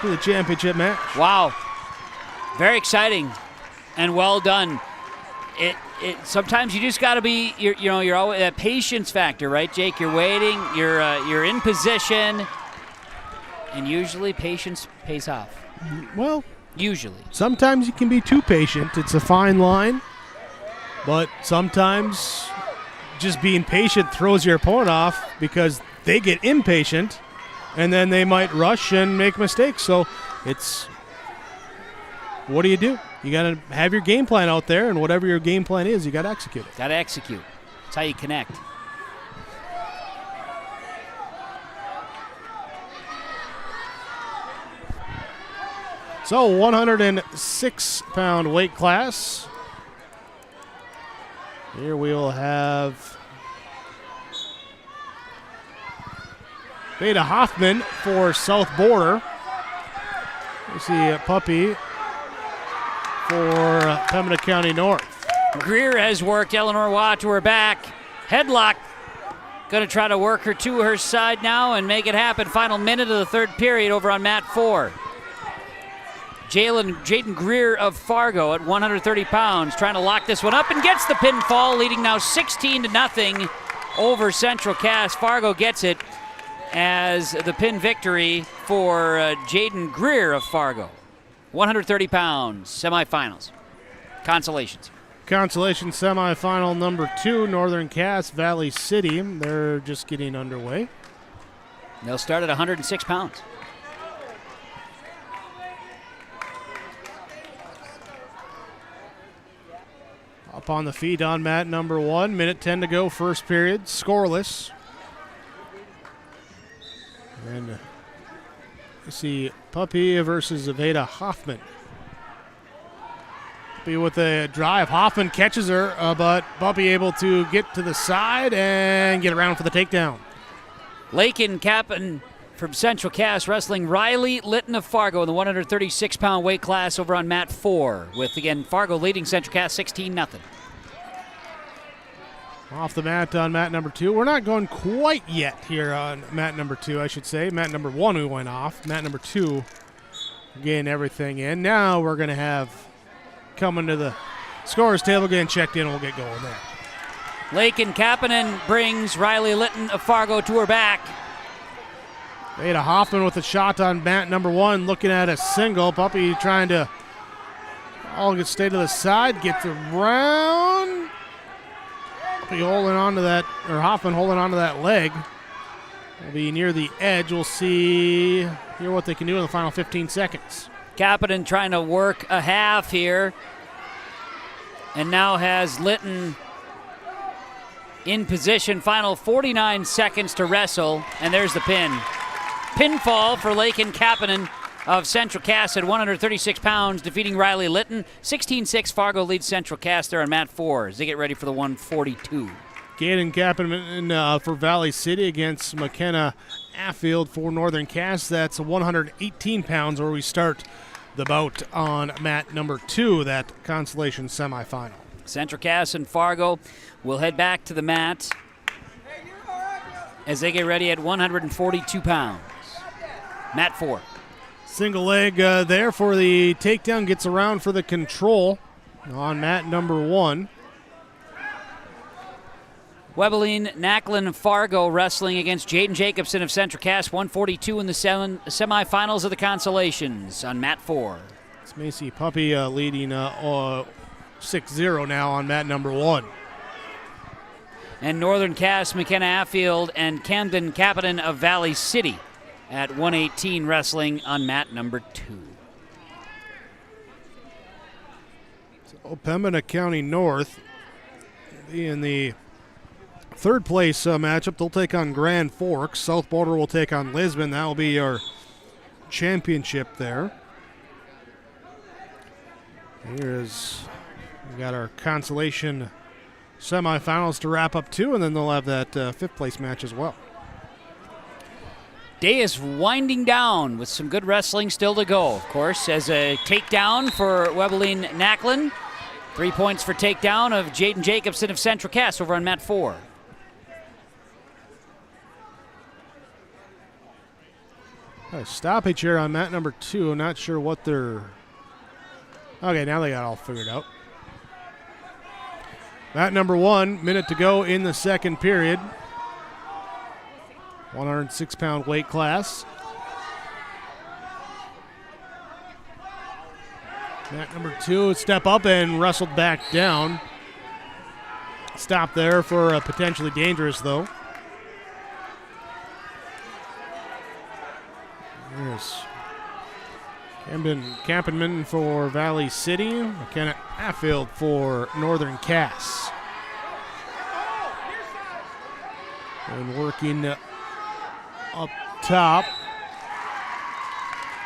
to the championship match. Wow. Very exciting and well done. It sometimes you just got to be you're always that patience factor, right, Jake? You're waiting, you're in position, and usually patience pays off. Well, usually. Sometimes you can be too patient. It's a fine line. But sometimes just being patient throws your opponent off because they get impatient and then they might rush and make mistakes. So it's, what do? You got to have your game plan out there, and whatever your game plan is, you got to execute it. Got to execute. That's how you connect. So 106-pound weight class. Here we will have Beta Hoffman for South Border. We see Puppy for Pembina County North. Greer has worked Eleanor Watt to her back. Headlock. Going to try to work her to her side now and make it happen. Final minute of the third period over on mat 4. Jaden Greer of Fargo at 130 pounds trying to lock this one up and gets the pinfall, leading now 16-0 over Central Cass. Fargo gets it as the pin victory for Jaden Greer of Fargo. 130 pounds, semifinals. Consolations. Consolation semifinal number 2, Northern Cass, Valley City. They're just getting underway. They'll start at 106 pounds. Up on the feet on mat number 1, minute 10 to go, first period, scoreless. And you see Puppy versus Aveda Hoffman. Puppy with a drive. Hoffman catches her, but Puppy able to get to the side and get around for the takedown. Lakin Captain from Central Cass wrestling Riley Litton of Fargo in the 136-pound weight class over on mat 4, with, again, Fargo leading Central Cass 16-0. Off the mat on mat number 2. We're not going quite yet here on mat number 2, I should say. Mat number 1 we went off. Mat number 2, getting everything in. Now we're going to have coming to the scorer's table, getting checked in, we'll get going there. Lakin Kapanen brings Riley Litton of Fargo to her back. Ada Hoffman with a shot on mat number 1, looking at a single. Puppy trying to stay to the side, gets around. Puppy holding on to that, or Hoffman holding on to that leg. Will be near the edge. We'll hear what they can do in the final 15 seconds. Kapanen trying to work a half here. And now has Litton in position. Final 49 seconds to wrestle. And there's the pin. Pinfall for Lakin Kapanen of Central Cass at 136 pounds, defeating Riley Litton. 16-6, Fargo leads Central Cass there on mat 4 as they get ready for the 142. Gaden Kapanen for Valley City against McKenna Affield for Northern Cass. That's 118 pounds where we start the bout on mat number 2, that Consolation semifinal. Central Cass and Fargo will head back to the mat as they get ready at 142 pounds. Mat 4. Single leg there for the takedown, gets around for the control on mat number 1. Webeline Nacklin Fargo wrestling against Jaden Jacobson of Central Cass, 142 in the semifinals of the Consolations on mat 4. It's Macy Puppy leading 6-0 now on mat number 1. And Northern Cass, McKenna Affield, and Camden Kapanen of Valley City at 118 wrestling on mat number 2. So Pembina County North in the third place matchup. They'll take on Grand Forks. South Border will take on Lisbon. That will be our championship there. Here's, we got our Consolation semifinals to wrap up too, and then they'll have that fifth place match as well. Day is winding down with some good wrestling still to go, of course, as a takedown for Webeline Nacklin. 3 points for takedown of Jaden Jacobson of Central Cass over on mat 4. A stoppage here on mat number 2. Not sure what they're... Okay, now they got all figured out. Mat number 1, minute to go in the second period. 106-pound weight class. Mat number 2, step up and wrestled back down. Stop there for potentially dangerous, though. There's Campenman for Valley City. McKenna Affield for Northern Cass. And working up top.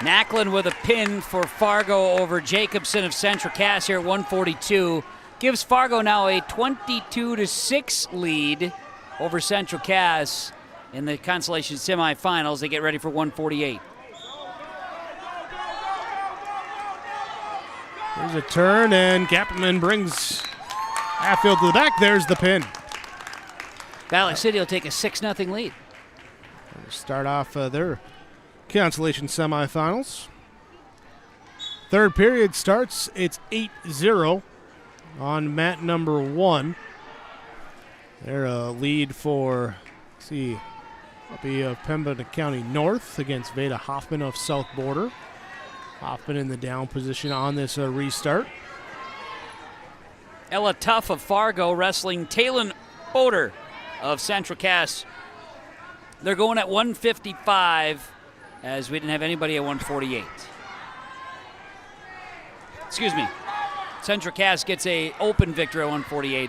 Macklin with a pin for Fargo over Jacobson of Central Cass here at 142. Gives Fargo now a 22-6 lead over Central Cass in the Consolation semifinals. They get ready for 148. There's a turn, and Capman brings Affield to the back. There's the pin. Valley City will take a 6-0 lead. Start off their Consolation semifinals. Third period starts. It's 8-0 on mat number 1. They're a lead for, let's see, that'll be Pembina County North against Veda Hoffman of South Border. Hoffman in the down position on this restart. Ella Tuff of Fargo wrestling Talon Oder of Central Cass. They're going at 155 as we didn't have anybody at 148. Excuse me. Central Cass gets a open victory at 148.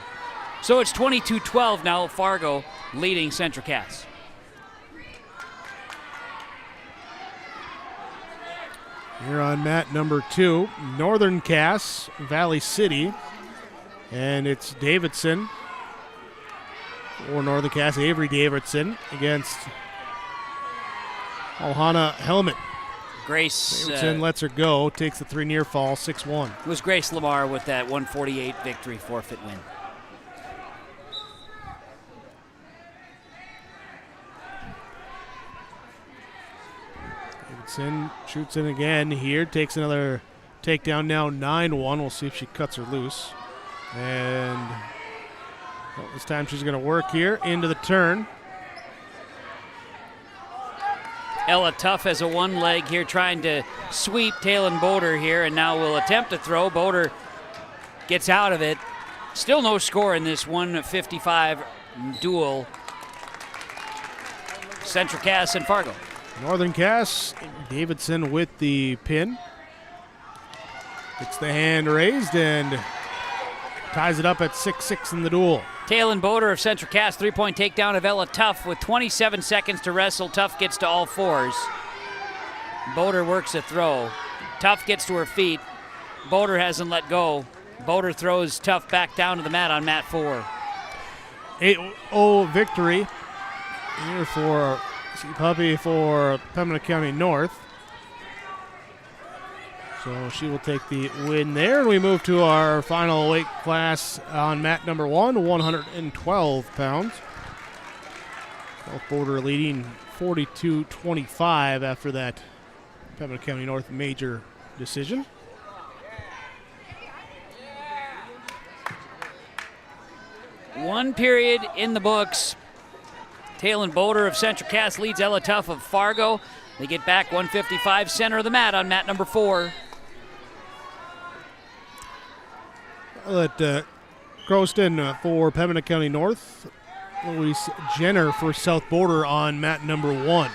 So it's 22-12 now, Fargo leading Central Cass. Here on mat number 2, Northern Cass, Valley City. And it's Davidson, or Northern Cass, Avery Davidson against Alhana Helmet. Grace Davidson lets her go, takes the 3 near fall, 6-1. It was Grace Lamar with that 148 victory, forfeit win. Davidson shoots in again here, takes another takedown now, 9-1. We'll see if she cuts her loose. And this time she's going to work here into the turn. Ella Tuff has a one leg here trying to sweep Talon Boder here, and now will attempt to throw. Boder gets out of it. Still no score in this 155 duel. Central Cass and Fargo. Northern Cass, Davidson with the pin. Gets the hand raised and ties it up at 6-6 in the duel. Talon Boder of Central Cass, 3-point takedown of Ella Tuff with 27 seconds to wrestle. Tuff gets to all fours. Boder works a throw. Tuff gets to her feet. Boder hasn't let go. Boder throws Tuff back down to the mat on mat 4. 8-0 victory here for Puppy for Pembina County North. So she will take the win there. We move to our final weight class on mat number 1, 112 pounds. South Border leading 42-25 after that Pembina County North major decision. One period in the books. Talon Boder of Central Cass leads Ella Tuff of Fargo. They get back 155, center of the mat on mat number 4. Let Croston for Pembina County North. Louise Jenner for South Border on mat number 1.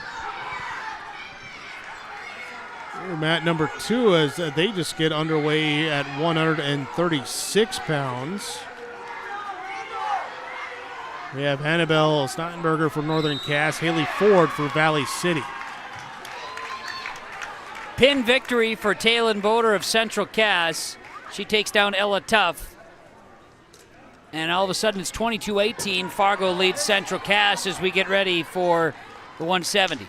Here, mat number 2 as they just get underway at 136 pounds. We have Hannibal Stottenberger for Northern Cass, Haley Ford for Valley City. Pin victory for Talon Boder of Central Cass. She takes down Ella Tuff. And all of a sudden it's 22-18. Fargo leads Central Cass as we get ready for the 170.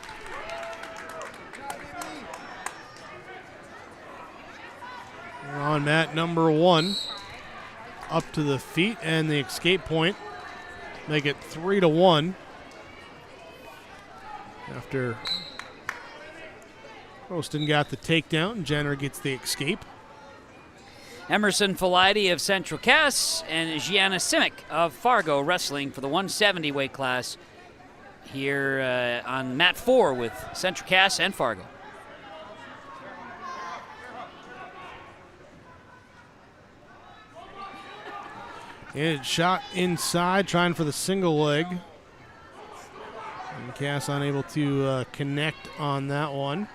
We're on mat number 1. Up to the feet and the escape point. Make it 3-1 after Croston got the takedown. Jenner gets the escape. Emerson Filide of Central Cass and Gianna Simic of Fargo wrestling for the 170 weight class here on mat 4 with Central Cass and Fargo. And shot inside, trying for the single leg. And Cass unable to connect on that one.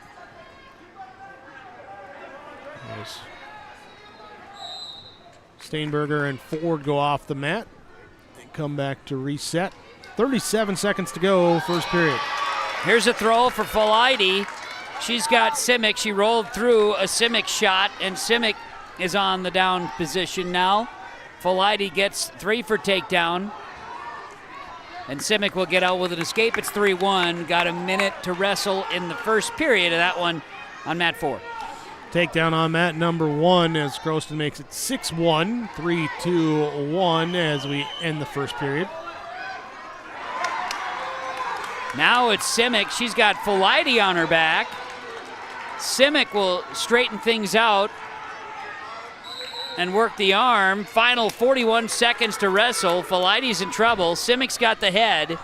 Nice. Steinberger and Ford go off the mat and come back to reset. 37 seconds to go, first period. Here's a throw for Filide. She's got Simic. She rolled through a Simic shot, and Simic is on the down position now. Filide gets 3 for takedown. And Simic will get out with an escape. It's 3-1. Got a minute to wrestle in the first period of that one on mat 4. Takedown on mat number 1 as Croston makes it 6-1, 3-2-1 as we end the first period. Now it's Simic. She's got Filide on her back. Simic will straighten things out and work the arm. Final 41 seconds to wrestle. Filide's in trouble. Simic's got the head.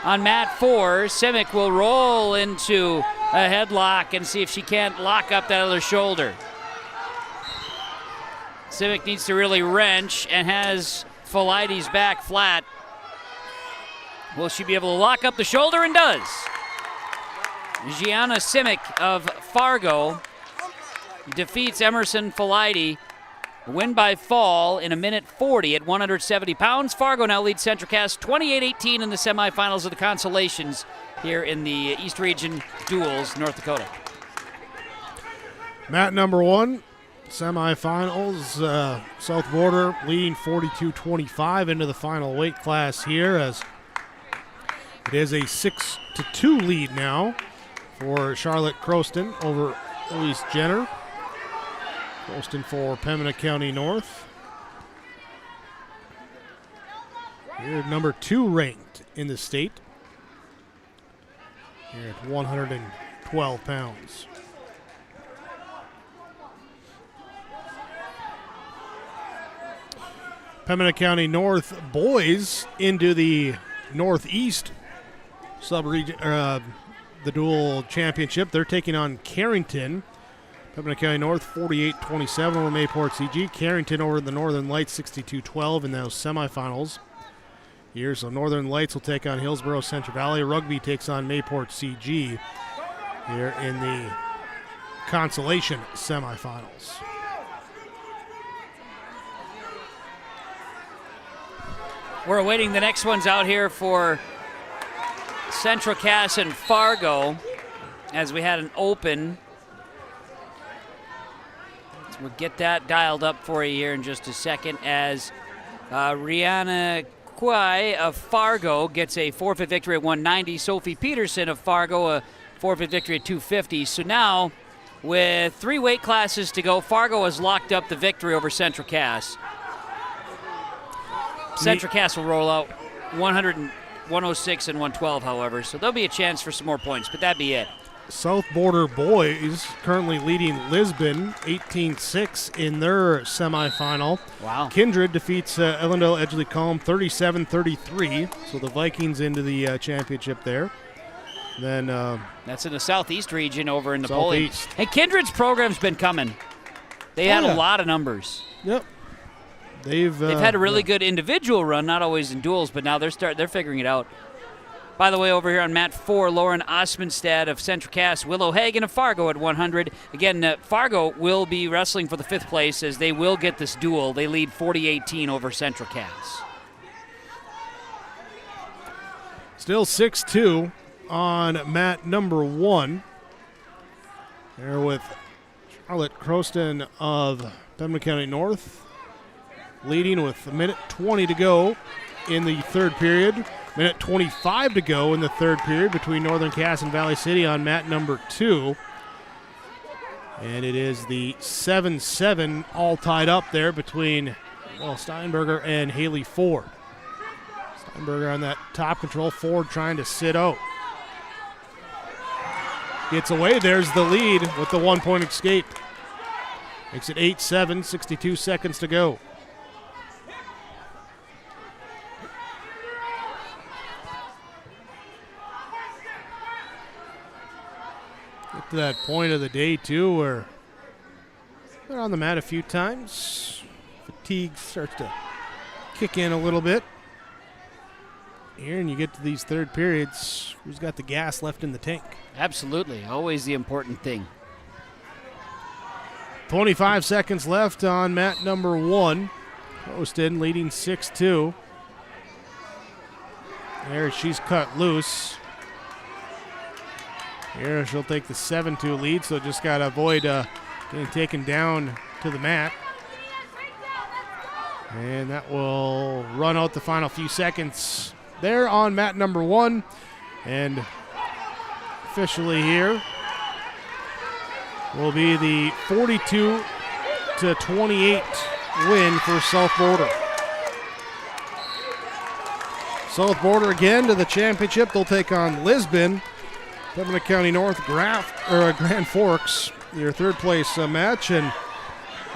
On mat 4, Simic will roll into a headlock and see if she can't lock up that other shoulder. Simic needs to really wrench and has Filide's back flat. Will she be able to lock up the shoulder? And does. Gianna Simic of Fargo defeats Emerson Filide. Win by fall in a minute 40 at 170 pounds. Fargo now leads Central Cass 28-18 in the semifinals of the Consolations here in the East Region Duels, North Dakota. Mat number 1, semifinals. South Border leading 42-25 into the final weight class here as it is a 6-2 lead now for Charlotte Croston over Louise Jenner. Croston for Pembina County North. Here, number 2 ranked in the state. Here at 112 pounds. Pembina County North boys into the Northeast sub-region, the dual championship. They're taking on Carrington. Pembina County North 48-27 over Mayport CG. Carrington over the Northern Lights 62-12 in those semifinals here. So Northern Lights will take on Hillsborough Central Valley. Rugby takes on Mayport CG here in the Consolation semifinals. We're awaiting the next ones out here for Central Cass and Fargo as we had an open. We'll get that dialed up for you here in just a second as Rihanna Kwai of Fargo gets a forfeit victory at 190. Sophie Peterson of Fargo a forfeit victory at 250. So now, with 3 weight classes to go, Fargo has locked up the victory over Central Cass. Central Cass will roll out 106 and 112, however, so there'll be a chance for some more points, but that'd be it. South Border boys currently leading Lisbon 18-6 in their semifinal. Wow. Kindred defeats Ellendale Edgeley-Colm 37-33, so the Vikings into the championship there. Then that's in the Southeast region over in Napoleon. Southeast. And Kindred's program's been coming. They had a lot of numbers. Yep. They've had a really good individual run, not always in duels, but now they're figuring it out. By the way, over here on mat 4, Lauren Osmondstad of Central Cass, Willow Hagen of Fargo at 100. Again, Fargo will be wrestling for the 5th place as they will get this duel. They lead 40-18 over Central Cass. Still 6-2 on mat number 1. There with Charlotte Croston of Pembina County North leading with a minute 20 to go in the 3rd period. Minute 25 to go in the 3rd period between Northern Cass and Valley City on mat number 2. And it is the 7-7 all tied up there between Steinberger and Haley Ford. Steinberger on that top control, Ford trying to sit out. gets away. There's the lead with the 1-point escape. Makes it 8-7, 62 seconds to go. Get to that point of the day, too, where they're on the mat a few times. Fatigue starts to kick in a little bit. Here, and you get to these third periods, who's got the gas left in the tank? Absolutely. Always the important thing. 25 seconds left on mat number 1. Poston leading 6-2. There, she's cut loose. Here, she'll take the 7-2 lead, so just got to avoid getting taken down to the mat. And that will run out the final few seconds there on mat number 1. And officially here will be the 42-28 win for South Border. South Border again to the championship. They'll take on Lisbon. Pembina County North Grand Forks, your third place match, and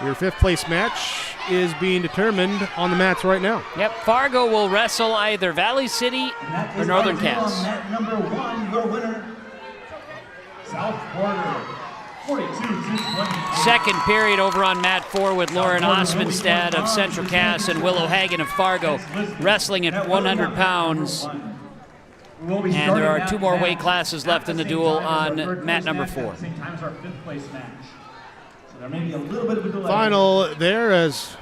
your fifth place match is being determined on the mats right now. Yep, Fargo will wrestle either Valley City or Northern Cass. Mat number 1, your winner, South Border, 42-20. Second period over on mat 4 with Lauren Osmondstad of Central Cass and Willow Hagen of Fargo wrestling at 100 pounds. And there are 2 more weight classes left in the duel on mat number 4. Final there as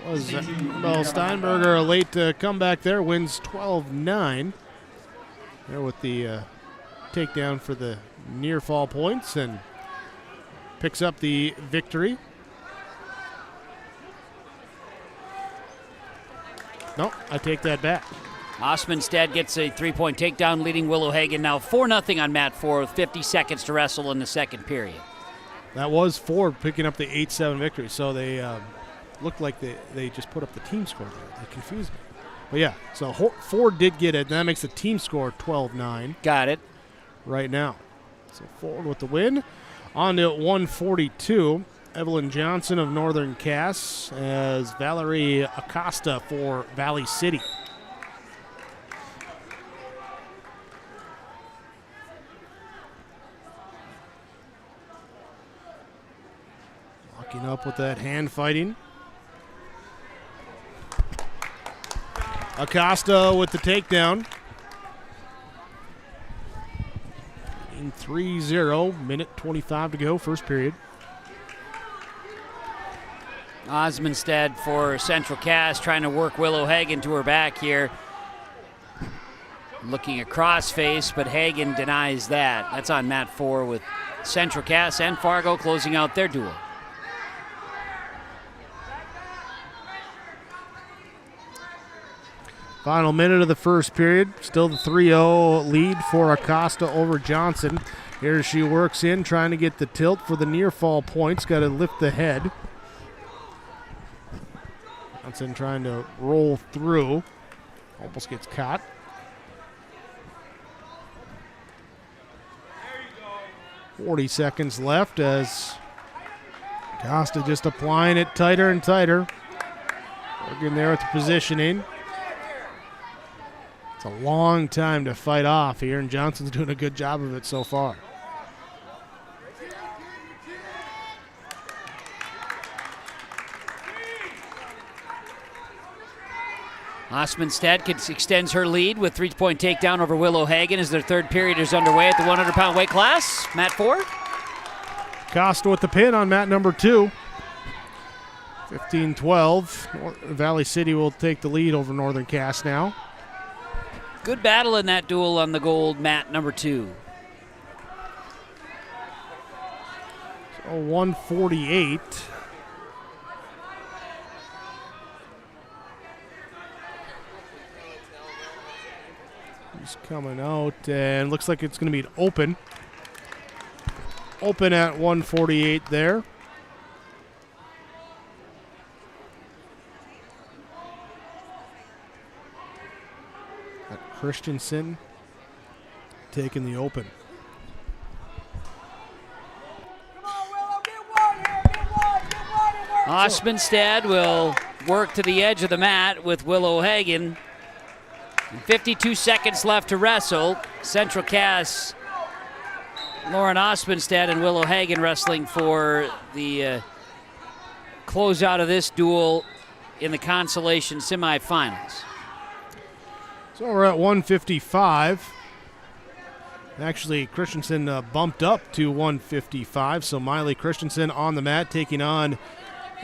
was Mel Steinberger, a late comeback there, wins 12-9. There with the takedown for the near fall points and picks up the victory. No, I take that back. Osmondstad gets a 3-point takedown, leading Willow Hagen now 4-0 on mat 4 with 50 seconds to wrestle in the second period. That was Ford picking up the 8-7 victory, so they looked like they just put up the team score there. They confused me. But yeah, so Ford did get it, and that makes the team score 12-9. Got it. Right now. So Ford with the win. On to 142. Evelyn Johnson of Northern Cass as Valerie Acosta for Valley City. Locking up with that hand fighting. Acosta with the takedown. In 3-0, minute 25 to go, first period. Osmondstad for Central Cass trying to work Willow Hagen to her back here. Looking across face, but Hagen denies that. That's on mat 4 with Central Cass and Fargo closing out their duel. Final minute of the first period. Still the 3-0 lead for Acosta over Johnson. Here she works in, trying to get the tilt for the near fall points. Got to lift the head. Johnson trying to roll through. Almost gets caught. There you go. 40 seconds left as Acosta just applying it tighter and tighter. Working there with the positioning. It's a long time to fight off here, and Johnson's doing a good job of it so far. Osmondstad extends her lead with 3-point takedown over Willow Hagen as their third period is underway at the 100-pound weight class. Mat 4. Costa with the pin on mat number 2. 15-12. Valley City will take the lead over Northern Cass now. Good battle in that duel on the gold mat number 2. So 148. He's coming out, and looks like it's going to be an open. Open at 148 there. Christensen taking the open. Osmondstad will work to the edge of the mat with Willow Hagen. And 52 seconds left to wrestle. Central Cass, Lauren Osmondstad and Willow Hagen wrestling for the closeout of this duel in the Consolation semifinals. So we're at 155. Actually, Christensen bumped up to 155. So Miley Christensen on the mat taking on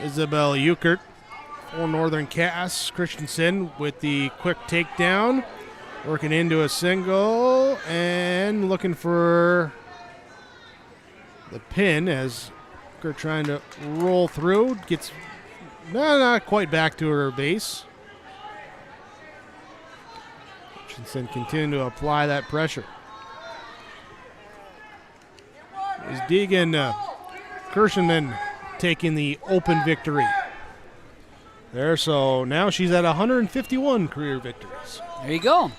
Isabel Euchert for Northern Cass. Christensen with the quick takedown, working into a single and looking for the pin as Euchert trying to roll through. Gets not quite back to her base. Christensen continuing to apply that pressure. Is Deegan Kirschenman taking the open victory there. So now she's at 151 career victories. There you go.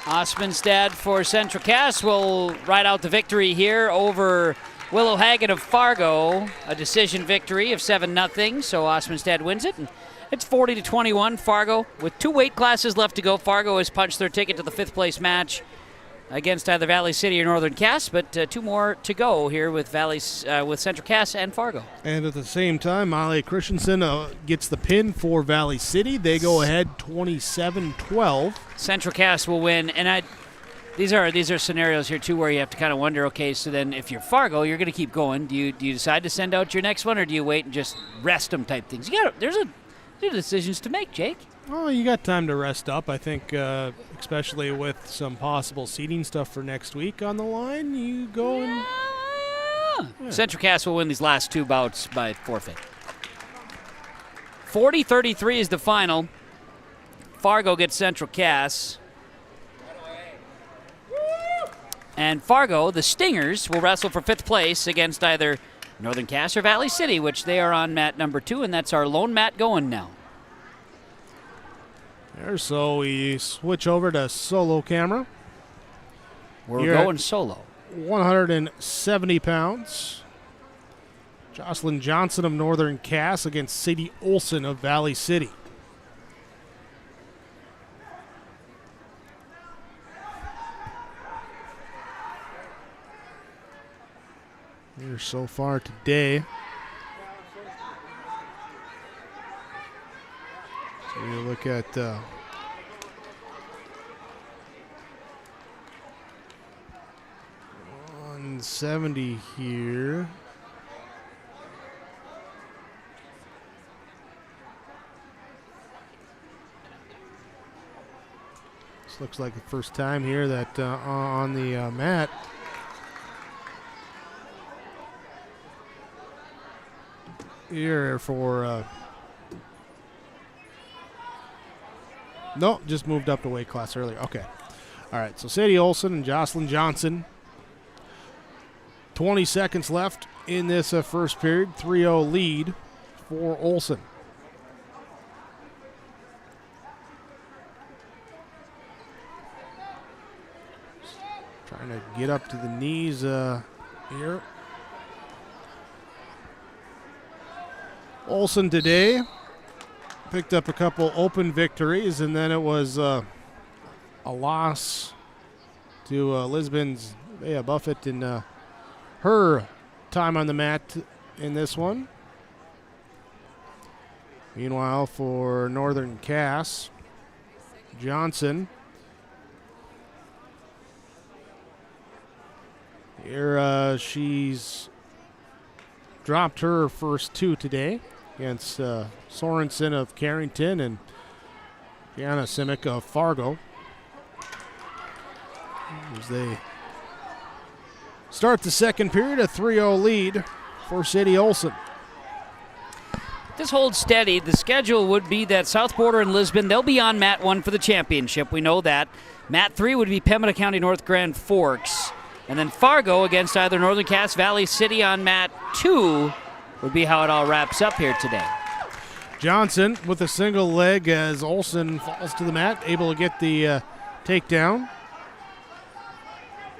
Osmondstad for Central Cass will ride out the victory here over Willow Hagen of Fargo. A decision victory of 7-0, so Osmondstad wins it. And it's 40-21 Fargo. With 2 weight classes left to go, Fargo has punched their ticket to the 5th place match against either Valley City or Northern Cass, but 2 more to go here with with Central Cass and Fargo. And at the same time, Molly Christensen gets the pin for Valley City. They go ahead 27-12. Central Cass will win, and these are scenarios here too where you have to kind of wonder, okay, so then if you're Fargo, you're going to keep going. Do you decide to send out your next one, or do you wait and just rest them type things? There's decisions to make, Jake. Oh, you got time to rest up. I think, especially with some possible seeding stuff for next week on the line, you go and... Yeah. Central Cass will win these last 2 bouts by forfeit. 40-33 is the final. Fargo gets Central Cass. And Fargo, the Stingers, will wrestle for 5th place against either Northern Cass or Valley City, which they are on mat number 2, and that's our lone mat going now. There, so we switch over to solo camera. We're going solo. 170 pounds. Jocelyn Johnson of Northern Cass against Sadie Olson of Valley City. Here so far today. So you look at 170 here. This looks like the first time here that on the mat. Here for no, just moved up to weight class earlier. Okay. All right, so Sadie Olson and Jocelyn Johnson. 20 seconds left in this first period. 3-0 lead for Olson. Trying to get up to the knees here. Olson today picked up a couple open victories, and then it was a loss to Lisbon's Bea Buffett in her time on the mat in this one. Meanwhile, for Northern Cass, Johnson. Here she's dropped her first 2 today against Sorensen of Carrington and Gianna Simic of Fargo. As they start the second period, a 3-0 lead for Sadie Olson. This holds steady. The schedule would be that South Border and Lisbon, they'll be on mat 1 for the championship. We know that. Mat 3 would be Pembina County North Grand Forks. And then Fargo against either Northern Cass, Valley City on mat 2 would be how it all wraps up here today. Johnson with a single leg as Olson falls to the mat, able to get the takedown.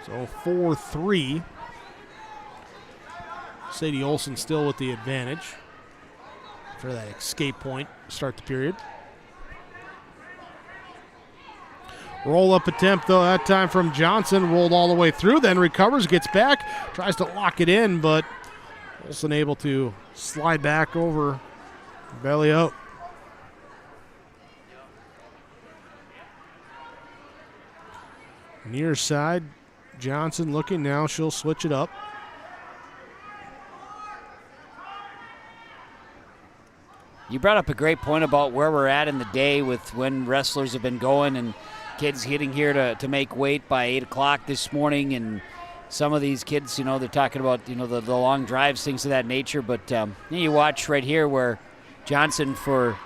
So 4-3. Sadie Olson still with the advantage. for that escape point, start the period. Roll-up attempt, though, that time from Johnson. Rolled all the way through, then recovers, gets back, tries to lock it in, but Olsen able to slide back over, belly out. Near side, Johnson looking now. She'll switch it up. You brought up a great point about where we're at in the day with when wrestlers have been going and kids getting here to make weight by 8 o'clock this morning. And some of these kids, they're talking about, the long drives, things of that nature. But you watch right here where Johnson for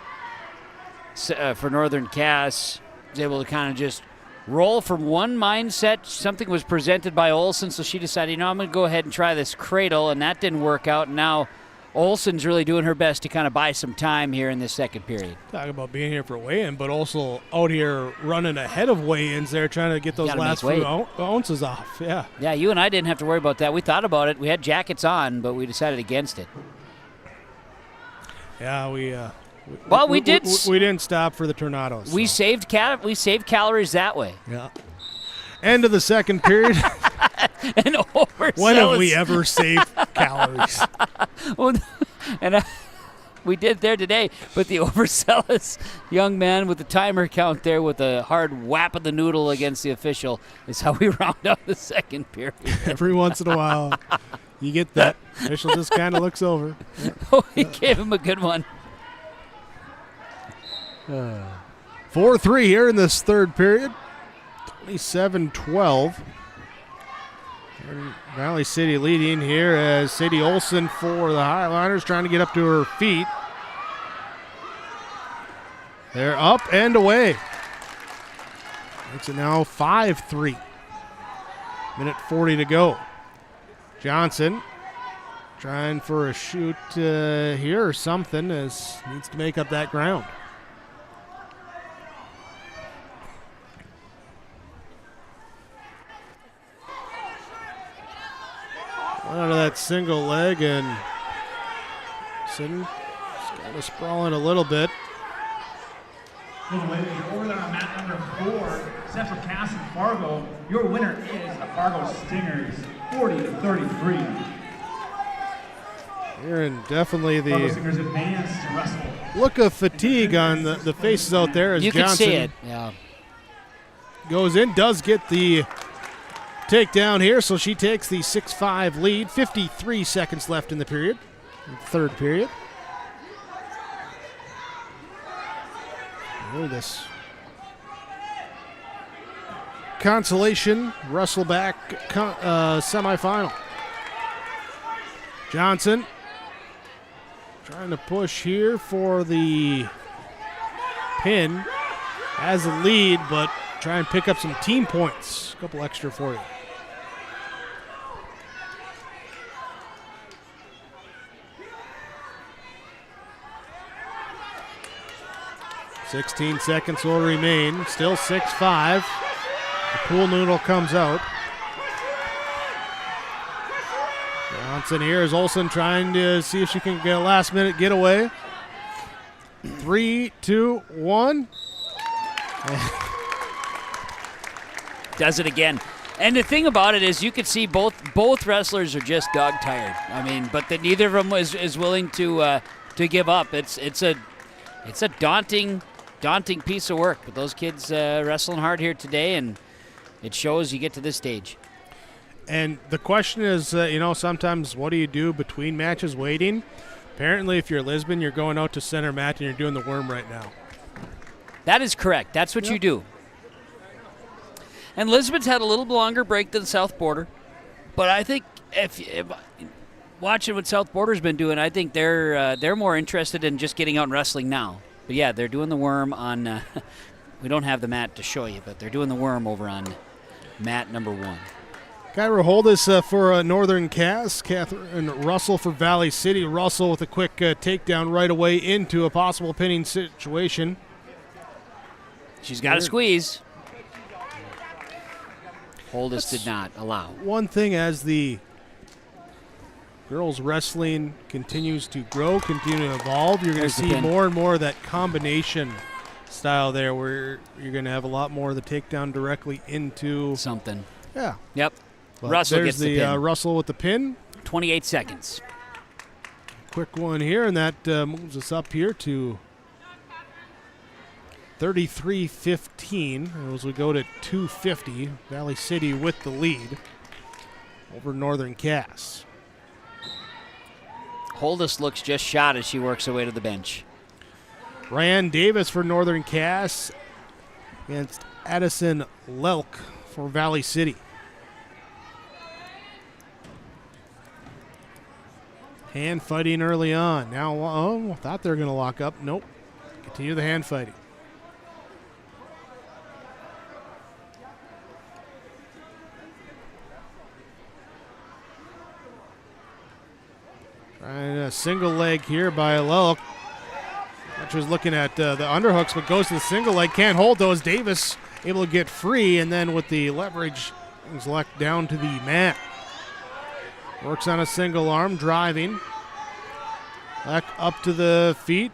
Northern Cass was able to kind of just roll from one mindset. Something was presented by Olsen, so she decided, I'm going to go ahead and try this cradle, and that didn't work out. And now Olsen's really doing her best to kind of buy some time here in this second period. Talk about being here for weigh-in, but also out here running ahead of weigh-ins there, trying to get those last few ounces off. Yeah. Yeah, you and I didn't have to worry about that. We thought about it. We had jackets on, but we decided against it. Yeah, we didn't stop for the tornadoes. We saved calories that way. Yeah. End of the second period. And overzealous. When have we ever saved calories? Well, and we did there today, but the overzealous young man with the timer count there with a hard whap of the noodle against the official is how we round out the second period. Every once in a while, you get that. Official just kind of looks over. Oh, he gave him a good one. 4-3 here in this third period. 27-12. Valley City leading here as Sadie Olsen for the Highliners trying to get up to her feet. They're up and away. Makes it now 5-3. Minute 40 to go. Johnson trying for a shoot here or something as needs to make up that ground. Out of that single leg, and Sidden kind of sprawling a little bit. Over there on mat number 4, Central Cass and Fargo. Your winner is the Fargo Stingers, 40-33. Hearing definitely the Fargo Stingers advance to wrestle. Look of fatigue on the faces out there as you Johnson can see it. Yeah. Goes in, does get the takedown here, so she takes the 6-5 lead. 53 seconds left in the period, third period. Oh, this Consolation Wrestleback semifinal. Johnson trying to push here for the pin. Has the lead, but try and pick up some team points. A couple extra for you. 16 seconds will remain. Still 6-5. The pool noodle comes out. Johnson here is Olsen trying to see if she can get a last minute getaway. 3, 2, 1. Does it again. And the thing about it is you could see both wrestlers are just dog tired. I mean, but neither of them is willing to give up. It's a daunting piece of work. But those kids wrestling hard here today, and it shows you get to this stage. And the question is, sometimes what do you do between matches waiting? Apparently, if you're Lisbon, you're going out to center mat and you're doing the worm right now. That is correct. That's what you do. And Lisbon's had a little longer break than South Border. But I think if watching what South Border's been doing, I think they're more interested in just getting out and wrestling now. But yeah, they're doing the worm on we don't have the mat to show you, but they're doing the worm over on mat number 1. Kyra Holdis for Northern Cass. Catherine Russell for Valley City. Russell with a quick takedown right away into a possible pinning situation. She's got to squeeze. Holdis did not allow. One thing as girls wrestling continues to grow, continue to evolve. You're going to There's the see pin. more and more of that combination style there where you're going to have a lot more of the takedown directly into something. Yeah. Yep. But Russell there's gets the pin. Russell with the pin. 28 seconds. Quick one here, and that moves us up here to 33-15 as we go to 250. Valley City with the lead over Northern Cass. Holdus looks just shot as she works her way to the bench. Ryan Davis for Northern Cass against Addison Lelk for Valley City. Hand fighting early on. Now, thought they were going to lock up. Nope. Continue the hand fighting. Trying a single leg here by Lelk. Which was looking at the underhooks, but goes to the single leg. Can't hold those. Davis able to get free, and then with the leverage, brings Lelk down to the mat. Works on a single arm, driving. Lelk up to the feet,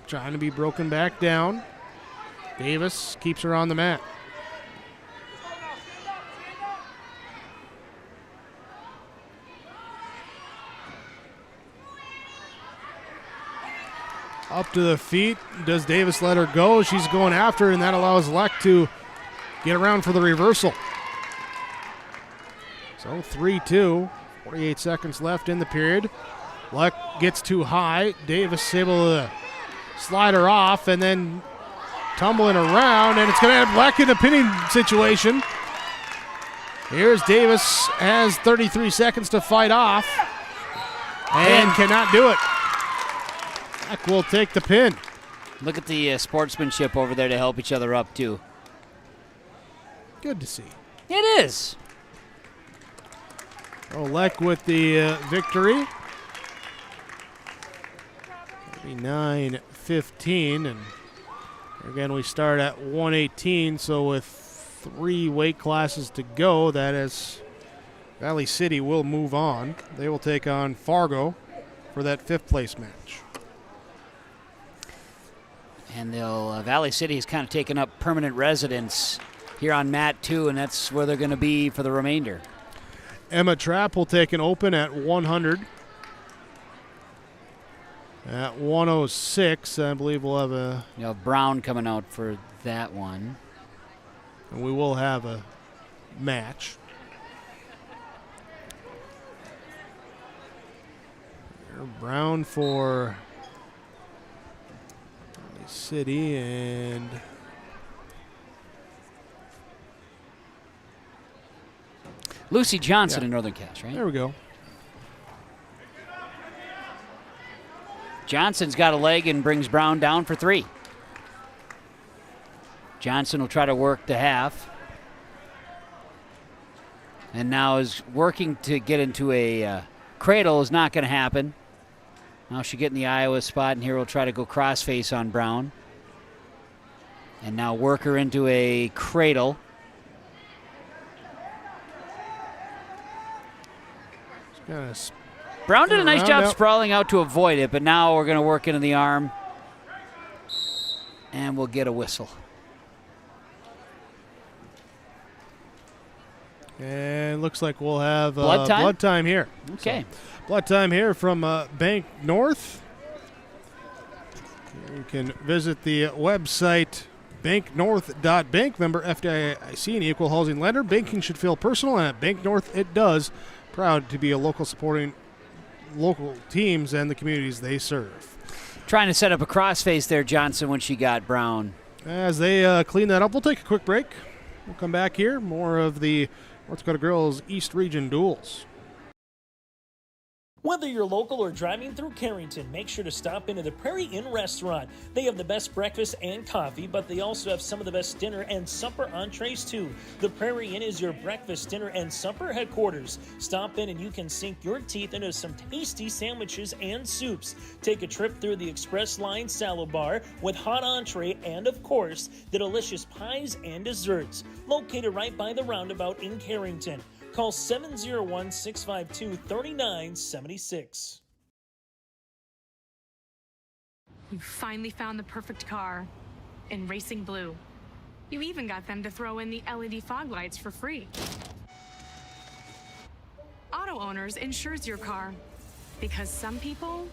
trying to be broken back down. Davis keeps her on the mat. Up to the feet. Does Davis let her go? She's going after her, and that allows Lelk to get around for the reversal. So 3-2. 48 seconds left in the period. Lelk gets too high. Davis able to slide her off and then tumbling around, and it's going to have Lelk in a pinning situation. Here's Davis, has 33 seconds to fight off and cannot do it. Lelk will take the pin. Look at the sportsmanship over there to help each other up, too. Good to see. It is. Lelk with the victory. 39-15, and again we start at 118, so with 3 weight classes to go, that is Valley City will move on. They will take on Fargo for that 5th place match. And they'll Valley City has kind of taken up permanent residence here on mat 2, and that's where they're going to be for the remainder. Emma Trapp will take an open at 100. At 106, I believe we'll have a... You have Brown coming out for that one. And we will have a match. Brown for Valley City and... Lucy Johnson in Northern Cass, right? There we go. Johnson's got a leg and brings Brown down for 3. Johnson will try to work the half. And now is working to get into a cradle is not going to happen. Now she'll get in the Iowa spot, and here we'll try to go crossface on Brown. And now work her into a cradle. Brown did a nice job sprawling out to avoid it, but now we're going to work into the arm. And we'll get a whistle. And looks like we'll have blood time here. Okay. So, blood time here from Bank North. You can visit the website banknorth.bank, member FDIC, an equal housing lender. Banking should feel personal, and at Bank North it does. Proud to be a local supporting local teams and the communities they serve. Trying to set up a crossface there, Johnson, when she got Brown. As they clean that up, we'll take a quick break. We'll come back here. More of the North Dakota Girls East Region duels. Whether you're local or driving through Carrington, make sure to stop into the Prairie Inn restaurant. They have the best breakfast and coffee, but they also have some of the best dinner and supper entrees too. The Prairie Inn is your breakfast, dinner, and supper headquarters. Stop in and you can sink your teeth into some tasty sandwiches and soups. Take a trip through the Express Line salad bar with hot entree and, of course, the delicious pies and desserts. Located right by the roundabout in Carrington. Call 701-652-3976. You finally found the perfect car in Racing Blue. You even got them to throw in the LED fog lights for free. Auto Owners insures your car because some people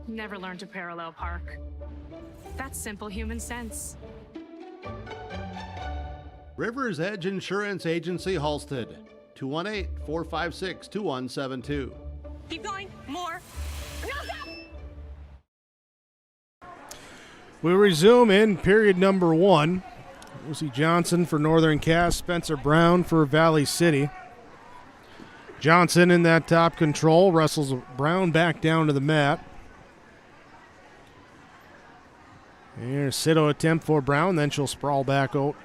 never learn to parallel park. That's simple human sense. River's Edge Insurance Agency, Halstead. 218-456-2172. Keep going. More. No, stop! We resume in period number 1. Lucy Johnson for Northern Cass, Spencer Brown for Valley City. Johnson in that top control, wrestles Brown back down to the mat. Here's sit-o attempt for Brown, then she'll sprawl back out.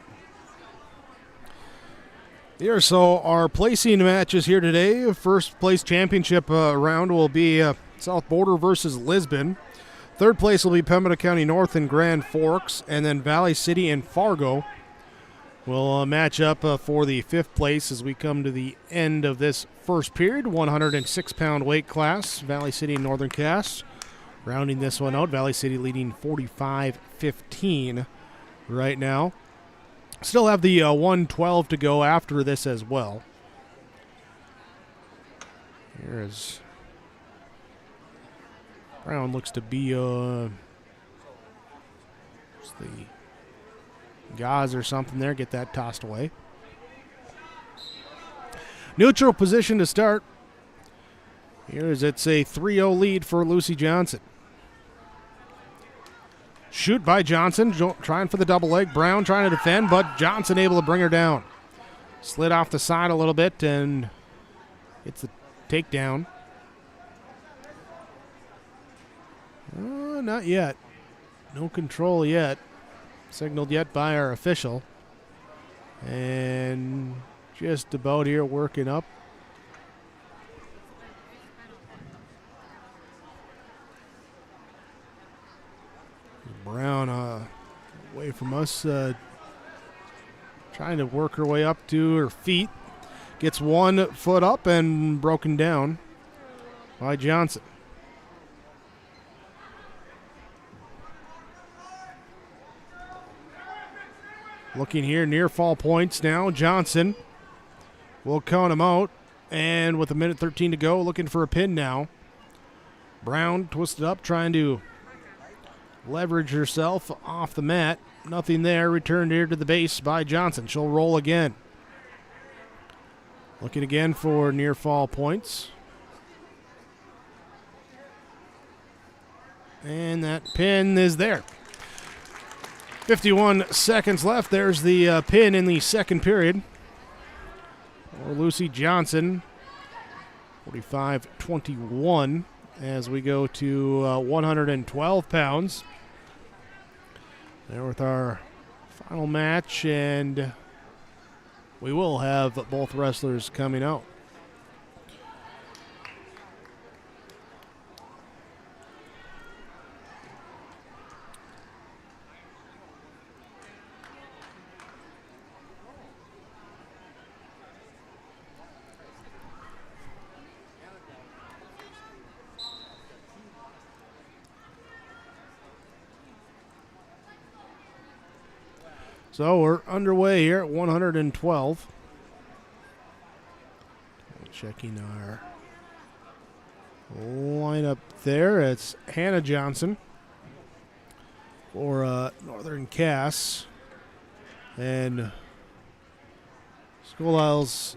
Here, so our placing matches here today. First place championship round will be South Border versus Lisbon. Third place will be Pembina County North and Grand Forks, and then Valley City and Fargo will match up for the 5th place as we come to the end of this first period. 106-pound weight class, Valley City and Northern Cass. Rounding this one out, Valley City leading 45-15 right now. Still have the 112 to go after this as well. Here's Brown, looks to be the gauze or something there. Get that tossed away. Neutral position to start. Here's it's a 3-0 lead for Lucy Johnson. Shoot by Johnson, trying for the double leg. Brown trying to defend, but Johnson able to bring her down. Slid off the side a little bit and gets the takedown. Not yet. No control yet. Signaled yet by our official. And just about here working up. Brown away from us, trying to work her way up to her feet. Gets one foot up and broken down by Johnson. Looking here, near fall points now. Johnson will count him out. And with 1:13 to go, looking for a pin now. Brown twisted up, trying to leverage herself off the mat. Nothing there. Returned here to the base by Johnson. She'll roll again. Looking again for near fall points. And that pin is there. 51 seconds left. There's the pin in the second period. For Lucy Johnson, 45-21 as we go to 112 pounds. There with our final match, and we will have both wrestlers coming out. So we're underway here at 112. Checking our lineup there. It's Hannah Johnson for Northern Cass. And Schoolhouse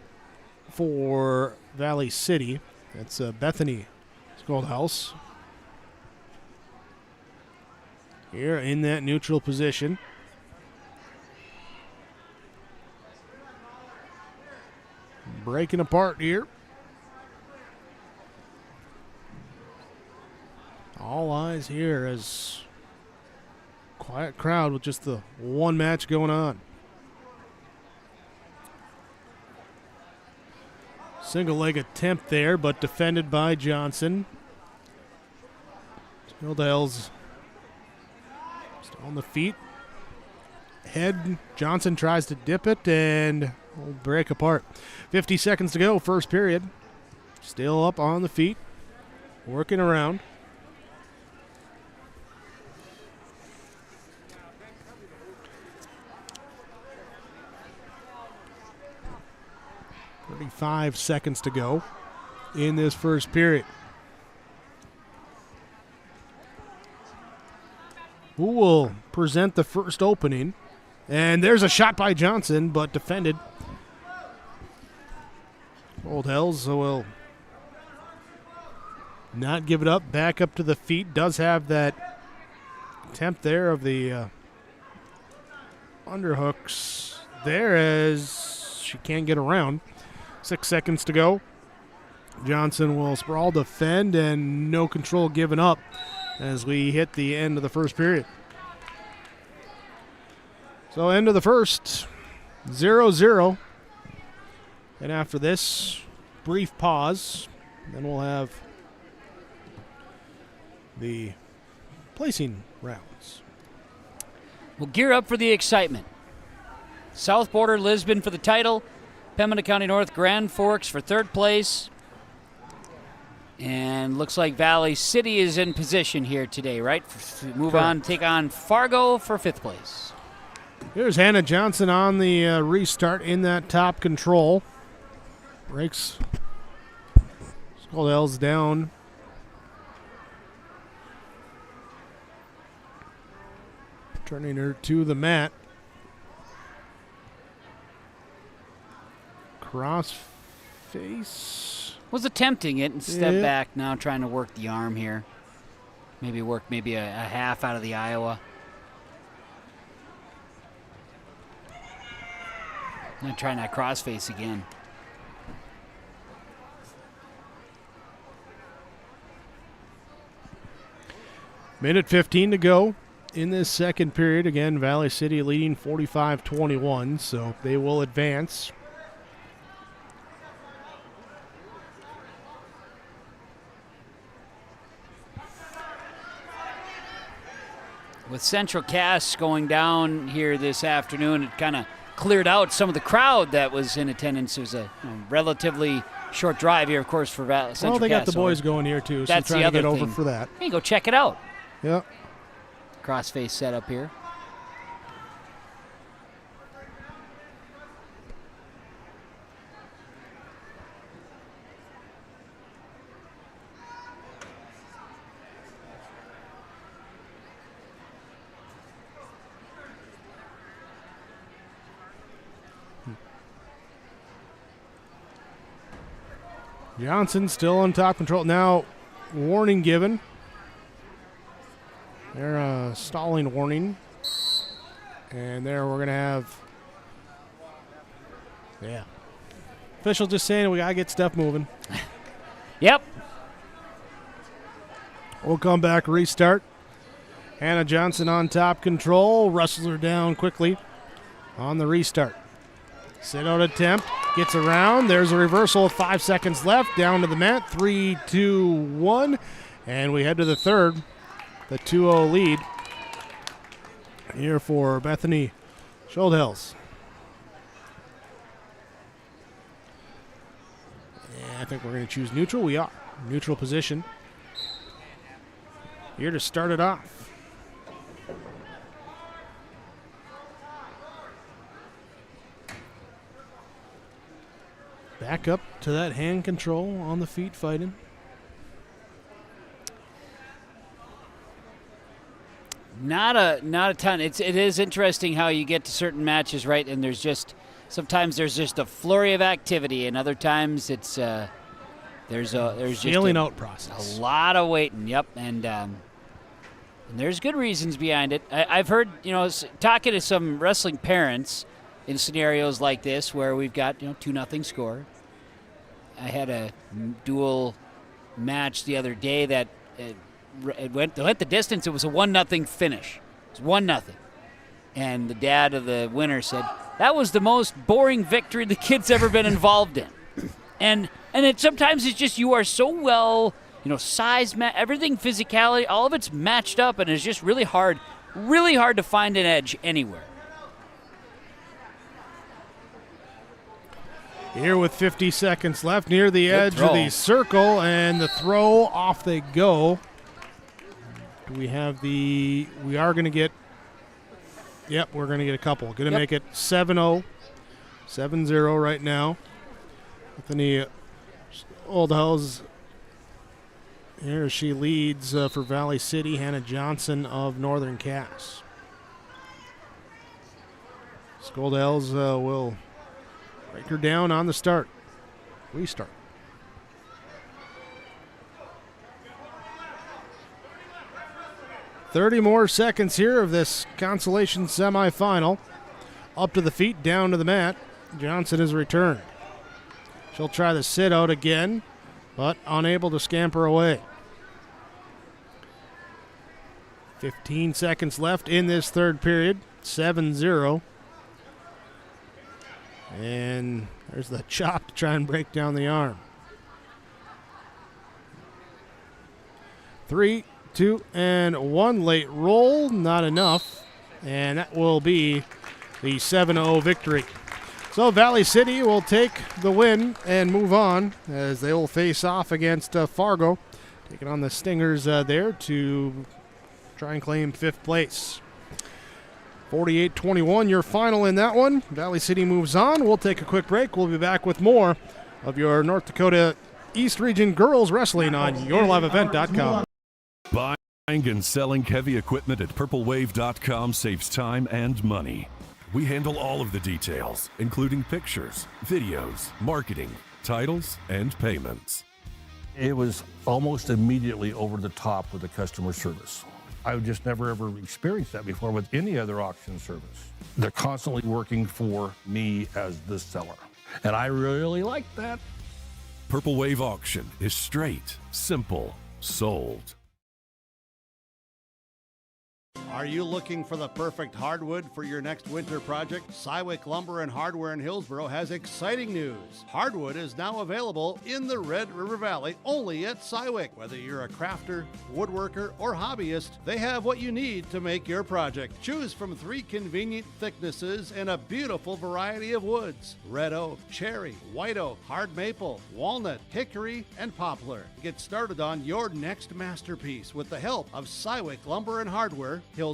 for Valley City. That's Bethany Schoolhouse. Here in that neutral position. Breaking apart here. All eyes here as quiet crowd with just the one match going on. Single leg attempt there, but defended by Johnson. Skildale's still on the feet. Head, Johnson tries to dip it, and will break apart. 50 seconds to go, first period. Still up on the feet, working around. "35 seconds to go in this first period. Who will present the first opening? And there's a shot by Johnson, but defended. Old Hells will not give it up. Back up to the feet. Does have that attempt there of the underhooks there as she can't get around. 6 seconds to go. Johnson will sprawl, defend, and no control given up as we hit the end of the first period. So end of the first, 0-0. And after this brief pause, then we'll have the placing rounds. We'll gear up for the excitement. South Border Lisbon for the title. Pembina County North Grand Forks for third place. And looks like Valley City is in position here today, right? Move Correct. on, take on Fargo for fifth place. Here's Hannah Johnson on the restart in that top control. Breaks Skullhells down. Turning her to the mat. Cross face. Was attempting it and stepped Yeah. back, now trying to work the arm here. Maybe work a half out of the Iowa. I'm going to try that crossface again. Minute 15 to go in this second period. Again, Valley City leading 45-21, so they will advance. With Central Cass going down here this afternoon, it kind of cleared out some of the crowd that was in attendance. It was a relatively short drive here, of course, for Central Cass. Well, they got the boys going here, too, so that's trying the to other get over thing. for that. Hey, go check it out. Yep. Crossface setup here. Johnson still on top control. Now, warning given. They're stalling warning. And there we're going to have, official just saying we got to get stuff moving. Yep. We'll come back, restart. Hannah Johnson on top control. Wrestles her down quickly on the restart. Sit out attempt. Gets around. There's a reversal with 5 seconds left. Down to the mat. 3, 2, 1. And we head to the third. The 2-0 lead here for Bethany Schuldhels. Yeah, I think we're going to choose neutral. We are. Neutral position. Here to start it off. Back up to that hand control on the feet fighting. Not a ton. It is interesting how you get to certain matches, right? And sometimes there's just a flurry of activity, and other times it's there's just feeling out process. A lot of waiting. Yep, and there's good reasons behind it. I've heard, talking to some wrestling parents in scenarios like this where we've got 2-0 score. I had a dual match the other day that it went the distance. It was a 1-0 finish. It was 1-0, and the dad of the winner said that was the most boring victory the kid's ever been involved in. And sometimes it's just you are so well, size, everything, physicality, all of it's matched up, and it's just really hard to find an edge anywhere. Here with 50 seconds left, near the edge of the circle, and the throw, off they go. Do we have we are going to get, yep, we're going to get a couple. Going to make it 7-0, 7-0 right now. Anthony Oldhouse, here she leads for Valley City, Hannah Johnson of Northern Cass. Skoldels will break her down on the start. Restart. "30 more seconds here of this Consolation semifinal. Up to the feet, down to the mat. Johnson is returned. She'll try the sit out again, but unable to scamper away. 15 seconds left in this third period. 7-0. And there's the chop to try and break down the arm. 3, 2, and 1 late roll. Not enough. And that will be the 7-0 victory. So Valley City will take the win and move on as they will face off against Fargo, taking on the Stingers there to try and claim 5th place. 48-21, your final in that one. Valley City moves on. We'll take a quick break. We'll be back with more of your North Dakota East Region Girls Wrestling on YourLiveEvent.com. Buying and selling heavy equipment at PurpleWave.com saves time and money. We handle all of the details, including pictures, videos, marketing, titles, and payments. It was almost immediately over the top with the customer service. I've just never ever experienced that before with any other auction service. They're constantly working for me as the seller, and I really like that. Purple Wave Auction is straight, simple, sold. Are you looking for the perfect hardwood for your next winter project? Cywick Lumber and Hardware in Hillsboro has exciting news. Hardwood is now available in the Red River Valley only at Cywick. Whether you're a crafter, woodworker, or hobbyist, they have what you need to make your project. Choose from 3 convenient thicknesses and a beautiful variety of woods: red oak, cherry, white oak, hard maple, walnut, hickory, and poplar. Get started on your next masterpiece with the help of Cywick Lumber and Hardware, Hillsboro.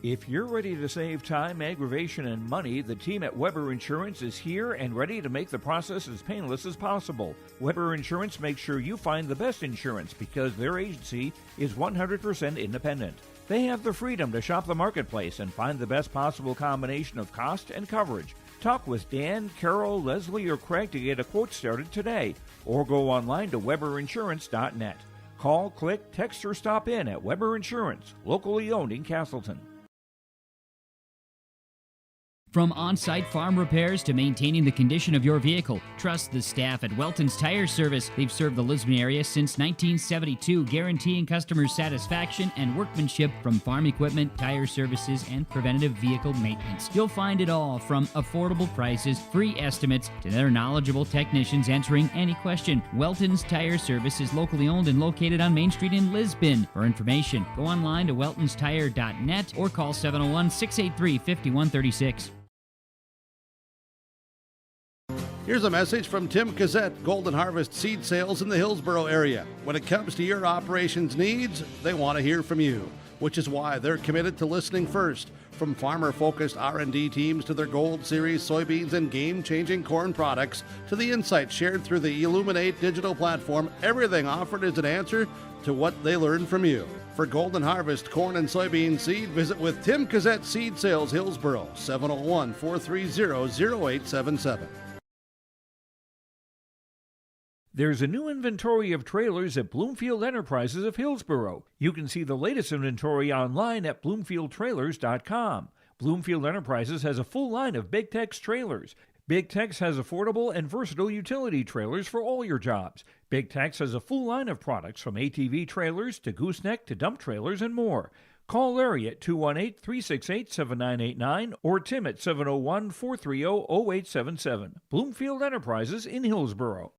If you're ready to save time, aggravation, and money, the team at Weber Insurance is here and ready to make the process as painless as possible. Weber Insurance makes sure you find the best insurance because their agency is 100% independent. They have the freedom to shop the marketplace and find the best possible combination of cost and coverage. Talk with Dan, Carol, Leslie, or Craig to get a quote started today, or go online to weberinsurance.net. Call, click, text, or stop in at Weber Insurance, locally owned in Castleton. From on-site farm repairs to maintaining the condition of your vehicle, trust the staff at Welton's Tire Service. They've served the Lisbon area since 1972, guaranteeing customer satisfaction and workmanship from farm equipment, tire services, and preventative vehicle maintenance. You'll find it all from affordable prices, free estimates, to their knowledgeable technicians answering any question. Welton's Tire Service is locally owned and located on Main Street in Lisbon. For information, go online to weltonstire.net or call 701-683-5136. Here's a message from Tim Cassette, Golden Harvest Seed Sales in the Hillsboro area. When it comes to your operations needs, they want to hear from you, which is why they're committed to listening first. From farmer-focused R&D teams to their Gold Series soybeans and game-changing corn products to the insights shared through the Illuminate digital platform, everything offered is an answer to what they learned from you. For Golden Harvest corn and soybean seed, visit with Tim Cassette Seed Sales Hillsboro, 701-430-0877. There's a new inventory of trailers at Bloomfield Enterprises of Hillsboro. You can see the latest inventory online at bloomfieldtrailers.com. Bloomfield Enterprises has a full line of Big Tex trailers. Big Tex has affordable and versatile utility trailers for all your jobs. Big Tex has a full line of products from ATV trailers to gooseneck to dump trailers and more. Call Larry at 218-368-7989 or Tim at 701-430-0877. Bloomfield Enterprises in Hillsboro.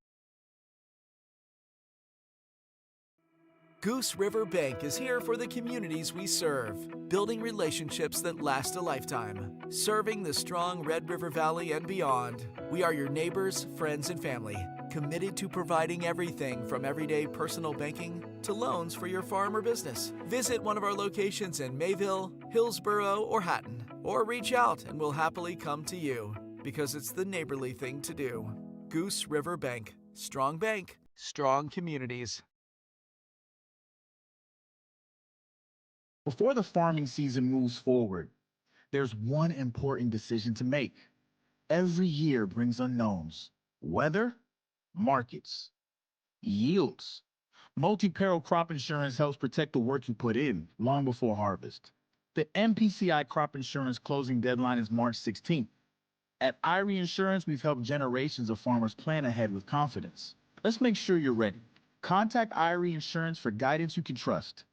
Goose River Bank is here for the communities we serve, building relationships that last a lifetime. Serving the strong Red River Valley and beyond, we are your neighbors, friends, and family, committed to providing everything from everyday personal banking to loans for your farm or business. Visit one of our locations in Mayville, Hillsborough, or Hatton, or reach out and we'll happily come to you, because it's the neighborly thing to do. Goose River Bank. Strong bank, strong communities. Before the farming season moves forward, there's one important decision to make. Every year brings unknowns: weather, markets, yields. Multi-peril crop insurance helps protect the work you put in long before harvest. The MPCI crop insurance closing deadline is March 16th. At IRE Insurance, we've helped generations of farmers plan ahead with confidence. Let's make sure you're ready. Contact IRE Insurance for guidance you can trust.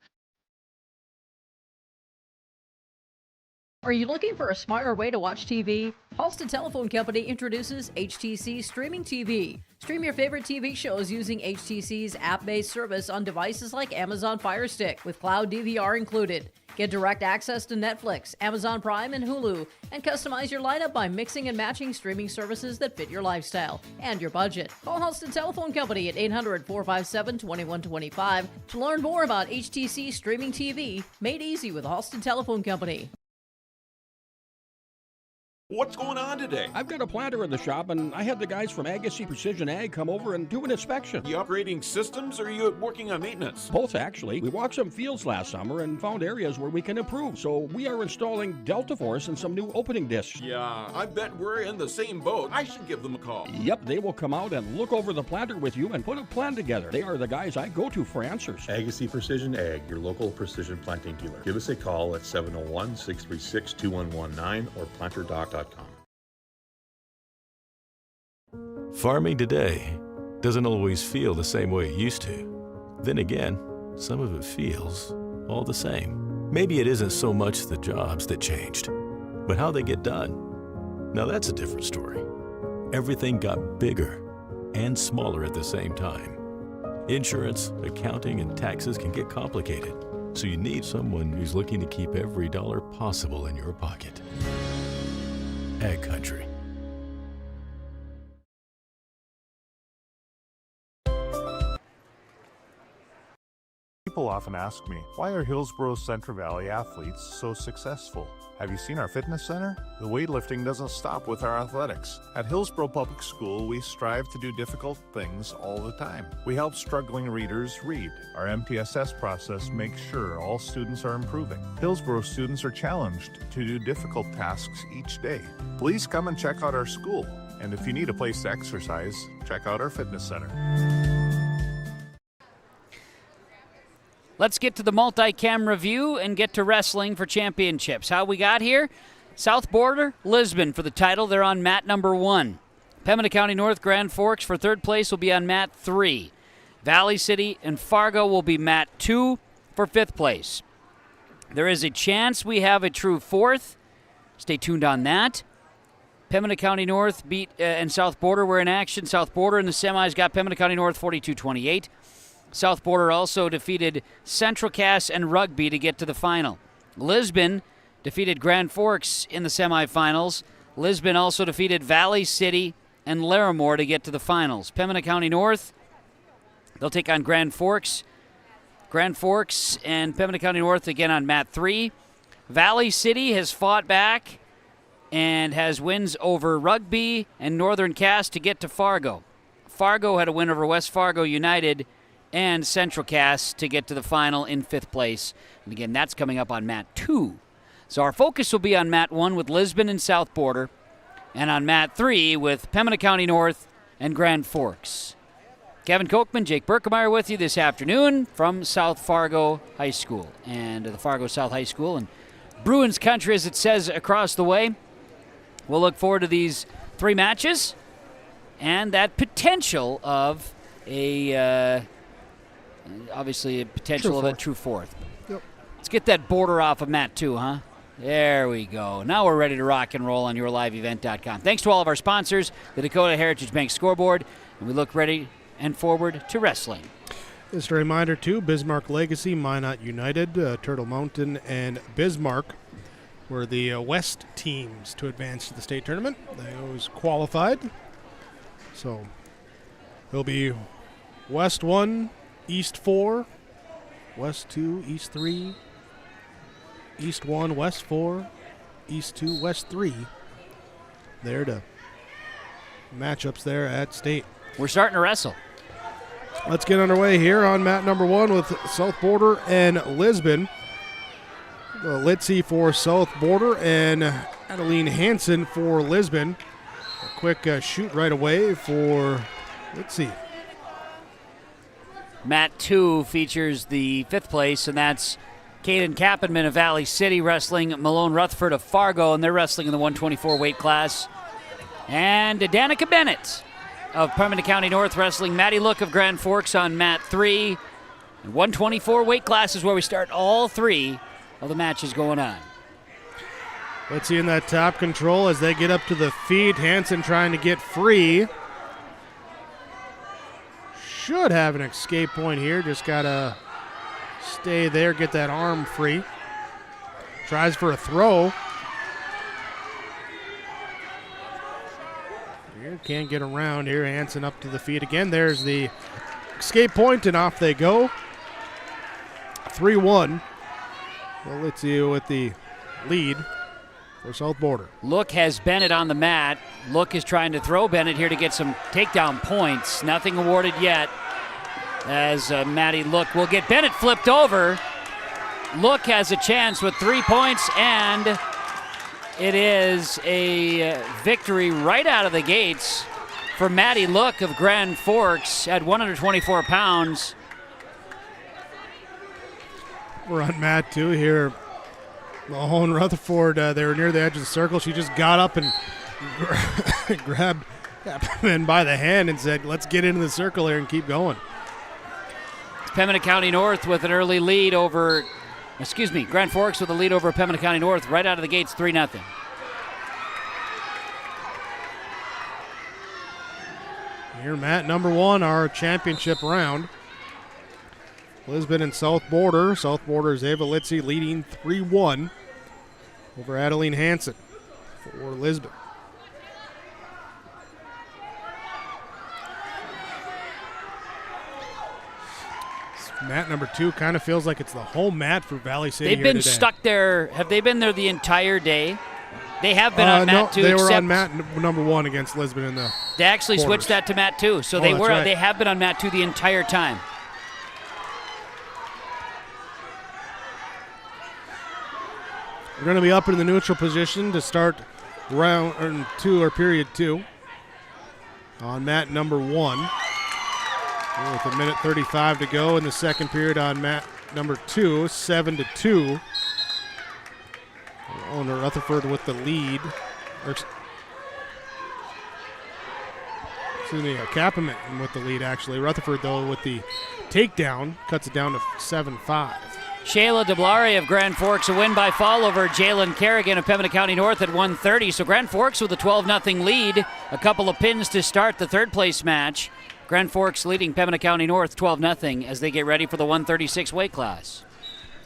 Are you looking for a smarter way to watch TV? Halston Telephone Company introduces HTC Streaming TV. Stream your favorite TV shows using HTC's app-based service on devices like Amazon Fire Stick with cloud DVR included. Get direct access to Netflix, Amazon Prime, and Hulu, and customize your lineup by mixing and matching streaming services that fit your lifestyle and your budget. Call Halston Telephone Company at 800-457-2125 to learn more about HTC Streaming TV, made easy with Halston Telephone Company. What's going on today? I've got a planter in the shop, and I had the guys from Agassi Precision Ag come over and do an inspection. You upgrading systems, or are you working on maintenance? Both, actually. We walked some fields last summer and found areas where we can improve, so we are installing Delta Force and some new opening discs. Yeah, I bet we're in the same boat. I should give them a call. Yep, they will come out and look over the planter with you and put a plan together. They are the guys I go to for answers. Agassi Precision Ag, your local precision planting dealer. Give us a call at 701-636-2119 or planterdoc.com. Farming today doesn't always feel the same way it used to. Then again, some of it feels all the same. Maybe it isn't so much the jobs that changed, but how they get done. Now that's a different story. Everything got bigger and smaller at the same time. Insurance, accounting, and taxes can get complicated, so you need someone who's looking to keep every dollar possible in your pocket. Ag Country. People often ask me, why are Hillsborough Central Valley athletes so successful? Have you seen our fitness center? The weightlifting doesn't stop with our athletics. At Hillsborough Public School, we strive to do difficult things all the time. We help struggling readers read. Our MTSS process makes sure all students are improving. Hillsborough students are challenged to do difficult tasks each day. Please come and check out our school. And if you need a place to exercise, check out our fitness center. Let's get to the multi-cam review and get to wrestling for championships. How we got here? South Border, Lisbon for the title. They're on mat number 1. Pembina County North, Grand Forks for third place will be on mat 3. Valley City and Fargo will be mat 2 for fifth place. There is a chance we have a true fourth. Stay tuned on that. Pembina County North beat and South Border were in action. South Border in the semis got Pembina County North 42-28. South Border also defeated Central Cass and Rugby to get to the final. Lisbon defeated Grand Forks in the semifinals. Lisbon also defeated Valley City and Larimore to get to the finals. Pembina County North, they'll take on Grand Forks. Grand Forks and Pembina County North again on mat 3. Valley City has fought back and has wins over Rugby and Northern Cass to get to Fargo. Fargo had a win over West Fargo United and Central Cass to get to the final in fifth place. And again, that's coming up on mat 2. So our focus will be on mat 1 with Lisbon and South Border, and on mat 3 with Pembina County North and Grand Forks. Kevin Kochman, Jake Berkemeyer with you this afternoon from South Fargo High School and the Fargo South High School and Bruins country, as it says across the way. We'll look forward to these 3 matches and that potential of obviously a potential of a true fourth. Yep. Let's get that border off of mat 2, huh? There we go. Now we're ready to rock and roll on yourliveevent.com. Thanks to all of our sponsors, the Dakota Heritage Bank Scoreboard, and we look ready and forward to wrestling. Just a reminder, too, Bismarck Legacy, Minot United, Turtle Mountain, and Bismarck were the West teams to advance to the state tournament. They always qualified. So it'll be West 1, East 4, West 2, East 3, East 1, West 4, East 2, West 3. There to matchups there at state. We're starting to wrestle. Let's get underway here on mat number 1 with South Border and Lisbon. Litzy for South Border and Adeline Hansen for Lisbon. A quick shoot right away for Litzy. Mat 2 features the 5th place, and that's Caden Kappenman of Valley City wrestling Malone Rutherford of Fargo, and they're wrestling in the 124 weight class. And Danica Bennett of Pembina County North wrestling Maddie Look of Grand Forks on mat 3. And 124 weight class is where we start all 3 of the matches going on. Let's see in that top control as they get up to the feet. Hansen trying to get free. Should have an escape point here. Just got to stay there, get that arm free. Tries for a throw. Here, can't get around here. Hansen up to the feet again. There's the escape point, and off they go. 3-1. Well, let's see with the lead for South Border. Look has Bennett on the mat. Look is trying to throw Bennett here to get some takedown points. Nothing awarded yet as Maddie Look will get Bennett flipped over. Look has a chance with 3 points, and it is a victory right out of the gates for Maddie Look of Grand Forks at 124 pounds. We're on mat 2 here. Mahone Rutherford, they were near the edge of the circle. She just got up and grabbed Kappenman by the hand and said, let's get into the circle here and keep going. It's Pembina County North with an early lead over, Grand Forks with a lead over Pembina County North right out of the gates, 3-0. Here, mat number 1, our championship round. Lisbon and South Border. South Border's Ava Litzy leading 3-1 over Adeline Hansen for Lisbon. Mat number 2 kind of feels like it's the home mat for Valley City. They've been today. stuck there. Have they been there the entire day? They have been on mat 2. They were on mat number 1 against Lisbon in the They actually quarters. switched that to mat 2, so That's right. they have been on mat 2 the entire time. We're going to be up in the neutral position to start round 2 or period 2 on mat number 1. With a minute 35 to go in the second period on mat number 2, 7-2. Owner Rutherford with the lead. Kappenman with the lead actually. Rutherford though with the takedown cuts it down to 7-5. Shayla DeBlare of Grand Forks, a win by fall over Jalen Kerrigan of Pembina County North at 1:30. So Grand Forks with a 12-0 lead. A couple of pins to start the third place match. Grand Forks leading Pembina County North 12-0 as they get ready for the 136 weight class.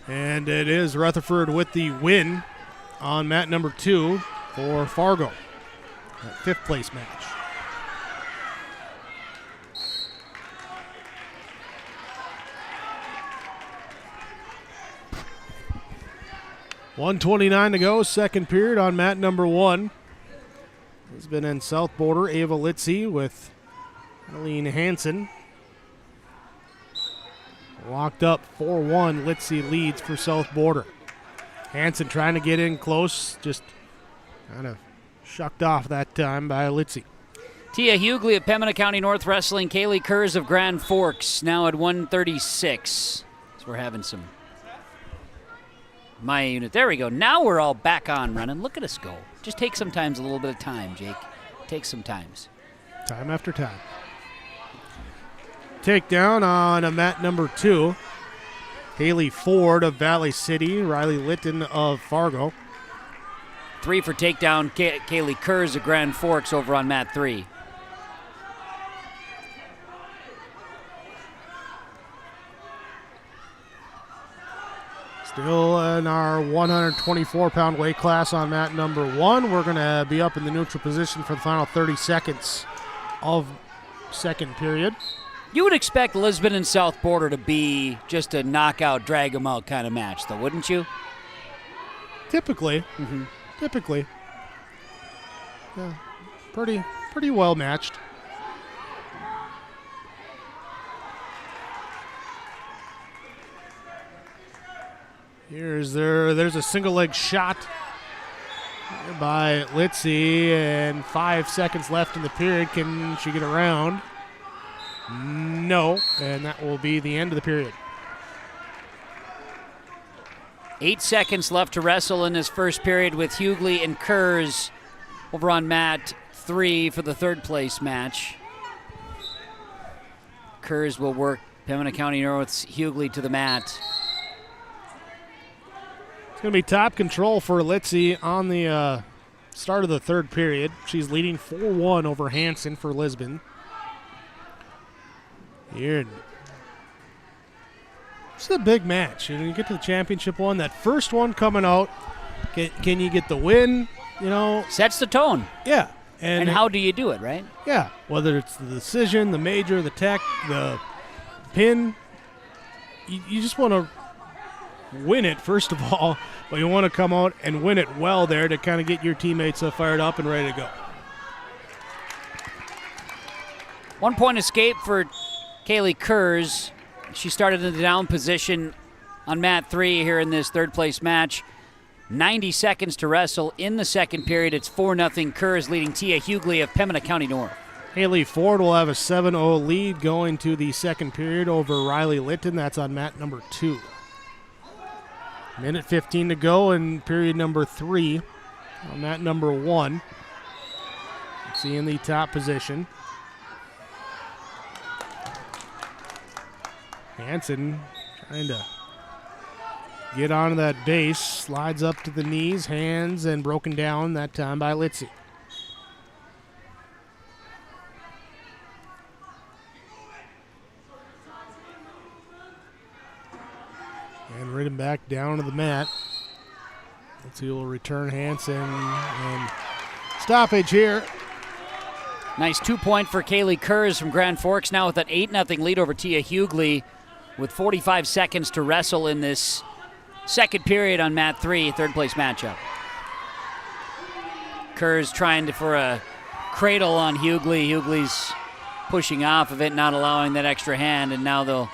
And it is Rutherford with the win on mat number 2 for Fargo. That 5th place match. .129 to go, second period on mat number 1. Lisbon and South Border, Ava Litzy with Adeline Hansen. Locked up 4-1, Litzy leads for South Border. Hansen trying to get in close, just kind of shucked off that time by Litzy. Tia Hughley of Pembina County North wrestling Kaylee Kurz of Grand Forks, now at 136. So we're having some my unit. There we go. Now we're all back on running. Look at us go. Just take sometimes a little bit of time, Jake. Take some times. Time after time. Takedown on a mat number 2. Haley Ford of Valley City, Riley Litton of Fargo. 3 for takedown, Kaylee Kurz of Grand Forks over on mat 3. Still in our 124-pound weight class on mat number 1. We're going to be up in the neutral position for the final 30 seconds of second period. You would expect Lisbon and South Border to be just a knockout, drag them out kind of match, though, wouldn't you? Typically. Typically. Yeah, pretty well matched. There's a single leg shot by Litzy, and 5 seconds left in the period. Can she get around? No, and that will be the end of the period. 8 seconds left to wrestle in this first period with Hughley and Kurz over on mat 3 for the third place match. Kurz will work Pembina County North's Hughley to the mat. It's going to be top control for Litzy on the start of the third period. She's leading 4-1 over Hansen for Lisbon. Here. It's a big match. You get to the championship one, that first one coming out, can you get the win? Sets the tone. Yeah. And how do you do it, right? Yeah. Whether it's the decision, the major, the tech, the pin, you just want to win it, first of all, but you want to come out and win it well there to kind of get your teammates fired up and ready to go. 1 point escape for Kaylee Kurz. She started in the down position on mat 3 here in this third place match. 90 seconds to wrestle in the second period. It's 4-0 Kurz leading Tia Hughley of Pembina County North. Haley Ford will have a 7-0 lead going to the second period over Riley Litton. That's on mat number 2. Minute 15 to go in period number 3 on mat number 1. See in the top position. Hansen trying to get onto that base, slides up to the knees, hands, and broken down that time by Litzy. And ridden back down to the mat. Litzy will return Hansen, and stoppage here. Nice 2-point for Kaylee Kurz from Grand Forks now with an 8-0 lead over Tia Hughley with 45 seconds to wrestle in this second period on mat 3, third place matchup. Kurz trying for a cradle on Hughley. Hughley's pushing off of it, not allowing that extra hand, and now they'll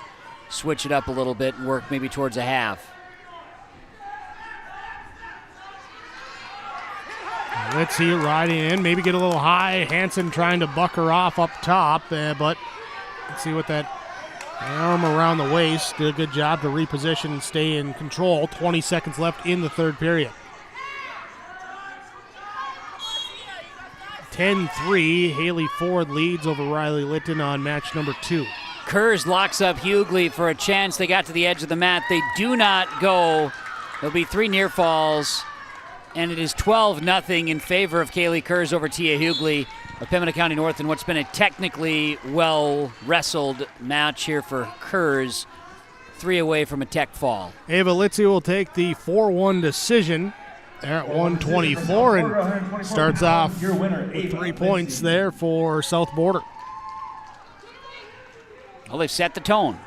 switch it up a little bit and work maybe towards a half. Let's see it riding in, maybe get a little high. Hansen trying to buck her off up top, but let's see what that arm around the waist. Did a good job to reposition and stay in control. 20 seconds left in the third period. 10-3, Haley Ford leads over Riley Litton on match number 2. Kurz locks up Hughley for a chance. They got to the edge of the mat. They do not go. There'll be 3 near falls, and it is 12-0 in favor of Kaylee Kurz over Tia Hughley of Pembina County North in what's been a technically well-wrestled match here for Kurz. 3 away from a tech fall. Ava Litzy will take the 4-1 decision there at 124 and starts off with 3 points there for South Border. Well, they've set the tone.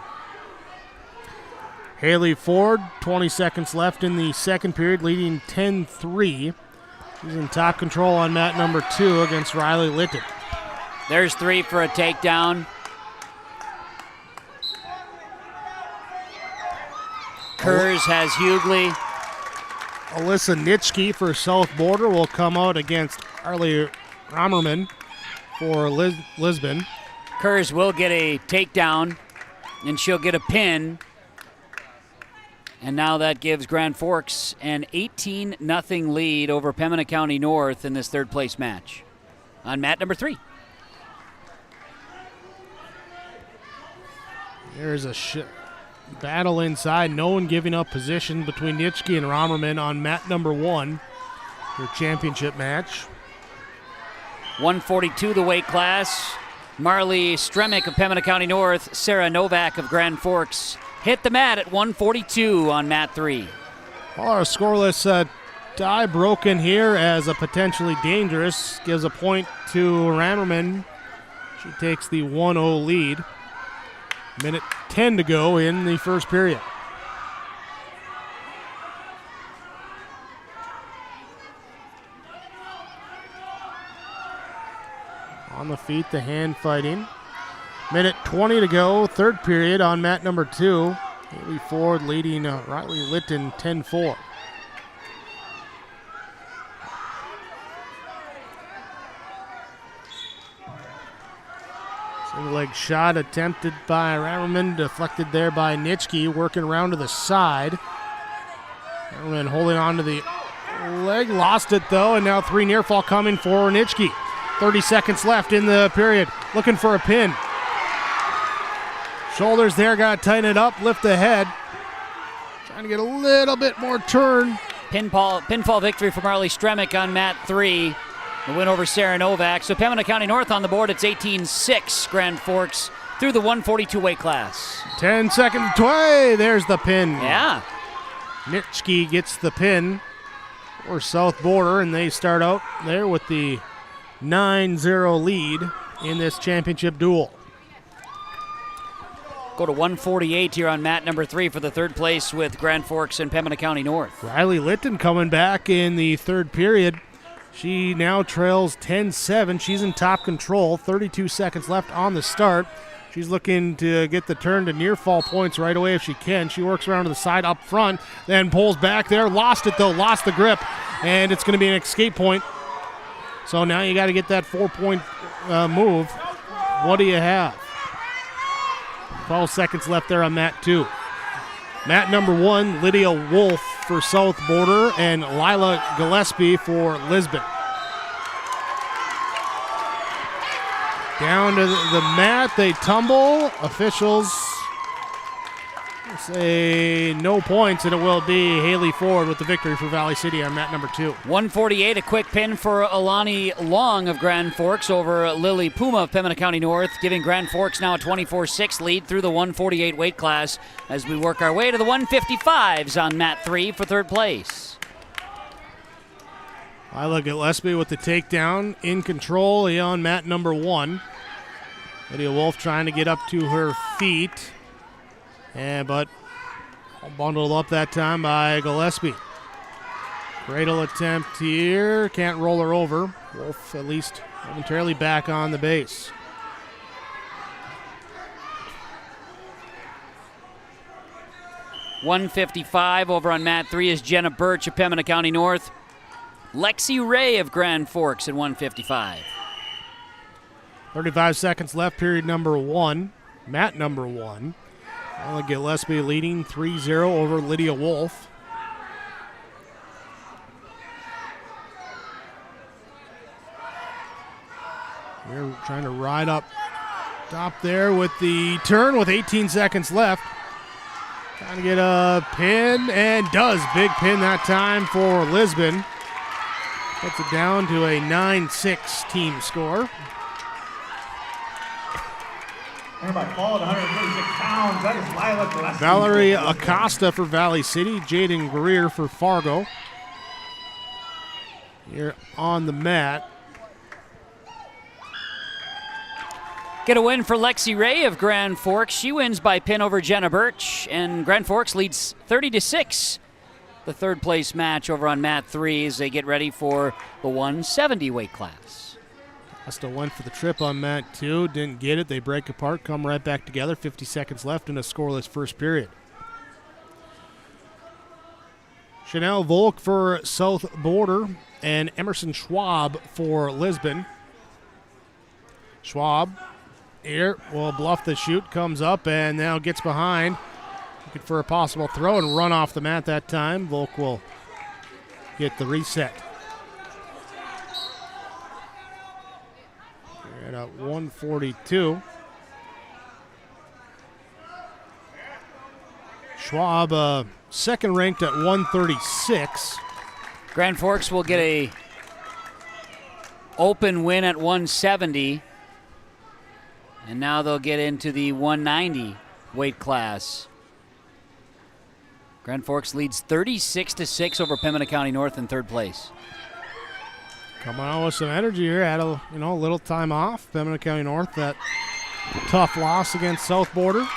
Haley Ford, 20 seconds left in the second period, leading 10-3. She's in top control on mat number 2 against Riley Litton. There's 3 for a takedown. Kurz has Hughley. Alyssa Nitschke for South Border will come out against Arlie Rommerman for Lisbon. Kurz will get a takedown, and she'll get a pin. And now that gives Grand Forks an 18-0 lead over Pembina County North in this third place match on mat number 3. There's a battle inside. No one giving up position between Nitschke and Rommerman on mat number 1, their championship match. 142 the weight class. Marley Stremick of Pembina County North, Sarah Novak of Grand Forks hit the mat at 142 on mat 3. Well, our scoreless tie broken here as a potentially dangerous. Gives a point to Rammerman. She takes the 1-0 lead. Minute 10 to go in the first period. On the feet, the hand fighting. Minute 20 to go, third period on mat number 2. Haley Ford leading Riley Litton 10-4. Single leg shot attempted by Rammerman, deflected there by Nitschke, working around to the side. Rammerman holding on to the leg, lost it though, and now 3 near fall coming for Nitschke. 30 seconds left in the period, looking for a pin. Shoulders there, got to tighten it up, lift the head. Trying to get a little bit more turn. Pinfall victory for Marley Stremick on mat 3. The win over Sarah Novak. So Pembina County North on the board. It's 18-6 Grand Forks through the 142 weight class. 10 seconds away. There's the pin. Yeah. Nitschke gets the pin for South Border, and they start out there with the 9-0 lead in this championship duel. Go to 148 here on mat number 3 for the third place with Grand Forks and Pembina County North. Riley Litton coming back in the third period. She now trails 10-7. She's in top control. 32 seconds left on the start. She's looking to get the turn to near fall points right away if she can. She works around to the side up front, then pulls back there. Lost it though, lost the grip, and it's going to be an escape point. So now you got to get that 4-point move. What do you have? 12 seconds left there on mat 2. Mat number 1, Lydia Wolf for South Border and Lila Gillespie for Lisbon. Down to the mat, they tumble. Officials say no points, and it will be Haley Ford with the victory for Valley City on mat number 2. 148, a quick pin for Alani Long of Grand Forks over Lily Puma of Pembina County North, giving Grand Forks now a 24-6 lead through the 148 weight class as we work our way to the 155s on mat 3 for third place. Lila Gillespie with the takedown, in control on mat number 1. Lydia Wolf trying to get up to her feet. But bundled up that time by Gillespie. Cradle attempt here. Can't roll her over. Wolf at least momentarily back on the base. .155 over on mat 3 is Jenna Birch of Pembina County North. Lexi Ray of Grand Forks at 155. 35 seconds left, period number 1. Mat number 1. Gillespie leading 3-0 over Lydia Wolf. We're trying to ride up top there with the turn with 18 seconds left. Trying to get a pin, and does. Big pin that time for Lisbon. Puts it down to a 9-6 team score. Everybody followed 136 pounds. That is Lila Gillespie. Valerie Acosta for Valley City. Jaden Greer for Fargo. Here on the mat. Get a win for Lexi Ray of Grand Forks. She wins by pin over Jenna Birch, and Grand Forks leads 30-6. The third place match over on mat 3 as they get ready for the 170 weight class. Acosta went for the trip on mat 2, didn't get it. They break apart, come right back together. 50 seconds left in a scoreless first period. Chanel Volk for South Border and Emerson Schwab for Lisbon. Schwab here will bluff the shoot, comes up and now gets behind. Looking for a possible throw and run off the mat that time. Volk will get the reset. We're at 142. Schwab second ranked at 136. Grand Forks will get a open win at 170. And now they'll get into the 190 weight class. Grand Forks leads 36-6 over Pembina County North in third place. Coming on with some energy here. Had a little time off. Pembina County North, that tough loss against South Border.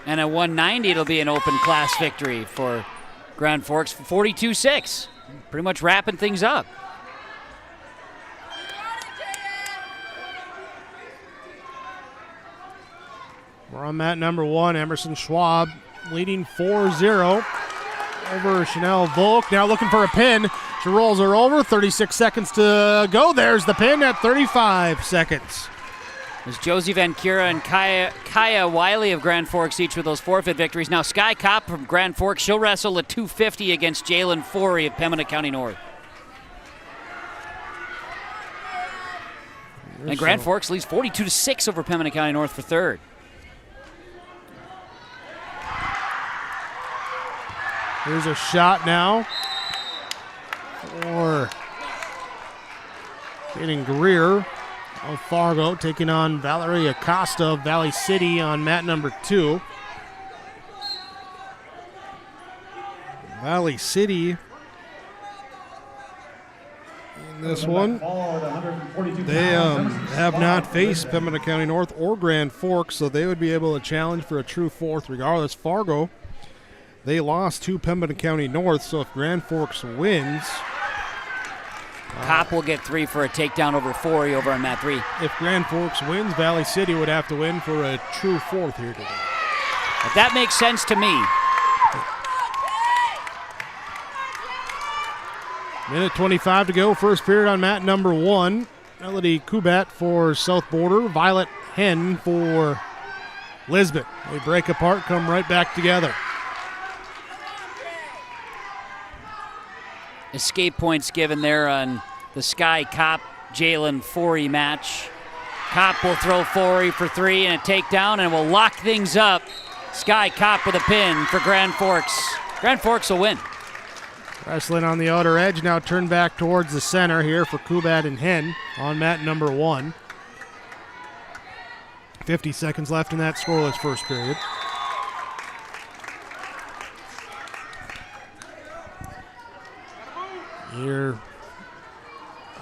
And at 190, it'll be an open class victory for Grand Forks, 42-6. Pretty much wrapping things up. We're on mat number 1. Emerson Schwab leading 4-0 over Chanel Volk. Now looking for a pin. She rolls her over. 36 seconds to go. There's the pin at 35 seconds. It was Josie Van Cura and Kaya Wiley of Grand Forks each with those forfeit victories. Now Sky Kopp from Grand Forks, she'll wrestle at 250 against Jalen Forey of Pembina County North. And Grand Forks leads 42-6 over Pembina County North for third. Here's a shot now for Jaden Greer of Fargo, taking on Valerie Acosta of Valley City on mat number 2. Valley City in this one, they have not faced Pembina County North or Grand Forks, so they would be able to challenge for a true fourth regardless. Fargo, they lost to Pembina County North, so if Grand Forks wins, Kopp will get 3 for a takedown over Forey over on mat 3. If Grand Forks wins, Valley City would have to win for a true fourth here today. But that makes sense to me. Minute 25 to go, first period on mat number 1. Melody Kubat for South Border, Violet Henn for Lisbon. They break apart, come right back together. Escape points given there on the Sky Kopp Jalen Forey match. Kopp will throw Forey for 3 and a takedown and will lock things up. Sky Kopp with a pin for Grand Forks. Grand Forks will win. Wrestling on the outer edge, now turned back towards the center here for Kubat and Henn on mat number 1. 50 seconds left in that scoreless first period. Here,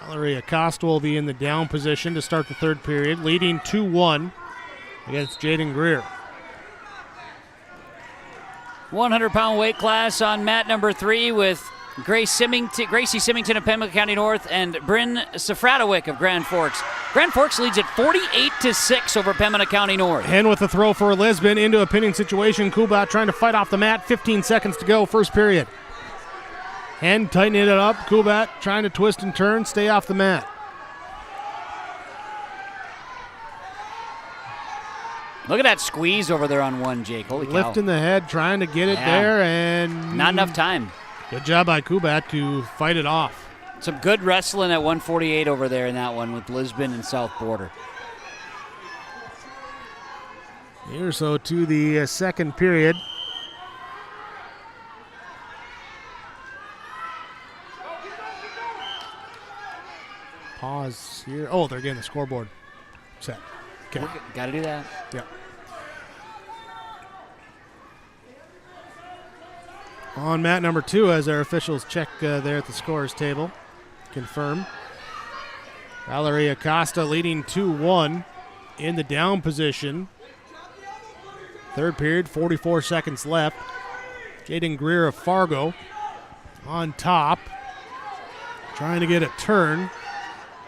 Valerie Acosta will be in the down position to start the third period, leading 2-1 against Jaden Greer. 100-pound weight class on mat number 3 with Gracie Symington of Pembina County North and Bryn Safratowick of Grand Forks. Grand Forks leads at 48-6 over Pembina County North. Henn with a throw for Lisbon into a pinning situation. Kubat trying to fight off the mat. 15 seconds to go, first period. Henn tightening it up. Kubat trying to twist and turn, stay off the mat. Look at that squeeze over there on 1, Jake. Holy cow. Lifting the head, trying to get it there, and not enough time. Good job by Kubat to fight it off. Some good wrestling at 148 over there in that one with Lisbon and South Border. Here, so to the second period. Pause here. Oh, they're getting the scoreboard set. Okay. Got to do that. Yep. On mat number 2, as our officials check there at the scorers table, confirm. Valerie Acosta leading 2-1 in the down position. Third period, 44 seconds left. Jaden Greer of Fargo on top, trying to get a turn.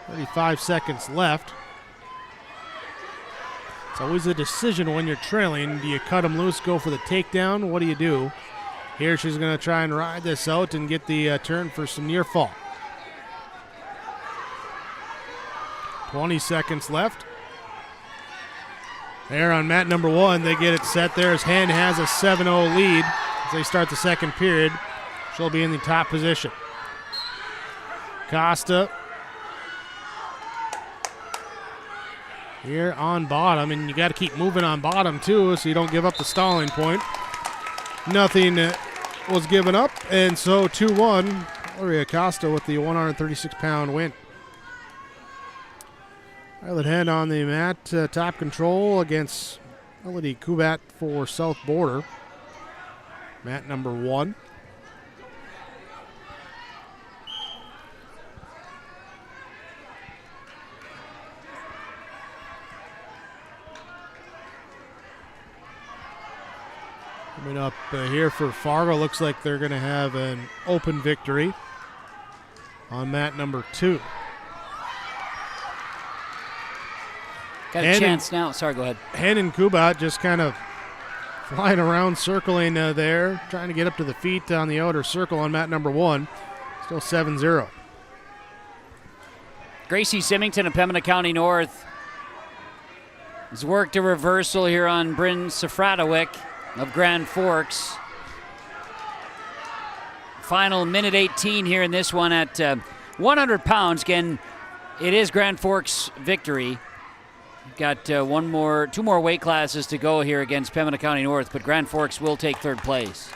35 seconds left. It's always a decision when you're trailing. Do you cut them loose, go for the takedown? What do you do? Here she's going to try and ride this out and get the turn for some near fall. 20 seconds left. There on mat number 1, they get it set there as Henn has a 7-0 lead as they start the second period. She'll be in the top position. Costa here on bottom, and you got to keep moving on bottom too so you don't give up the stalling point. Nothing was given up, and so 2-1, Valerie Acosta with the 136-pound win. Violet Hen on the mat, top control against Melody Kubat for South Border. Mat number 1. Coming up here for Fargo, looks like they're going to have an open victory on mat number 2. Got a chance now. Sorry, go ahead. Hen and Kubat just kind of flying around, circling there, trying to get up to the feet on the outer circle on mat number 1. Still 7-0. Gracie Symington of Pembina County North has worked a reversal here on Bryn Safratowick of Grand Forks. Final minute 18 here in this one at 100 pounds. Again, it is Grand Forks' victory. Got two more weight classes to go here against Pembina County North, but Grand Forks will take third place.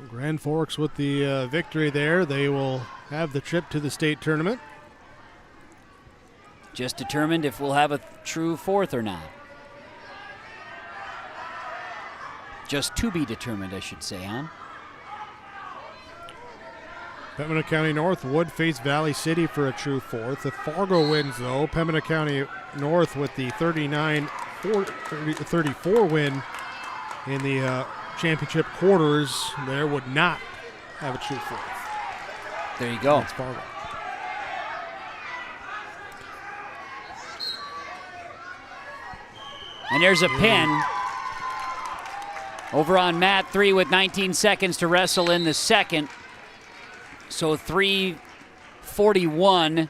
Grand Forks with the victory there. They will have the trip to the state tournament. Just determined if we'll have a true fourth or not. Just to be determined, I should say, huh? Pembina County North would face Valley City for a true fourth. If Fargo wins, though, Pembina County North with the 34 win in the championship quarters there would not have a true fourth. There you go. That's Fargo. And there's a pin over on mat 3 with 19 seconds to wrestle in the second. So 3:41,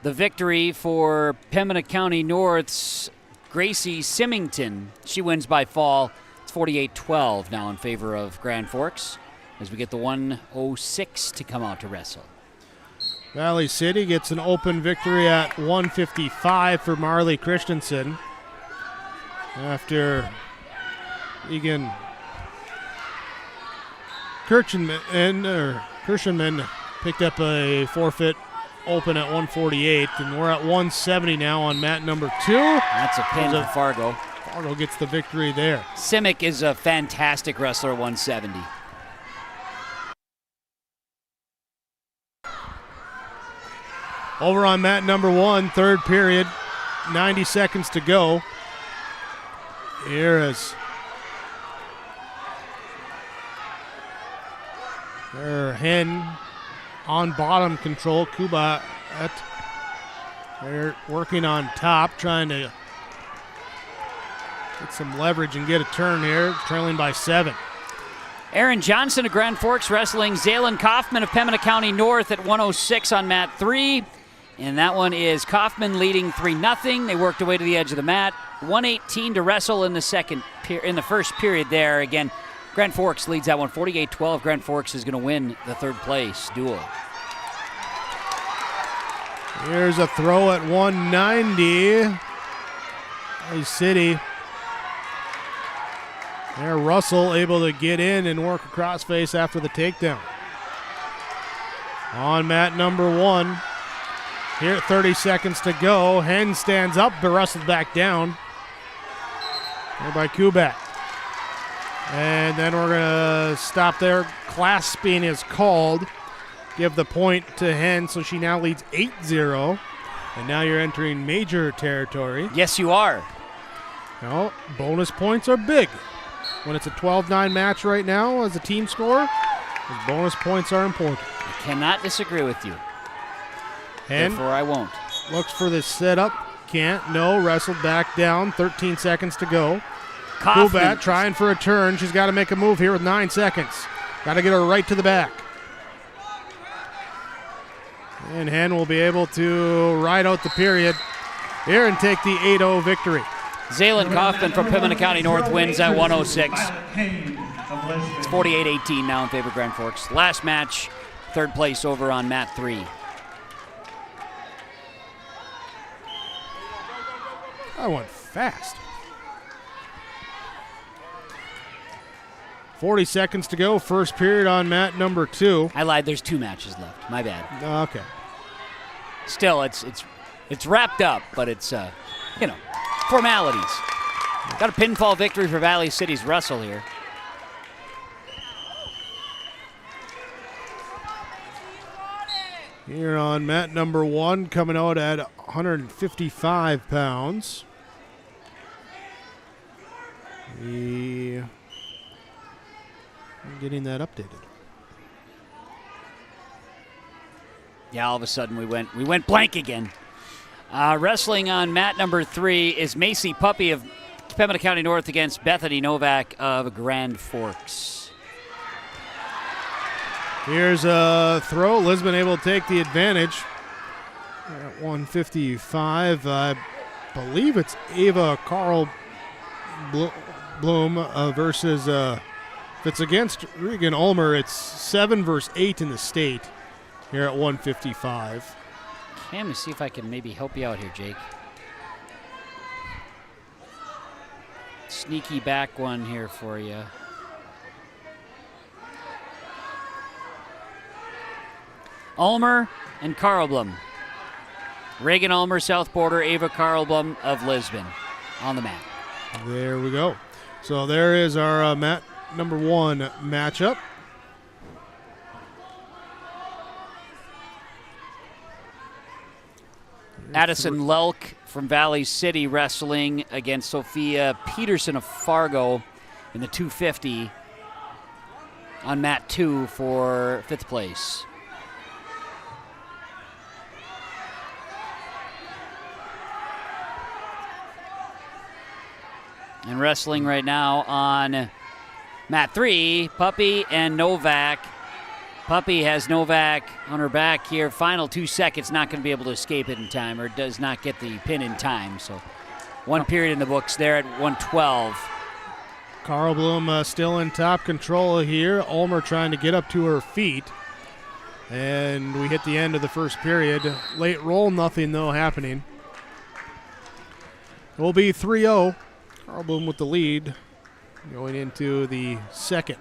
the victory for Pembina County North's Gracie Symington. She wins by fall. It's 48-12 now in favor of Grand Forks as we get the 106 to come out to wrestle. Valley City gets an open victory at 155 for Marley Christensen after Egan Kirchenman picked up a forfeit open at 148, and we're at 170 now on mat number 2. That's a pin for Fargo. Fargo gets the victory there. Simic is a fantastic wrestler, 170. Over on mat number 1, third period, 90 seconds to go. Here is their Hen on bottom control. Kuba they're working on top, trying to get some leverage and get a turn here, trailing by 7. Aaron Johnson of Grand Forks wrestling Zaylen Kaufman of Pembina County North at 106 on mat 3. And that one is Kaufman leading 3-0. They worked away to the edge of the mat. 118 to wrestle in the first period there. Again, Grand Forks leads that one 48-12. Grand Forks is going to win the third place duel. Here's a throw at 190. Valley City. There, Russell able to get in and work a crossface after the takedown. On mat number 1. Here, 30 seconds to go. Hen stands up, but Russell back down. There by Kubat. And then we're going to stop there. Clasping is called. Give the point to Hen, so she now leads 8-0. And now you're entering major territory. Yes, you are. Now, bonus points are big. When it's a 12-9 match right now as a team score, those bonus points are important. I cannot disagree with you. Hen therefore I won't. Looks for the setup. Can't. No. Wrestled back down. 13 seconds to go. Kubat trying for a turn. She's got to make a move here with 9 seconds. Got to get her right to the back. And Hen will be able to ride out the period here and take the 8-0 victory. Zaylen Kaufman from Pembina County North wins at 106. It's 48-18 now in favor of Grand Forks. Last match, third place over on mat 3. I went fast. 40 seconds to go. First period on mat number 2. I lied. There's 2 matches left. My bad. Okay. Still, it's wrapped up, but it's formalities. Got a pinfall victory for Valley City's Russell here. Here on mat number 1, coming out at 155 pounds. I'm getting that updated. Yeah, all of a sudden we went blank again. Wrestling on mat number 3 is Macy Puppy of Pembina County North against Bethany Novak of Grand Forks. Here's a throw. Lisbon able to take the advantage at 155. I believe it's Ava Carl Bloom versus, if it's against Regan Ulmer, it's 7 versus 8 in the state here at 155. Okay, let me see if I can maybe help you out here, Jake. Sneaky back one here for you. Ulmer and Carlblum. Reagan Ulmer, South Border, Ava Carlblum of Lisbon on the mat. There we go. So there is our mat number 1 matchup. Addison Lelk from Valley City wrestling against Sophia Peterson of Fargo in the 250 on mat 2 for 5th place. And wrestling right now on mat 3, Puppy and Novak. Puppy has Novak on her back here. Final 2 seconds, not going to be able to escape it in time, or does not get the pin in time. So 1 period in the books there at 112. Carl Bloom still in top control here. Ulmer trying to get up to her feet. And we hit the end of the first period. Late roll, nothing though happening. It will be 3-0. Carl Bloom with the lead going into the second.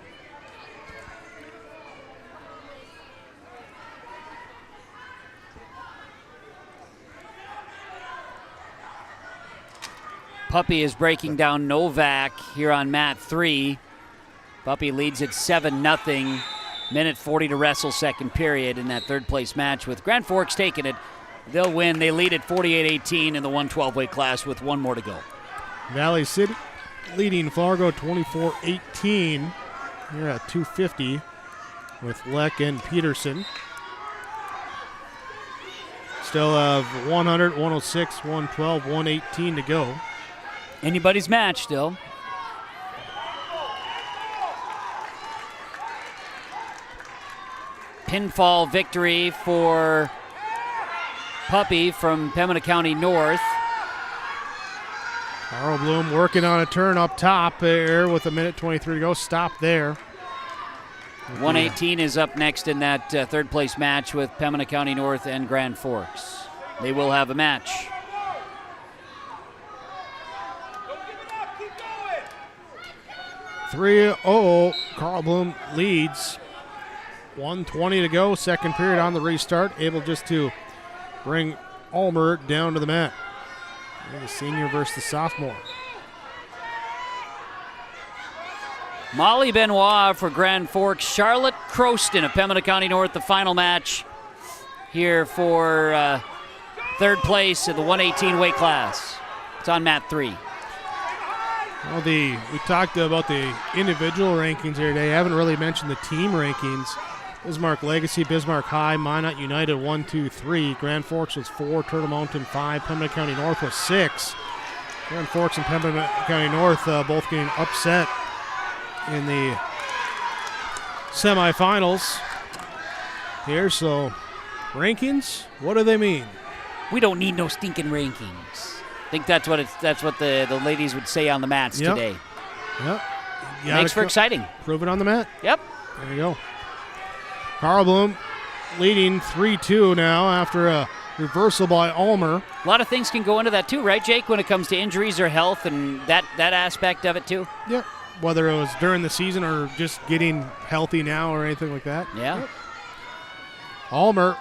Puppy is breaking down Novak here on mat 3. Puppy leads at 7-0. Minute 40 to wrestle, second period in that third place match with Grand Forks taking it. They'll win. They lead at 48-18 in the 112 weight class with 1 more to go. Valley City leading Fargo 24-18 here at 250 with Leck and Peterson. Still have 100, 106, 112, 118 to go. Anybody's match still. Pinfall victory for Puppy from Pembina County North. Carl Bloom working on a turn up top there with 1:23 to go. Stop there. 118 is up next in that third place match with Pembina County North and Grand Forks. They will have a match. .30. Carl Bloom leads. 1:20 to go. Second period on the restart. Able just to bring Ulmer down to the mat. The senior versus the sophomore. Molly Benoit for Grand Forks. Charlotte Croston of Pembina County North, the final match here for third place in the 118 weight class. It's on mat 3. Well, we talked about the individual rankings here today. I haven't really mentioned the team rankings. Bismarck Legacy, Bismarck High, Minot United 1, 2, 3. Grand Forks was 4, Turtle Mountain 5, Pembina County North was 6. Grand Forks and Pembina County North both getting upset in the semifinals here. So rankings, what do they mean? We don't need no stinking rankings. I think that's what the ladies would say on the mats today. Yep. Makes for exciting. Prove it on the mat. Yep. There you go. Carl Bloom leading 3-2 now after a reversal by Ulmer. A lot of things can go into that too, right, Jake, when it comes to injuries or health and that aspect of it too? Yep. whether it was during the season or just getting healthy now or anything like that. Yeah. Yep. Ulmer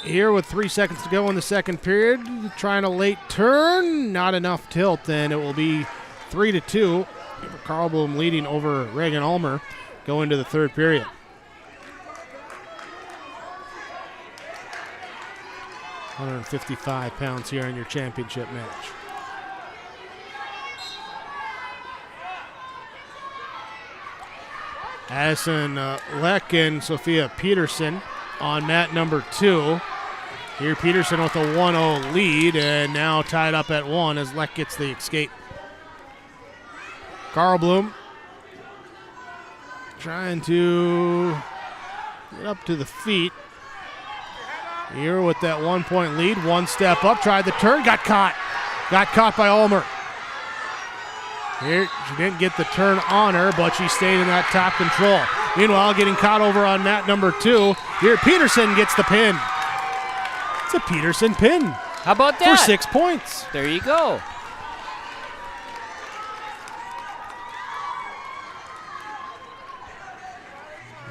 here with 3 seconds to go in the second period, trying a late turn, not enough tilt, and it will be 3-2. Carl Bloom leading over Reagan Ulmer going into the third period. £155 here in your championship match. Addison Leck and Sophia Peterson on mat number 2. Here Peterson with a 1-0 lead, and now tied up at 1 as Leck gets the escape. Carl Bloom trying to get up to the feet. Here with that 1-point lead, one step up, tried the turn, got caught. Got caught by Ulmer. Here, she didn't get the turn on her, but she stayed in that top control. Meanwhile, getting caught over on mat number 2. Here, Peterson gets the pin. It's a Peterson pin. How about that? For 6 points. There you go.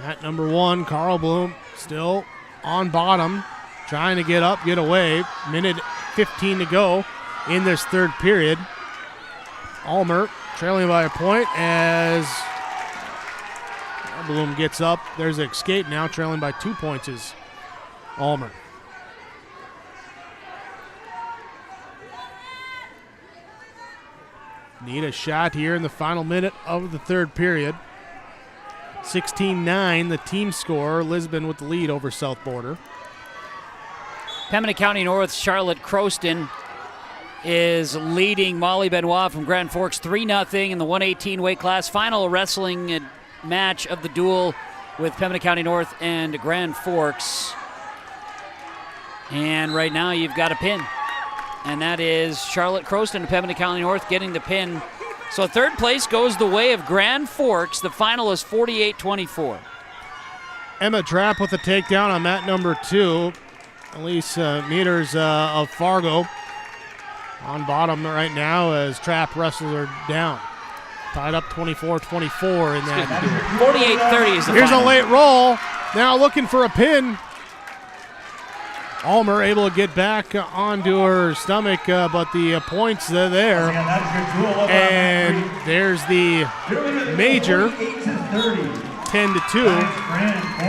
Mat number 1, Carl Bloom, still on bottom, trying to get up, get away. Minute 15 to go in this third period. Ulmer trailing by a point as Bloom gets up. There's an escape now, trailing by 2 points is Ulmer. Need a shot here in the final minute of the third period. 16-9, the team score. Lisbon with the lead over South Border. Pembina County North, Charlotte Croston is leading Molly Benoit from Grand Forks 3-0 in the 118 weight class. Final wrestling match of the duel with Pembina County North and Grand Forks. And right now you've got a pin. And that is Charlotte Croston and Pembina County North getting the pin. So third place goes the way of Grand Forks. The final is 48-24. Emma Trapp with a takedown on mat number 2. Elise Meters of Fargo on bottom right now as Trapp wrestles her down. Tied up 24-24 in that. 48-30 is the Here's final. a late roll. Now looking for a pin. Ulmer able to get back onto her stomach, but the points are there. And there's the major, 10-2.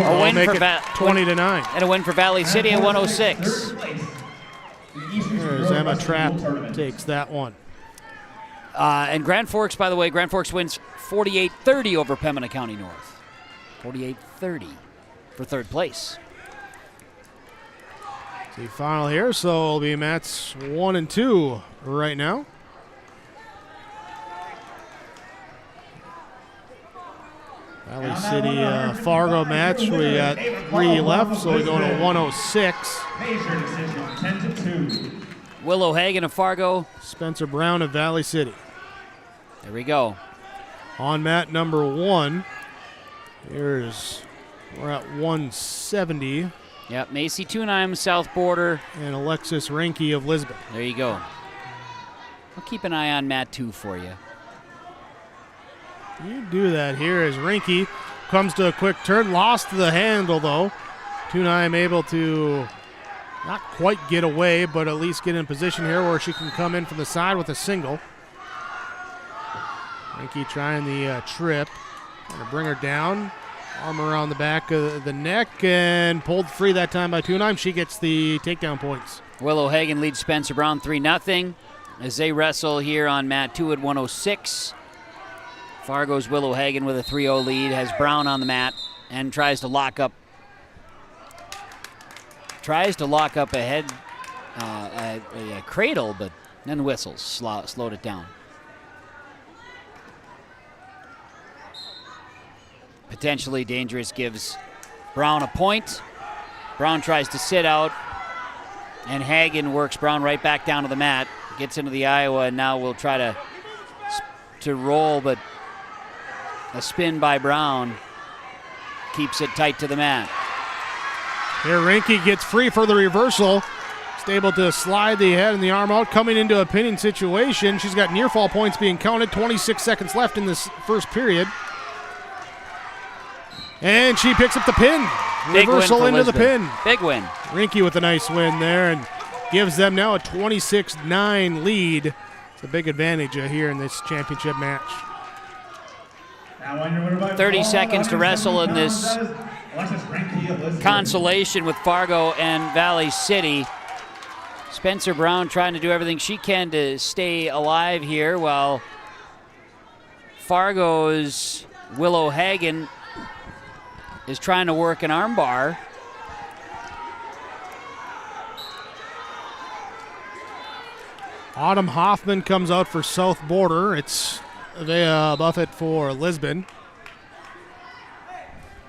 A win Make for it 20-9. And a win for Valley City at 106. There's Emma Trapp takes that one. And Grand Forks, by the way, Grand Forks wins 48-30 over Pembina County North. 48-30 for third place. See final here, so it'll be mats 1 and 2 right now. Valley City Fargo match. We got 3 left, so we go to 106. Major decision, 10-2. Willow Hagen of Fargo. Spencer Brown of Valley City. There we go. On mat number 1, we're at 170. Yep, Macy Tunheim, South Border. And Alexis Rinke of Lisbon. There you go. I'll keep an eye on mat 2 for you. You do that here as Rinke comes to a quick turn. Lost the handle, though. Tunheim able to not quite get away, but at least get in position here where she can come in from the side with a single. Rinke trying the trip. Trying to bring her down. Arm around the back of the neck and pulled free that time by Tunheim. She gets the takedown points. Willow Hagen leads Spencer Brown 3-0 as they wrestle here on mat 2 at 106. Fargo's Willow Hagen with a 3-0 lead has Brown on the mat and tries to lock up a cradle, but then whistles, slowed it down. Potentially dangerous, gives Brown a point. Brown tries to sit out, and Hagen works Brown right back down to the mat. Gets into the Iowa, and now will try to roll, but a spin by Brown keeps it tight to the mat. Here Rinke gets free for the reversal. Just able to slide the head and the arm out, coming into a pinning situation. She's got near fall points being counted. 26 seconds left in this first period. And she picks up the pin. Big Reversal win for into the Lisbon. pin. Big win. Rinky with a nice win there and gives them now a 26-9 lead. It's a big advantage here in this championship match. 30 seconds to wrestle in this consolation with Fargo and Valley City. Spencer Brown trying to do everything she can to stay alive here, while Fargo's Willow Hagen is trying to work an armbar. Autumn Hoffman comes out for South Border. It's Vea Buffett for Lisbon.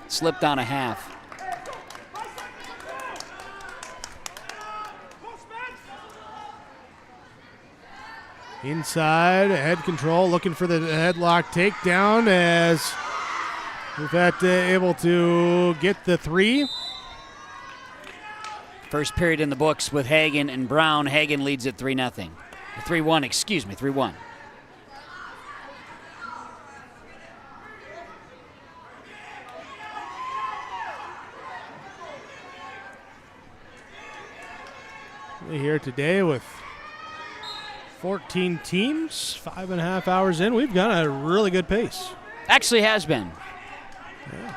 Slipped on a half. Inside, head control, looking for the headlock takedown as Buffett able to get the three. First period in the books with Hagen and Brown. Hagen leads at 3-0. 3-1, excuse me, 3-1. We're here today with 14 teams, 5.5 hours in. We've got a really good pace. Actually has been. Yeah.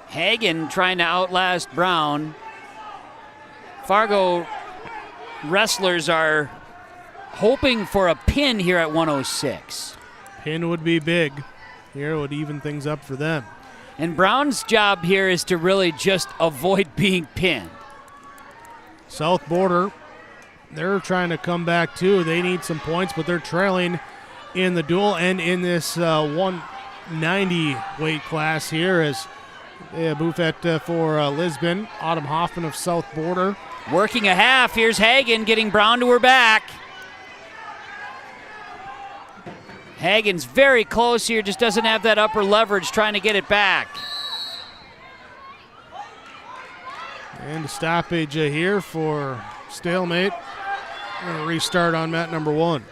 Hagen trying to outlast Brown. Fargo wrestlers are hoping for a pin here at 106. Pin would be big. Here would even things up for them. And Brown's job here is to really just avoid being pinned. South Border, they're trying to come back too. They need some points, but they're trailing in the duel and in this 190 weight class here as Buffett for Lisbon. Autumn Hoffman of South Border. Working a half. Here's Hagen getting Brown to her back. Hagen's very close here, just doesn't have that upper leverage trying to get it back. And a stoppage here for stalemate. And a restart on mat number 1.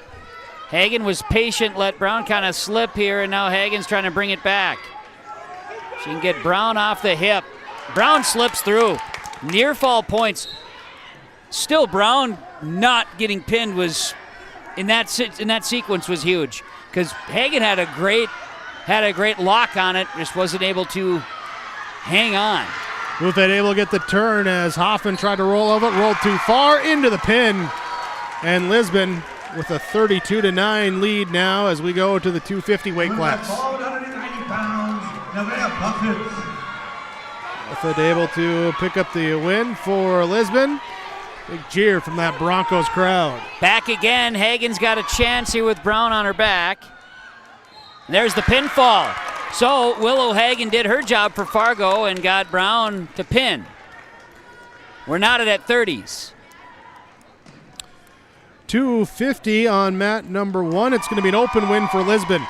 Hagen was patient, let Brown kind of slip here, and now Hagen's trying to bring it back. She can get Brown off the hip. Brown slips through. Near fall points. Still, Brown not getting pinned was in that sequence was huge because Hagen had a great lock on it, just wasn't able to hang on. Buffett able to get the turn as Hoffman tried to roll over, rolled too far into the pin, and Lisbon with a 32-9 lead now as we go to the 250 weight class. 190 pounds, Buffett. Buffett able to pick up the win for Lisbon. Big cheer from that Broncos crowd. Back again. Hagen's got a chance here with Brown on her back. And there's the pinfall. So Willow Hagen did her job for Fargo and got Brown to pin. We're knotted at 30s. 250 on mat number 1. It's going to be an open win for Lisbon.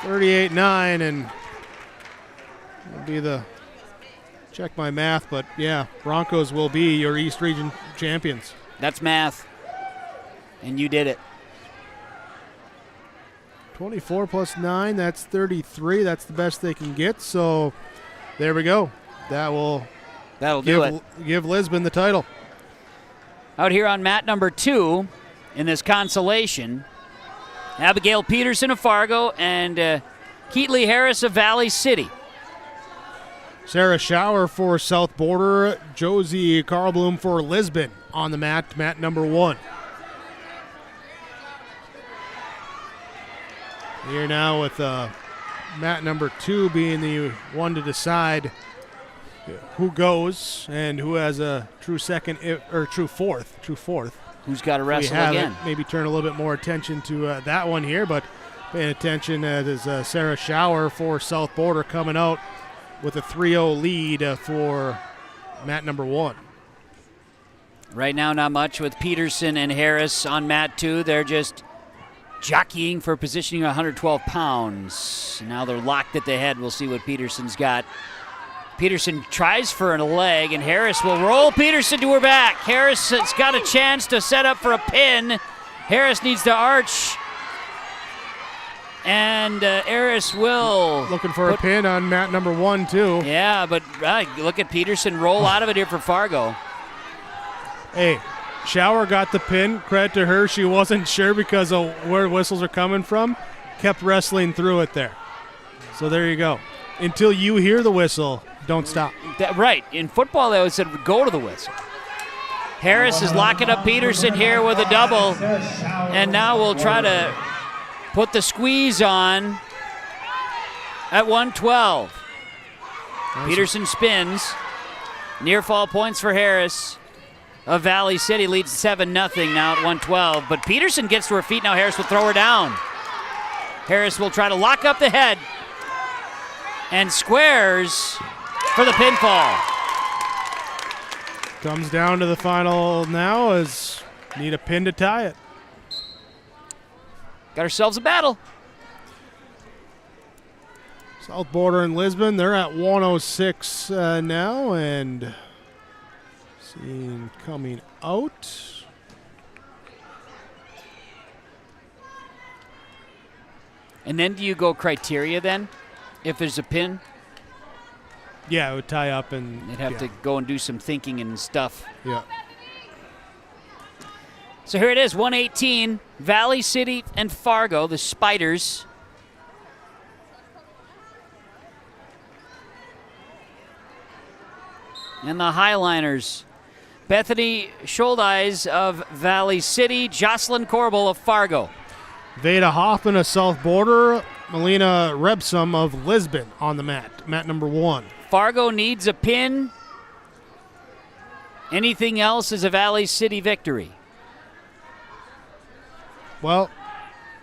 38-9, and it'll be the, check my math, but yeah, Broncos will be your East Region champions. That's math, and you did it. 24 plus 9, that's 33. That's the best they can get, so there we go. That'll give Lisbon the title. Out here on mat number 2 in this consolation, Abigail Peterson of Fargo and Keatley Harris of Valley City. Sarah Schauer for South Border, Josie Carlbloom for Lisbon on the mat number 1. Here now with mat number 2 being the one to decide who goes and who has a true second or true fourth. Who's got to wrestle again? Maybe turn a little bit more attention to that one here, but paying attention is Sarah Schauer for South Border coming out with a 3-0 lead for mat number 1. Right now, not much with Peterson and Harris on mat 2. They're just jockeying for positioning 112 pounds. Now they're locked at the head. We'll see what Peterson's got Peterson tries for a leg, and Harris will roll Peterson to her back. Harris has got a chance to set up for a pin. Harris needs to arch. And Harris will. Looking for a pin on mat number 1, too. Yeah, but look at Peterson roll out of it here for Fargo. Hey, Shower got the pin. Credit to her. She wasn't sure because of where whistles are coming from. Kept wrestling through it there. So there you go. Until you hear the whistle, don't stop. Right. In football, they always said go to the whistle. Harris is locking up Peterson here with a double. And now we'll try to put the squeeze on at 112. Nice. Peterson spins. Near fall points for Harris. Of Valley City leads 7-0 now at 112. But Peterson gets to her feet now. Harris will throw her down. Harris will try to lock up the head. And squares for the pinfall. Comes down to the final now as need a pin to tie it. Got ourselves a battle. South Border in Lisbon, they're at 106 now, and seeing coming out. And then do you go criteria then? If there's a pin? Yeah, it would tie up and you'd have to go and do some thinking and stuff. Yeah. So here it is, 118, Valley City and Fargo, the Spiders. And the Highliners, Bethany Scholdeis of Valley City, Jocelyn Corbel of Fargo. Veda Hoffman of South Border, Melina Rebsum of Lisbon on the mat number 1. Fargo needs a pin. Anything else is a Valley City victory. Well,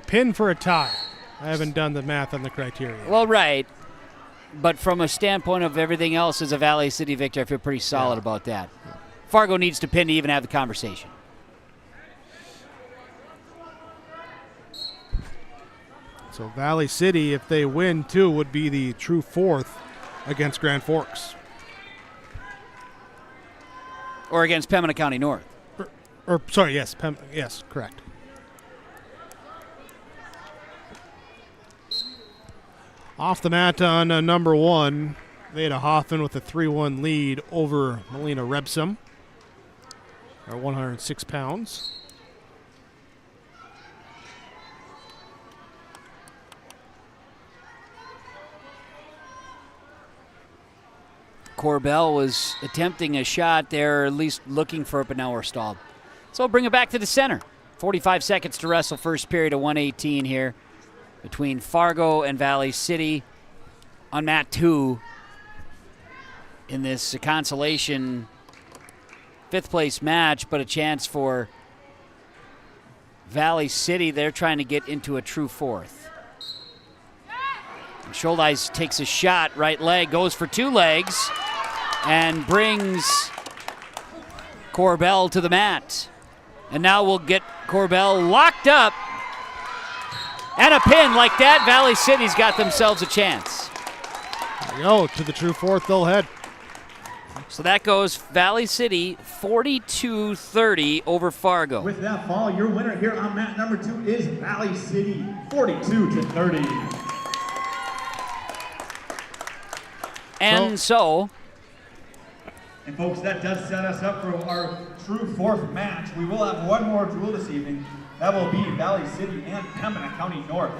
pin for a tie. I haven't done the math on the criteria. Well, right. But from a standpoint of everything else is a Valley City victory, I feel pretty solid about that. Fargo needs to pin to even have the conversation. So Valley City, if they win too, would be the true 4th against Grand Forks. Or against Pembina County North. Yes, correct. Off the mat on number 1, Veda Hoffman with a 3-1 lead over Melina Rebsum, at 106 pounds. Corbell was attempting a shot there, or at least looking for it, but now we're stalled. So we'll bring it back to the center. 45 seconds to wrestle, first period of 118 here between Fargo and Valley City on mat 2 in this consolation 5th place match, but a chance for Valley City. They're trying to get into a true 4th. Scholdeis takes a shot, right leg, goes for 2 legs, and brings Corbell to the mat. And now we'll get Corbell locked up. And a pin like that, Valley City's got themselves a chance. There you go, to the true 4th they'll head. So that goes Valley City 42-30 over Fargo. With that fall, your winner here on mat number 2 is Valley City 42-30. And so, and folks, that does set us up for our true 4th match. We will have one more duel this evening. That will be Valley City and Pembina County North.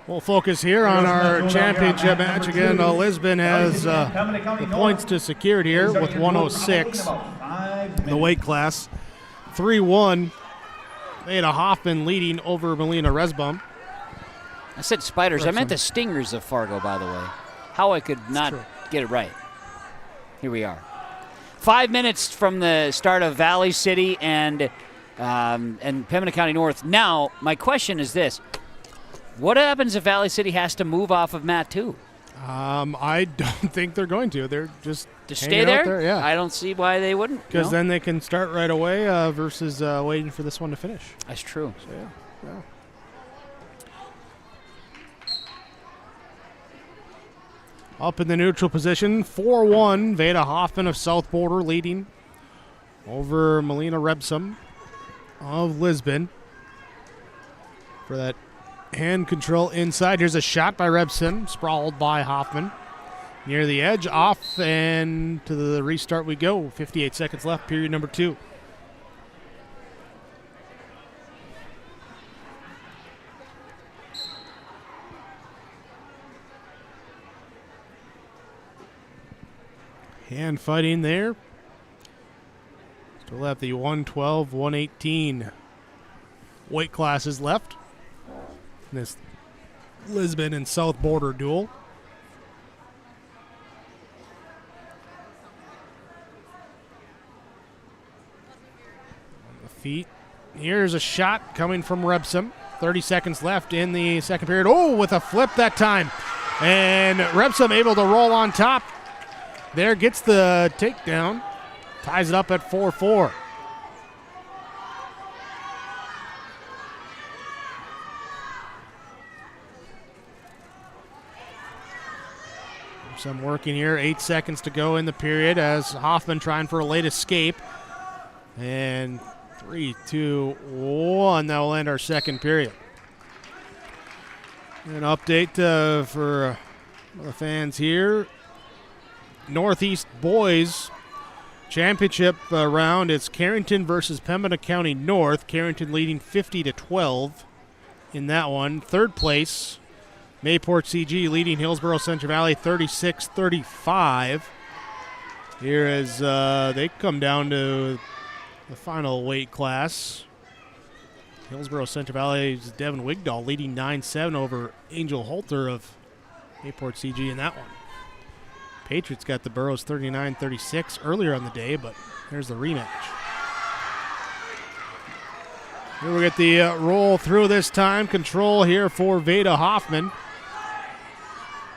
We'll focus here on our championship match. Again, Lisbon has the points to secure it here with 106 in the weight class. 3-1. Veda Hoffman leading over Melina Rebsum. I said Spiders. I meant the Stingers of Fargo, by the way. How I could not get it right. Here we are. 5 minutes from the start of Valley City and Pembina County North. Now, my question is this. What happens if Valley City has to move off of mat 2? I don't think they're going to. They're just stay there? Yeah. I don't see why they wouldn't. Because then they can start right away versus waiting for this one to finish. That's true. So, yeah. Up in the neutral position, 4-1. Veda Hoffman of South Border leading over Melina Rebsum of Lisbon. For that hand control inside. Here's a shot by Rebson, sprawled by Hoffman. Near the edge, off, and to the restart we go. 58 seconds left, period number 2. Hand fighting there. Still have the 112, 118 weight classes left in this Lisbon and South Border duel. On the feet. Here's a shot coming from Rebsum. 30 seconds left in the second period. Oh, with a flip that time. And Rebsum able to roll on top. There, gets the takedown. Ties it up at 4-4. Some working here. 8 seconds to go in the period as Hoffman trying for a late escape. And 3, 2, 1. That will end our second period. An update for the fans here. Northeast Boys Championship round. It's Carrington versus Pembina County North. Carrington leading 50-12 in that one. Third place, Mayport CG leading Hillsborough Central Valley 36-35. Here as they come down to the final weight class. Hillsborough Central Valley's Devin Wigdahl leading 9-7 over Angel Holter of Mayport CG in that one. Patriots got the Burrows 39-36 earlier on the day, but there's the rematch. Here we get the roll through this time. Control here for Veda Hoffman.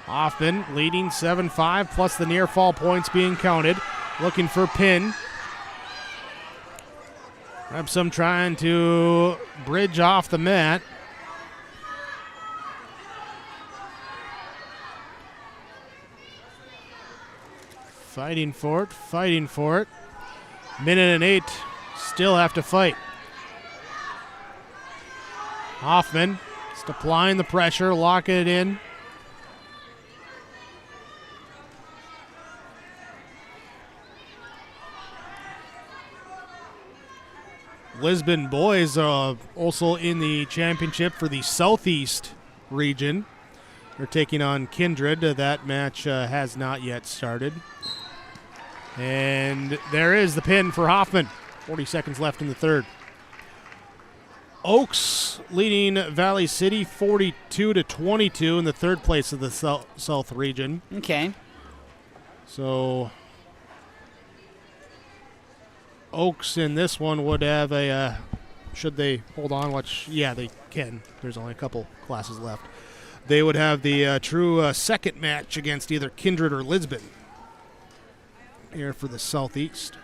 Hoffman leading 7-5, plus the near fall points being counted. Looking for pin. Rebsum trying to bridge off the mat. Fighting for it, fighting for it. Minute and 8, still have to fight. Hoffman just applying the pressure, locking it in. Lisbon boys also in the championship for the Southeast region. They're taking on Kindred. That match has not yet started. And there is the pin for Hoffman. 40 seconds left in the third. Oaks leading Valley City 42-22 in the third place of the South region. Okay. So Oaks in this one would have a, should they hold on, yeah, they can. There's only a couple classes left. They would have the true second match against either Kindred or Lisbon here for the Southeast.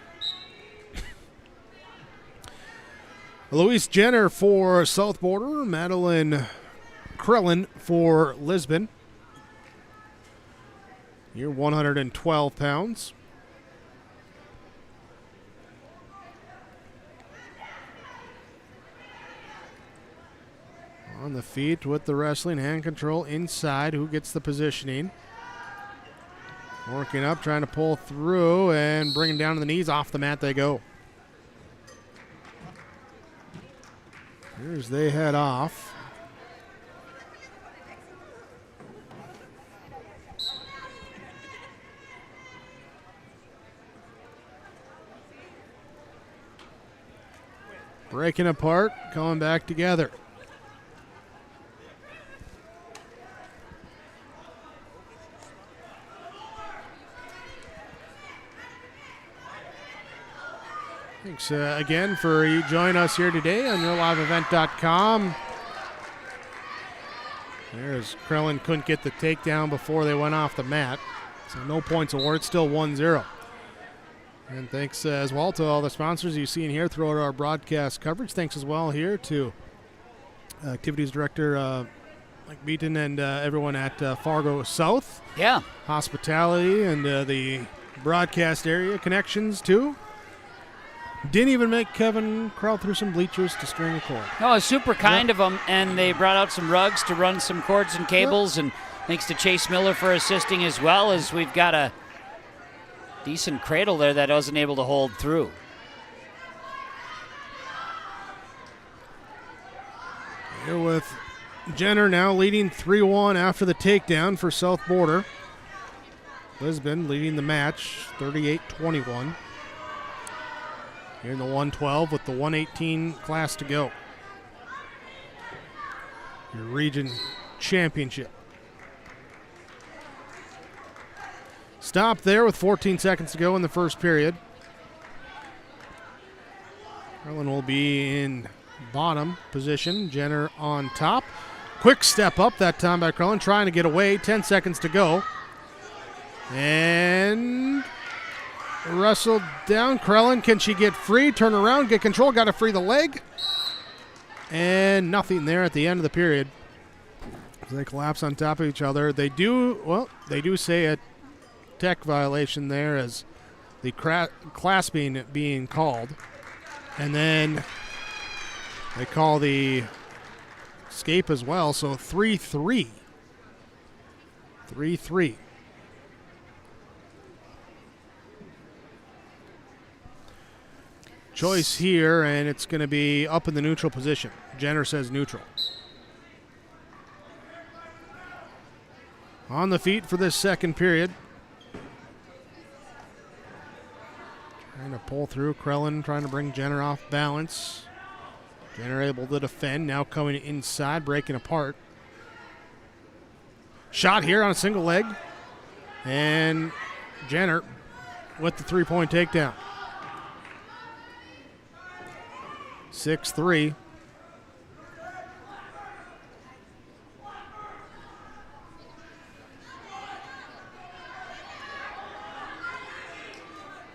Louise Jenner for South Border, Madeline Krellin for Lisbon. You're 112 pounds. On the feet with the wrestling, hand control inside. Who gets the positioning? Working up, trying to pull through and bringing down to the knees. Off the mat they go. Here's they head off. Breaking apart, coming back together. Thanks again for you joining us here today on yourliveevent.com. There's Krellin couldn't get the takedown before they went off the mat. So no points awarded, still 1-0. And thanks as well to all the sponsors you see in here throughout our broadcast coverage. Thanks as well here to Activities Director Like Beaton and everyone at Fargo South. Yeah. Hospitality and the broadcast area connections, too. Didn't even make Kevin crawl through some bleachers to string a cord. No, it was super kind of them, and they brought out some rugs to run some cords and cables, and thanks to Chase Miller for assisting, as well as we've got a decent cradle there that wasn't able to hold through. Here with Jenner now leading 3-1 after the takedown for South Border. Lisbon leading the match 38-21. Here in the 112 with the 118 class to go. Your region championship. Stop there with 14 seconds to go in the first period. Carlin will be in bottom position. Jenner on top. Quick step up that time by Carlin, trying to get away. 10 seconds to go. And wrestled down. Krellin, can she get free? Turn around, get control, got to free the leg. And nothing there at the end of the period. They collapse on top of each other. They do say a tech violation there as the clasping being called. And then they call the escape as well, so 3-3. 3-3. Choice here, and it's going to be up in the neutral position. Jenner says neutral. On the feet for this second period. Trying to pull through. Krellin trying to bring Jenner off balance. Jenner able to defend. Now coming inside, breaking apart. Shot here on a single leg. And Jenner with the three-point takedown. 6-3.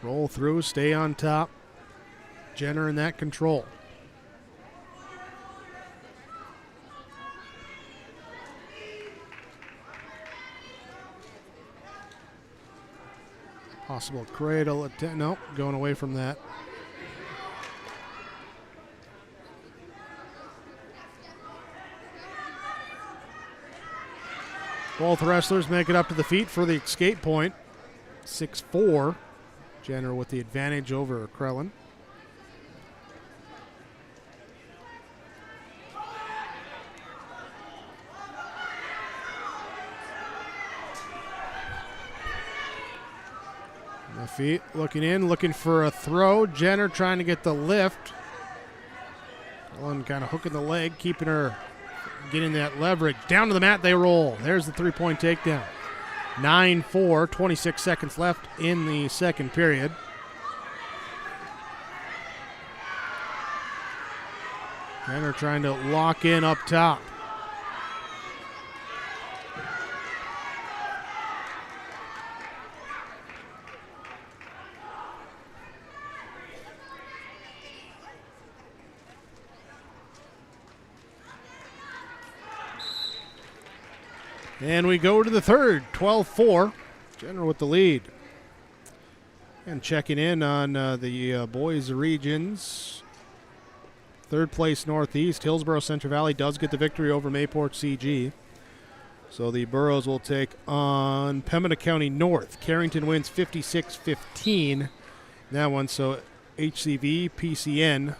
Roll through, stay on top. Jenner in that control. Possible cradle attempt. Nope, going away from that. Both wrestlers make it up to the feet for the escape point. 6-4. Jenner with the advantage over Krellin. The feet looking in, looking for a throw. Jenner trying to get the lift. Krellin kind of hooking the leg, keeping her getting that leverage. Down to the mat they roll. There's the three-point takedown. 9-4, 26 seconds left in the second period. Jenner trying to lock in up top. And we go to the third, 12-4. Jenner with the lead. And checking in on the boys' regions. Third place Northeast. Hillsborough Central Valley does get the victory over Mayport CG. So the Burros will take on Pembina County North. Carrington wins 56-15. That one, so HCV, PCN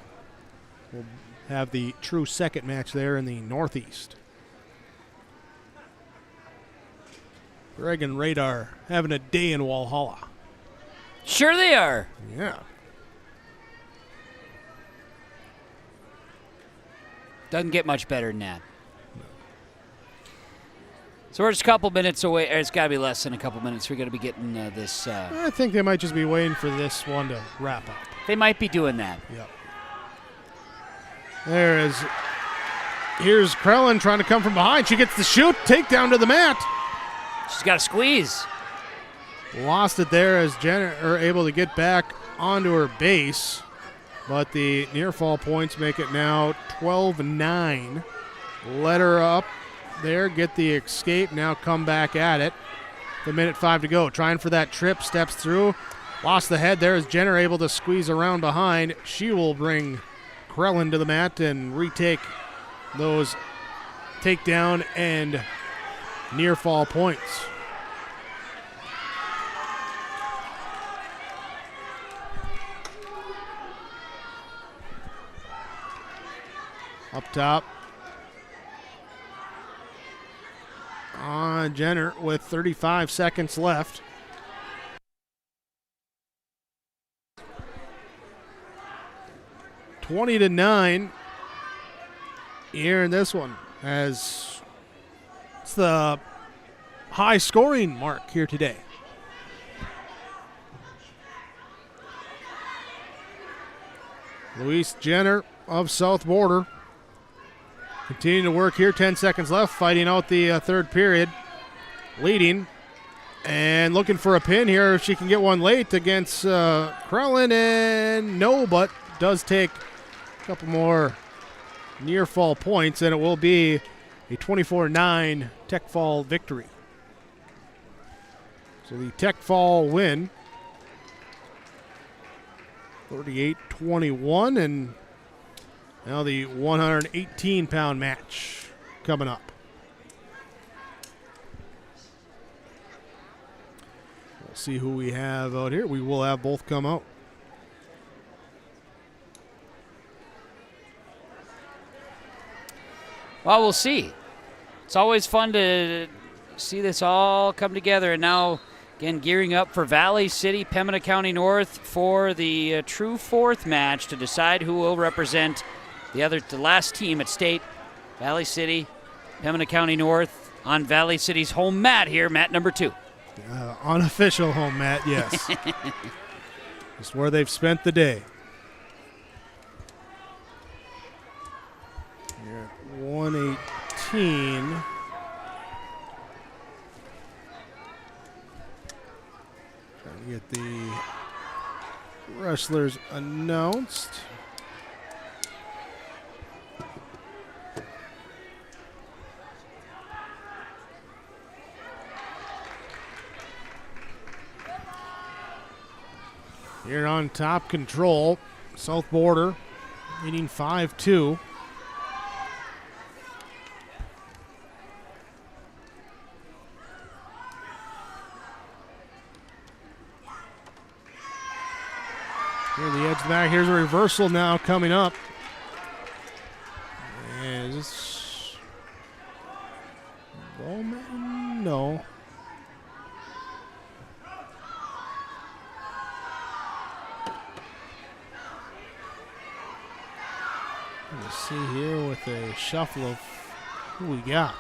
will have the true second match there in the Northeast. Greg and Radar having a day in Walhalla. Sure they are. Yeah. Doesn't get much better than that. So we're just a couple minutes away. Or it's got to be less than a couple minutes. We're going to be getting this. I think they might just be waiting for this one to wrap up. They might be doing that. Yep. Here's Krellin trying to come from behind. She gets the shoot. Takedown to the mat. She's got to squeeze. Lost it there as Jenner are able to get back onto her base. But the near fall points make it now 12-9. Let her up there, get the escape, now come back at it. The 1:05 to go. Trying for that trip, steps through. Lost the head there. Is Jenner able to squeeze around behind? She will bring Krellin to the mat and retake those takedown and near fall points. Up top. On Jenner with 35 seconds left. (20-9) here in this one, as it's the high scoring mark here today. Louise Jenner of South Border continuing to work here. 10 seconds left, fighting out the third period, leading and looking for a pin here if she can get one late against Krellin, and no, but does take a couple more near fall points, and it will be a 24-9 Tech Fall victory. So the Tech Fall win, 38-21, and now the 118-pound match coming up. We'll see who we have out here. We will have both come out. Well, we'll see. It's always fun to see this all come together. And now, again, gearing up for Valley City, Pembina County North for the true fourth match to decide who will represent the last team at state. Valley City, Pembina County North on Valley City's home mat here, mat number 2. Unofficial home mat, yes. It's where they've spent the day. Here at 118. Trying to get the wrestlers announced. Here on top, Control, South Border, leading 5-2. Here the edge back. Here's a reversal now coming up. And is this Bowman? No. Let's see here with a shuffle of who we got.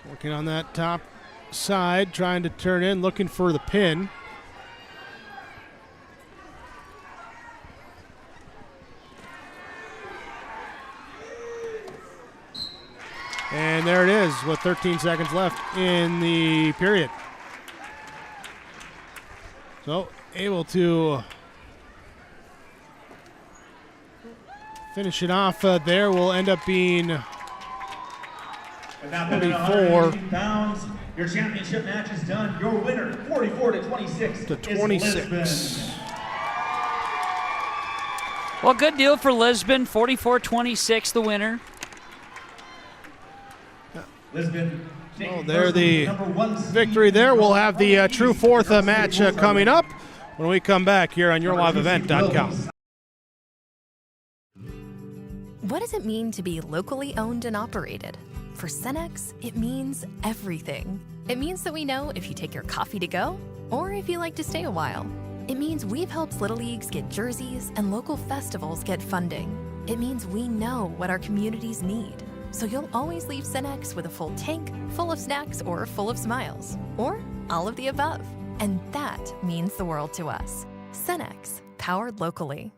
Working on that top side, trying to turn in, looking for the pin. And there it is with 13 seconds left in the period. So able to finish it off there. Will end up being 44 pounds. Your championship match is done. Your winner, 44-26. to 26. Well, good deal for Lisbon. 44-26, the winner. Lisbon. Oh, there the victory there. We'll have the true fourth match coming up when we come back here on YourLiveEvent.com. What does it mean to be locally owned and operated? For Cenex, it means everything. It means that we know if you take your coffee to go or if you like to stay a while. It means we've helped Little Leagues get jerseys and local festivals get funding. It means we know what our communities need. So you'll always leave Cenex with a full tank, full of snacks, or full of smiles, or all of the above. And that means the world to us. Cenex, powered locally.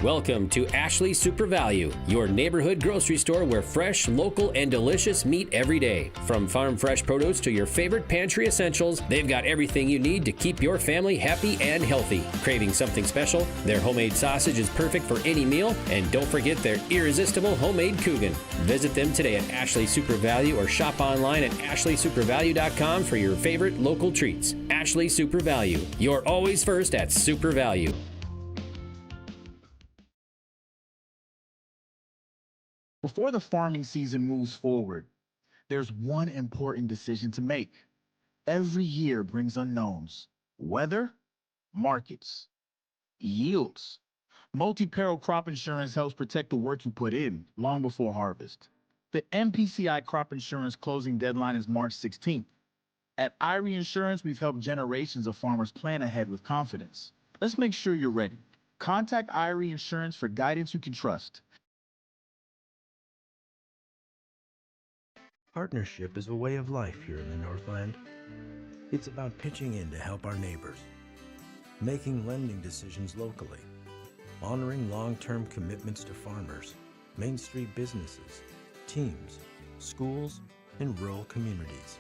Welcome to Ashley Super Value, your neighborhood grocery store where fresh, local, and delicious meat every day. From farm fresh produce to your favorite pantry essentials, they've got everything you need to keep your family happy and healthy. Craving something special? Their homemade sausage is perfect for any meal, and don't forget their irresistible homemade Coogan. Visit them today at Ashley Super Value or shop online at ashleysupervalue.com for your favorite local treats. Ashley Super Value, you're always first at Super Value. Before the farming season moves forward, there's one important decision to make. Every year brings unknowns: weather, markets, yields. Multi-peril crop insurance helps protect the work you put in long before harvest. The MPCI crop insurance closing deadline is March 16th. At IRE Insurance, we've helped generations of farmers plan ahead with confidence. Let's make sure you're ready. Contact IRE Insurance for guidance you can trust. Partnership is a way of life here in the Northland. It's about pitching in to help our neighbors, making lending decisions locally, honoring long-term commitments to farmers, Main Street businesses, teams, schools, and rural communities.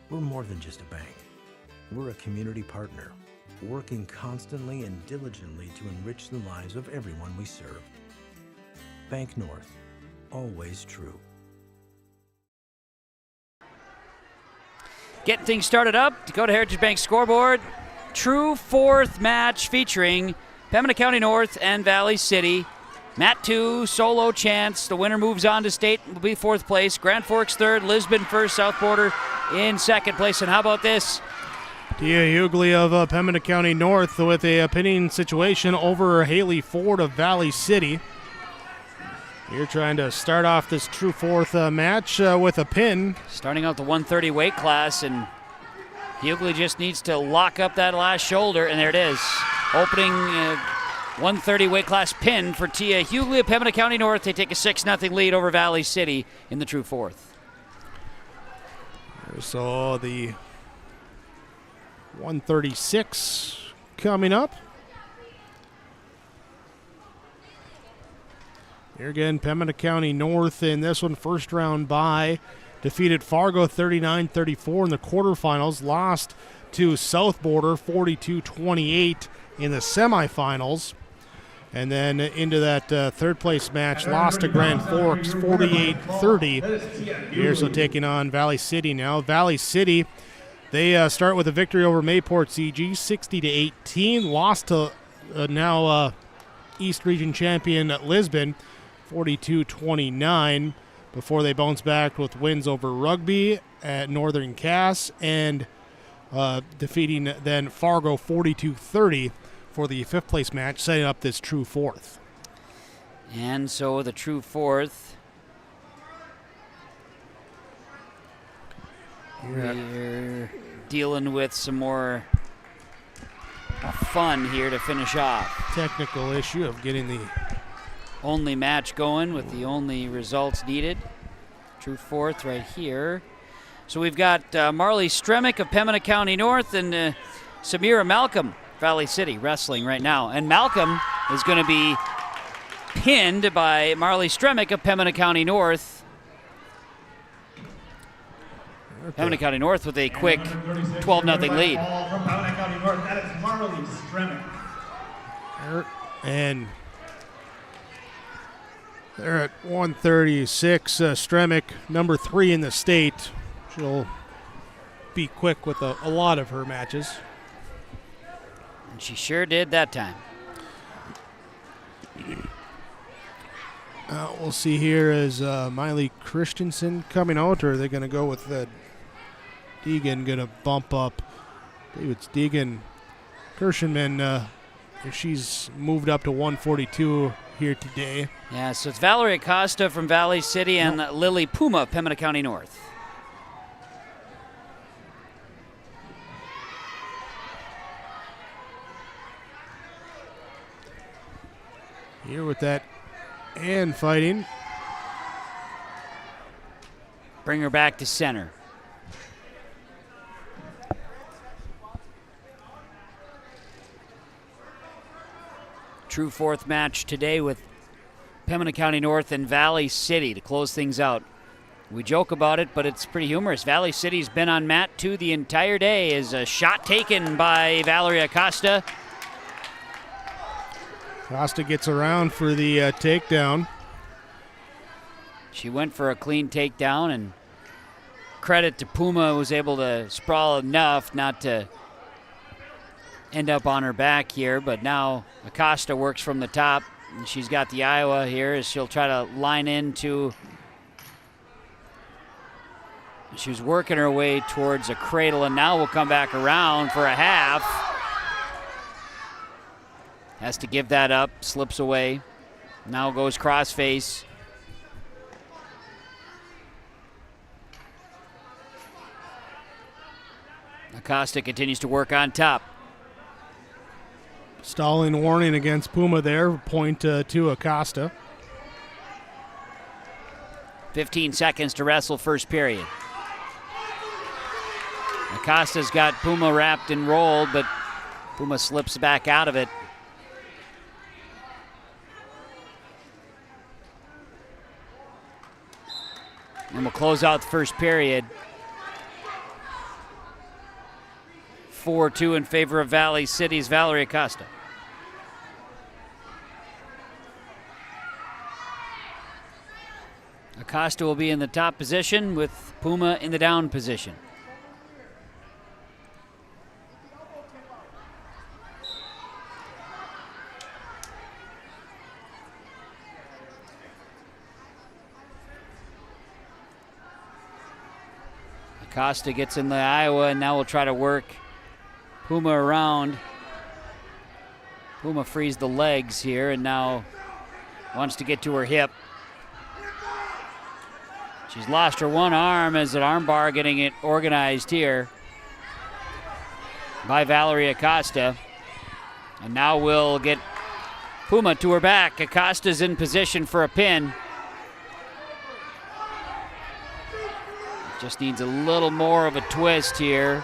We're more than just a bank. We're a community partner, working constantly and diligently to enrich the lives of everyone we serve. Bank North, always true. Getting things started up, Dakota Heritage Bank scoreboard. True fourth match featuring Pembina County North and Valley City. Mat 2, solo chance. The winner moves on to state, will be fourth place. Grand Forks third, Lisbon first, South Border in second place. And how about this? Tia Hughley of Pembina County North with a pinning situation over Haley Ford of Valley City. You're trying to start off this true fourth match with a pin. Starting out the 130 weight class, and Hughley just needs to lock up that last shoulder, and there it is. Opening 130 weight class pin for Tia Hughley of Pembina County North. They take a 6-0 lead over Valley City in the true fourth. So the 136 coming up. Here again, Pembina County North in this one, first round bye. Defeated Fargo 39-34 in the quarterfinals. Lost to South Border 42-28 in the semifinals. And then into that third place match, lost to Grand Forks 48-30. Here, so taking on Valley City now. Valley City, they start with a victory over Mayport CG 60-18. Lost to now East Region champion Lisbon 42-29 before they bounce back with wins over Rugby at Northern Cass and defeating then Fargo 42-30 for the fifth place match, setting up this true fourth. And so the true fourth. We're dealing with some more fun here to finish off. Technical issue of getting the only match going with the only results needed. True fourth right here. So we've got Marley Stremick of Pembina County North and Samira Malcolm, Valley City, wrestling right now. And Malcolm is going to be pinned by Marley Stremick of Pembina County North. Pembina County North with a quick 12-0 lead. From Pembina County North, that is Marley Stremick. And they're at 136. Stremick, number 3 in the state. She'll be quick with a lot of her matches. And she sure did that time. We'll see here is Miley Christensen coming out, or are they going to go with Deegan going to bump up? I believe it's Deegan Kirschenman. She's moved up to 142 here today. Yeah, so it's Valerie Acosta from Valley City and Lily Puma, Pembina County North. Here with that and fighting. Bring her back to center. True fourth match today with Pembina County North and Valley City to close things out. We joke about it, but it's pretty humorous. Valley City's been on mat 2 the entire day. Is a shot taken by Valerie Acosta. Acosta gets around for the takedown. She went for a clean takedown, and credit to Puma, was able to sprawl enough not to end up on her back here. But now Acosta works from the top, and she's got the Iowa here as she'll try to line into. She was working her way towards a cradle, and now we'll come back around for a half. Has to give that up, slips away. Now goes crossface. Acosta continues to work on top. Stalling warning against Puma there, point to Acosta. 15 seconds to wrestle first period. Acosta's got Puma wrapped and rolled, but Puma slips back out of it. And we'll close out the first period. 4-2 in favor of Valley City's Valerie Acosta. Acosta will be in the top position with Puma in the down position. Acosta gets in the Iowa, and now we'll try to work Puma around. Puma frees the legs here and now wants to get to her hip. She's lost her one arm as an arm bar getting it organized here by Valerie Acosta. And now we'll get Puma to her back. Acosta's in position for a pin. Just needs a little more of a twist here.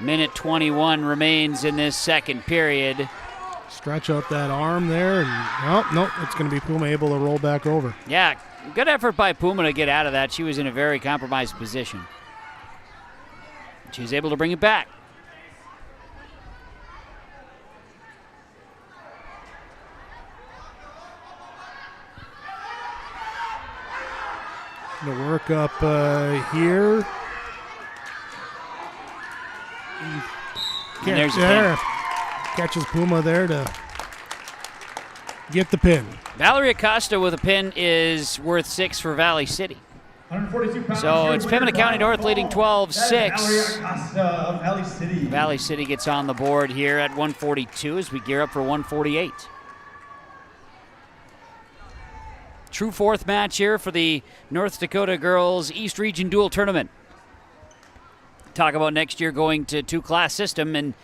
Minute 21 remains in this second period. Stretch out that arm there, and nope, it's going to be Puma able to roll back over. Yeah, good effort by Puma to get out of that. She was in a very compromised position. She was able to bring it back. The work up here. And there's there. Catches Puma there to get the pin. Valerie Acosta with a pin is worth 6 for Valley City. So it's Pembina County North leading 12-6. Valley City. Valley City gets on the board here at 142 as we gear up for 148. True fourth match here for the North Dakota Girls East Region Dual Tournament. Talk about next year going to 2-class system and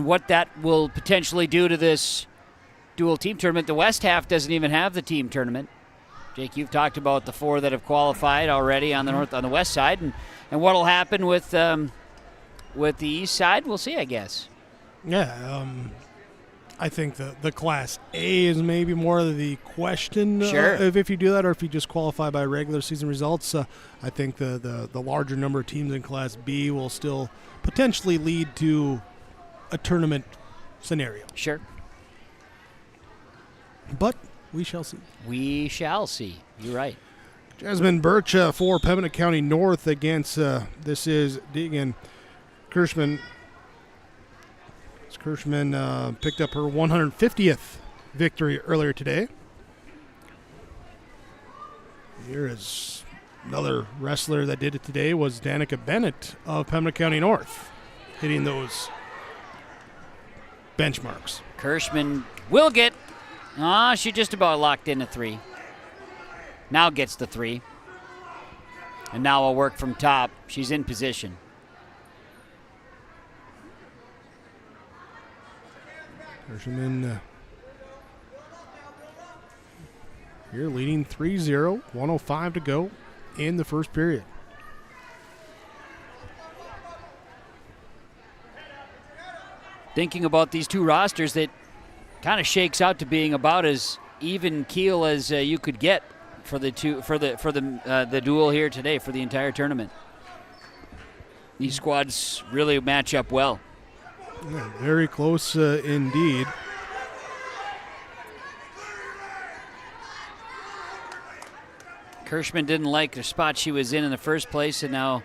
what that will potentially do to this dual team tournament. The West half doesn't even have the team tournament. Jake, you've talked about the 4 that have qualified already on the west side, and what'll happen with the east side, we'll see, I guess. Yeah, I think the Class A is maybe more of the question. Sure. If you do that, or if you just qualify by regular season results. I think the larger number of teams in Class B will still potentially lead to a tournament scenario. Sure. But we shall see. We shall see. You're right. Jasmine Birch for Pembina County North against, this is Deegan Kirschman. Kirschman picked up her 150th victory earlier today. Here is another wrestler that did it today was Danica Bennett of Pembina County North, hitting those benchmarks. Kirschman will get, she just about locked in a 3. Now gets the 3. And now I'll work from top. She's in position. Kirschman here leading 3-0, 1:05 to go in the first period. Thinking about these two rosters that kind of shakes out to being about as even keel as you could get for the duel here today for the entire tournament. These squads really match up well. Yeah, very close indeed. Kirschman didn't like the spot she was in the first place, and now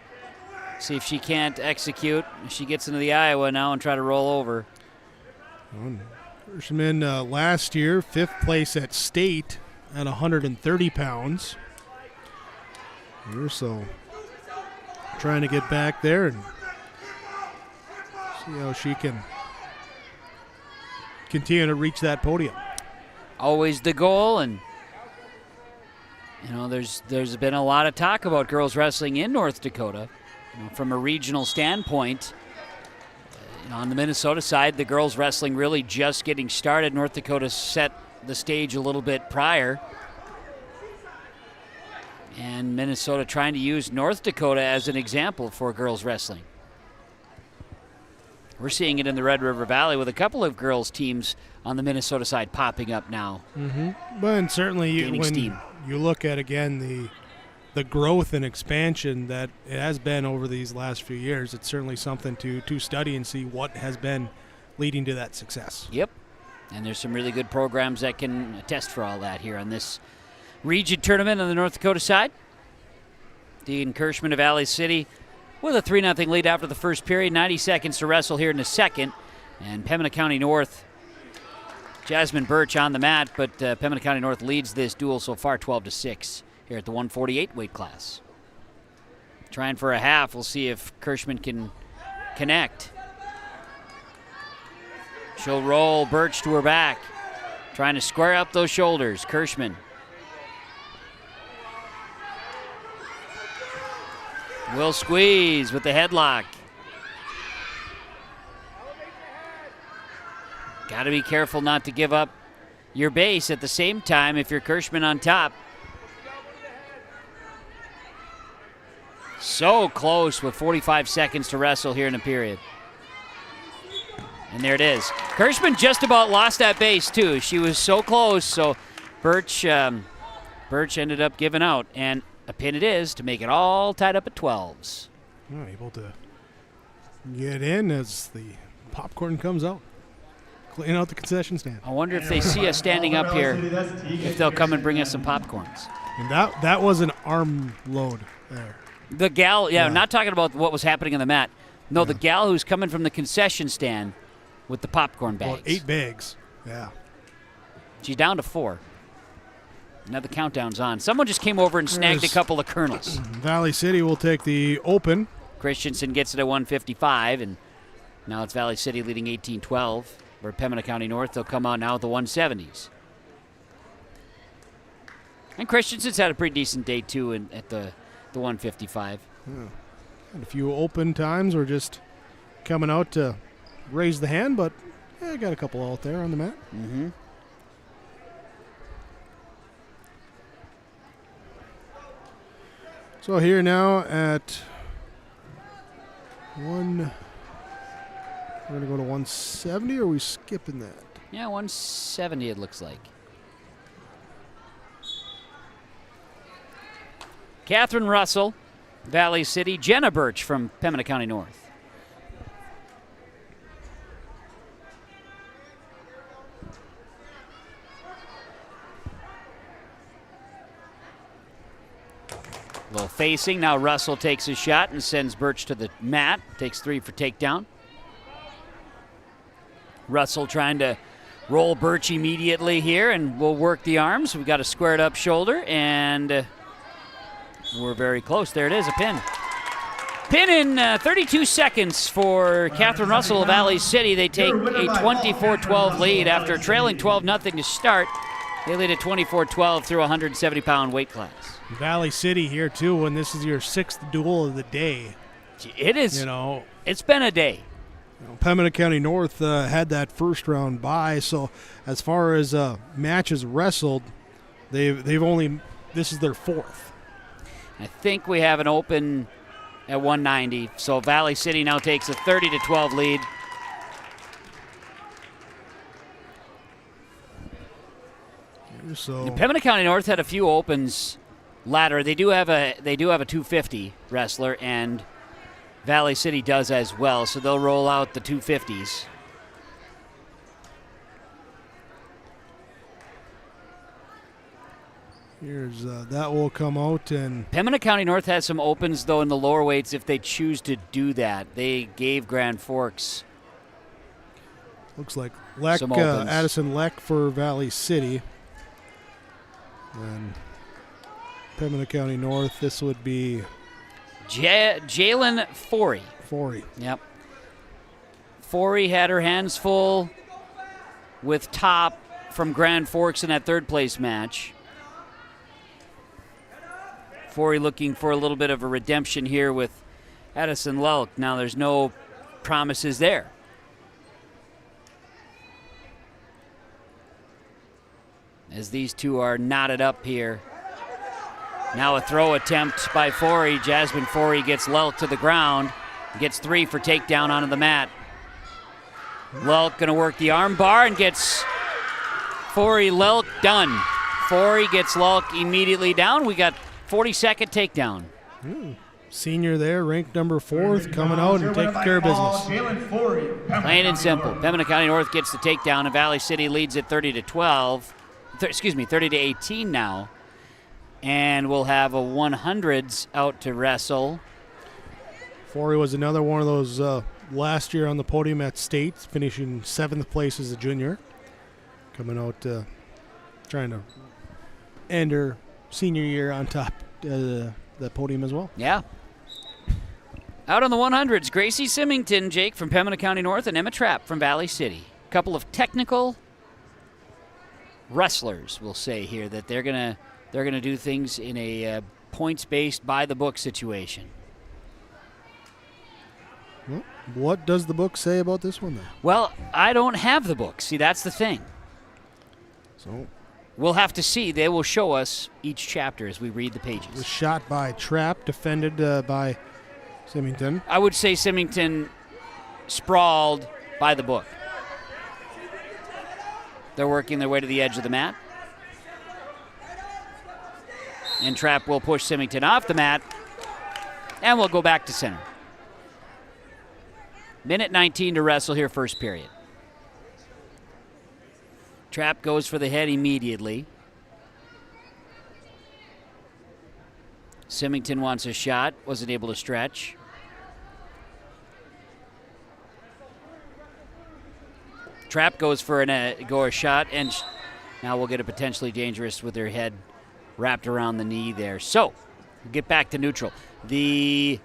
see if she can't execute. She gets into the Iowa now and try to roll over. Kirschman last year, 5th place at state at 130 pounds. Here, so trying to get back there and see how she can continue to reach that podium. Always the goal, and there's been a lot of talk about girls wrestling in North Dakota. From a regional standpoint, on the Minnesota side, the girls wrestling really just getting started. North Dakota set the stage a little bit prior. And Minnesota trying to use North Dakota as an example for girls wrestling. We're seeing it in the Red River Valley with a couple of girls teams on the Minnesota side popping up now. Mm-hmm. But certainly when steam. You look at, again, the growth and expansion that it has been over these last few years, it's certainly something to study and see what has been leading to that success. Yep. And there's some really good programs that can attest for all that here on this region tournament on the North Dakota side. Dean Kirschman of Valley City with a 3-0 lead after the first period. 90 seconds to wrestle here in the second. And Pembina County North, Jasmine Birch on the mat, but Pembina County North leads this duel so far 12-6 here at the 148 weight class. Trying for a half. We'll see if Kirschman can connect. She'll roll Birch to her back. Trying to square up those shoulders. Kirschman. Will squeeze with the headlock. Got to be careful not to give up your base at the same time if you're Kirschman on top. So close with 45 seconds to wrestle here in the period. And there it is. Kirschman just about lost that base too. She was so close, so Birch ended up giving out. And a pin it is to make it all tied up at 12s. Able to get in as the popcorn comes out. Clean out the concession stand. I wonder if they see us standing up here, if they'll come and bring us some popcorns. And that was an arm load there. The gal, not talking about what was happening on the mat. No, the gal who's coming from the concession stand with the popcorn bags. 8 bags, yeah. She's down to 4. Now the countdown's on. Someone just came over and snagged a couple of kernels. Valley City will take the open. Christensen gets it at 155, and now it's Valley City leading 18-12. Where Pembina County North, they'll come out now with the 170s. And Christensen's had a pretty decent day, too, at the 155. Yeah. And a few open times were just coming out to raise the hand, but got a couple out there on the mat. Mm-hmm. So here now at we're going to go to 170, or are we skipping that? Yeah, 170 it looks like. Catherine Russell, Valley City. Jenna Birch from Pembina County North. Little facing. Now Russell takes a shot and sends Birch to the mat. Takes 3 for takedown. Russell trying to roll Birch immediately here, and we'll work the arms. We've got a squared up shoulder, and we're very close. There it is, a pin. Pin in 32 seconds for Catherine Russell of Valley City. They take a 24-12 lead after trailing 12-0 to start. They lead at 24-12 through a 170-pound weight class. Valley City here, too, and this is your 6th duel of the day. It is. It's been a day. Pembina County North had that first round bye, so as far as matches wrestled, they've only, this is their 4th. I think we have an open at 190, so Valley City now takes a 30-12 lead. So Pembina County North had a few opens ladder. They do have a 250 wrestler, and Valley City does as well. So they'll roll out the 250s. Here's that will come out, and Pembina County North has some opens though in the lower weights if they choose to do that. They gave Grand Forks. Looks like Leck, some opens. Addison Leck for Valley City. And Pembina County North, this would be Jalen Forey. Yep. Forey had her hands full with Top from Grand Forks in that third place match. Forey looking for a little bit of a redemption here with Addison Lelk. Now there's no promises there. As these two are knotted up here. Now a throw attempt by Forey. Jasmine Forey gets Lelk to the ground. Gets 3 for takedown onto the mat. Lelk going to work the arm bar and gets Forey Lelk done. Forey gets Lelk immediately down. We got 42nd takedown. Senior there, ranked number 4th, coming out and taking care of business. Plain and simple. Pembina County North gets the takedown, and Valley City leads it 30-12. 30-18 now. And we'll have a 100s out to wrestle. Forey was another one of those last year on the podium at state, finishing 7th place as a junior. Coming out trying to end her senior year on top of the podium as well. Yeah. Out on the 100s, Gracie Symington, Jake from Pembina County North, and Emma Trapp from Valley City. A couple of technical wrestlers, we'll say here, that they're gonna do things in a points-based, by-the-book situation. Well, what does the book say about this one, then? Well, I don't have the book. See, that's the thing. So we'll have to see. They will show us each chapter as we read the pages. Was shot by Trapp, defended by Symington. I would say Symington sprawled by the book. They're working their way to the edge of the mat. And Trapp will push Symington off the mat. And we'll go back to center. Minute 19 to wrestle here, first period. Trapp goes for the head immediately. Symington wants a shot, wasn't able to stretch. Trapp goes for a shot, and now we'll get a potentially dangerous with her head wrapped around the knee there. So, we'll get back to neutral. The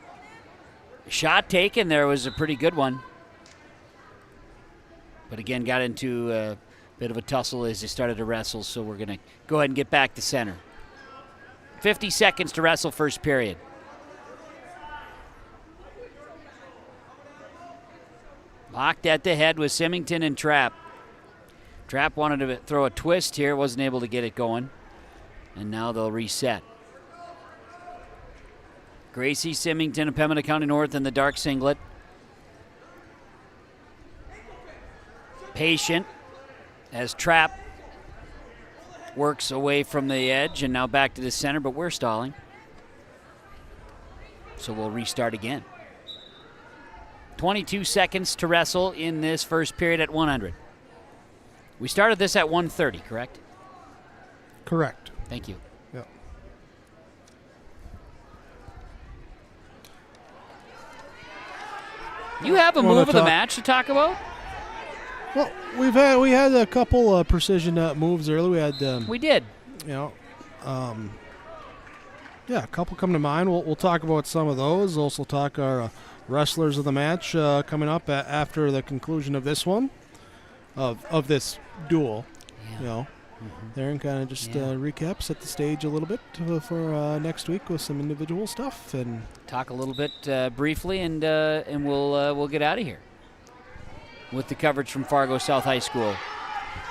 shot taken there was a pretty good one. But again, got into a bit of a tussle as they started to wrestle, so we're going to go ahead and get back to center. 50 seconds to wrestle first period. Locked at the head with Symington and Trapp. Trapp wanted to throw a twist here, wasn't able to get it going. And now they'll reset. Gracie Symington of Pembina County North in the dark singlet. Patient as Trapp works away from the edge and now back to the center, but we're stalling. So we'll restart again. 22 seconds to wrestle in this first period at 100. We started this at 130, correct? Correct. Thank you. Yep. You have a move of the match to talk about? Well, we had a couple precision moves early. We did. You know, yeah, a couple come to mind. We'll talk about some of those. Also talk our wrestlers of the match coming up after the conclusion of this one, of this duel. Yeah. You know, there, and kind of just recap, set the stage a little bit for next week with some individual stuff and talk a little bit briefly, and we'll get out of here with the coverage from Fargo South High School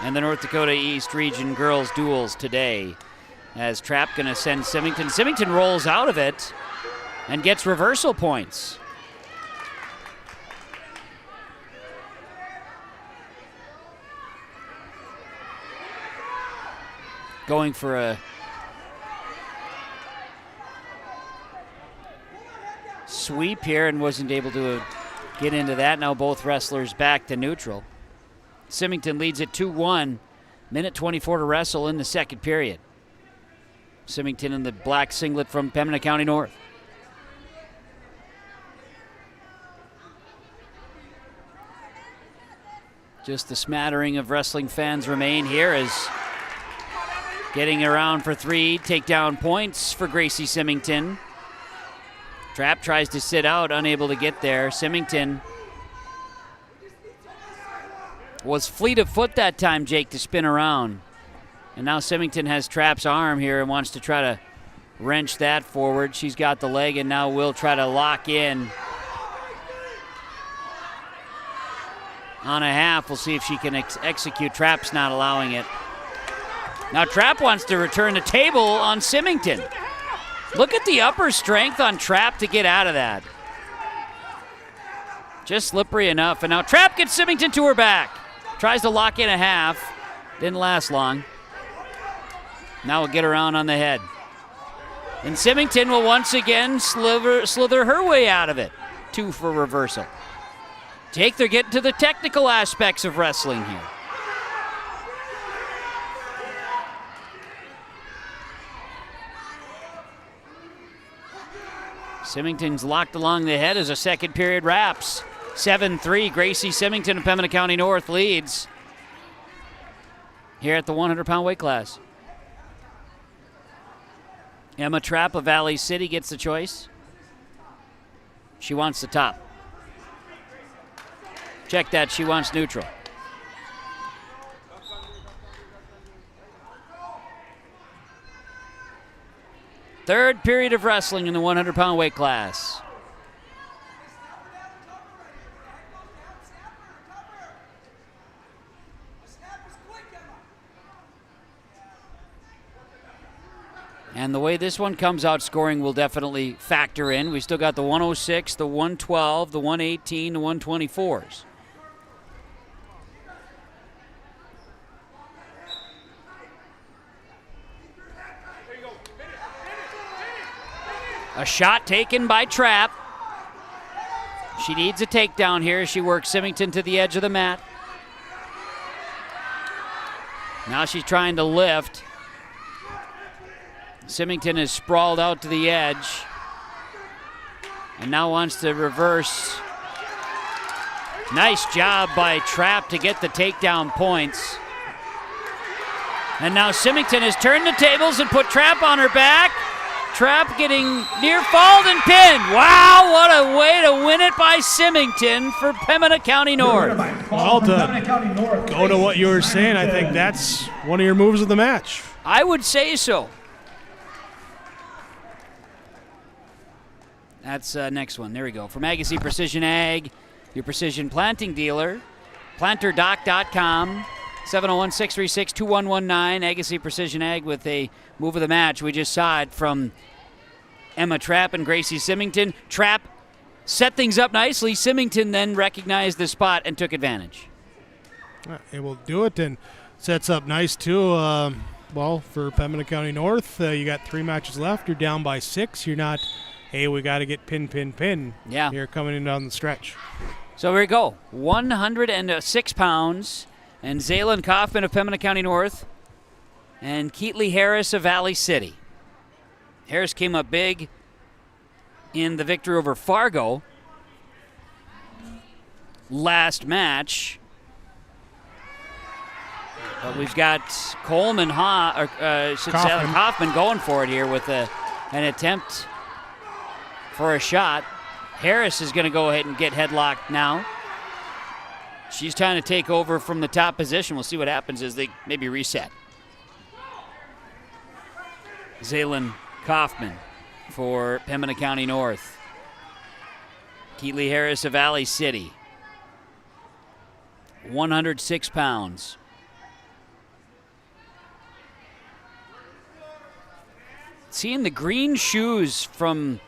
and the North Dakota East Region girls duels today. As Trapp going to send Symington. Symington rolls out of it and gets reversal points. going for a sweep here and wasn't able to get into that. Now both wrestlers back to neutral. Symington leads at 2-1. Minute 24 to wrestle in the second period. Symington in the black singlet from Pembina County North. Just a smattering of wrestling fans remain here as getting around for three takedown points for Gracie Symington. Trapp tries to sit out, unable to get there. Symington was fleet of foot that time, Jake, to spin around. And now Symington has Trapp's arm here and wants to try to wrench that forward. She's got the leg and now will try to lock in on a half. We'll see if she can execute. Trapp's not allowing it. Now Trapp wants to return the table on Symington. Look at the upper strength on Trapp to get out of that. Just slippery enough. And now Trapp gets Symington to her back. Tries to lock in a half. Didn't last long. Now we'll get around on the head. And Symington will once again slither her way out of it. 2 for reversal. Jake, they're getting to the technical aspects of wrestling here. Symington's locked along the head as a second period wraps. 7-3, Gracie Symington of Pembina County North leads here at the 100-pound weight class. Emma Trapp of Valley City gets the choice. She wants the top. Check that, she wants neutral. Third period of wrestling in the 100-pound weight class. And the way this one comes out, scoring will definitely factor in. We still got the 106, the 112, the 118, the 124s. A shot taken by Trapp. She needs a takedown here. She works Symington to the edge of the mat. Now she's trying to lift. Symington is sprawled out to the edge and now wants to reverse. Nice job by Trapp to get the takedown points. And now Symington has turned the tables and put Trapp on her back. Trapp getting near fall and pinned. Wow, what a way to win it by Symington for Pembina County North. Well, to go to what you were saying, I think that's one of your moves of the match. I would say so. That's next one. There we go. From Agassiz Precision Ag, your precision planting dealer, planterdoc.com, 701-636-2119. Agassiz Precision Ag with a move of the match. We just saw it from Emma Trapp and Gracie Symington. Trapp set things up nicely. Symington then recognized the spot and took advantage. Able to do it and sets up nice too. Well, for Pembina County North, you got 3 matches left. You're down by 6. You're not, hey, we got to get pin. Yeah. You're coming in down the stretch. So here we go. 106 pounds. And Zaylin Kaufman of Pembina County North and Keatley Harris of Valley City. Harris came up big in the victory over Fargo last match. But we've got Coleman Kaufman going for it here with an attempt for a shot. Harris is going to go ahead and get headlocked now. She's trying to take over from the top position. We'll see what happens as they maybe reset. Zaylin Kaufman for Pembina County North. Keatley Harris of Valley City. 106 pounds. Seeing the green shoes from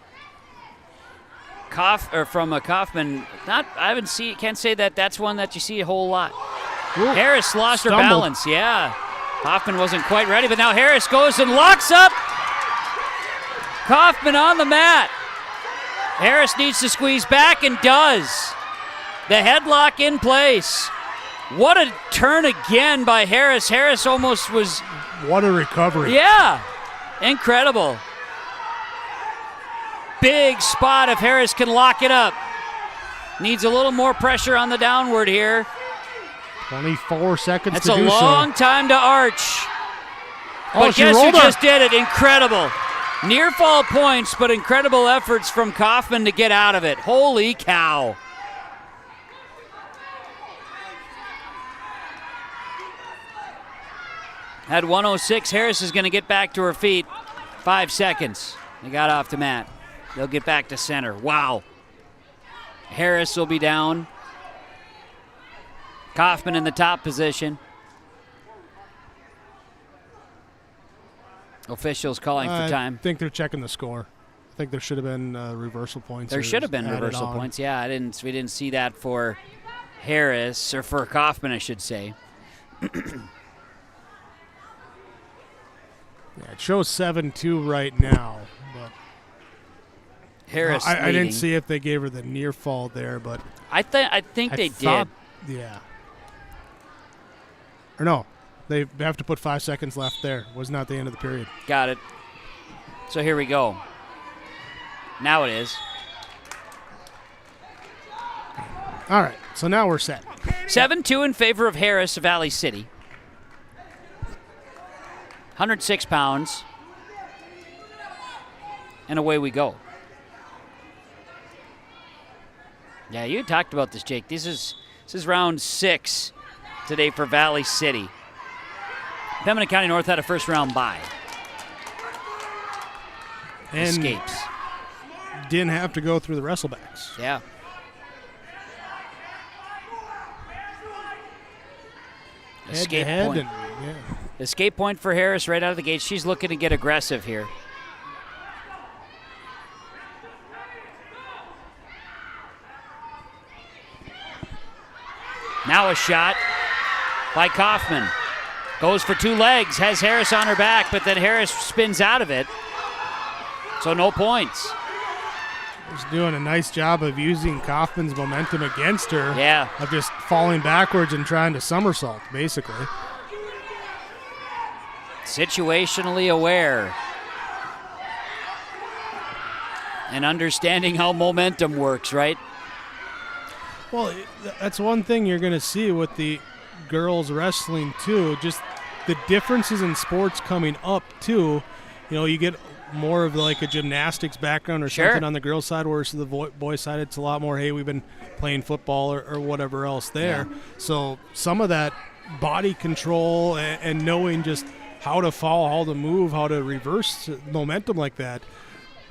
Kaufman, can't say that that's one that you see a whole lot. Ooh, Harris lost her balance, yeah. Kaufman wasn't quite ready, but now Harris goes and locks up Kaufman on the mat. Harris needs to squeeze back and does. The headlock in place. What a turn again by Harris. Harris almost was... What a recovery. Yeah, incredible. Big spot if Harris can lock it up. Needs a little more pressure on the downward here. 24 seconds That's to do so. That's a long time to arch. Oh, but she guess who rolled her. just did it? Incredible. Near fall points, but incredible efforts from Kaufman to get out of it. Holy cow. At 106, Harris is going to get back to her feet. 5 seconds. They got off the mat. They'll get back to center. Wow. Harris will be down. Kaufman in the top position. Officials calling for time. I think they're checking the score. I think there should have been reversal points. There should have been reversal points. Yeah, we didn't see that for Harris, or for Kaufman, I should say. Yeah, it shows 7-2 right now. But Harris I didn't see if they gave her the near fall there, but I think they did. Yeah. Or no, they have to put 5 seconds left there. Was not the end of the period. Got it. So here we go. Now it is. All right, so now we're set. 7-2 in favor of Harris, Valley City. 106 pounds. And away we go. Yeah, you talked about this, Jake. This is round 6 today for Valley City. Pembina County North had a first round bye. And escapes. Didn't have to go through the wrestlebacks. Yeah. Escape point. Escape point for Harris right out of the gate. She's looking to get aggressive here. Now a shot by Kaufman. Goes for 2 legs, has Harris on her back, but then Harris spins out of it. So no points. She's doing a nice job of using Kaufman's momentum against her. Yeah. Of just falling backwards and trying to somersault, basically. Situationally aware. And understanding how momentum works, right? Well, that's one thing you're going to see with the girls wrestling, too. Just the differences in sports coming up, too. You know, you get more of like a gymnastics background or something on the girls' side, whereas the boys' side, it's a lot more, hey, we've been playing football or whatever else there. Yeah. So some of that body control and knowing just how to fall, how to move, how to reverse momentum like that,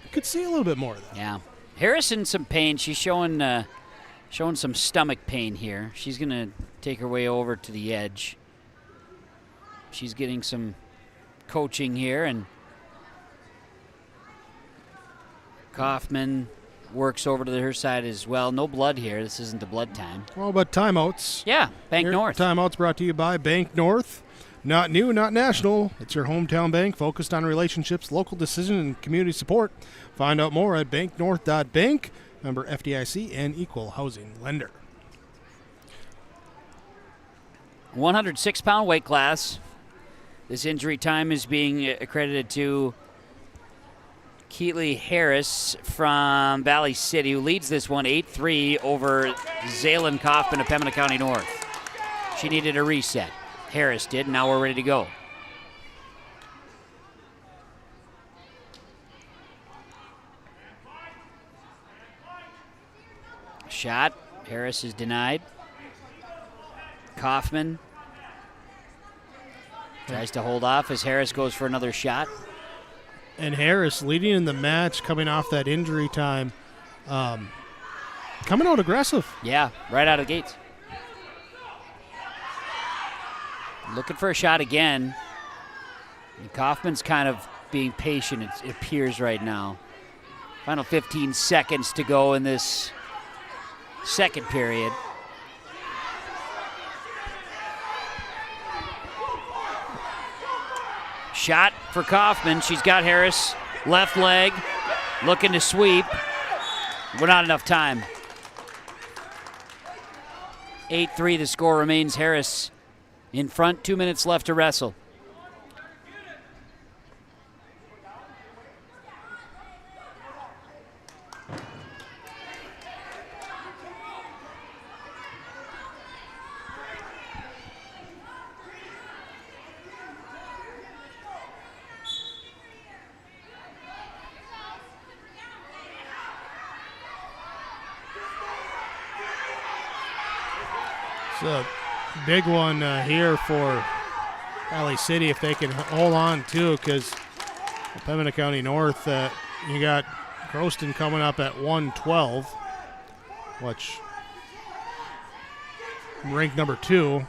you could see a little bit more of that. Yeah. Harris in some pain. She's showing some stomach pain here. She's going to take her way over to the edge. She's getting some coaching here, and Kaufman works over to her side as well. No blood here. This isn't the blood time. Well, but timeouts. Yeah, Bank North. Timeouts brought to you by Bank North. Not new, not national. It's your hometown bank focused on relationships, local decision, and community support. Find out more at banknorth.bank. Member FDIC and equal housing lender. 106-pound weight class. This injury time is being accredited to Keely Harris from Valley City, who leads this one 8-3 over Zaylin Kaufman of Pembina County North. She needed a reset. Harris did. Now we're ready to go. Shot. Harris is denied. Kaufman tries to hold off as Harris goes for another shot. And Harris leading in the match, coming off that injury time, coming out aggressive. Yeah, right out of the gates. Looking for a shot again. And Kaufman's kind of being patient, it appears right now. Final 15 seconds to go in this second period. Shot for Kaufman. She's got Harris. Left leg. Looking to sweep. We're not enough time. 8-3 the score remains. Harris in front. 2 minutes left to wrestle. It's a big one here for Valley City if they can hold on too, because Pembina County North, you got Croston coming up at 112, which ranked number 2.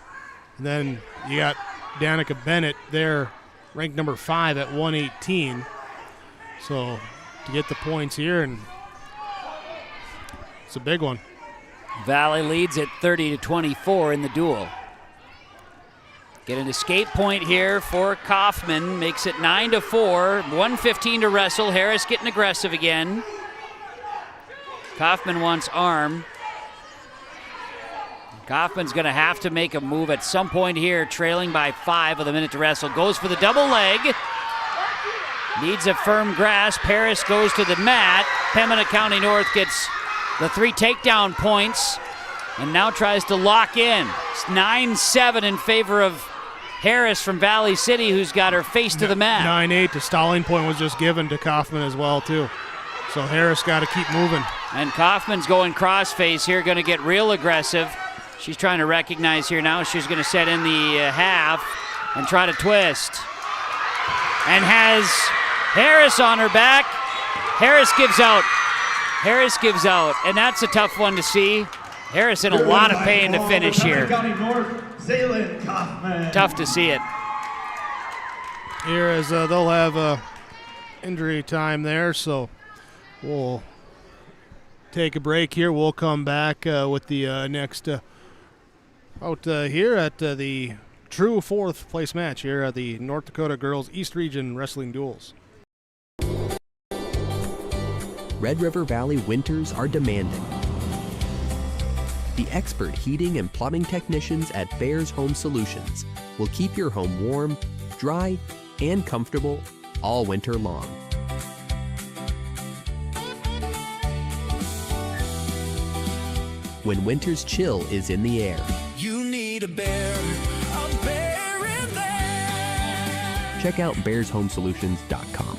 And then you got Danica Bennett there, ranked number 5 at 118. So to get the points here, and it's a big one. Valley leads at 30-24 in the duel. Get an escape point here for Kaufman. Makes it 9-4. 1:15 to wrestle. Harris getting aggressive again. Kaufman wants arm. Kaufman's going to have to make a move at some point here, trailing by 5 with a minute to wrestle. Goes for the double leg. Needs a firm grasp. Harris goes to the mat. Pembina County North gets the 3 takedown points and now tries to lock in. It's 9-7 in favor of Harris from Valley City, who's got her face to the mat. 9-8. The stalling point was just given to Kaufman as well, too. So Harris got to keep moving. And Kaufman's going crossface here, going to get real aggressive. She's trying to recognize here now. She's going to set in the half and try to twist. And has Harris on her back. Harris gives out. Harris gives out, and that's a tough one to see. Harris in a lot of pain to finish here. Tough to see it. Here as they'll have injury time there, so we'll take a break here. We'll come back with the next out here at the true 4th place match here at the North Dakota Girls East Region Wrestling Duels. Red River Valley winters are demanding. The expert heating and plumbing technicians at Bears Home Solutions will keep your home warm, dry, and comfortable all winter long. When winter's chill is in the air, You need a bear in there. check out bearshomesolutions.com.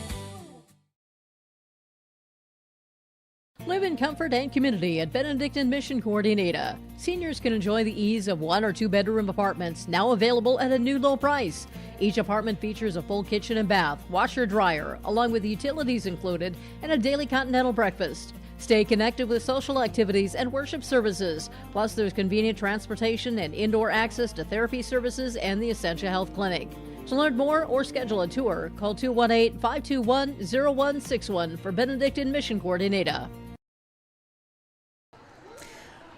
Live in comfort and community at Benedictine Mission Coordinator. Seniors can enjoy the ease of 1 or 2 bedroom apartments, now available at a new low price. Each apartment features a full kitchen and bath, washer dryer, along with utilities included, and a daily continental breakfast. Stay connected with social activities and worship services. Plus, there's convenient transportation and indoor access to therapy services and the Essentia Health Clinic. To learn more or schedule a tour, call 218-521-0161 for Benedictine Mission Coordinator.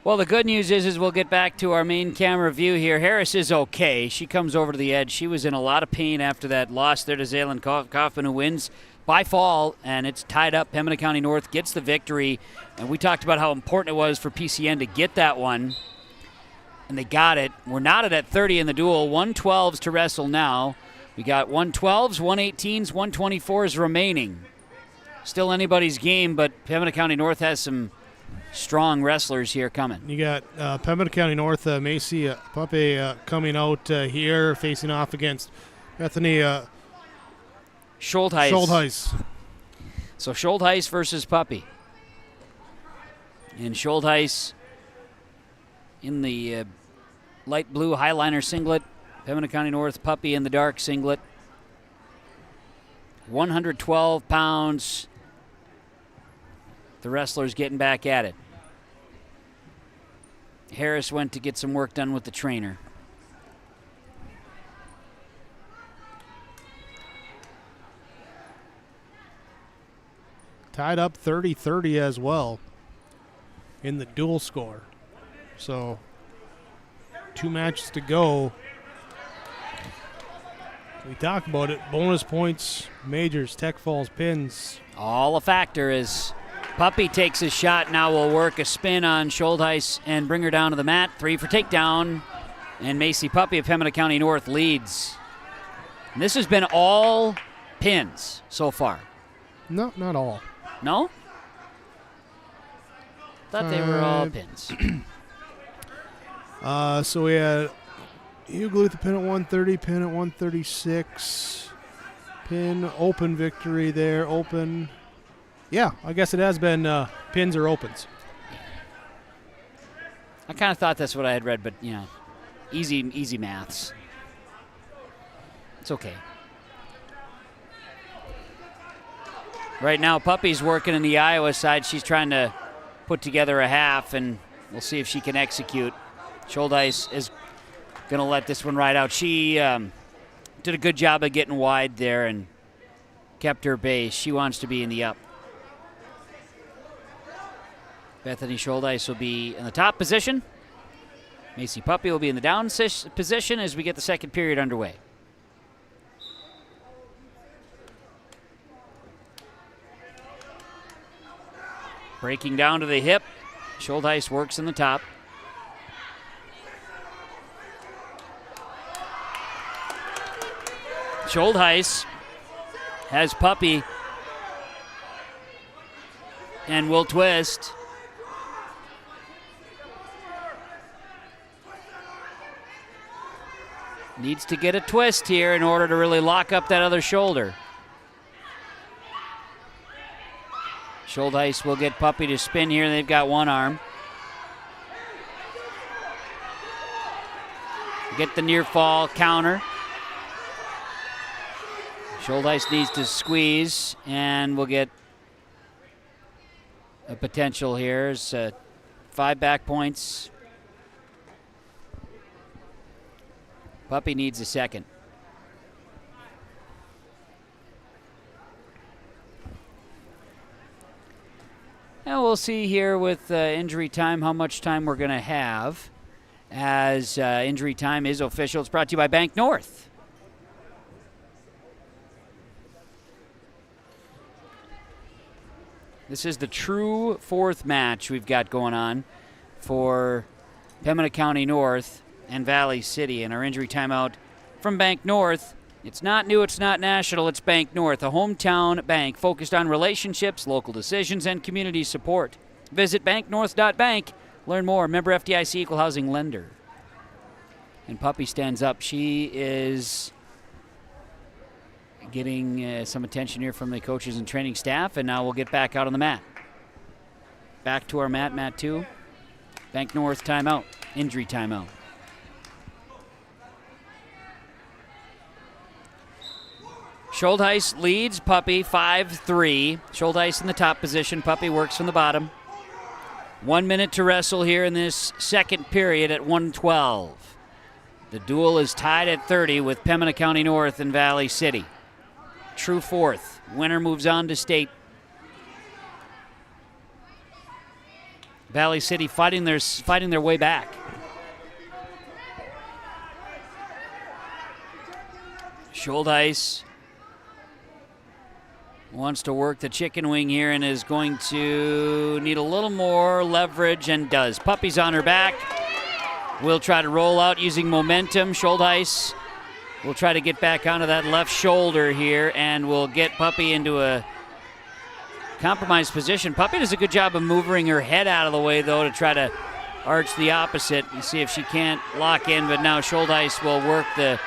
Well, the good news is we'll get back to our main camera view here. Harris is okay. She comes over to the edge. She was in a lot of pain after that loss there to Zaylen Kaufman, who wins by fall, and it's tied up. Pembina County North gets the victory, and we talked about how important it was for PCN to get that one, and they got it. We're knotted at 30 in the duel. 112s to wrestle now. We got 112s, 118s, 124s remaining. Still anybody's game, but Pembina County North has some strong wrestlers here coming. You got Pembina County North, Macy Puppy coming out here, facing off against Bethany Schultheis. So Schultheis versus Puppy. And Schultheis in the light blue highliner singlet. Pembina County North Puppy in the dark singlet. 112 pounds. The wrestlers getting back at it. Harris went to get some work done with the trainer. Tied up 30-30 as well in the dual score. So 2 matches to go. We talk about it. Bonus points, majors, tech falls, pins. All a factor as Puppy takes a shot. Now will work a spin on Schultheis and bring her down to the mat. 3 for takedown. And Macy Puppy of Pembina County North leads. And this has been all pins so far. No, not all. No? Thought they were all pins. So we had Eagle with the pin at 130, pin at 136. Pin, open victory there, open. Yeah, I guess it has been pins or opens. I kind of thought that's what I had read, but, you know, easy maths. It's okay. Right now, Puppy's working in the Iowa side. She's trying to put together a half, and we'll see if she can execute. Schultheis is going to let this one ride out. She did a good job of getting wide there and kept her base. She wants to be in the up. Bethany Schultheis will be in the top position. Macy Puppy will be in the down position as we get the second period underway. Breaking down to the hip. Schultheis works in the top. Schultheis has Puppy and will twist. Needs to get a twist here in order to really lock up that other shoulder. Schultheis will get Puppy to spin here. They've got one arm. Get the near fall counter. Schultheis needs to squeeze, and we'll get a potential here. It's 5 back points. Puppy needs a second. Now we'll see here with injury time how much time we're going to have, as injury time is official. It's brought to you by Bank North. This is the true fourth match we've got going on for Pembina County North and Valley City, and our injury timeout from Bank North. It's not new, it's not national, it's Bank North, a hometown bank focused on relationships, local decisions, and community support. Visit banknorth.bank. Learn more. Member FDIC Equal Housing Lender. And Puppy stands up. She is getting some attention here from the coaches and training staff, and now we'll get back out on the mat. Back to our mat 2. Bank North timeout, injury timeout. Schultheis leads Puppy 5-3. Schultheis in the top position. Puppy works from the bottom. 1 minute to wrestle here in this second period at 1:12. The duel is tied at 30 with Pembina County North and Valley City. True fourth. Winner moves on to state. Valley City fighting their way back. Schultheis wants to work the chicken wing here and is going to need a little more leverage, and does. Puppy's on her back. Will try to roll out using momentum. Schultheis will try to get back onto that left shoulder here and will get Puppy into a compromised position. Puppy does a good job of moving her head out of the way, though, to try to arch the opposite and see if she can't lock in, but now Schultheis will work the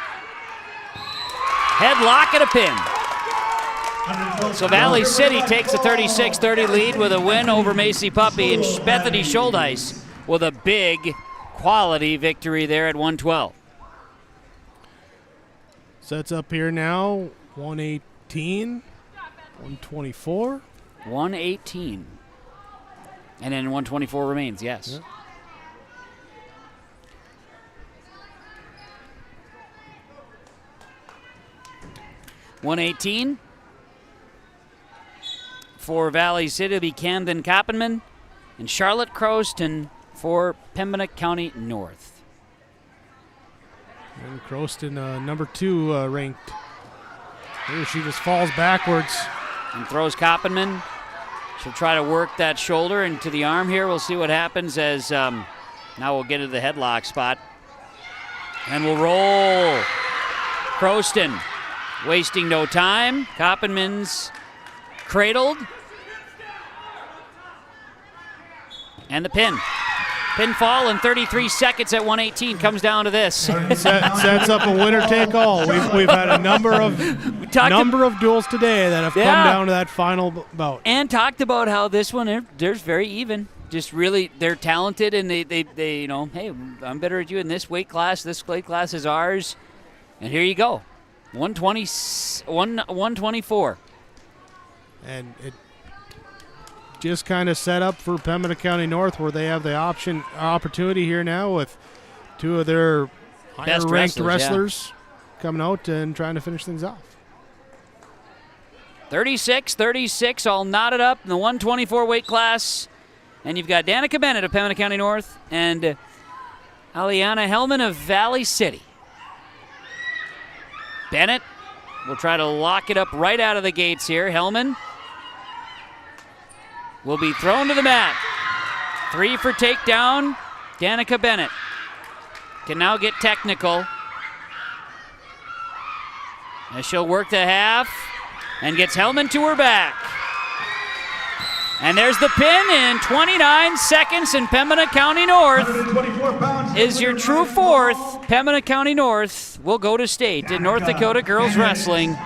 headlock and a pin. So Valley City takes a 36-30 lead with a win over Macy Puppy, and Bethany Schultheis with a big quality victory there at 112. Sets up here now, 118, 124. 118. And then 124 remains, yes. Yep. $118. For Valley City, it'll be Camden Koppenman and Charlotte Croston for Pembina County North. And Croston, number 2 ranked Here she just falls backwards. And throws Koppenman. She'll try to work that shoulder into the arm here. We'll see what happens as now we'll get into the headlock spot. And we'll roll. Croston wasting no time. Koppenman's cradled. And the pin. Pinfall in 33 seconds at 118 comes down to this. Sets up a winner-take-all. We've had a number of duels today that have come down to that final bout. And talked about how this one, there's very even. Just really, they're talented, and they you know, hey, I'm better at you in this weight class. This weight class is ours. And here you go, 124. And it just kind of set up for Pembina County North, where they have the opportunity here now with two of their higher-ranked wrestlers coming out and trying to finish things off. 36-36, all knotted up in the 124 weight class. And you've got Danica Bennett of Pembina County North and Aliana Hellman of Valley City. Bennett will try to lock it up right out of the gates here. Hellman will be thrown to the mat. 3 for takedown. Danica Bennett can now get technical. As she'll work the half and gets Hellman to her back. And there's the pin in 29 seconds, and Pembina County North is your true fourth. Pembina County North will go to state in North Dakota Girls Wrestling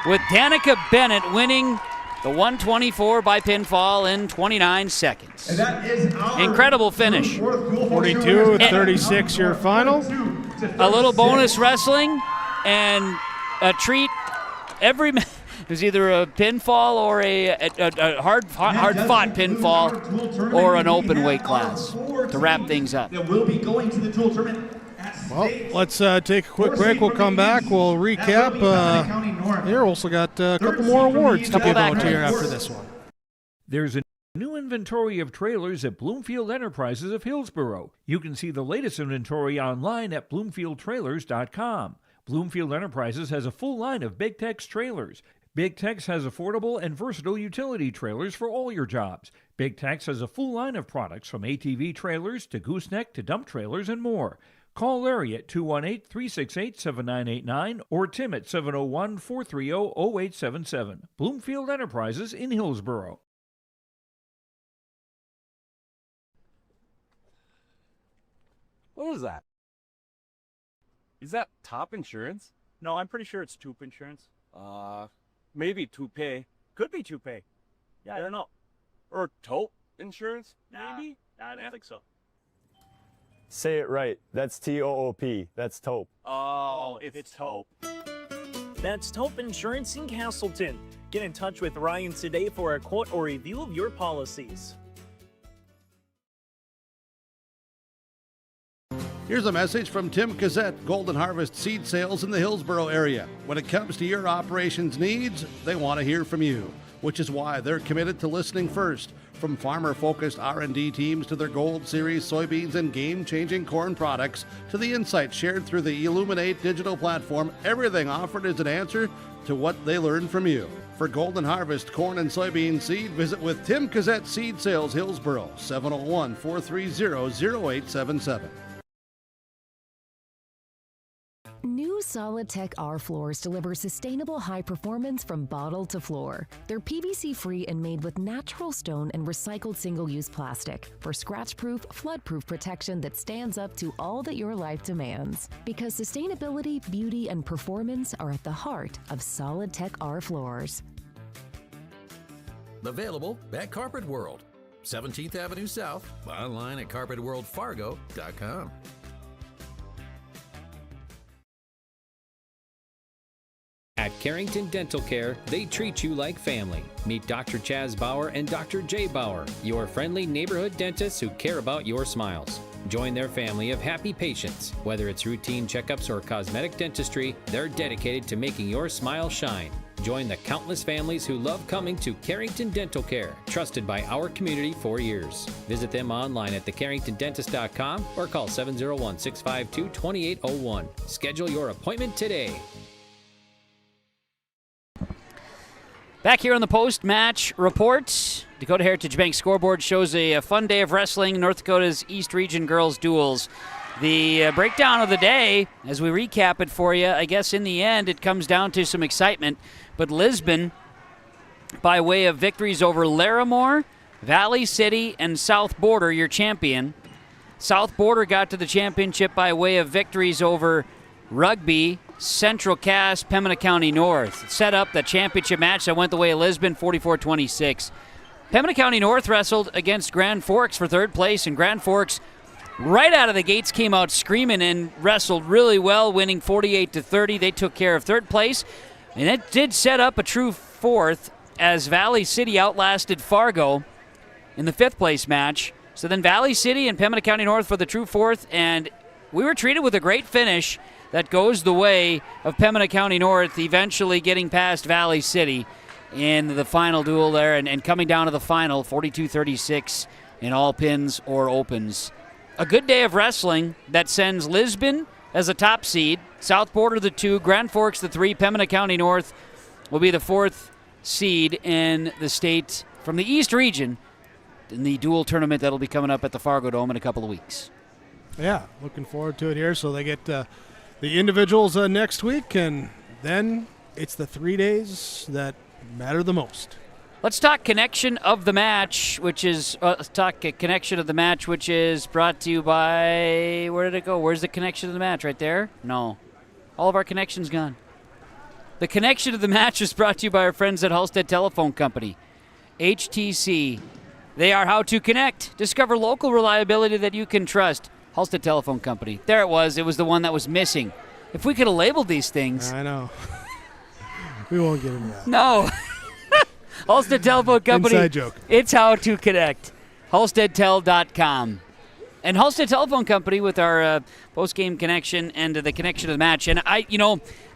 with Danica Bennett winning the 124 by pinfall in 29 seconds. Incredible finish. 42-36 your final. A little bonus wrestling and a treat every it was either a pinfall or a hard-fought pinfall or an open weight class to wrap things up. Well, let's take a quick break. We'll come back. We'll recap. Here, also got a couple more awards to give out here after this one. There's a new inventory of trailers at Bloomfield Enterprises of Hillsboro. You can see the latest inventory online at bloomfieldtrailers.com. Bloomfield Enterprises has a full line of Big Tex trailers. Big Tex has affordable and versatile utility trailers for all your jobs. Big Tex has a full line of products from ATV trailers to gooseneck to dump trailers and more. Call Larry at 218-368-7989 or Tim at 701-430-0877. Bloomfield Enterprises in Hillsboro. What was that? Is that top insurance? No, I'm pretty sure it's Toop insurance. Maybe Toupee. Could be Toupee. Yeah, I don't know. Or Taupe insurance, maybe? I don't think so. Say it right. That's T-O-O-P. That's Taupe. Oh, it's Taupe. That's Taupe Insurance in Castleton. Get in touch with Ryan today for a quote or review of your policies. Here's a message from Tim Cassette, Golden Harvest Seed Sales in the Hillsboro area. When it comes to your operations needs, they want to hear from you, which is why they're committed to listening first. From farmer-focused R&D teams to their Gold Series soybeans and game-changing corn products to the insights shared through the Illuminate digital platform, everything offered is an answer to what they learned from you. For Golden Harvest corn and soybean seed, visit with Tim Cassette Seed Sales Hillsboro, 701-430-0877. New Solid Tech R floors deliver sustainable high performance from bottle to floor. They're PVC-free and made with natural stone and recycled single-use plastic for scratch-proof, flood-proof protection that stands up to all that your life demands. Because sustainability, beauty, and performance are at the heart of Solid Tech R floors. Available at Carpet World, 17th Avenue South, online at carpetworldfargo.com. At Carrington Dental Care, they treat you like family. Meet Dr. Chaz Bauer and Dr. Jay Bauer, your friendly neighborhood dentists who care about your smiles. Join their family of happy patients. Whether it's routine checkups or cosmetic dentistry, they're dedicated to making your smile shine. Join the countless families who love coming to Carrington Dental Care, trusted by our community for years. Visit them online at thecarringtondentist.com or call 701-652-2801. Schedule your appointment today. Back here on the post-match report, Dakota Heritage Bank scoreboard shows a fun day of wrestling, North Dakota's East Region girls duels. The breakdown of the day, as we recap it for you, I guess in the end it comes down to some excitement. But Lisbon, by way of victories over Larimore, Valley City, and South Border, your champion. South Border got to the championship by way of victories over Rugby, Central Cass, Pembina County North. It set up the championship match that went the way of Lisbon, 44-26. Pembina County North wrestled against Grand Forks for third place, and Grand Forks right out of the gates came out screaming and wrestled really well, winning 48-30. They took care of third place, and it did set up a true fourth as Valley City outlasted Fargo in the fifth place match. So then Valley City and Pembina County North for the true fourth, and we were treated with a great finish that goes the way of Pembina County North, eventually getting past Valley City in the final duel there and coming down to the final, 42-36 in all pins or opens. A good day of wrestling that sends Lisbon as a top seed, South Border the 2, Grand Forks the 3, Pembina County North will be the 4th seed in the state from the East Region in the dual tournament that'll be coming up at the Fargo Dome in a couple of weeks. Yeah, looking forward to it here. So they get the individuals next week, and then it's the 3 days that matter the most. Let's talk connection of the match, which is brought to you by, where did it go? Where's the connection of the match? Right there? No. All of our connections gone. The connection of the match is brought to you by our friends at Halstead Telephone Company. HTC. They are how to connect. Discover local reliability that you can trust. Halstead Telephone Company. There it was. It was the one that was missing. If we could have labeled these things. I know. We won't get into that. No. Halstead Telephone Company. Inside joke. It's how to connect. HalsteadTel.com. And Halstead Telephone Company with our post-game connection and the connection of the match. And I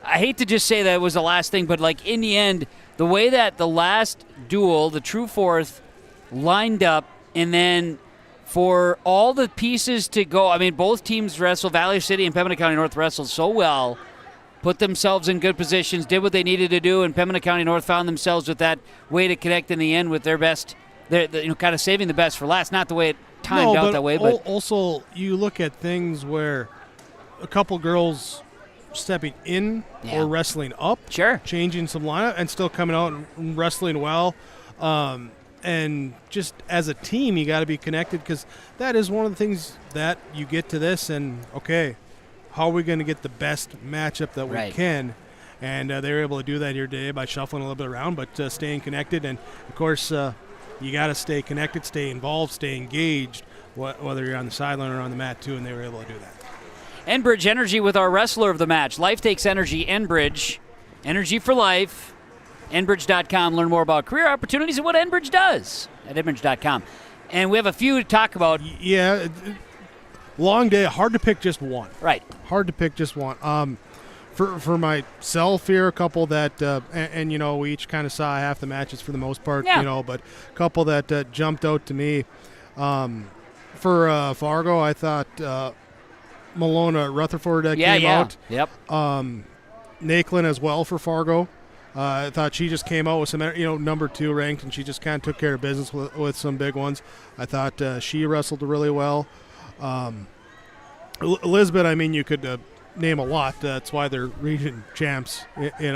hate to just say that it was the last thing, but like in the end, the way that the last duel, the true fourth, lined up, and then for all the pieces to go, I mean, both teams wrestled, Valley City and Pembina County North wrestled so well, put themselves in good positions, did what they needed to do, and Pembina County North found themselves with that way to connect in the end with their best, kind of saving the best for last. Not the way it timed out that way, but also you look at things where a couple girls stepping in or wrestling up, changing some lineup, and still coming out and wrestling well. And just as a team, you got to be connected, because that is one of the things that you get to this and, okay, how are we going to get the best matchup that we can? And they were able to do that here today by shuffling a little bit around, but staying connected. And, of course, you got to stay connected, stay involved, stay engaged, whether you're on the sideline or on the mat, too, and they were able to do that. Enbridge Energy with our wrestler of the match. Life takes energy. Enbridge. Energy for life. Enbridge.com. Learn more about career opportunities and what Enbridge does at Enbridge.com. And we have a few to talk about. Yeah, long day. Hard to pick just one. Right. Hard to pick just one. For myself here, a couple that, and we each kind of saw half the matches for the most part, but a couple that jumped out to me. For Fargo, I thought Malona Rutherford came out. Yep. Naklin as well for Fargo. I thought she just came out with some, number 2 ranked, and she just kind of took care of business with some big ones. I thought she wrestled really well. Lisbon, I mean, you could name a lot. That's why they're region champs, Thought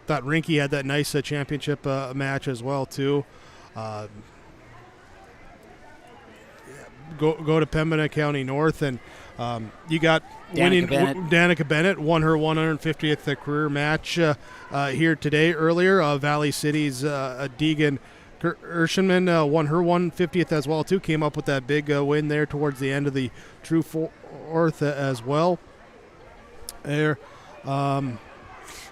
Rinky had that nice championship match as well, too. Go to Pembina County North, and you got Danica Bennett won her 150th career match here today. Earlier, Valley City's Deegan Urshanman won her 150th as well, too. Came up with that big win there towards the end of the true fourth as well. There,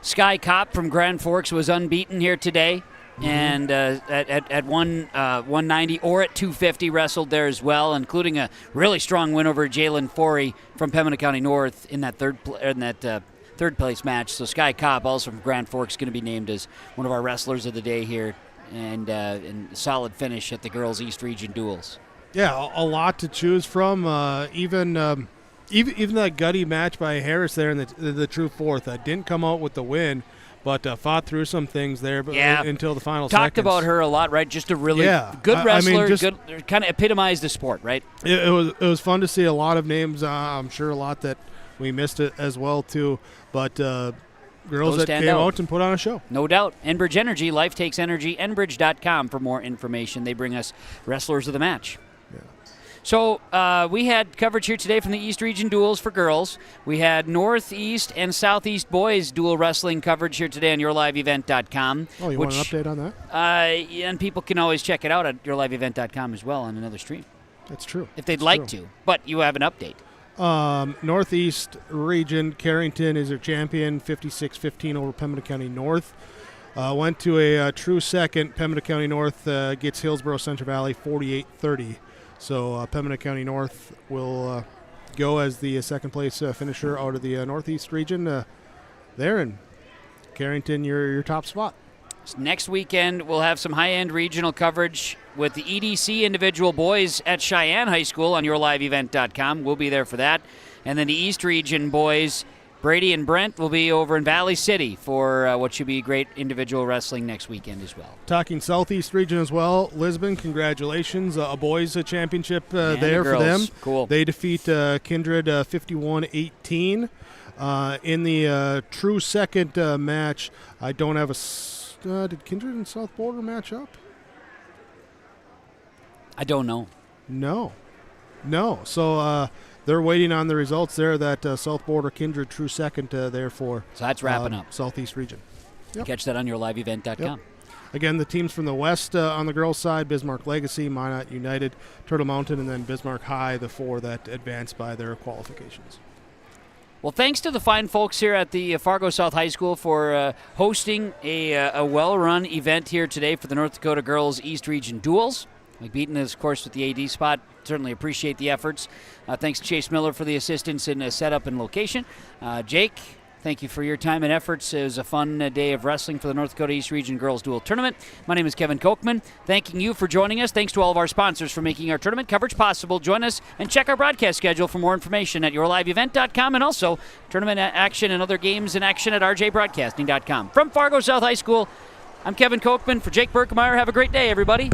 Sky Kopp from Grand Forks was unbeaten here today. And at 190 or at 250 wrestled there as well, including a really strong win over Jalen Forey from Pembina County North in that third place match. So Sky Kopp, also from Grand Forks, going to be named as one of our wrestlers of the day here, and solid finish at the girls' East Region duels. Yeah, a lot to choose from. Even that gutty match by Harris there in the true fourth didn't come out with the win. but fought through some things there until the final Talked seconds. about her a lot, right? Just a really good wrestler, good, kind of epitomized the sport, right? It was fun to see a lot of names. I'm sure a lot that we missed it as well, too. But girls that came out and put on a show. No doubt. Enbridge Energy, life takes energy. Enbridge.com for more information. They bring us wrestlers of the match. Yeah. So we had coverage here today from the East Region duels for girls. We had Northeast and Southeast boys dual wrestling coverage here today on yourliveevent.com. Oh, you want an update on that? And people can always check it out at yourliveevent.com as well on another stream. That's true. If they'd like to. But you have an update. Northeast region, Carrington is their champion, 56-15 over Pembina County North. Went to a true second. Pembina County North gets Hillsborough Central Valley 48-30. So Pembina County North will go as the second place finisher out of the Northeast region there. And Carrington, your top spot. Next weekend, we'll have some high-end regional coverage with the EDC individual boys at Cheyenne High School on yourliveevent.com. We'll be there for that. And then the East Region boys, Brady and Brent, will be over in Valley City for what should be great individual wrestling next weekend as well. Talking Southeast Region as well, Lisbon, congratulations. A boys championship there for them. Cool. They defeat Kindred 51-18. In the true second match, I don't have a... did Kindred and South Border match up? I don't know. No. So they're waiting on the results there. That South Border Kindred true second there for. So that's wrapping up. Southeast region. Yep. Catch that on yourliveevent.com. Yep. Again, the teams from the west on the girls' side: Bismarck Legacy, Minot United, Turtle Mountain, and then Bismarck High. The four that advanced by their qualifications. Well, thanks to the fine folks here at the Fargo South High School for hosting a well-run event here today for the North Dakota Girls East Region Duels. Mike Beaton is, of course, with the AD spot. Certainly appreciate the efforts. Thanks to Chase Miller for the assistance in setup and location. Jake, thank you for your time and efforts. It was a fun day of wrestling for the North Dakota East Region Girls Duel Tournament. My name is Kevin Kochman. Thanking you for joining us. Thanks to all of our sponsors for making our tournament coverage possible. Join us and check our broadcast schedule for more information at yourliveevent.com and also tournament action and other games in action at rjbroadcasting.com. From Fargo South High School, I'm Kevin Kochman. For Jake Berkemeyer, have a great day, everybody.